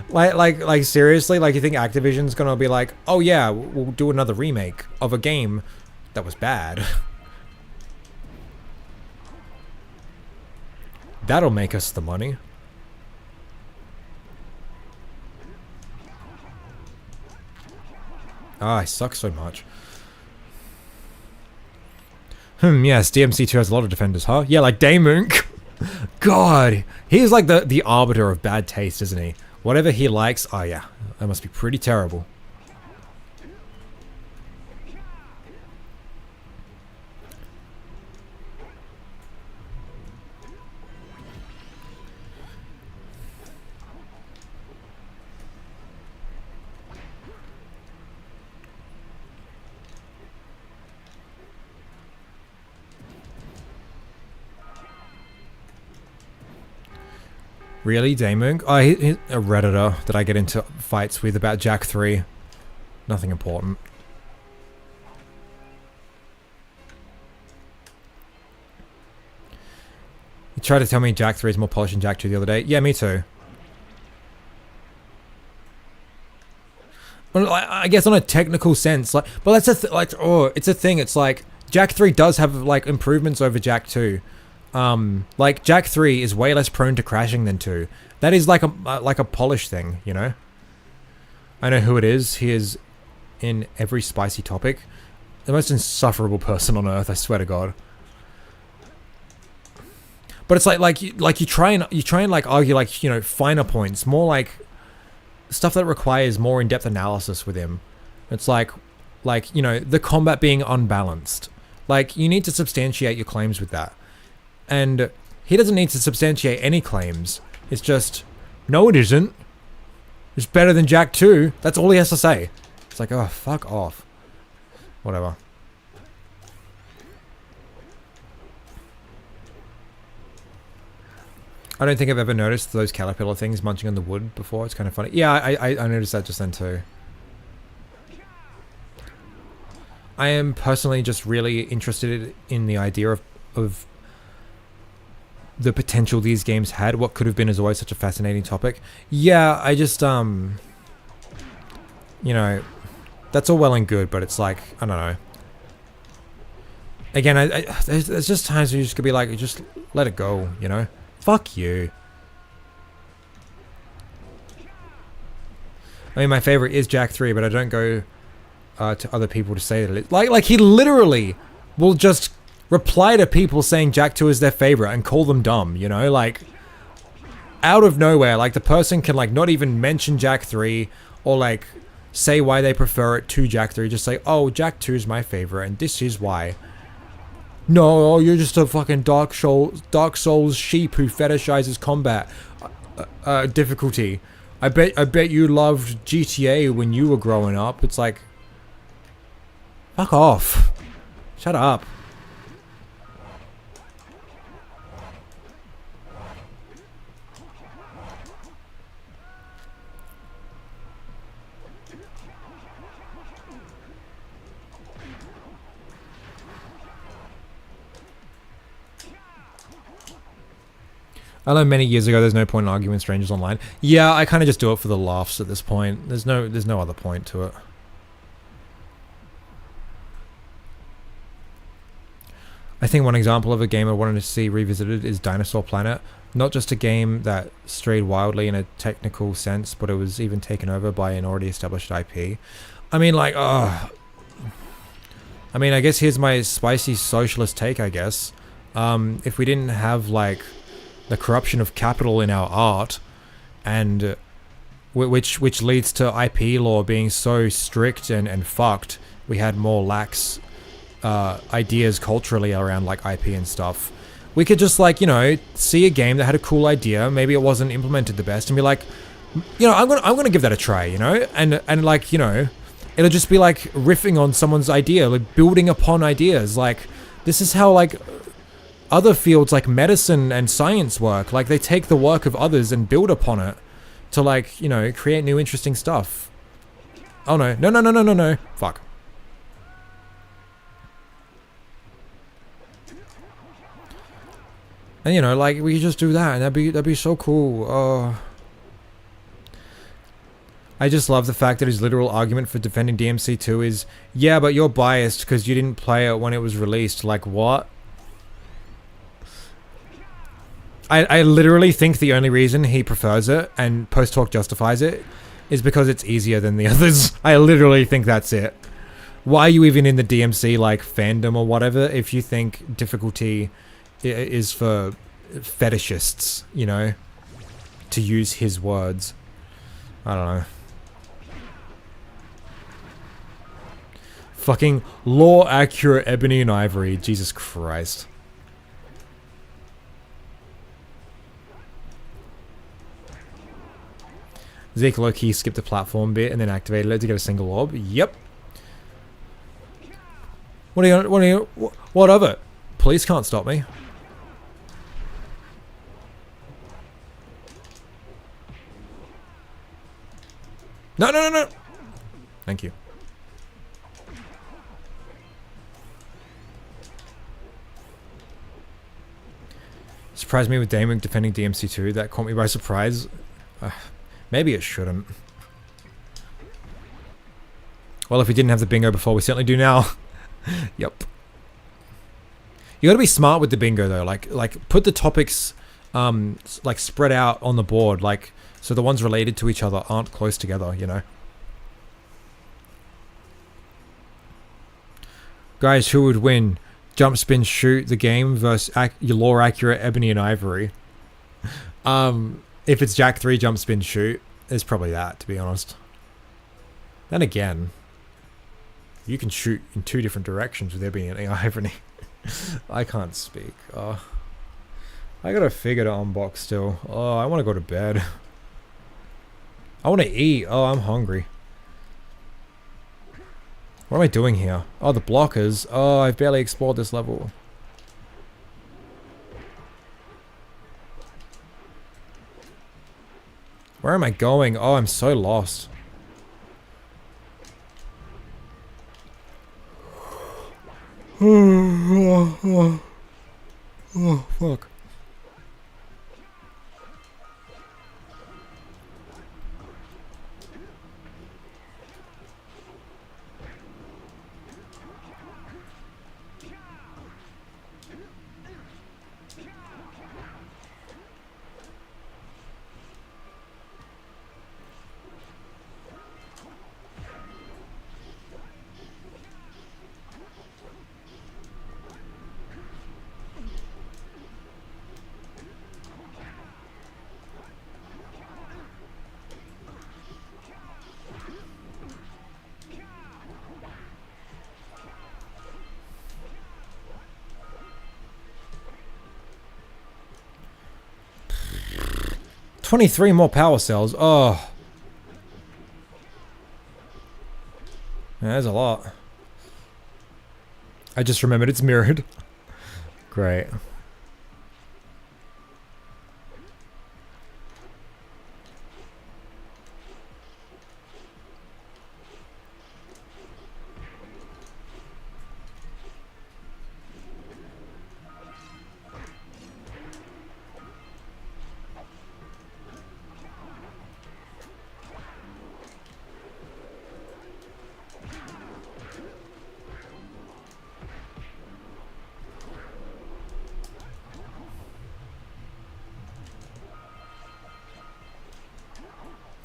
A: like seriously, like, you think Activision's gonna be like, oh yeah, we'll do another remake of a game that was bad? That'll make us the money. Ah, I suck so much. Yes, DMC2 has a lot of defenders, huh? Yeah, like Daymunk. God, he's like the arbiter of bad taste, isn't he? Whatever he likes, oh yeah, that must be pretty terrible. Really, Daymunk? Oh, he's a Redditor that I get into fights with about Jak 3. Nothing important. You tried to tell me Jak 3 is more polished than Jak 2 the other day. Yeah, me too. Well, I guess on a technical sense, like, but that's a it's a thing. It's like Jack 3 does have like improvements over Jack 2. Like Jack 3 is way less prone to crashing than 2. That is like a polish thing, you know. I know who it is. He is in every spicy topic. The most insufferable person on earth, I swear to God. But it's like you try and like argue like, you know, finer points, more like stuff that requires more in-depth analysis with him. It's like, you know, the combat being unbalanced. Like, you need to substantiate your claims with that. And he doesn't need to substantiate any claims. It's just, no it isn't. It's better than Jack 2. That's all he has to say. It's like, oh, fuck off. Whatever. I don't think I've ever noticed those caterpillar things munching on the wood before. It's kind of funny. Yeah, I noticed that just then too. I am personally just really interested in the idea of the potential these games had. What could have been is always such a fascinating topic. Yeah, I just, you know, that's all well and good, but it's like, I don't know. Again, there's just times where you just could be like, just let it go, you know? Fuck you. I mean, my favorite is Jack 3, but I don't go to other people to say that. Like he literally will just reply to people saying Jack 2 is their favorite and call them dumb, you know? Like, out of nowhere, like the person can like not even mention Jack 3 or like say why they prefer it to Jack 3. Just say, oh, Jack 2 is my favorite and this is why. No, you're just a fucking Dark Souls sheep who fetishizes combat difficulty. I bet you loved GTA when you were growing up. It's like, fuck off. Shut up. I know many years ago there's no point in arguing with strangers online. Yeah, I kind of just do it for the laughs at this point. There's no other point to it. I think one example of a game I wanted to see revisited is Dinosaur Planet. Not just a game that strayed wildly in a technical sense, but it was even taken over by an already established IP. I mean, like, I mean, I guess here's my spicy socialist take, I guess. If we didn't have, like, the corruption of capital in our art, and which leads to IP law being so strict and fucked, we had more lax ideas culturally around like IP and stuff. We could just like, you know, see a game that had a cool idea, maybe it wasn't implemented the best, and be like, you know, I'm gonna give that a try, you know, and like, you know, it'll just be like riffing on someone's idea, like building upon ideas. Like, this is how like other fields like medicine and science work. Like, they take the work of others and build upon it to, like, you know, create new interesting stuff. Oh no, no. Fuck. And, you know, like, we could just do that and that'd be so cool. Oh. I just love the fact that his literal argument for defending DMC2 is, yeah, but you're biased because you didn't play it when it was released. Like, what? I literally think the only reason he prefers it and Post Talk justifies it is because it's easier than the others. I literally think that's it. Why are you even in the DMC like fandom or whatever if you think difficulty is for fetishists, you know, to use his words? I don't know. Fucking law accurate ebony and ivory, Jesus Christ. Zeke low-key skipped the platform bit and then activated it to get a single orb. Yep. What of it? Police can't stop me. No. Thank you. Surprised me with Damon defending DMC2. That caught me by surprise. Maybe it shouldn't. Well, if we didn't have the bingo before, we certainly do now. Yep. You gotta be smart with the bingo though. Like put the topics like spread out on the board, like so the ones related to each other aren't close together, you know. Guys, who would win? Jump, spin, shoot the game versus your lore accurate ebony and ivory. If it's Jack 3 jump, spin, shoot, it's probably that, to be honest. Then again, you can shoot in 2 different directions with ebony and ivory. I can't speak. I got a figure to unbox still. Oh, I want to go to bed. I want to eat. Oh, I'm hungry. What am I doing here? Oh, the blockers. Oh, I've barely explored this level. Where am I going? Oh, I'm so lost. Oh, fuck. "23 more power cells. Oh. Yeah, there's a lot. I just remembered it's mirrored. Great.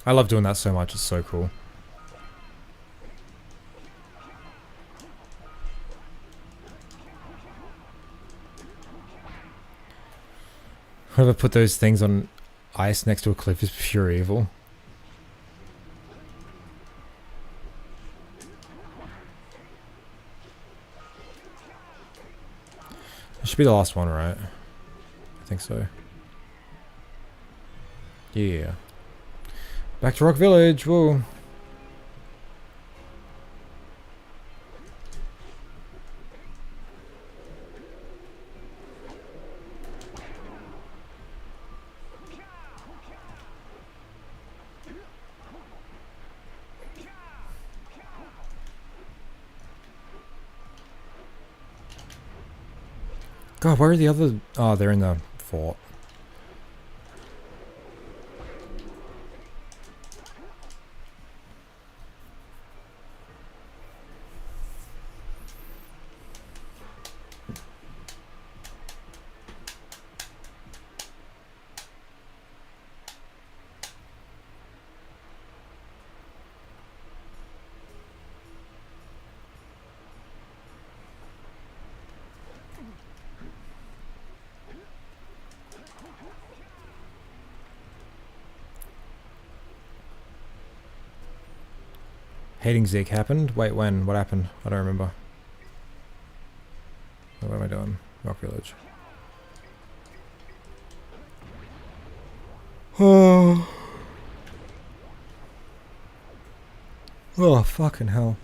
A: I love doing that so much, it's so cool. Whoever put those things on ice next to a cliff is pure evil. It should be the last one, right? I think so. Yeah. Back to Rock Village, whoa. God, where are the other... Oh, they're in the fort. Hating Zeke happened? Wait, when? What happened? I don't remember. What am I doing? Rock Village. Oh. Oh, fucking hell.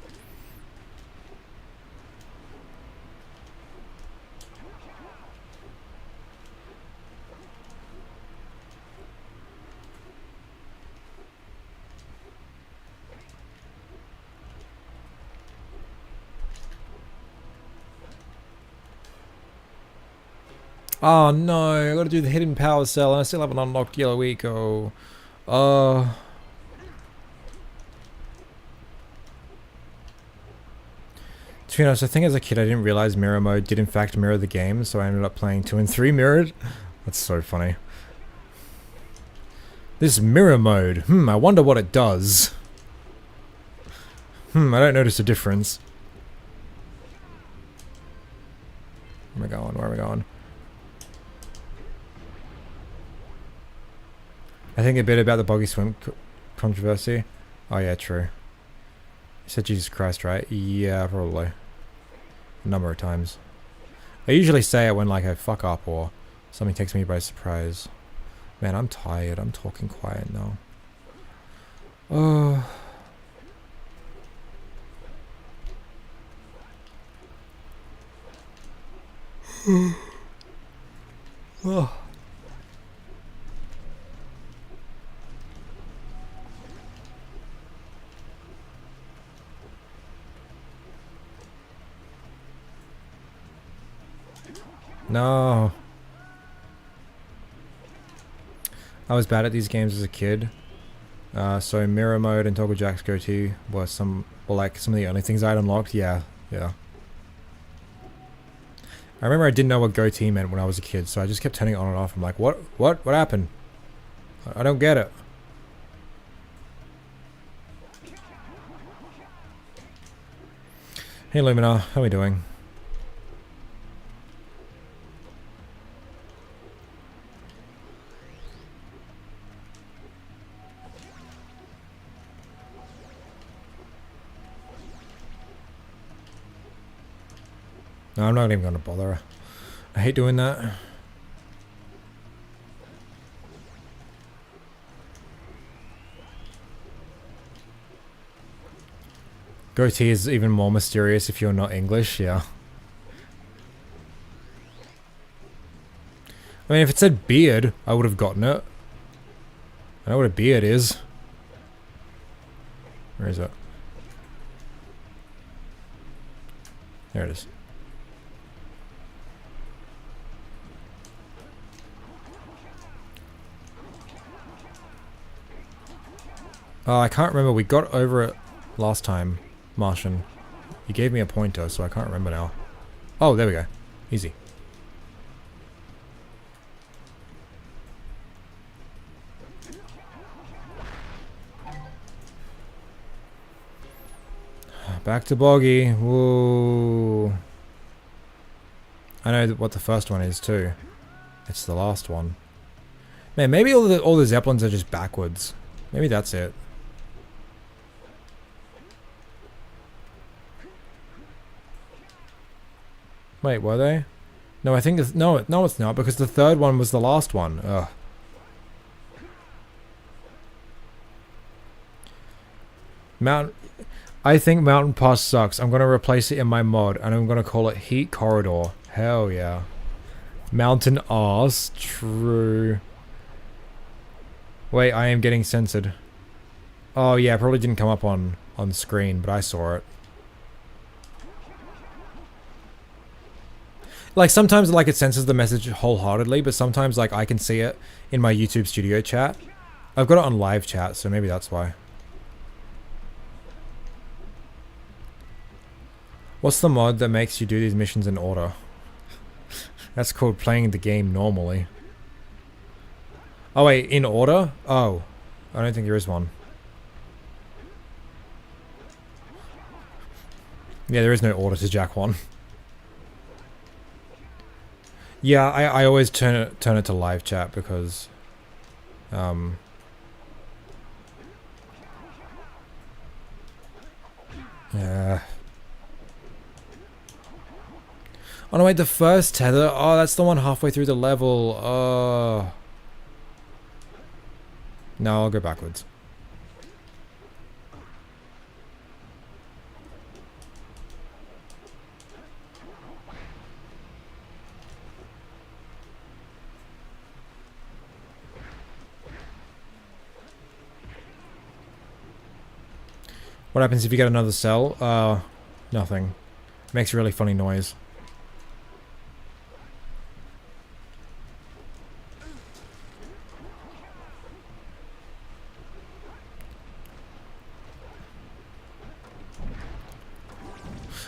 A: Oh no, I gotta do the hidden power cell and I still haven't unlocked Yellow Eco. To be honest, I think as a kid I didn't realize mirror mode did in fact mirror the game, so I ended up playing 2 and 3 mirrored. That's so funny. This mirror mode, I wonder what it does. I don't notice a difference. Where am I going? Where am I going? I think a bit about the boggy swim controversy. Oh yeah, true. You said Jesus Christ, right? Yeah, probably. A number of times. I usually say it when like I fuck up or something takes me by surprise. Man, I'm tired. I'm talking quiet now. Oh. Oh. No. I was bad at these games as a kid. So mirror mode and toggle Jack's goatee were like some of the only things I'd unlocked. Yeah. I remember I didn't know what goatee meant when I was a kid, so I just kept turning it on and off. I'm like, what happened? I don't get it. Hey Lumina, how are we doing? No, I'm not even going to bother. I hate doing that. Goatee is even more mysterious if you're not English, yeah. I mean, if it said beard, I would have gotten it. I know what a beard is. Where is it? There it is. Oh, I can't remember. We got over it last time, Martian. You gave me a pointer, so I can't remember now. Oh, there we go. Easy. Back to boggy. Whoa. I know what the first one is too. It's the last one. Man, maybe all the Zeppelins are just backwards. Maybe that's it. Wait, were they? No, I think it's... No, it's not, because the third one was the last one. Ugh. I think Mountain Pass sucks. I'm going to replace it in my mod, and I'm going to call it Heat Corridor. Hell yeah. Mountain Arse. True. Wait, I am getting censored. Oh yeah, probably didn't come up on screen, but I saw it. Like, sometimes, like, it censors the message wholeheartedly, but sometimes, like, I can see it in my YouTube studio chat. I've got it on live chat, so maybe that's why. What's the mod that makes you do these missions in order? That's called playing the game normally. Oh wait, in order? Oh. I don't think there is one. Yeah, there is no order to Jack 1. Yeah, I always turn it to live chat because yeah. Oh no, wait, the first tether. Oh, that's the one halfway through the level. Oh. No, I'll go backwards. What happens if you get another cell? Nothing. Makes a really funny noise.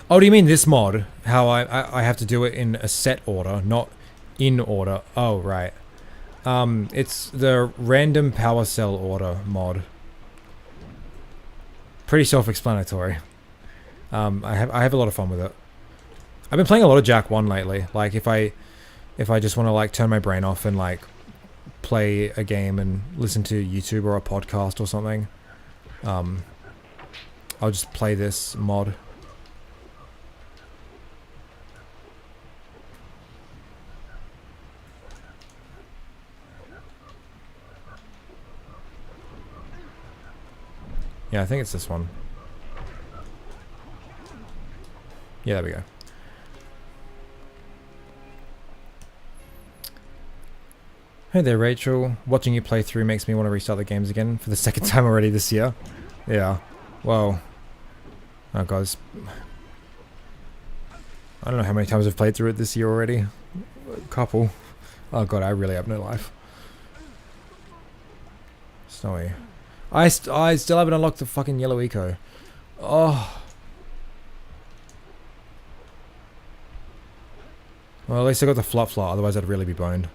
A: Oh, do you mean this mod? How I have to do it in a set order, not in order. Oh, right. It's the random Powercell order mod. Pretty self-explanatory. I have a lot of fun with it. I've been playing a lot of Jack 1 lately. Like, if I just want to, like, turn my brain off and, like, play a game and listen to YouTube or a podcast or something, I'll just play this mod. Yeah, I think it's this one. Yeah, there we go. Hey there, Rachel. Watching you play through makes me want to restart the games again for the second time already this year. Yeah. Well. Oh, guys. I don't know how many times I've played through it this year already. A couple. Oh god, I really have no life. Snowy. I still haven't unlocked the fucking yellow eco. Oh. Well, at least I got the flop flop, otherwise I'd really be boned.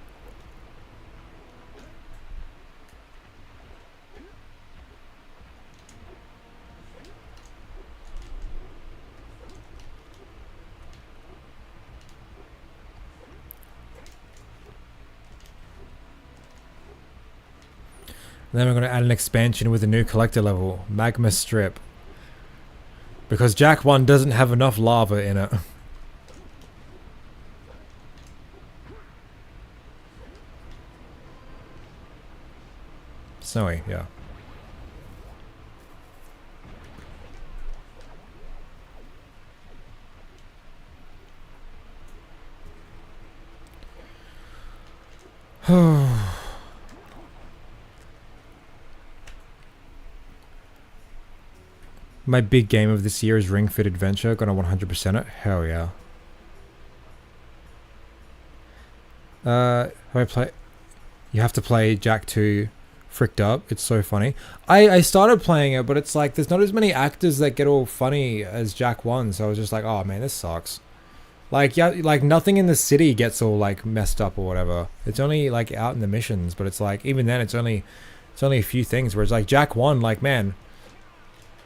A: And then we're going to add an expansion with a new collector level, Magma Strip. Because Jack 1 doesn't have enough lava in it. Snowy, yeah. My big game of this year is Ring Fit Adventure. Gonna 100% it. Hell yeah. How I play? You have to play Jack 2 fricked up. It's so funny. I started playing it, but it's like there's not as many actors that get all funny as Jack 1, so I was just like, oh man, this sucks. Like, yeah, like nothing in the city gets all like messed up or whatever. It's only like out in the missions, but it's like even then it's only a few things where it's like Jack 1, like man,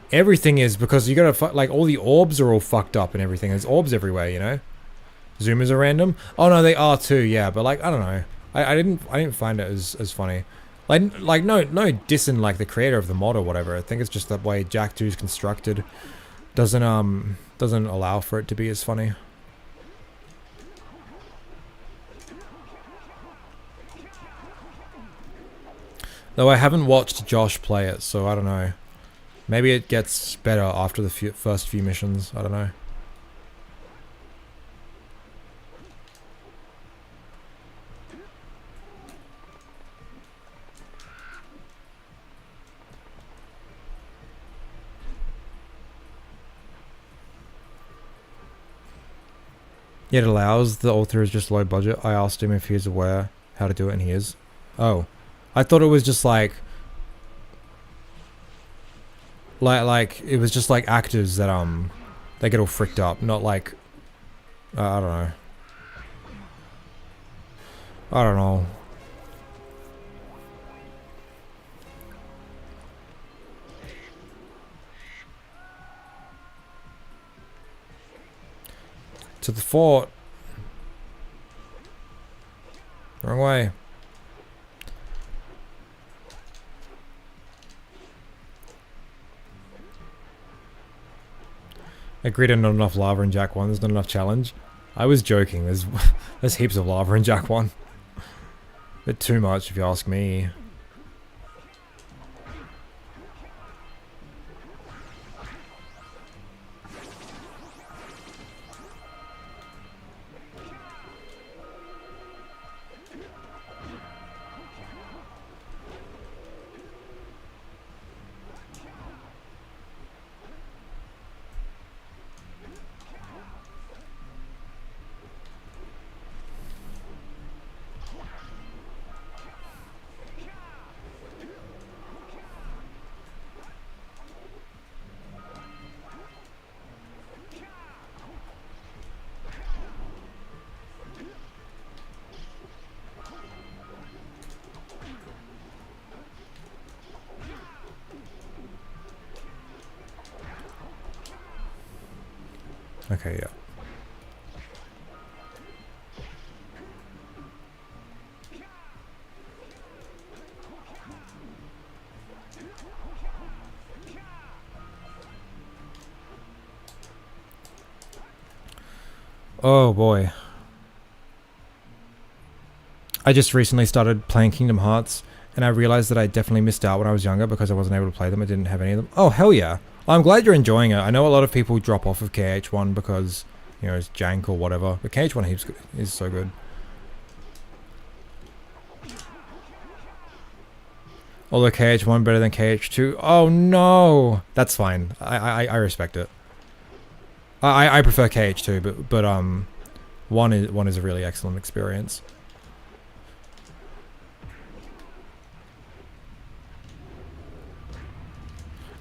A: everything is because you gotta like all the orbs are all fucked up and everything. There's orbs everywhere, you know. Zoomers are random. Oh no, they are too. Yeah, but like I don't know. I didn't find it as funny. Like no dissing like the creator of the mod or whatever. I think it's just the way Jack 2 is constructed doesn't allow for it to be as funny. Though I haven't watched Josh play it, so I don't know. Maybe it gets better after the first few missions. I don't know. Yet it allows. The author is just low budget. I asked him if he is aware how to do it, and he is. Oh. I thought it was just like it was just like actors that they get all fricked up, not like I don't know. I don't know. To the fort. Wrong way. Agreed on not enough lava in Jack 1, there's not enough challenge. I was joking, there's heaps of lava in Jack 1. Bit too much if you ask me. Okay, yeah. Oh boy. I just recently started playing Kingdom Hearts, and I realized that I definitely missed out when I was younger because I wasn't able to play them. I didn't have any of them. Oh, hell yeah. I'm glad you're enjoying it. I know a lot of people drop off of KH1 because, you know, it's jank or whatever. But KH1 is so good. Although KH1 better than KH2. Oh no! That's fine. I respect it. I prefer KH2, but one is a really excellent experience.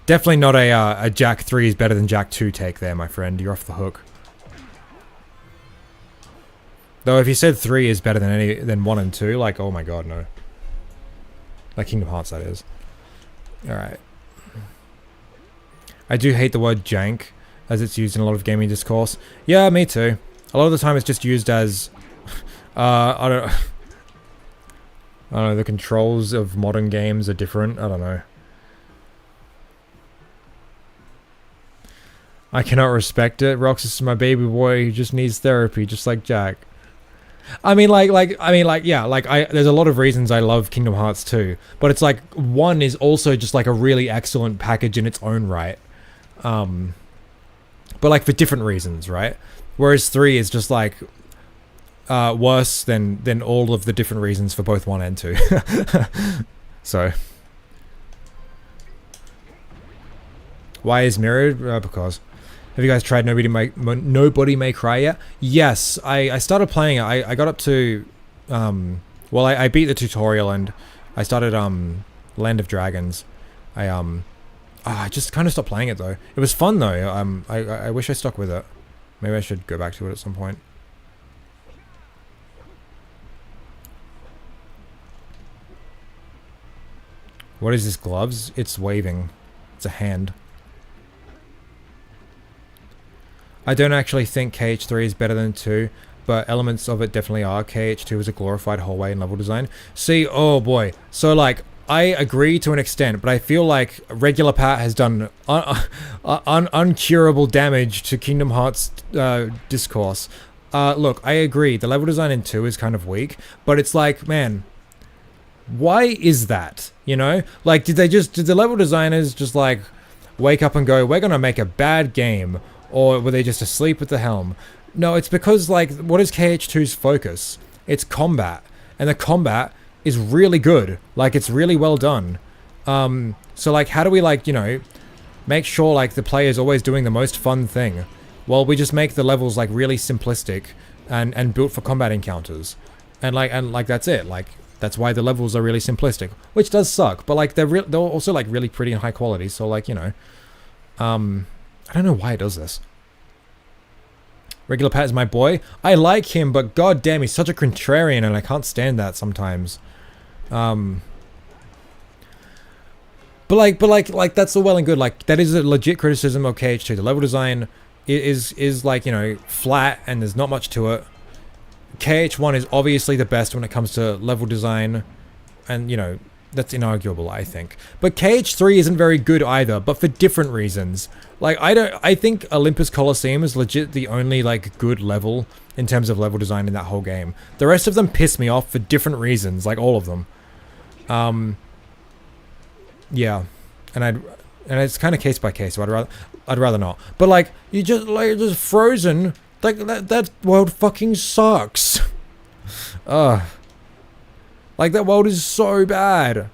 A: Definitely not a Jack 3 is better than Jack 2 take there, my friend. You're off the hook. Though if you said 3 is better than 1 and 2, like, oh my god, no. Like Kingdom Hearts, that is. Alright. I do hate the word jank, as it's used in a lot of gaming discourse. Yeah, me too. A lot of the time it's just used as... I don't know, the controls of modern games are different. I don't know. I cannot respect it. Roxas is my baby boy. He just needs therapy, just like Jack. I mean, yeah, there's a lot of reasons I love Kingdom Hearts 2, but it's like 1 is also just like a really excellent package in its own right. But like for different reasons, right? Whereas 3 is just like worse than all of the different reasons for both 1 and 2. So why is mirrored? Because. Have you guys tried Nobody May Cry yet? Yes, I started playing it. I got up to, well, I beat the tutorial and I started Land of Dragons. I just kind of stopped playing it though. It was fun though. I wish I stuck with it. Maybe I should go back to it at some point. What is this, gloves? It's waving. It's a hand. I don't actually think KH3 is better than 2, but elements of it definitely are. KH2 is a glorified hallway and level design. See, oh boy. So like, I agree to an extent, but I feel like regular Pat has done uncurable damage to Kingdom Hearts discourse. Look, I agree. The level design in 2 is kind of weak, but it's like, man, why is that? You know? Like, did the level designers just like wake up and go, we're gonna make a bad game? Or were they just asleep at the helm? No, it's because, like, what is KH2's focus? It's combat. And the combat is really good. Like, it's really well done. So, like, how do we, like, you know, make sure, like, the player's always doing the most fun thing? Well, we just make the levels, like, really simplistic and built for combat encounters. And, like, that's it. Like, that's why the levels are really simplistic. Which does suck. But, like, they're also, like, really pretty and high quality. So, like, you know. I don't know why it does this. Regular Pat is my boy. I like him, but god damn, he's such a contrarian and I can't stand that sometimes. But that's all well and good. Like, that is a legit criticism of KH2. The level design is like, you know, flat and there's not much to it. KH1 is obviously the best when it comes to level design and, you know, that's inarguable, I think. But KH3 isn't very good either, but for different reasons. Like, I think Olympus Coliseum is legit the only, like, good level in terms of level design in that whole game. The rest of them piss me off for different reasons, like, all of them. Yeah. And it's kind of case by case, so I'd rather not. But, like, you're just frozen. Like, that world fucking sucks. Like, that world is so bad.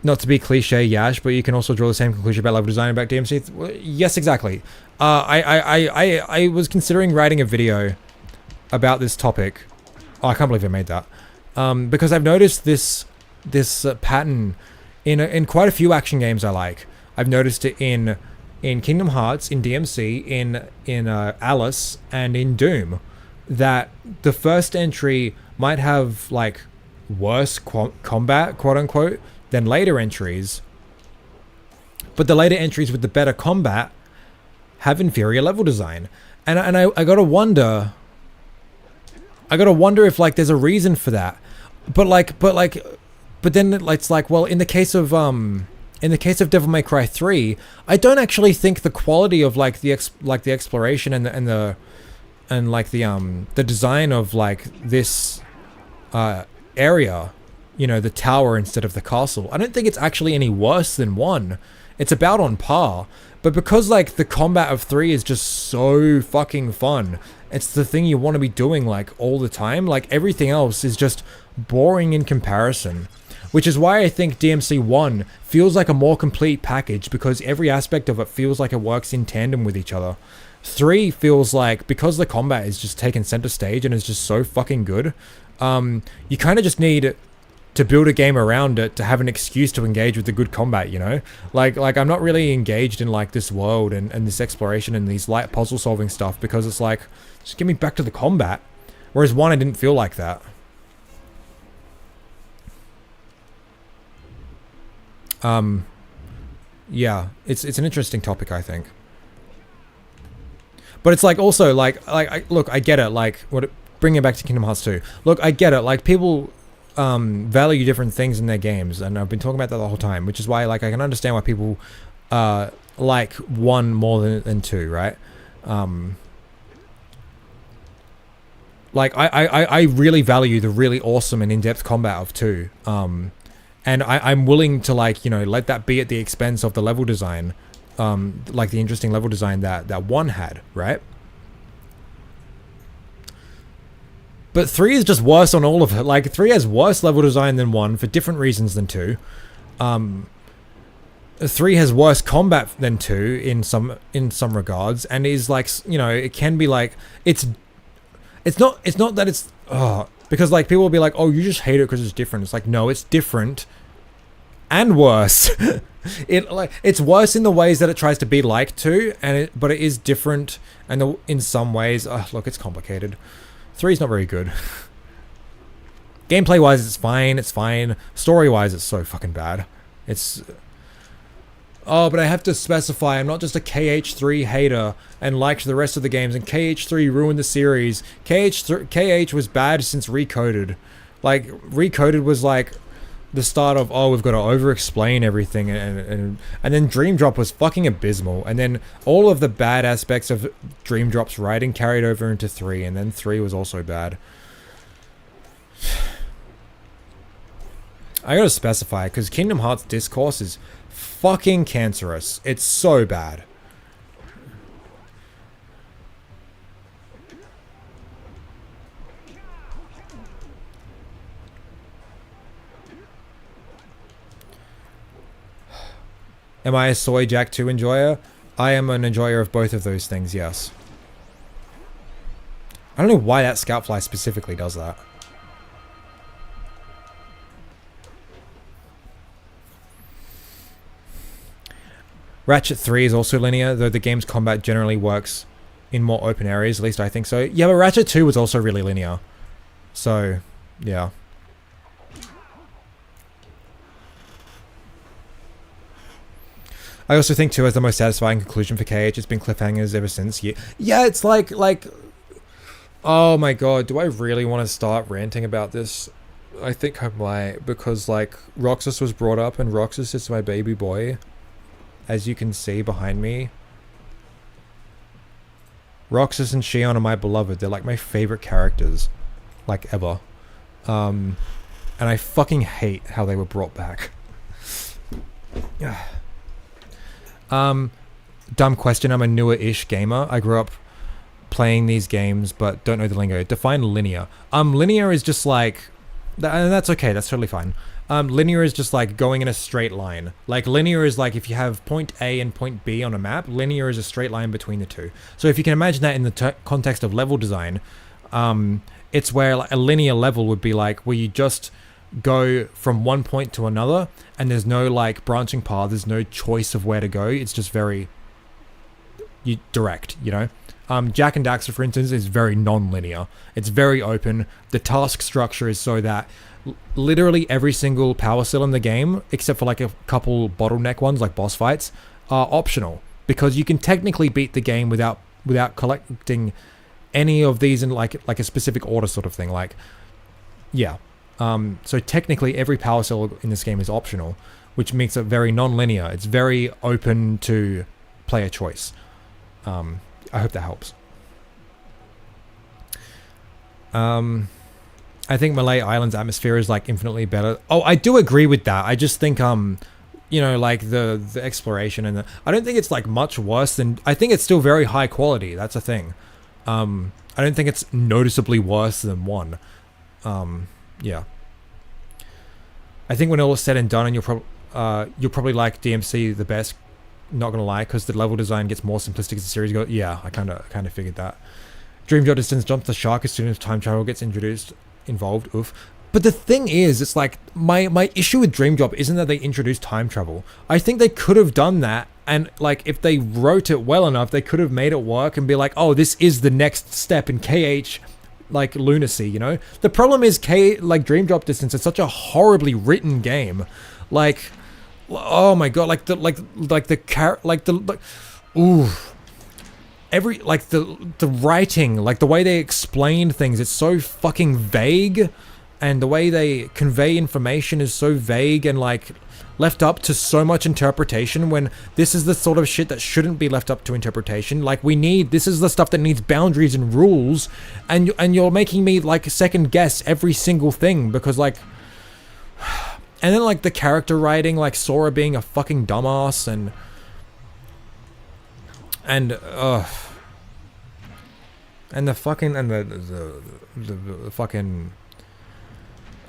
A: Not to be cliche, Yash, but you can also draw the same conclusion about level design about DMC. Well, yes, exactly. I was considering writing a video about this topic. Oh, I can't believe I made that. Because I've noticed this pattern in quite a few action games I like. I've noticed it in Kingdom Hearts, in DMC, in Alice, and in Doom. That the first entry might have, like, worse combat, quote-unquote, than later entries. But the later entries with the better combat have inferior level design. And I gotta wonder if like there's a reason for that. But then it's like, well, in the case of Devil May Cry 3, I don't actually think the quality of like the exploration and the design of like this area, you know, the tower instead of the castle, I don't think it's actually any worse than 1. It's about on par. But because like the combat of 3 is just so fucking fun, it's the thing you want to be doing like all the time, like everything else is just boring in comparison. Which is why I think DMC 1 feels like a more complete package, because every aspect of it feels like it works in tandem with each other. 3 feels like, because the combat is just taken center stage and is just so fucking good, you kind of just need to build a game around it to have an excuse to engage with the good combat, you know? Like I'm not really engaged in like this world and this exploration and these light puzzle solving stuff, because it's like, just get me back to the combat. Whereas 1, I didn't feel like that. Yeah, it's an interesting topic, I think. But it's like also look, I get it. Like, bringing it back to Kingdom Hearts 2. Look, I get it. Like, people value different things in their games, and I've been talking about that the whole time, which is why like I can understand why people like 1 more than 2, right? Like I really value the really awesome and in-depth combat of 2. And I'm willing to, like, you know, let that be at the expense of the level design, like the interesting level design that 1 had, right? But 3 is just worse on all of it. Like, 3 has worse level design than 1 for different reasons than 2. 3 has worse combat than 2 in some regards, and is like, you know, it can be like, it's not that it's because like people will be like, oh, you just hate it because it's different. It's like, no, it's different and worse. It's worse in the ways that it tries to be like 2, but it is different, and in some ways, look, it's complicated. 3 is not very good. Gameplay wise, it's fine. Story wise, it's so fucking bad. But I have to specify, I'm not just a KH3 hater and liked the rest of the games, and KH3 ruined the series. KH was bad since Recoded. Like, Recoded was like the start of, we've got to over-explain everything, and then Dream Drop was fucking abysmal, and then all of the bad aspects of Dream Drop's writing carried over into 3, and then 3 was also bad. I gotta specify, because Kingdom Hearts discourse is fucking cancerous. It's so bad. Am I a Soy Jack 2 enjoyer? I am an enjoyer of both of those things, yes. I don't know why that Scoutfly specifically does that. Ratchet 3 is also linear, though the game's combat generally works in more open areas, at least I think so. Yeah, but Ratchet 2 was also really linear. So, yeah. I also think 2 has the most satisfying conclusion for KH. It's been cliffhangers ever since. Yeah, it's like... Oh my god, do I really want to start ranting about this? I think I might, because, like, Roxas was brought up, and Roxas is my baby boy. As you can see behind me. Roxas and Shion are my beloved. They're like my favorite characters. Like, ever. And I fucking hate how they were brought back. Dumb question. I'm a newer-ish gamer. I grew up playing these games, but don't know the lingo. Define linear. Linear is just like... And that's okay. That's totally fine. Linear is just like going in a straight line. Like, linear is like if you have point A and point B on a map, linear is a straight line between the two. So if you can imagine that in the context of level design, it's where like a linear level would be like where you just go from one point to another, and there's no like branching path, there's no choice of where to go. It's just very direct, you know? Jak and Daxter, for instance, is very non-linear. It's very open. The task structure is so that literally every single Powercell in the game, except for like a couple bottleneck ones like boss fights, are optional. because you can technically beat the game without collecting any of these in like a specific order sort of thing. Like, yeah. So technically every power cell in this game is optional, which makes it very non-linear. It's very open to player choice. I hope that helps. I think Malay Island's atmosphere is like infinitely better. Oh, I do agree with that. I just think you know, like the exploration and I don't think it's like much worse than, I think it's still very high quality. That's a thing. I don't think it's noticeably worse than 1. Yeah. I think when all is said and done, and you'll probably like DMC the best. Not gonna lie, because the level design gets more simplistic as the series goes. Yeah, I kind of figured that. Dream Job Distance jumps the shark as soon as time travel gets involved. Oof. But the thing is, it's like my issue with Dream Job isn't that they introduced time travel. I think they could have done that, and like if they wrote it well enough, they could have made it work and be like, oh, this is the next step in KH, like lunacy. You know, the problem is Dream Drop Distance is such a horribly written game, like, oh my god, every like the writing, like the way they explain things, it's so fucking vague, and the way they convey information is so vague and like left up to so much interpretation, when this is the sort of shit that shouldn't be left up to interpretation. Like this is the stuff that needs boundaries and rules, and you're making me like second guess every single thing because like, and then like the character writing, like Sora being a fucking dumbass and the fucking the fucking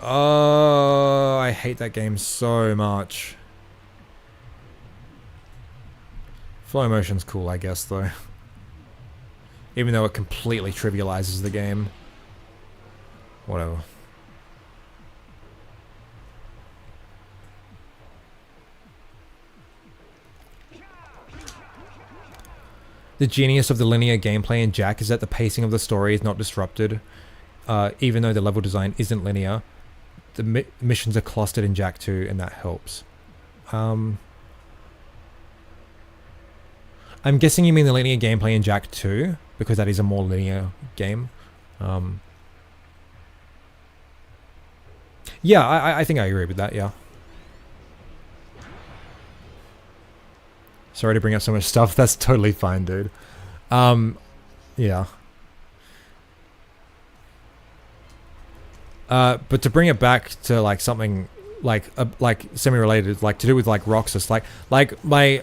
A: I hate that game so much. Flow motion's cool, I guess, though. Even though it completely trivializes the game. Whatever. The genius of the linear gameplay in Jack is that the pacing of the story is not disrupted, even though the level design isn't linear. The missions are clustered in Jack 2, and that helps. I'm guessing you mean the linear gameplay in Jack 2, because that is a more linear game. Yeah, I think I agree with that, yeah. Sorry to bring up so much stuff. That's totally fine, dude. Yeah. But to bring it back to like something like semi-related, like to do with like Roxas, like my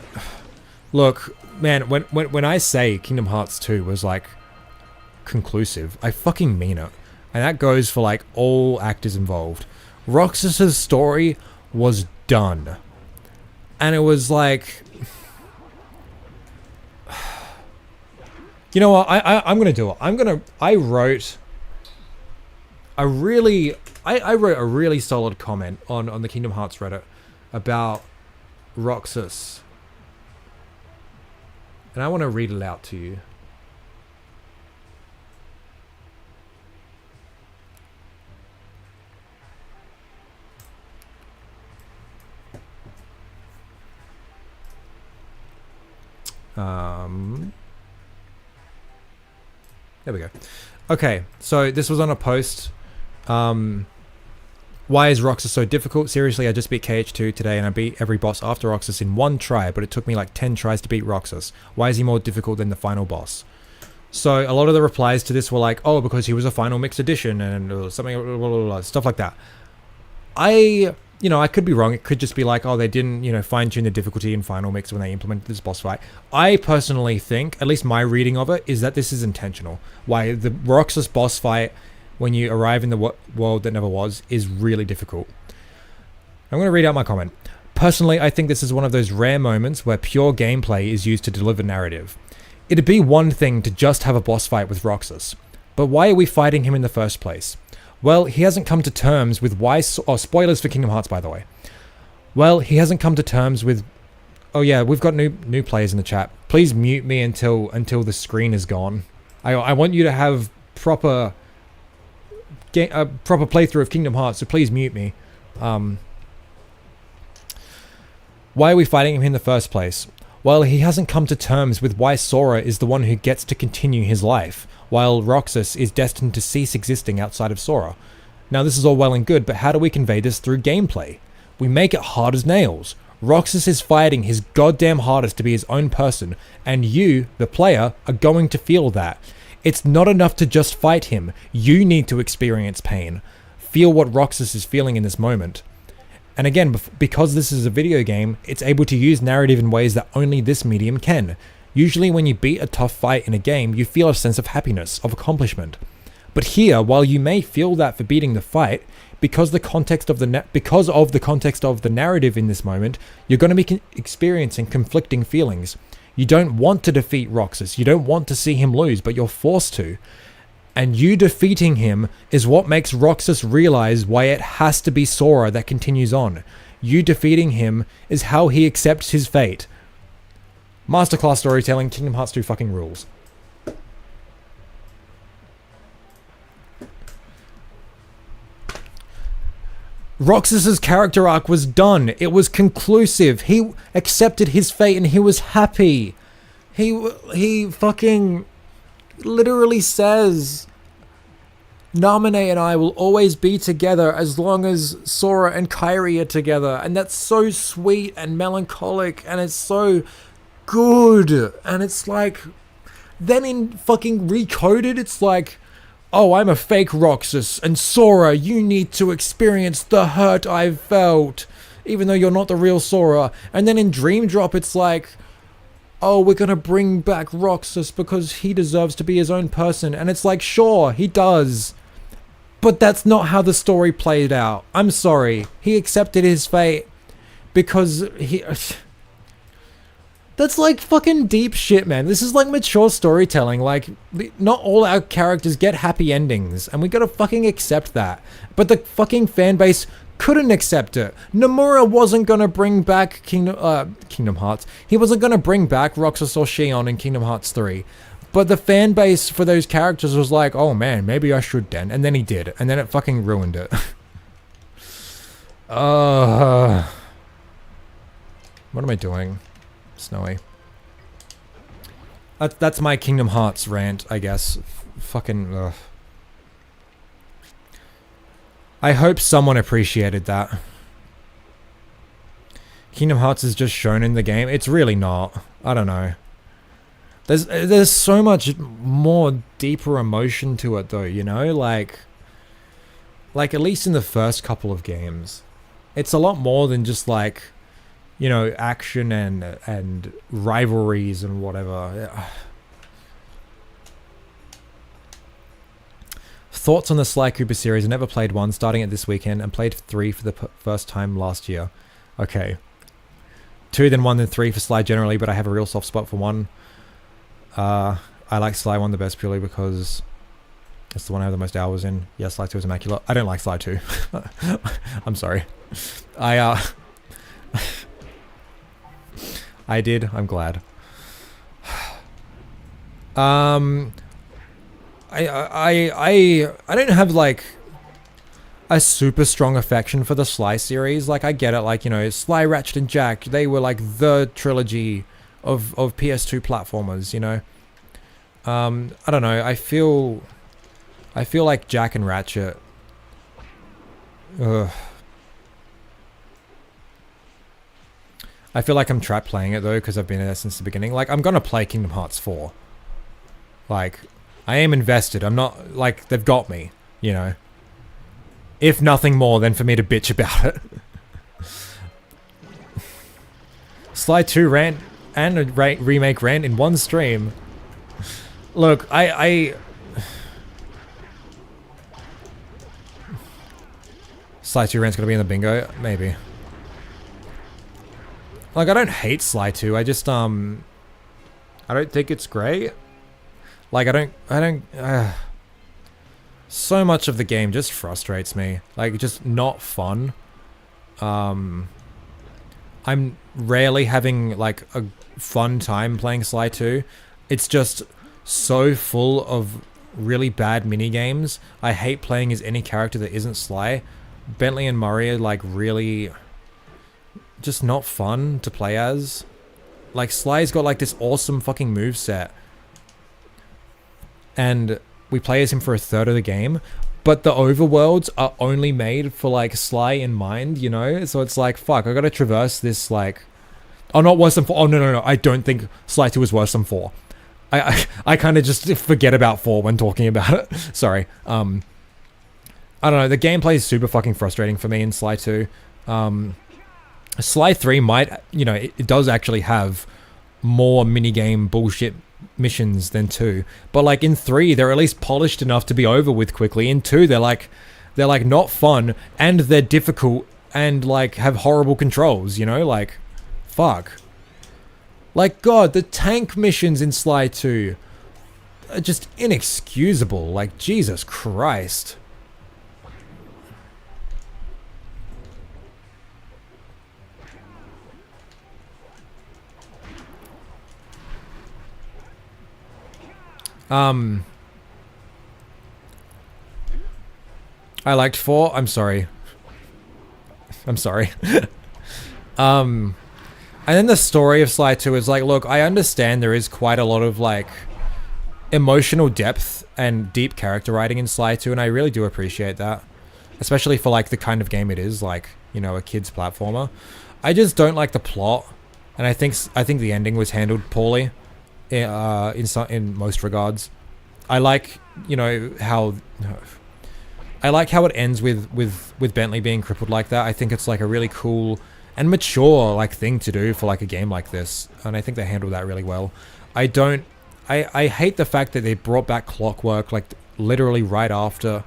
A: look, man. When I say Kingdom Hearts 2 was like conclusive, I fucking mean it, and that goes for like all actors involved. Roxas's story was done, and it was like. You know what? I'm gonna do it. I wrote a really solid comment on the Kingdom Hearts Reddit about Roxas, and I want to read it out to you. There we go. Okay, so this was on a post. Why is Roxas so difficult? Seriously, I just beat KH2 today and I beat every boss after Roxas in one try, but it took me like 10 tries to beat Roxas. Why is he more difficult than the final boss? So a lot of the replies to this were like, oh, because he was a final mixed edition and something, blah, blah, blah, stuff like that. I could be wrong. It could just be like, oh, they didn't, fine-tune the difficulty in Final Mix when they implemented this boss fight. I personally think, at least my reading of it, is that this is intentional. Why the Roxas boss fight, when you arrive in the world that never was, is really difficult. I'm going to read out my comment. Personally, I think this is one of those rare moments where pure gameplay is used to deliver narrative. It'd be one thing to just have a boss fight with Roxas, but why are we fighting him in the first place? Well, he hasn't come to terms with why... Oh, spoilers for Kingdom Hearts, by the way. Well, he hasn't come to terms with... Oh yeah, we've got new players in the chat. Please mute me until the screen is gone. I want you to have proper playthrough of Kingdom Hearts, so please mute me. Why are we fighting him in the first place? while he hasn't come to terms with why Sora is the one who gets to continue his life, while Roxas is destined to cease existing outside of Sora. Now this is all well and good, but how do we convey this through gameplay? We make it hard as nails. Roxas is fighting his goddamn hardest to be his own person, and you, the player, are going to feel that. It's not enough to just fight him. You need to experience pain. Feel what Roxas is feeling in this moment. And again, because this is a video game, it's able to use narrative in ways that only this medium can. Usually when you beat a tough fight in a game, you feel a sense of happiness, of accomplishment. But here, while you may feel that for beating the fight, because of the context of the narrative in this moment, you're going to be experiencing conflicting feelings. You don't want to defeat Roxas, you don't want to see him lose, but you're forced to. And you defeating him is what makes Roxas realize why it has to be Sora that continues on. You defeating him is how he accepts his fate. Masterclass storytelling, Kingdom Hearts 2 fucking rules. Roxas's character arc was done. It was conclusive. He accepted his fate and he was happy. He fucking literally says, Naminé and I will always be together as long as Sora and Kairi are together. And that's so sweet and melancholic and it's so good. And it's like, then in fucking Recoded, it's like, oh, I'm a fake Roxas, and Sora, you need to experience the hurt I've felt, even though you're not the real Sora. And then in Dream Drop, it's like, oh, we're gonna bring back Roxas because he deserves to be his own person. And it's like, sure, he does. But that's not how the story played out. I'm sorry. He accepted his fate because he... That's like fucking deep shit, man. This is like mature storytelling. Like, not all our characters get happy endings, and we gotta fucking accept that. But the fucking fan base couldn't accept it. Nomura wasn't gonna bring back Kingdom Hearts. He wasn't gonna bring back Roxas or Xion in Kingdom Hearts 3. But the fan base for those characters was like, oh man, maybe I should then. And then he did. And then it fucking ruined it. What am I doing? Snowy. That's my Kingdom Hearts rant, I guess. Fucking... ugh. I hope someone appreciated that. Kingdom Hearts is just shown in the game. It's really not. I don't know. There's so much more deeper emotion to it though, you know? Like at least in the first couple of games. It's a lot more than just like, you know, action and rivalries and whatever. Thoughts on the Sly Cooper series? I never played one, starting it this weekend, and played 3 for the first time last year. Okay. 2, then 1, then 3 for Sly generally, but I have a real soft spot for 1. I like Sly 1 the best purely because it's the one I have the most hours in. Yeah, Sly 2 is immaculate. I don't like Sly 2. I'm sorry. I did. I'm glad. I don't have like a super strong affection for the Sly series. Like I get it. Like, you know, Sly, Ratchet and Jack, they were like the trilogy of PS2 platformers, you know. I don't know. I feel like Jack and Ratchet. Ugh. I feel like I'm trapped playing it though, because I've been in there since the beginning. Like, I'm gonna play Kingdom Hearts 4. Like, I am invested. I'm not, like, they've got me, you know. If nothing more than for me to bitch about it. Sly 2 rant and a remake rant in one stream. Look, Sly 2 rant's gonna be in the bingo? Maybe. Like, I don't hate Sly 2, I just, I don't think it's great. Like, so much of the game just frustrates me. Like, just not fun. I'm rarely having, like, a fun time playing Sly 2. It's just so full of really bad minigames. I hate playing as any character that isn't Sly. Bentley and Murray are, like, really just not fun to play as. Like, Sly's got like this awesome fucking moveset. And we play as him for a third of the game. But the overworlds are only made for like Sly in mind, you know? So it's like, fuck, I gotta traverse this like... Oh, not worse than 4. Oh, no. I don't think Sly 2 is worse than 4. I kind of just forget about 4 when talking about it. Sorry. I don't know. The gameplay is super fucking frustrating for me in Sly 2. Sly 3 might, you know, it does actually have more minigame bullshit missions than 2. But like in 3, they're at least polished enough to be over with quickly. In 2, they're like not fun, and they're difficult, and like have horrible controls, you know? Like, fuck. Like, God, the tank missions in Sly 2 are just inexcusable. Like, Jesus Christ. I liked 4. I'm sorry. And then the story of Sly 2 is like, look, I understand there is quite a lot of like emotional depth and deep character writing in Sly 2, and I really do appreciate that. Especially for like the kind of game it is, like, you know, a kid's platformer. I just don't like the plot, and I think the ending was handled poorly in most regards. I like, you know, how it ends with Bentley being crippled like that. I think it's like a really cool and mature like thing to do for like a game like this, and I think they handled that really well. I hate the fact that they brought back Clockwork like literally right after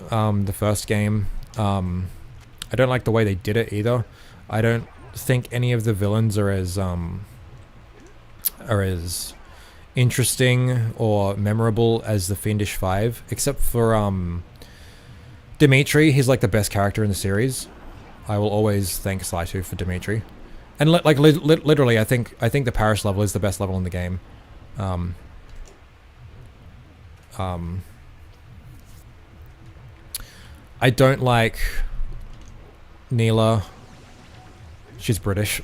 A: the first game. I don't like the way they did it either. I don't think any of the villains are as interesting or memorable as the Fiendish Five, except for Dimitri. He's like the best character in the series. I will always thank Sly 2 for Dimitri. And literally, I think the Paris level is the best level in the game. I don't like Neela. She's British.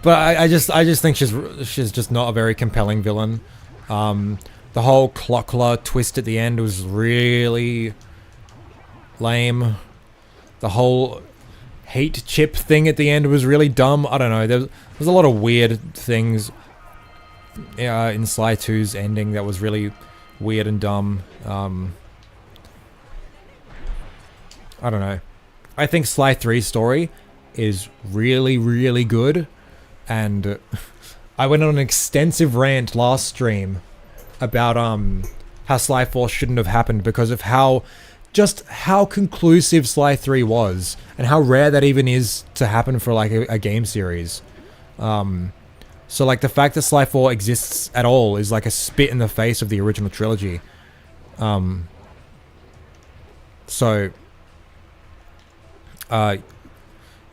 A: But I just think she's just not a very compelling villain. The whole Clockler twist at the end was really lame. The whole hate chip thing at the end was really dumb. I don't know. There's a lot of weird things in Sly 2's ending that was really weird and dumb. I don't know. I think Sly 3's story is really, really good. And I went on an extensive rant last stream about how Sly 4 shouldn't have happened because of how conclusive Sly 3 was, and how rare that even is to happen for like a game series. So like the fact that Sly 4 exists at all is like a spit in the face of the original trilogy.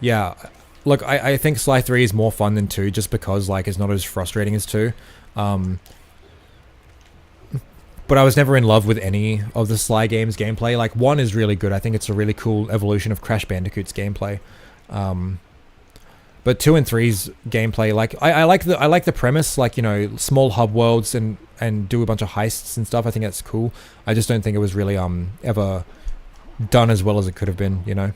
A: Yeah. Look, I think Sly 3 is more fun than 2 just because like it's not as frustrating as 2. But I was never in love with any of the Sly games' gameplay. Like, 1 is really good. I think it's a really cool evolution of Crash Bandicoot's gameplay. But 2 and 3's gameplay, like, I like the premise, like, you know, small hub worlds and do a bunch of heists and stuff. I think that's cool. I just don't think it was really ever done as well as it could have been, you know.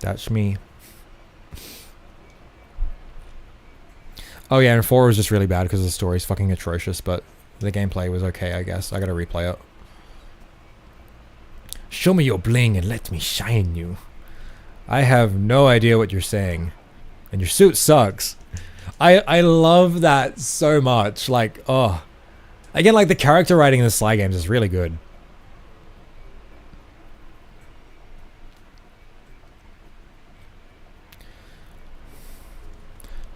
A: That's me. Oh yeah, and 4 was just really bad because the story's fucking atrocious, but the gameplay was okay, I guess. I gotta replay it. Show me your bling and let me shine you. I have no idea what you're saying. And your suit sucks. I love that so much. Like, oh. Again, like, the character writing in the Sly games is really good.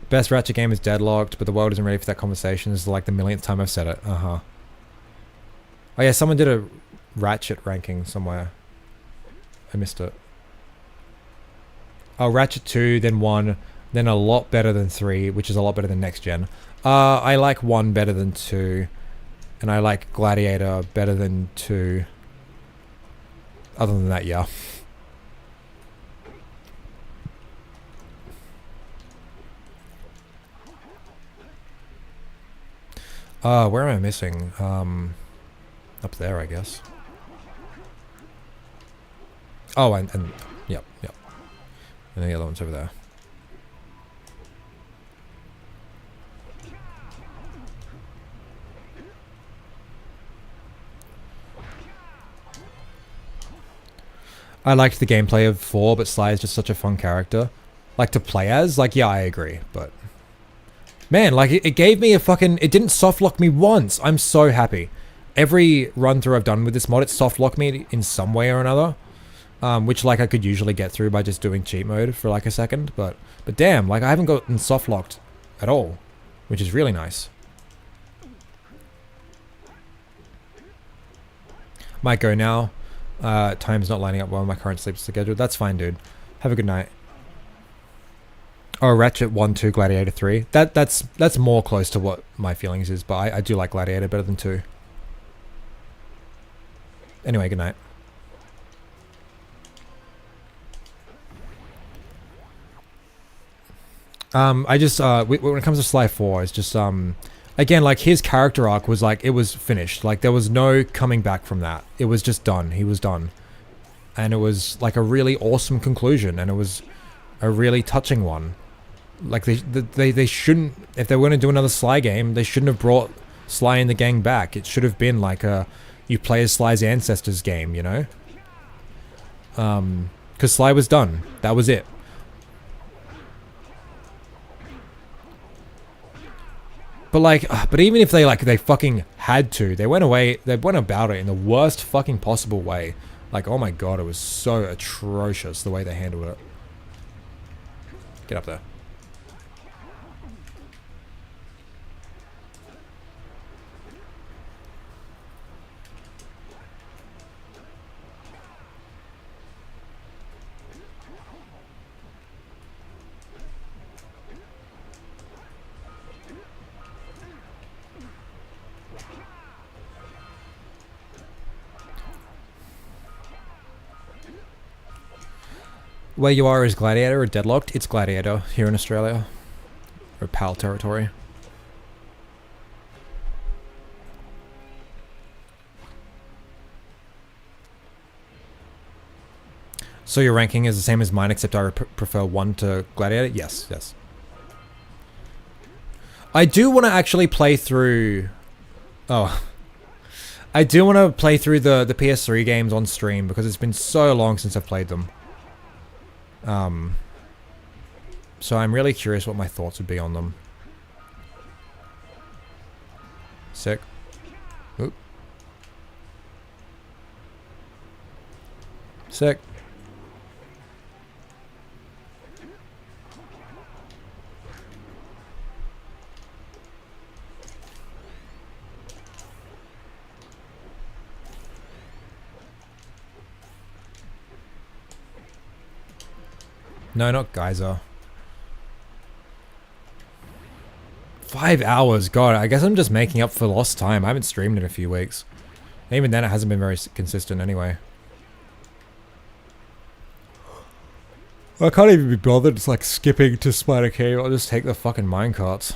A: Best Ratchet game is Deadlocked, but the world isn't ready for that conversation. This is like the millionth time I've said it. Oh yeah, someone did a Ratchet ranking somewhere. I missed it. Oh, Ratchet 2, then 1, then a lot better than 3, which is a lot better than Next Gen. I like 1 better than 2, and I like Gladiator better than 2. Other than that, yeah. Where am I missing? Up there, I guess. Oh, and yep. And the other one's over there. I liked the gameplay of 4, but Sly is just such a fun character. Like, to play as? Like, yeah, I agree, but... Man, like, it gave me a fucking... It didn't softlock me once. I'm so happy. Every run-through I've done with this mod, it softlocked me in some way or another. Which, like, I could usually get through by just doing cheat mode for, like, a second. But damn, like, I haven't gotten softlocked at all. Which is really nice. Might go now. Time's not lining up well with my current sleep schedule. That's fine, dude. Have a good night. Oh, Ratchet 1, 2, Gladiator 3. That's more close to what my feelings is, but I do like Gladiator better than 2. Anyway, good night. I just, when it comes to Sly 4, it's just, again, like, his character arc was like, it was finished. Like, there was no coming back from that. It was just done. He was done. And it was, like, a really awesome conclusion, and it was a really touching one. Like, they shouldn't, if they were going to do another Sly game, they shouldn't have brought Sly and the gang back. It should have been, like, a, you play as Sly's ancestors game, you know? Because Sly was done. That was it. But like, but even if they fucking had to, they went about it in the worst fucking possible way. Like, oh my god, it was so atrocious the way they handled it. Get up there. Where you are is Gladiator or Deadlocked? It's Gladiator here in Australia. Or PAL territory. So your ranking is the same as mine, except I prefer 1 to Gladiator? Yes, yes. I do want to actually play through... Oh. I do want to play through the PS3 games on stream, because it's been so long since I've played them. So I'm really curious what my thoughts would be on them. Sick. Oop. Sick. No, not Geyser. 5 hours, god, I guess I'm just making up for lost time. I haven't streamed in a few weeks. And even then, it hasn't been very consistent anyway. I can't even be bothered, it's like skipping to Spider Cave. I'll just take the fucking minecarts.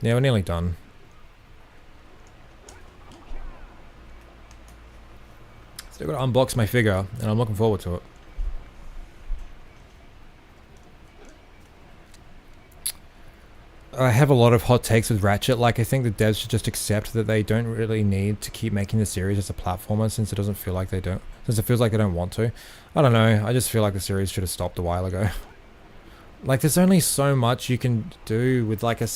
A: Yeah, we're nearly done. Still gotta unbox my figure, and I'm looking forward to it. I have a lot of hot takes with Ratchet. Like, I think the devs should just accept that they don't really need to keep making the series as a platformer, since it doesn't feel like they don't. Since it feels like they don't want to. I don't know. I just feel like the series should have stopped a while ago. Like, there's only so much you can do with like a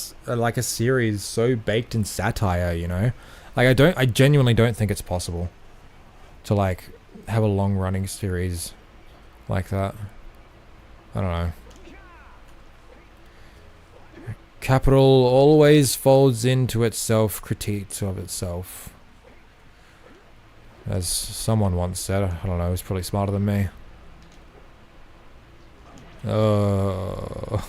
A: series so baked in satire, you know? Like, I genuinely don't think it's possible to like have a long running series like that. I don't know. Capital always folds into itself, critiques of itself. As someone once said, I don't know, he's probably smarter than me. Oh.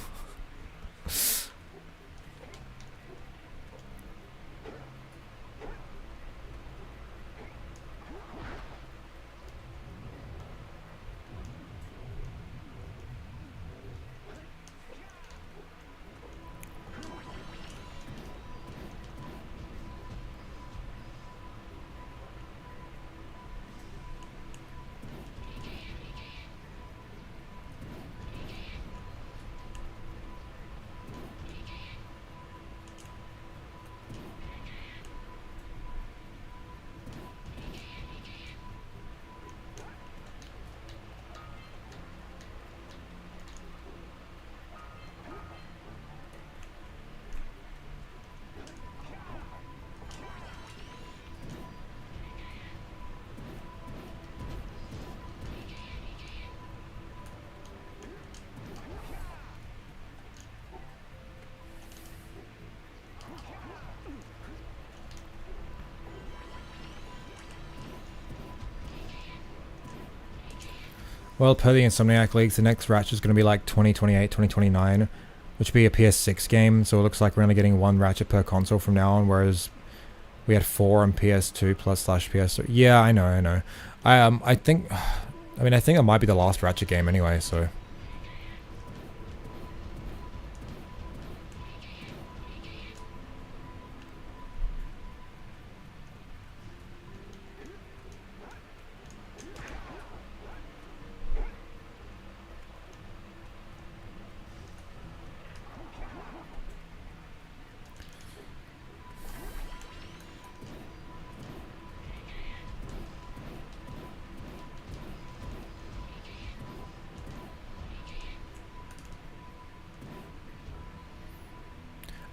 A: Well, per the Insomniac leaks, the next Ratchet is going to be like 2028, 2029, which would be a PS6 game. So it looks like we're only getting one Ratchet per console from now on, whereas we had 4 on PS2 plus /PS3. Yeah, I know. I think it might be the last Ratchet game anyway. So.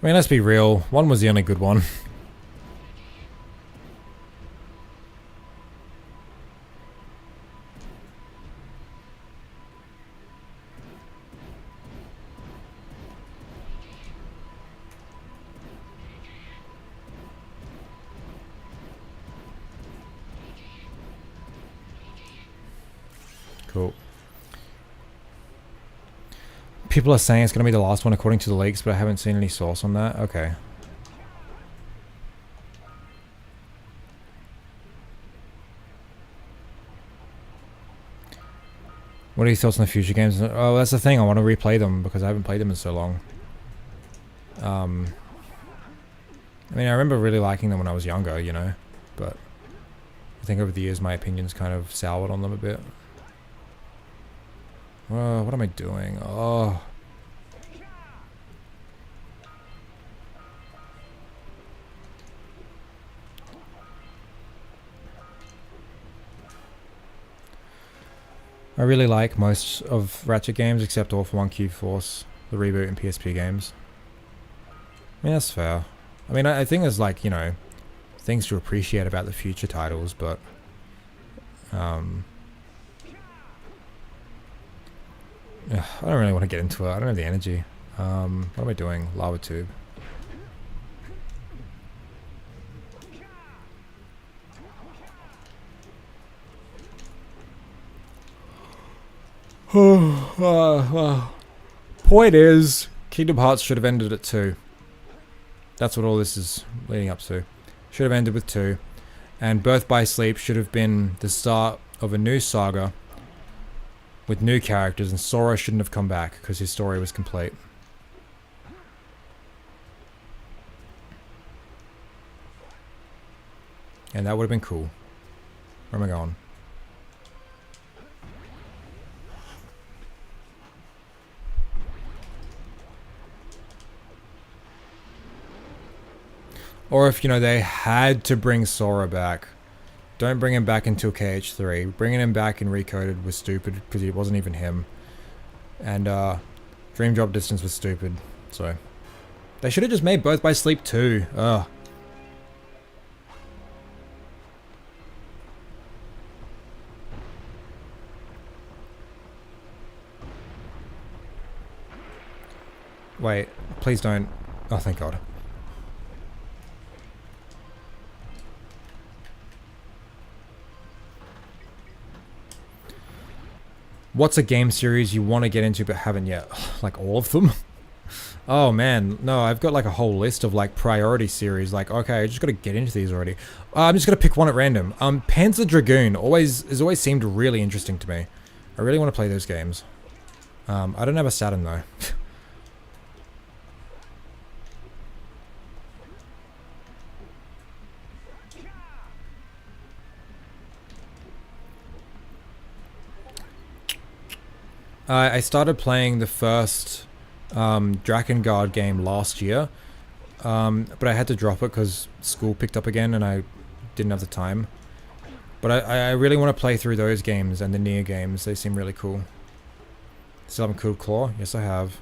A: I mean, let's be real. 1 was the only good one. Cool. People are saying it's going to be the last one according to the leaks, but I haven't seen any source on that. Okay. What are your thoughts on the future games? Oh, that's the thing. I want to replay them because I haven't played them in so long. I mean, I remember really liking them when I was younger, you know, but I think over the years my opinions kind of soured on them a bit. What am I doing? Oh. I really like most of Ratchet games except All for One Cube Force, the reboot and PSP games. I mean, that's fair. I mean, I think there's like, you know, things to appreciate about the future titles, but I don't really want to get into it. I don't have the energy. What am I doing? Lava tube. Point is, Kingdom Hearts should have ended at 2. That's what all this is leading up to. Should have ended with 2. And Birth by Sleep should have been the start of a new saga with new characters, and Sora shouldn't have come back because his story was complete. And that would have been cool. Where am I going? Or if, you know, they had to bring Sora back, don't bring him back until KH3. Bringing him back in Recoded was stupid because it wasn't even him. And Dream Drop Distance was stupid. So they should have just made Birth by Sleep 2. Ugh. Wait, please don't. Oh, thank God. What's a game series you want to get into but haven't yet? Like all of them? Oh man, no, I've got like a whole list of like priority series. Like, okay, I just got to get into these already. I'm just going to pick one at random. Panzer Dragoon has always seemed really interesting to me. I really want to play those games. I don't have a Saturn though. I started playing the first Drakengard game last year, but I had to drop it because school picked up again and I didn't have the time. But I really want to play through those games and the Nier games. They seem really cool. Still haven't killed Claw? Yes, I have.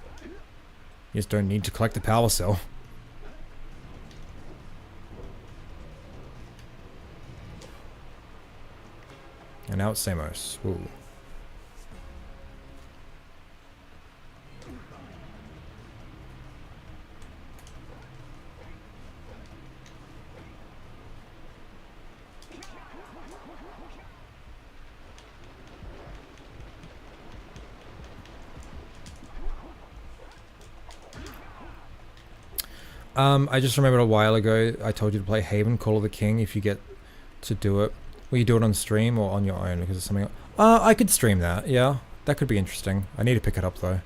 A: You just don't need to collect the Powercell. And now it's Samos. Ooh. I just remembered a while ago I told you to play Haven Call of the King if you get to do it. Will you do it on stream or on your own because it's something else? I could stream that, yeah. That could be interesting. I need to pick it up though.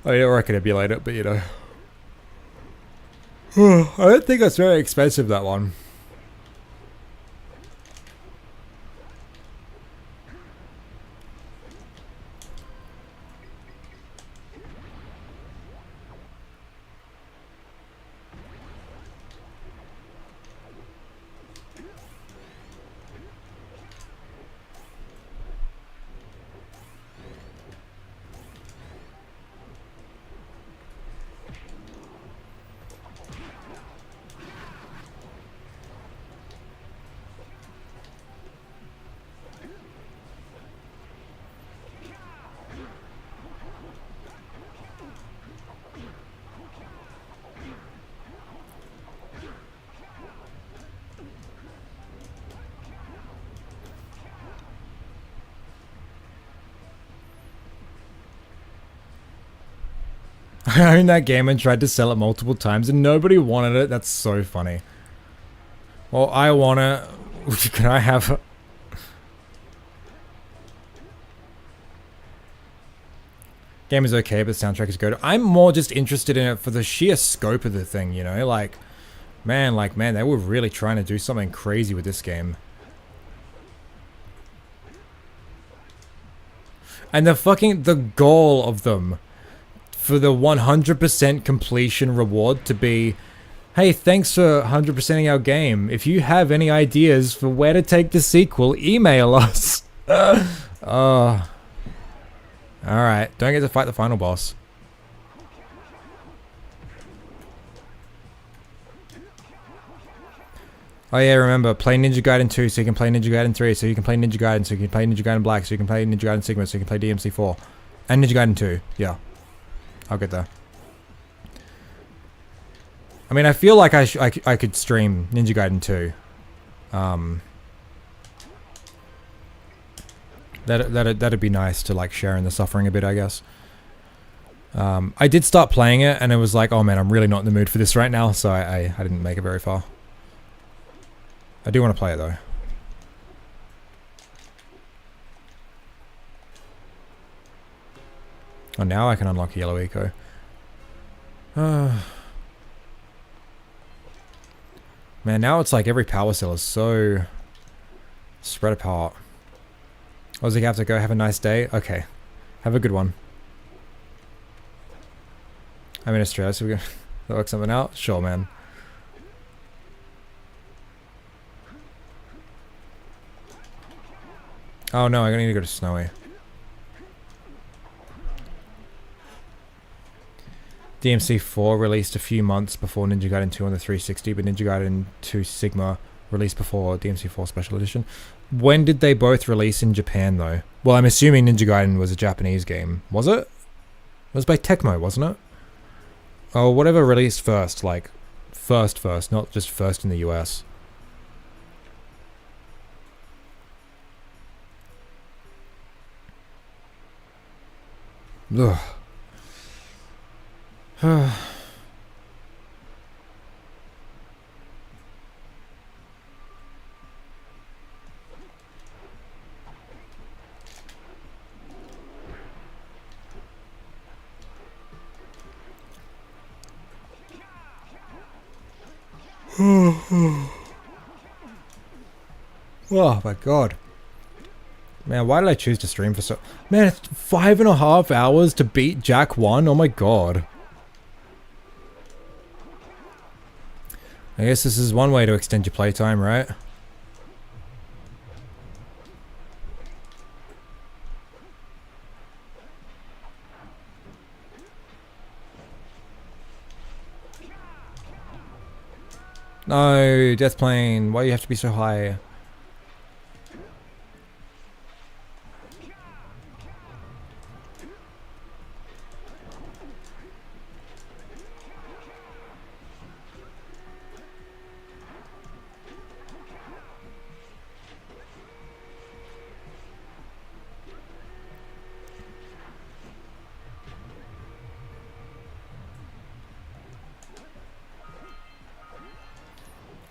A: Or I could emulate it, but you know. I don't think that's very expensive, that one. I owned that game and tried to sell it multiple times and nobody wanted it. That's so funny. Well, I want it. Can I have it? Game is okay, but soundtrack is good. I'm more just interested in it for the sheer scope of the thing, you know? Like, man, they were really trying to do something crazy with this game. And the goal of them for the 100% completion reward to be, hey, thanks for 100%ing our game. If you have any ideas for where to take the sequel, email us. Alright, don't get to fight the final boss. Oh yeah, remember, play Ninja Gaiden 2 so you can play Ninja Gaiden 3, so you can play Ninja Gaiden, so you can play Ninja Gaiden Black, so you can play Ninja Gaiden Sigma, so you can play DMC4. And Ninja Gaiden 2, yeah. I'll get there. I mean, I feel like I could stream Ninja Gaiden 2. That'd be nice to like share in the suffering a bit, I guess. I did start playing it and it was like, oh man, I'm really not in the mood for this right now, so I didn't make it very far. I do want to play it though. Oh, now I can unlock Yellow Ico. Man, now it's like every Powercell is so spread apart. Oh, Zeke, have to go. Have a nice day. Okay. Have a good one. I'm in Australia, so we're gonna work something out? Sure, man. Oh no, I need to go to Snowy. DMC4 released a few months before Ninja Gaiden 2 on the 360, but Ninja Gaiden 2 Sigma released before DMC4 Special Edition. When did they both release in Japan, though? Well, I'm assuming Ninja Gaiden was a Japanese game. Was it? It was by Tecmo, wasn't it? Oh, whatever released first, like, first, not just first in the US. Ugh. Oh my god. Man, why did I choose to stream for so... Man, it's 5.5 hours to beat Jack 1? Oh my god. I guess this is one way to extend your playtime, right? No, Death Plane, why do you have to be so high?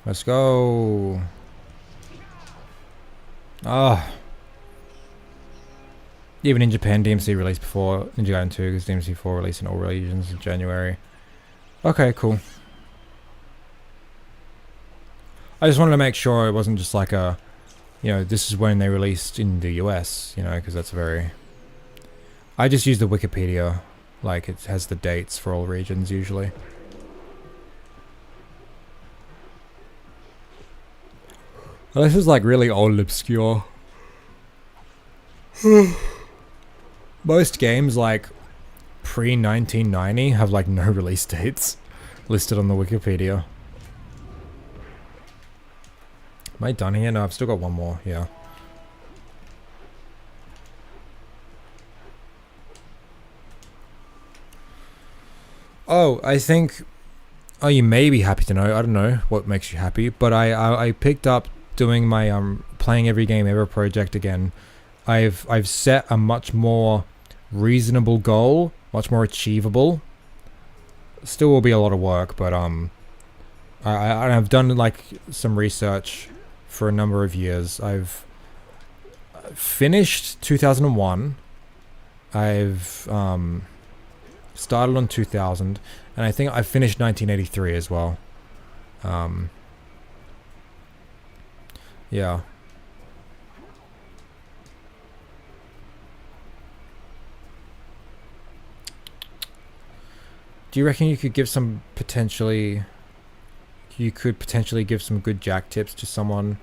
A: Let's go. Ah. Even in Japan, DMC released before Ninja Gaiden 2 because DMC 4 released in all regions in January. Okay, cool. I just wanted to make sure it wasn't just like a, you know, this is when they released in the US, you know, because that's very... I just use the Wikipedia, like it has the dates for all regions usually. Well, this is like really old and obscure. Most games like pre-1990 have like no release dates listed on the Wikipedia. Am I done here? No, I've still got one more, yeah. Oh, I think... Oh, you may be happy to know. I don't know what makes you happy, but I picked up doing my playing every game ever project again. I've set a much more reasonable goal, much more achievable. Still will be a lot of work, but I've done like some research for a number of years. I've finished 2001. I've started on 2000, and I think I finished 1983 as well. Yeah. Do you reckon you could give some potentially... You could potentially give some good jack tips to someone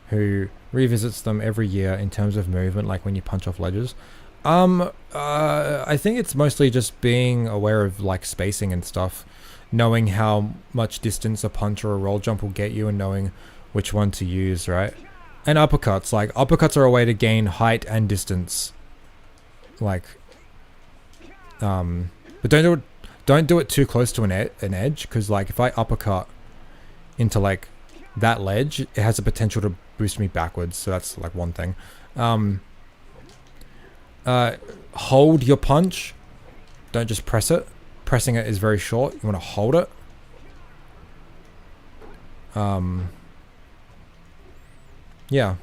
A: who revisits them every year in terms of movement, like when you punch off ledges? I think it's mostly just being aware of like spacing and stuff, knowing how much distance a punch or a roll jump will get you and knowing which one to use, right? And uppercuts, like uppercuts are a way to gain height and distance. Like, but don't do it too close to an edge, because like if I uppercut into like that ledge, it has the potential to boost me backwards, so that's like one thing. Hold your punch, don't just press it. Pressing it is very short, you want to hold it. Yeah.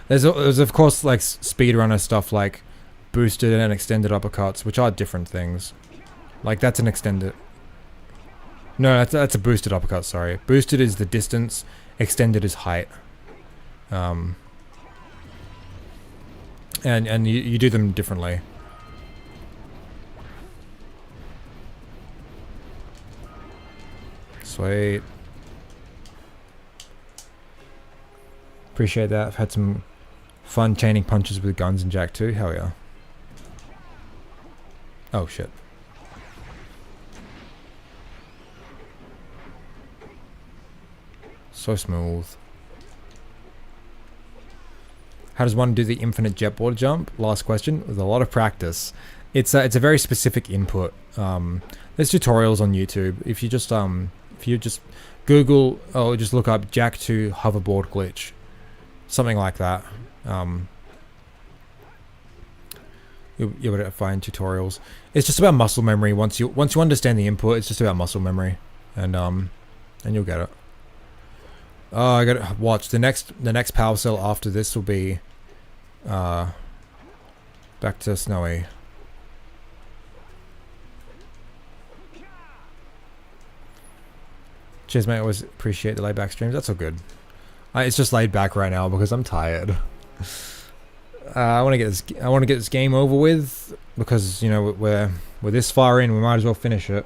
A: There's of course like speedrunner stuff like boosted and extended uppercuts, which are different things. Like that's an extended... No, that's a boosted uppercut, sorry. Boosted is the distance, extended is height. And you do them differently. Sweet. Appreciate that. I've had some fun chaining punches with guns in Jak 2. Hell yeah. Oh shit. So smooth. How does one do the infinite jetboard jump? Last question. With a lot of practice. It's a very specific input. There's tutorials on YouTube. If you just Google or just look up Jak 2 hoverboard glitch, something like that. You'll be able to find tutorials. It's just about muscle memory. Once you understand the input, it's just about muscle memory, and you'll get it. Oh, I gotta watch the next Powercell after this will be back to Snowy. Cheers, mate. I always appreciate the laid back streams. That's all good. It's just laid back right now because I'm tired. I want to get this game over with because you know we're this far in. We might as well finish it,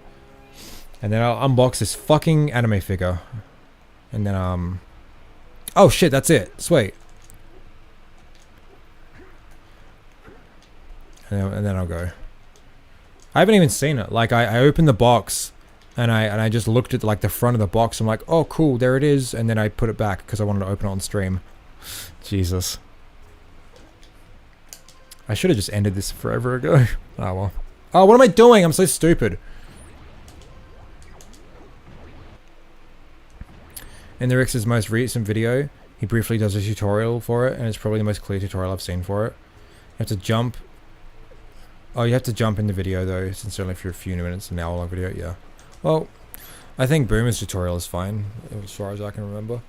A: and then I'll unbox this fucking anime figure, and then oh shit, that's it. Sweet. And then I'll go. I haven't even seen it. Like I opened the box. And I just looked at like the front of the box. I'm like, oh cool, there it is. And then I put it back because I wanted to open it on stream. Jesus. I should have just ended this forever ago. Oh well. Oh, what am I doing? I'm so stupid. In the Rix's most recent video, he briefly does a tutorial for it, and it's probably the most clear tutorial I've seen for it. You have to jump. Oh, you have to jump in the video though, since only for a few minutes, an hour long video, yeah. Well, I think Boomer's tutorial is fine, as far as I can remember.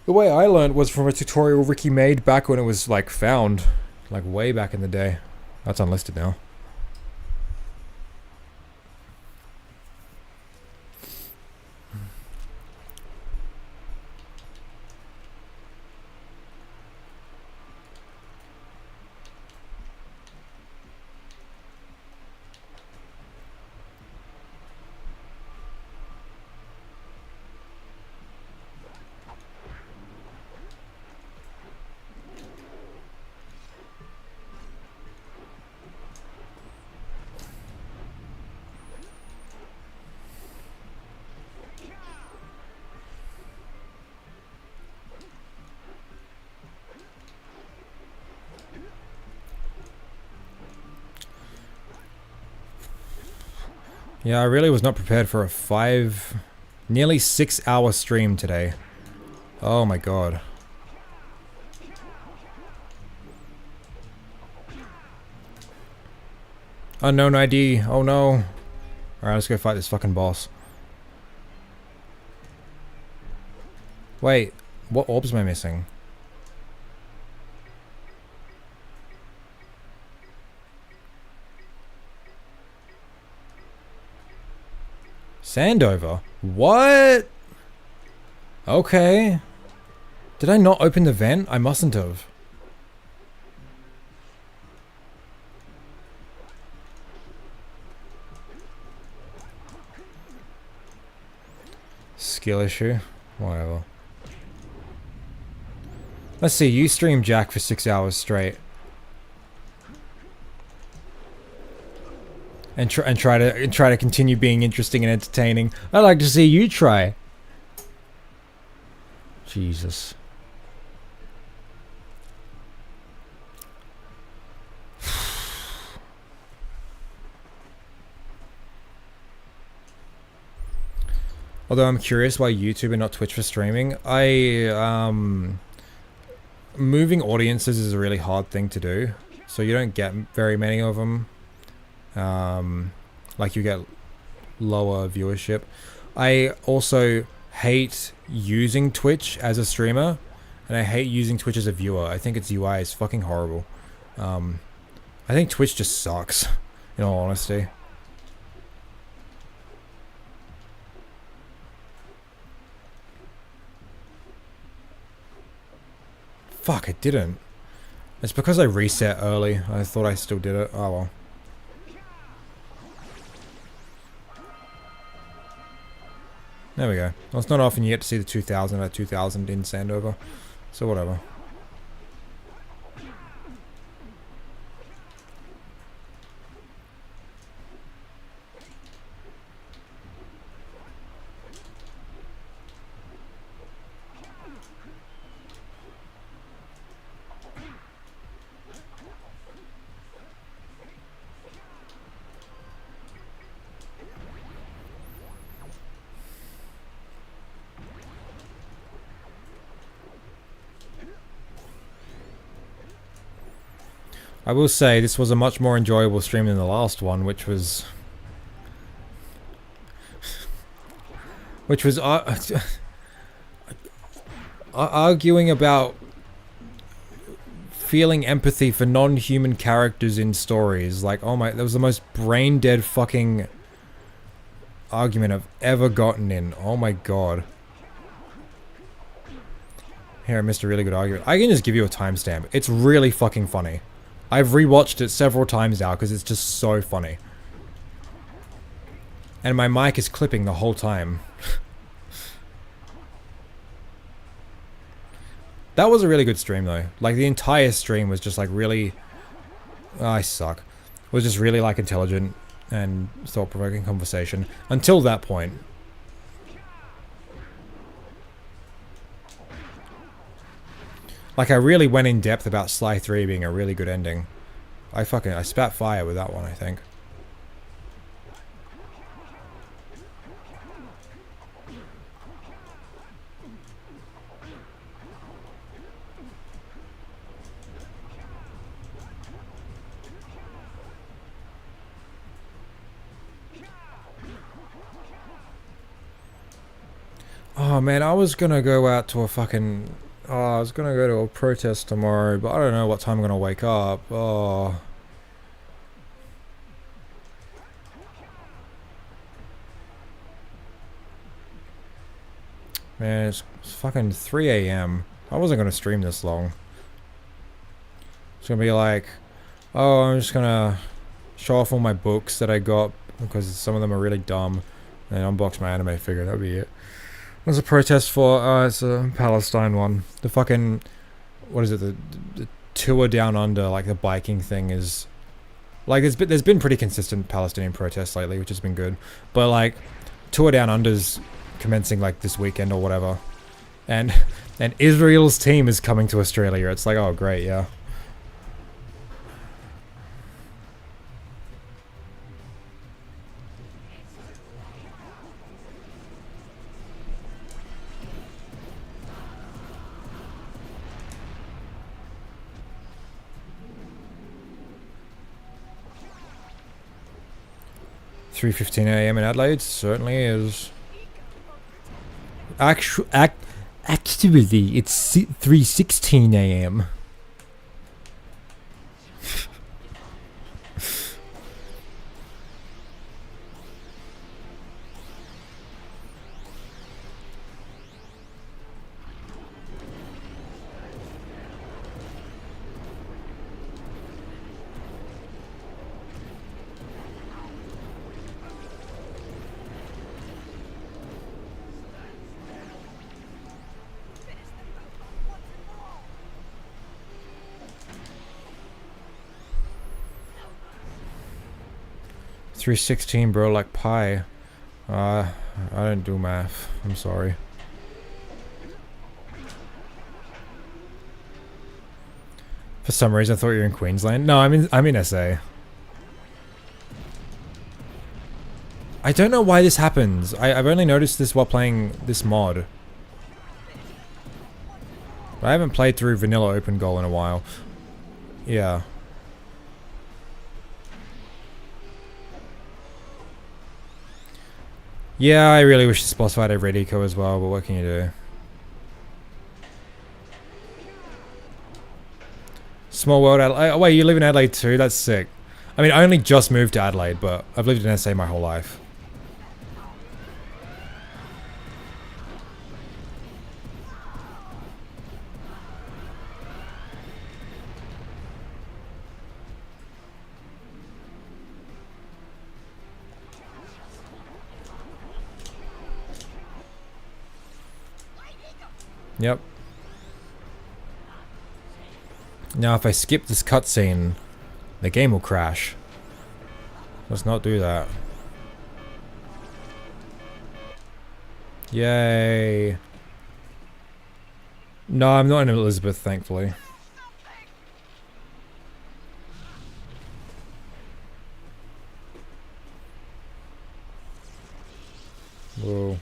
A: The way I learned was from a tutorial Ricky made back when it was, like, found. Like, way back in the day. That's unlisted now. Yeah, I really was not prepared for a nearly 6 hour stream today. Oh my god. Unknown ID, oh no. Alright, let's go fight this fucking boss. Wait, what orbs am I missing? Sandover? What? Okay. Did I not open the vent? I mustn't have. Skill issue? Whatever. Let's see, you stream Jack for 6 hours straight. And try to continue being interesting and entertaining. I'd like to see you try. Jesus. Although I'm curious why YouTube and not Twitch for streaming. Moving audiences is a really hard thing to do. So you don't get very many of them. Like you get lower viewership. I also hate using Twitch as a streamer, and I hate using Twitch as a viewer. I think its UI is fucking horrible. I think Twitch just sucks, in all honesty. Fuck, it didn't. It's because I reset early. I thought I still did it. Oh well. There we go. Well, it's not often you get to see the 2000 at 2000 in Sandover. So whatever. I will say this was a much more enjoyable stream than the last one, which was arguing about feeling empathy for non-human characters in stories. Like, oh my, that was the most brain-dead fucking argument I've ever gotten in. Oh my god. Here, I missed a really good argument. I can just give you a timestamp. It's really fucking funny. I've rewatched it several times now because it's just so funny. And my mic is clipping the whole time. That was a really good stream though. Like the entire stream was just like really... Oh, I suck. It was just really like intelligent and thought-provoking conversation. Until that point. Like, I really went in depth about Sly 3 being a really good ending. I spat fire with that one, I think. Oh man, I was gonna go out to a fucking. Oh, I was gonna go to a protest tomorrow, but I don't know what time I'm gonna wake up. Oh. Man, it's fucking 3 a.m. I wasn't gonna stream this long. It's gonna be like, oh, I'm just gonna show off all my books that I got because some of them are really dumb, and unbox my anime figure. That'd be it. There's a protest for, it's a Palestine one. The fucking, what is it? The tour down under, like the biking thing is, like there's been pretty consistent Palestinian protests lately, which has been good. But like, tour down under's commencing like this weekend or whatever, and Israel's team is coming to Australia. It's like, oh great, yeah. "3:15 a.m. in Adelaide certainly is." Actually, it's 3:16 a.m. 3:16, bro, like pi. I don't do math. I'm sorry. For some reason, I thought you were in Queensland. No, I'm in SA. I don't know why this happens. I've only noticed this while playing this mod. I haven't played through vanilla open goal in a while. Yeah. Yeah, I really wish this boss fight had Red Eco as well, but what can you do? Small world Adelaide. Oh, wait, you live in Adelaide too? That's sick. I mean, I only just moved to Adelaide, but I've lived in SA my whole life. Yep. Now, if I skip this cutscene, the game will crash. Let's not do that. Yay. No, I'm not in Elizabeth, thankfully. Whoa.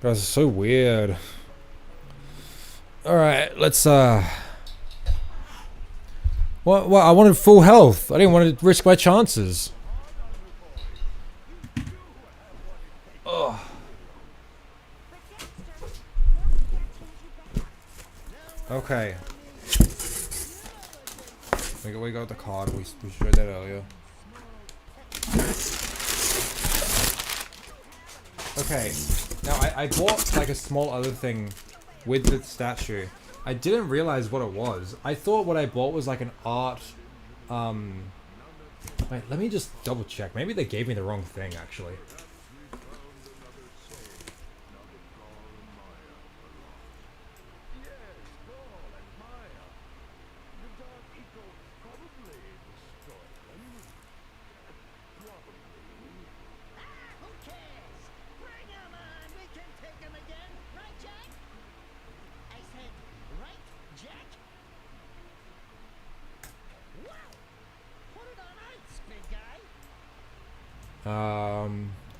A: Guys, it's so weird. Alright, let's What? I wanted full health. I didn't want to risk my chances. Ugh. Okay. We got the card. We showed that earlier. Okay. Now I bought like a small other thing with the statue. I didn't realize what it was. I thought what I bought was like an art. Wait, let me just double check. Maybe they gave me the wrong thing actually.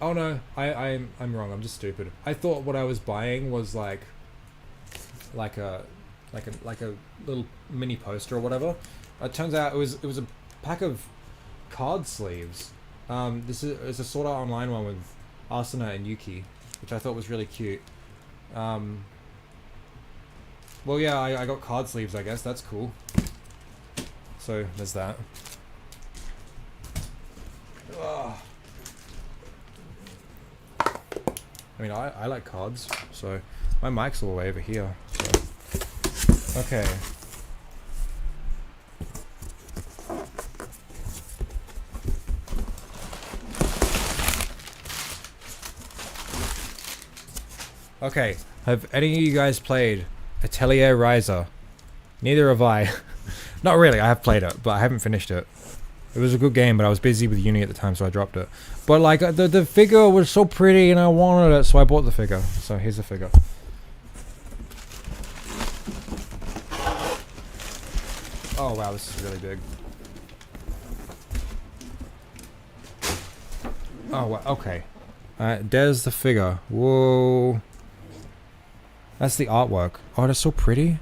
A: Oh no, I'm wrong. I'm just stupid. I thought what I was buying was like a like a little mini poster or whatever. It turns out it was a pack of card sleeves. This is a sort of online one with Asuna and Yuki, which I thought was really cute. Um, well, yeah, I got card sleeves. I guess that's cool. So there's that. Ugh. I mean, I like cards, so my mic's all the way over here. So. Okay. Okay, have any of you guys played Atelier Ryza? Neither have I. Not really, I have played it, but I haven't finished it. It was a good game, but I was busy with uni at the time, so I dropped it. But like, the figure was so pretty and I wanted it, so I bought the figure. So here's the figure. Oh wow, this is really big. Oh wow, okay. There's the figure. Whoa. That's the artwork. Oh, that's so pretty.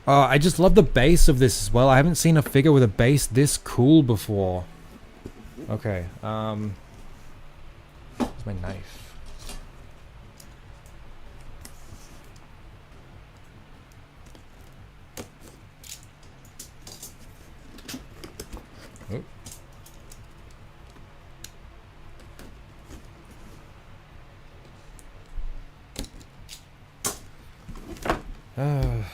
A: Oh, I just love the base of this as well. I haven't seen a figure with a base this cool before. Okay, where's my knife? Oh.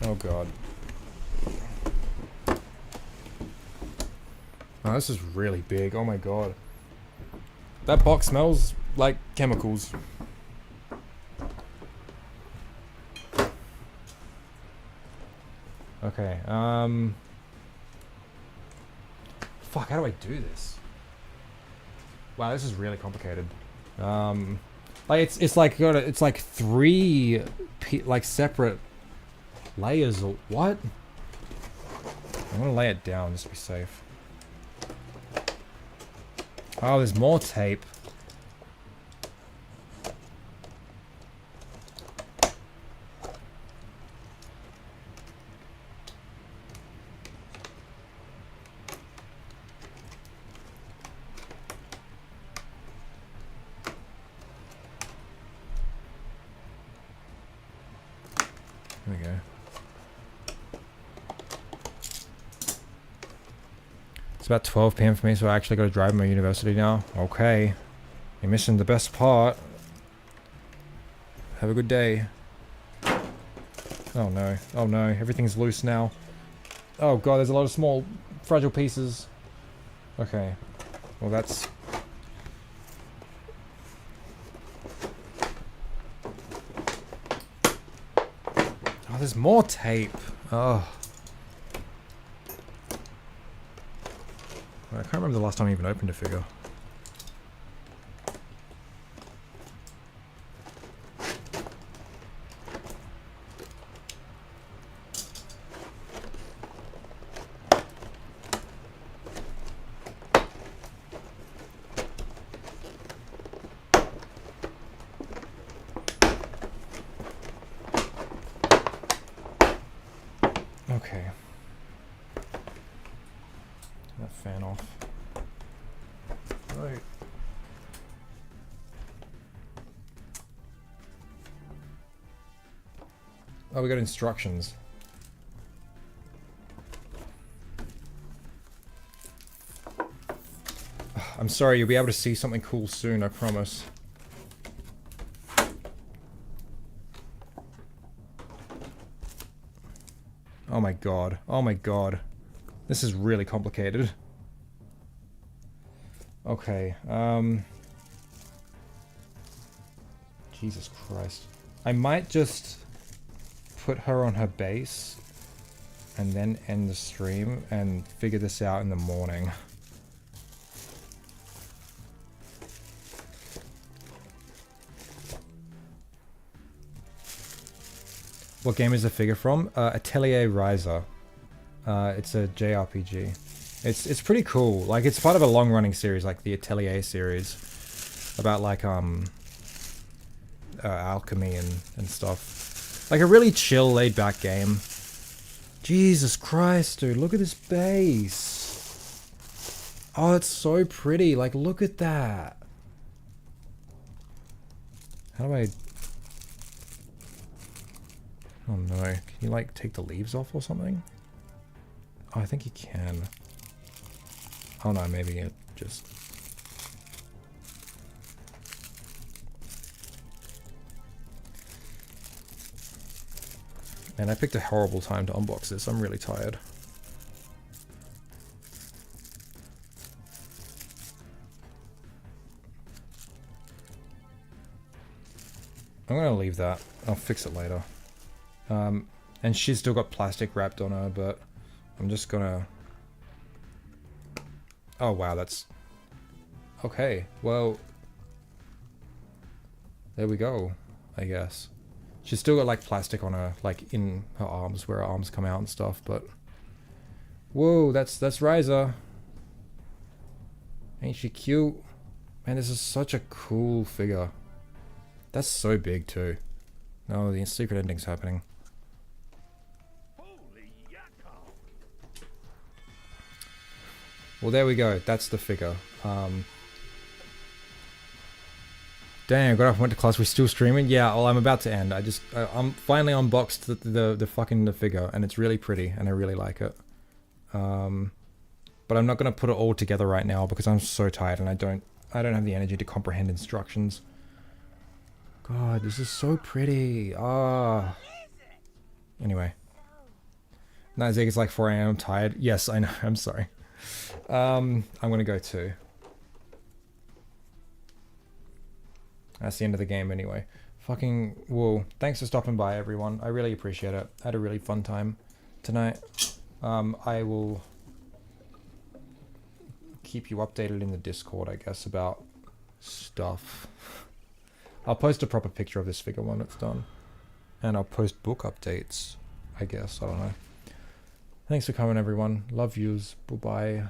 A: Oh god. Oh, this is really big. Oh my god. That box smells like chemicals. Okay, fuck, how do I do this? Wow, this is really complicated. Like it's like it's like three like separate layers or what? I'm gonna lay it down just to be safe. Oh, there's more tape. There we go. It's about 12 PM for me, so I actually got to drive my university now. Okay. You're missing the best part. Have a good day. Oh no. Oh no. Everything's loose now. Oh god, there's a lot of small, fragile pieces. Okay. Well, that's... Oh, there's more tape. Oh. I can't remember the last time I even opened a figure. Okay. That fan off. Right. Oh, we got instructions. I'm sorry, you'll be able to see something cool soon, I promise. Oh my god. Oh my god. This is really complicated. Okay, Jesus Christ. I might just put her on her base and then end the stream and figure this out in the morning. What game is the figure from? Atelier Riser. It's a JRPG. It's pretty cool. Like, it's part of a long-running series, like the Atelier series, about like alchemy and stuff. Like a really chill, laid-back game. Jesus Christ, dude! Look at this base. Oh, it's so pretty. Like, look at that. How do I? Oh no! Can you like take the leaves off or something? Oh, I think you can. Oh no, maybe it just... Man, I picked a horrible time to unbox this. I'm really tired. I'm gonna leave that. I'll fix it later. And she's still got plastic wrapped on her, but I'm just gonna... Oh wow, that's... Okay, well... There we go, I guess. She's still got like plastic on her, like in her arms, where her arms come out and stuff, but... Whoa, that's Riser. Ain't she cute? Man, this is such a cool figure. That's so big too. No, the secret ending's happening. Well, there we go. That's the figure. Damn, got off, went to class. We're still streaming. Yeah, well, I'm about to end. I'm finally unboxed the fucking figure, and it's really pretty, and I really like it. But I'm not gonna put it all together right now because I'm so tired, and I don't have the energy to comprehend instructions. God, this is so pretty. Ah. Anyway. Now Zeke, it's like 4 AM. I'm tired. Yes, I know. I'm sorry. I'm gonna go too. That's the end of the game anyway. Fucking whoa. Thanks for stopping by, everyone. I really appreciate it. I had a really fun time tonight. I will keep you updated in the Discord, I guess, about stuff. I'll post a proper picture of this figure when it's done. And I'll post book updates, I guess. I don't know. Thanks for coming, everyone. Love yous. Bye-bye.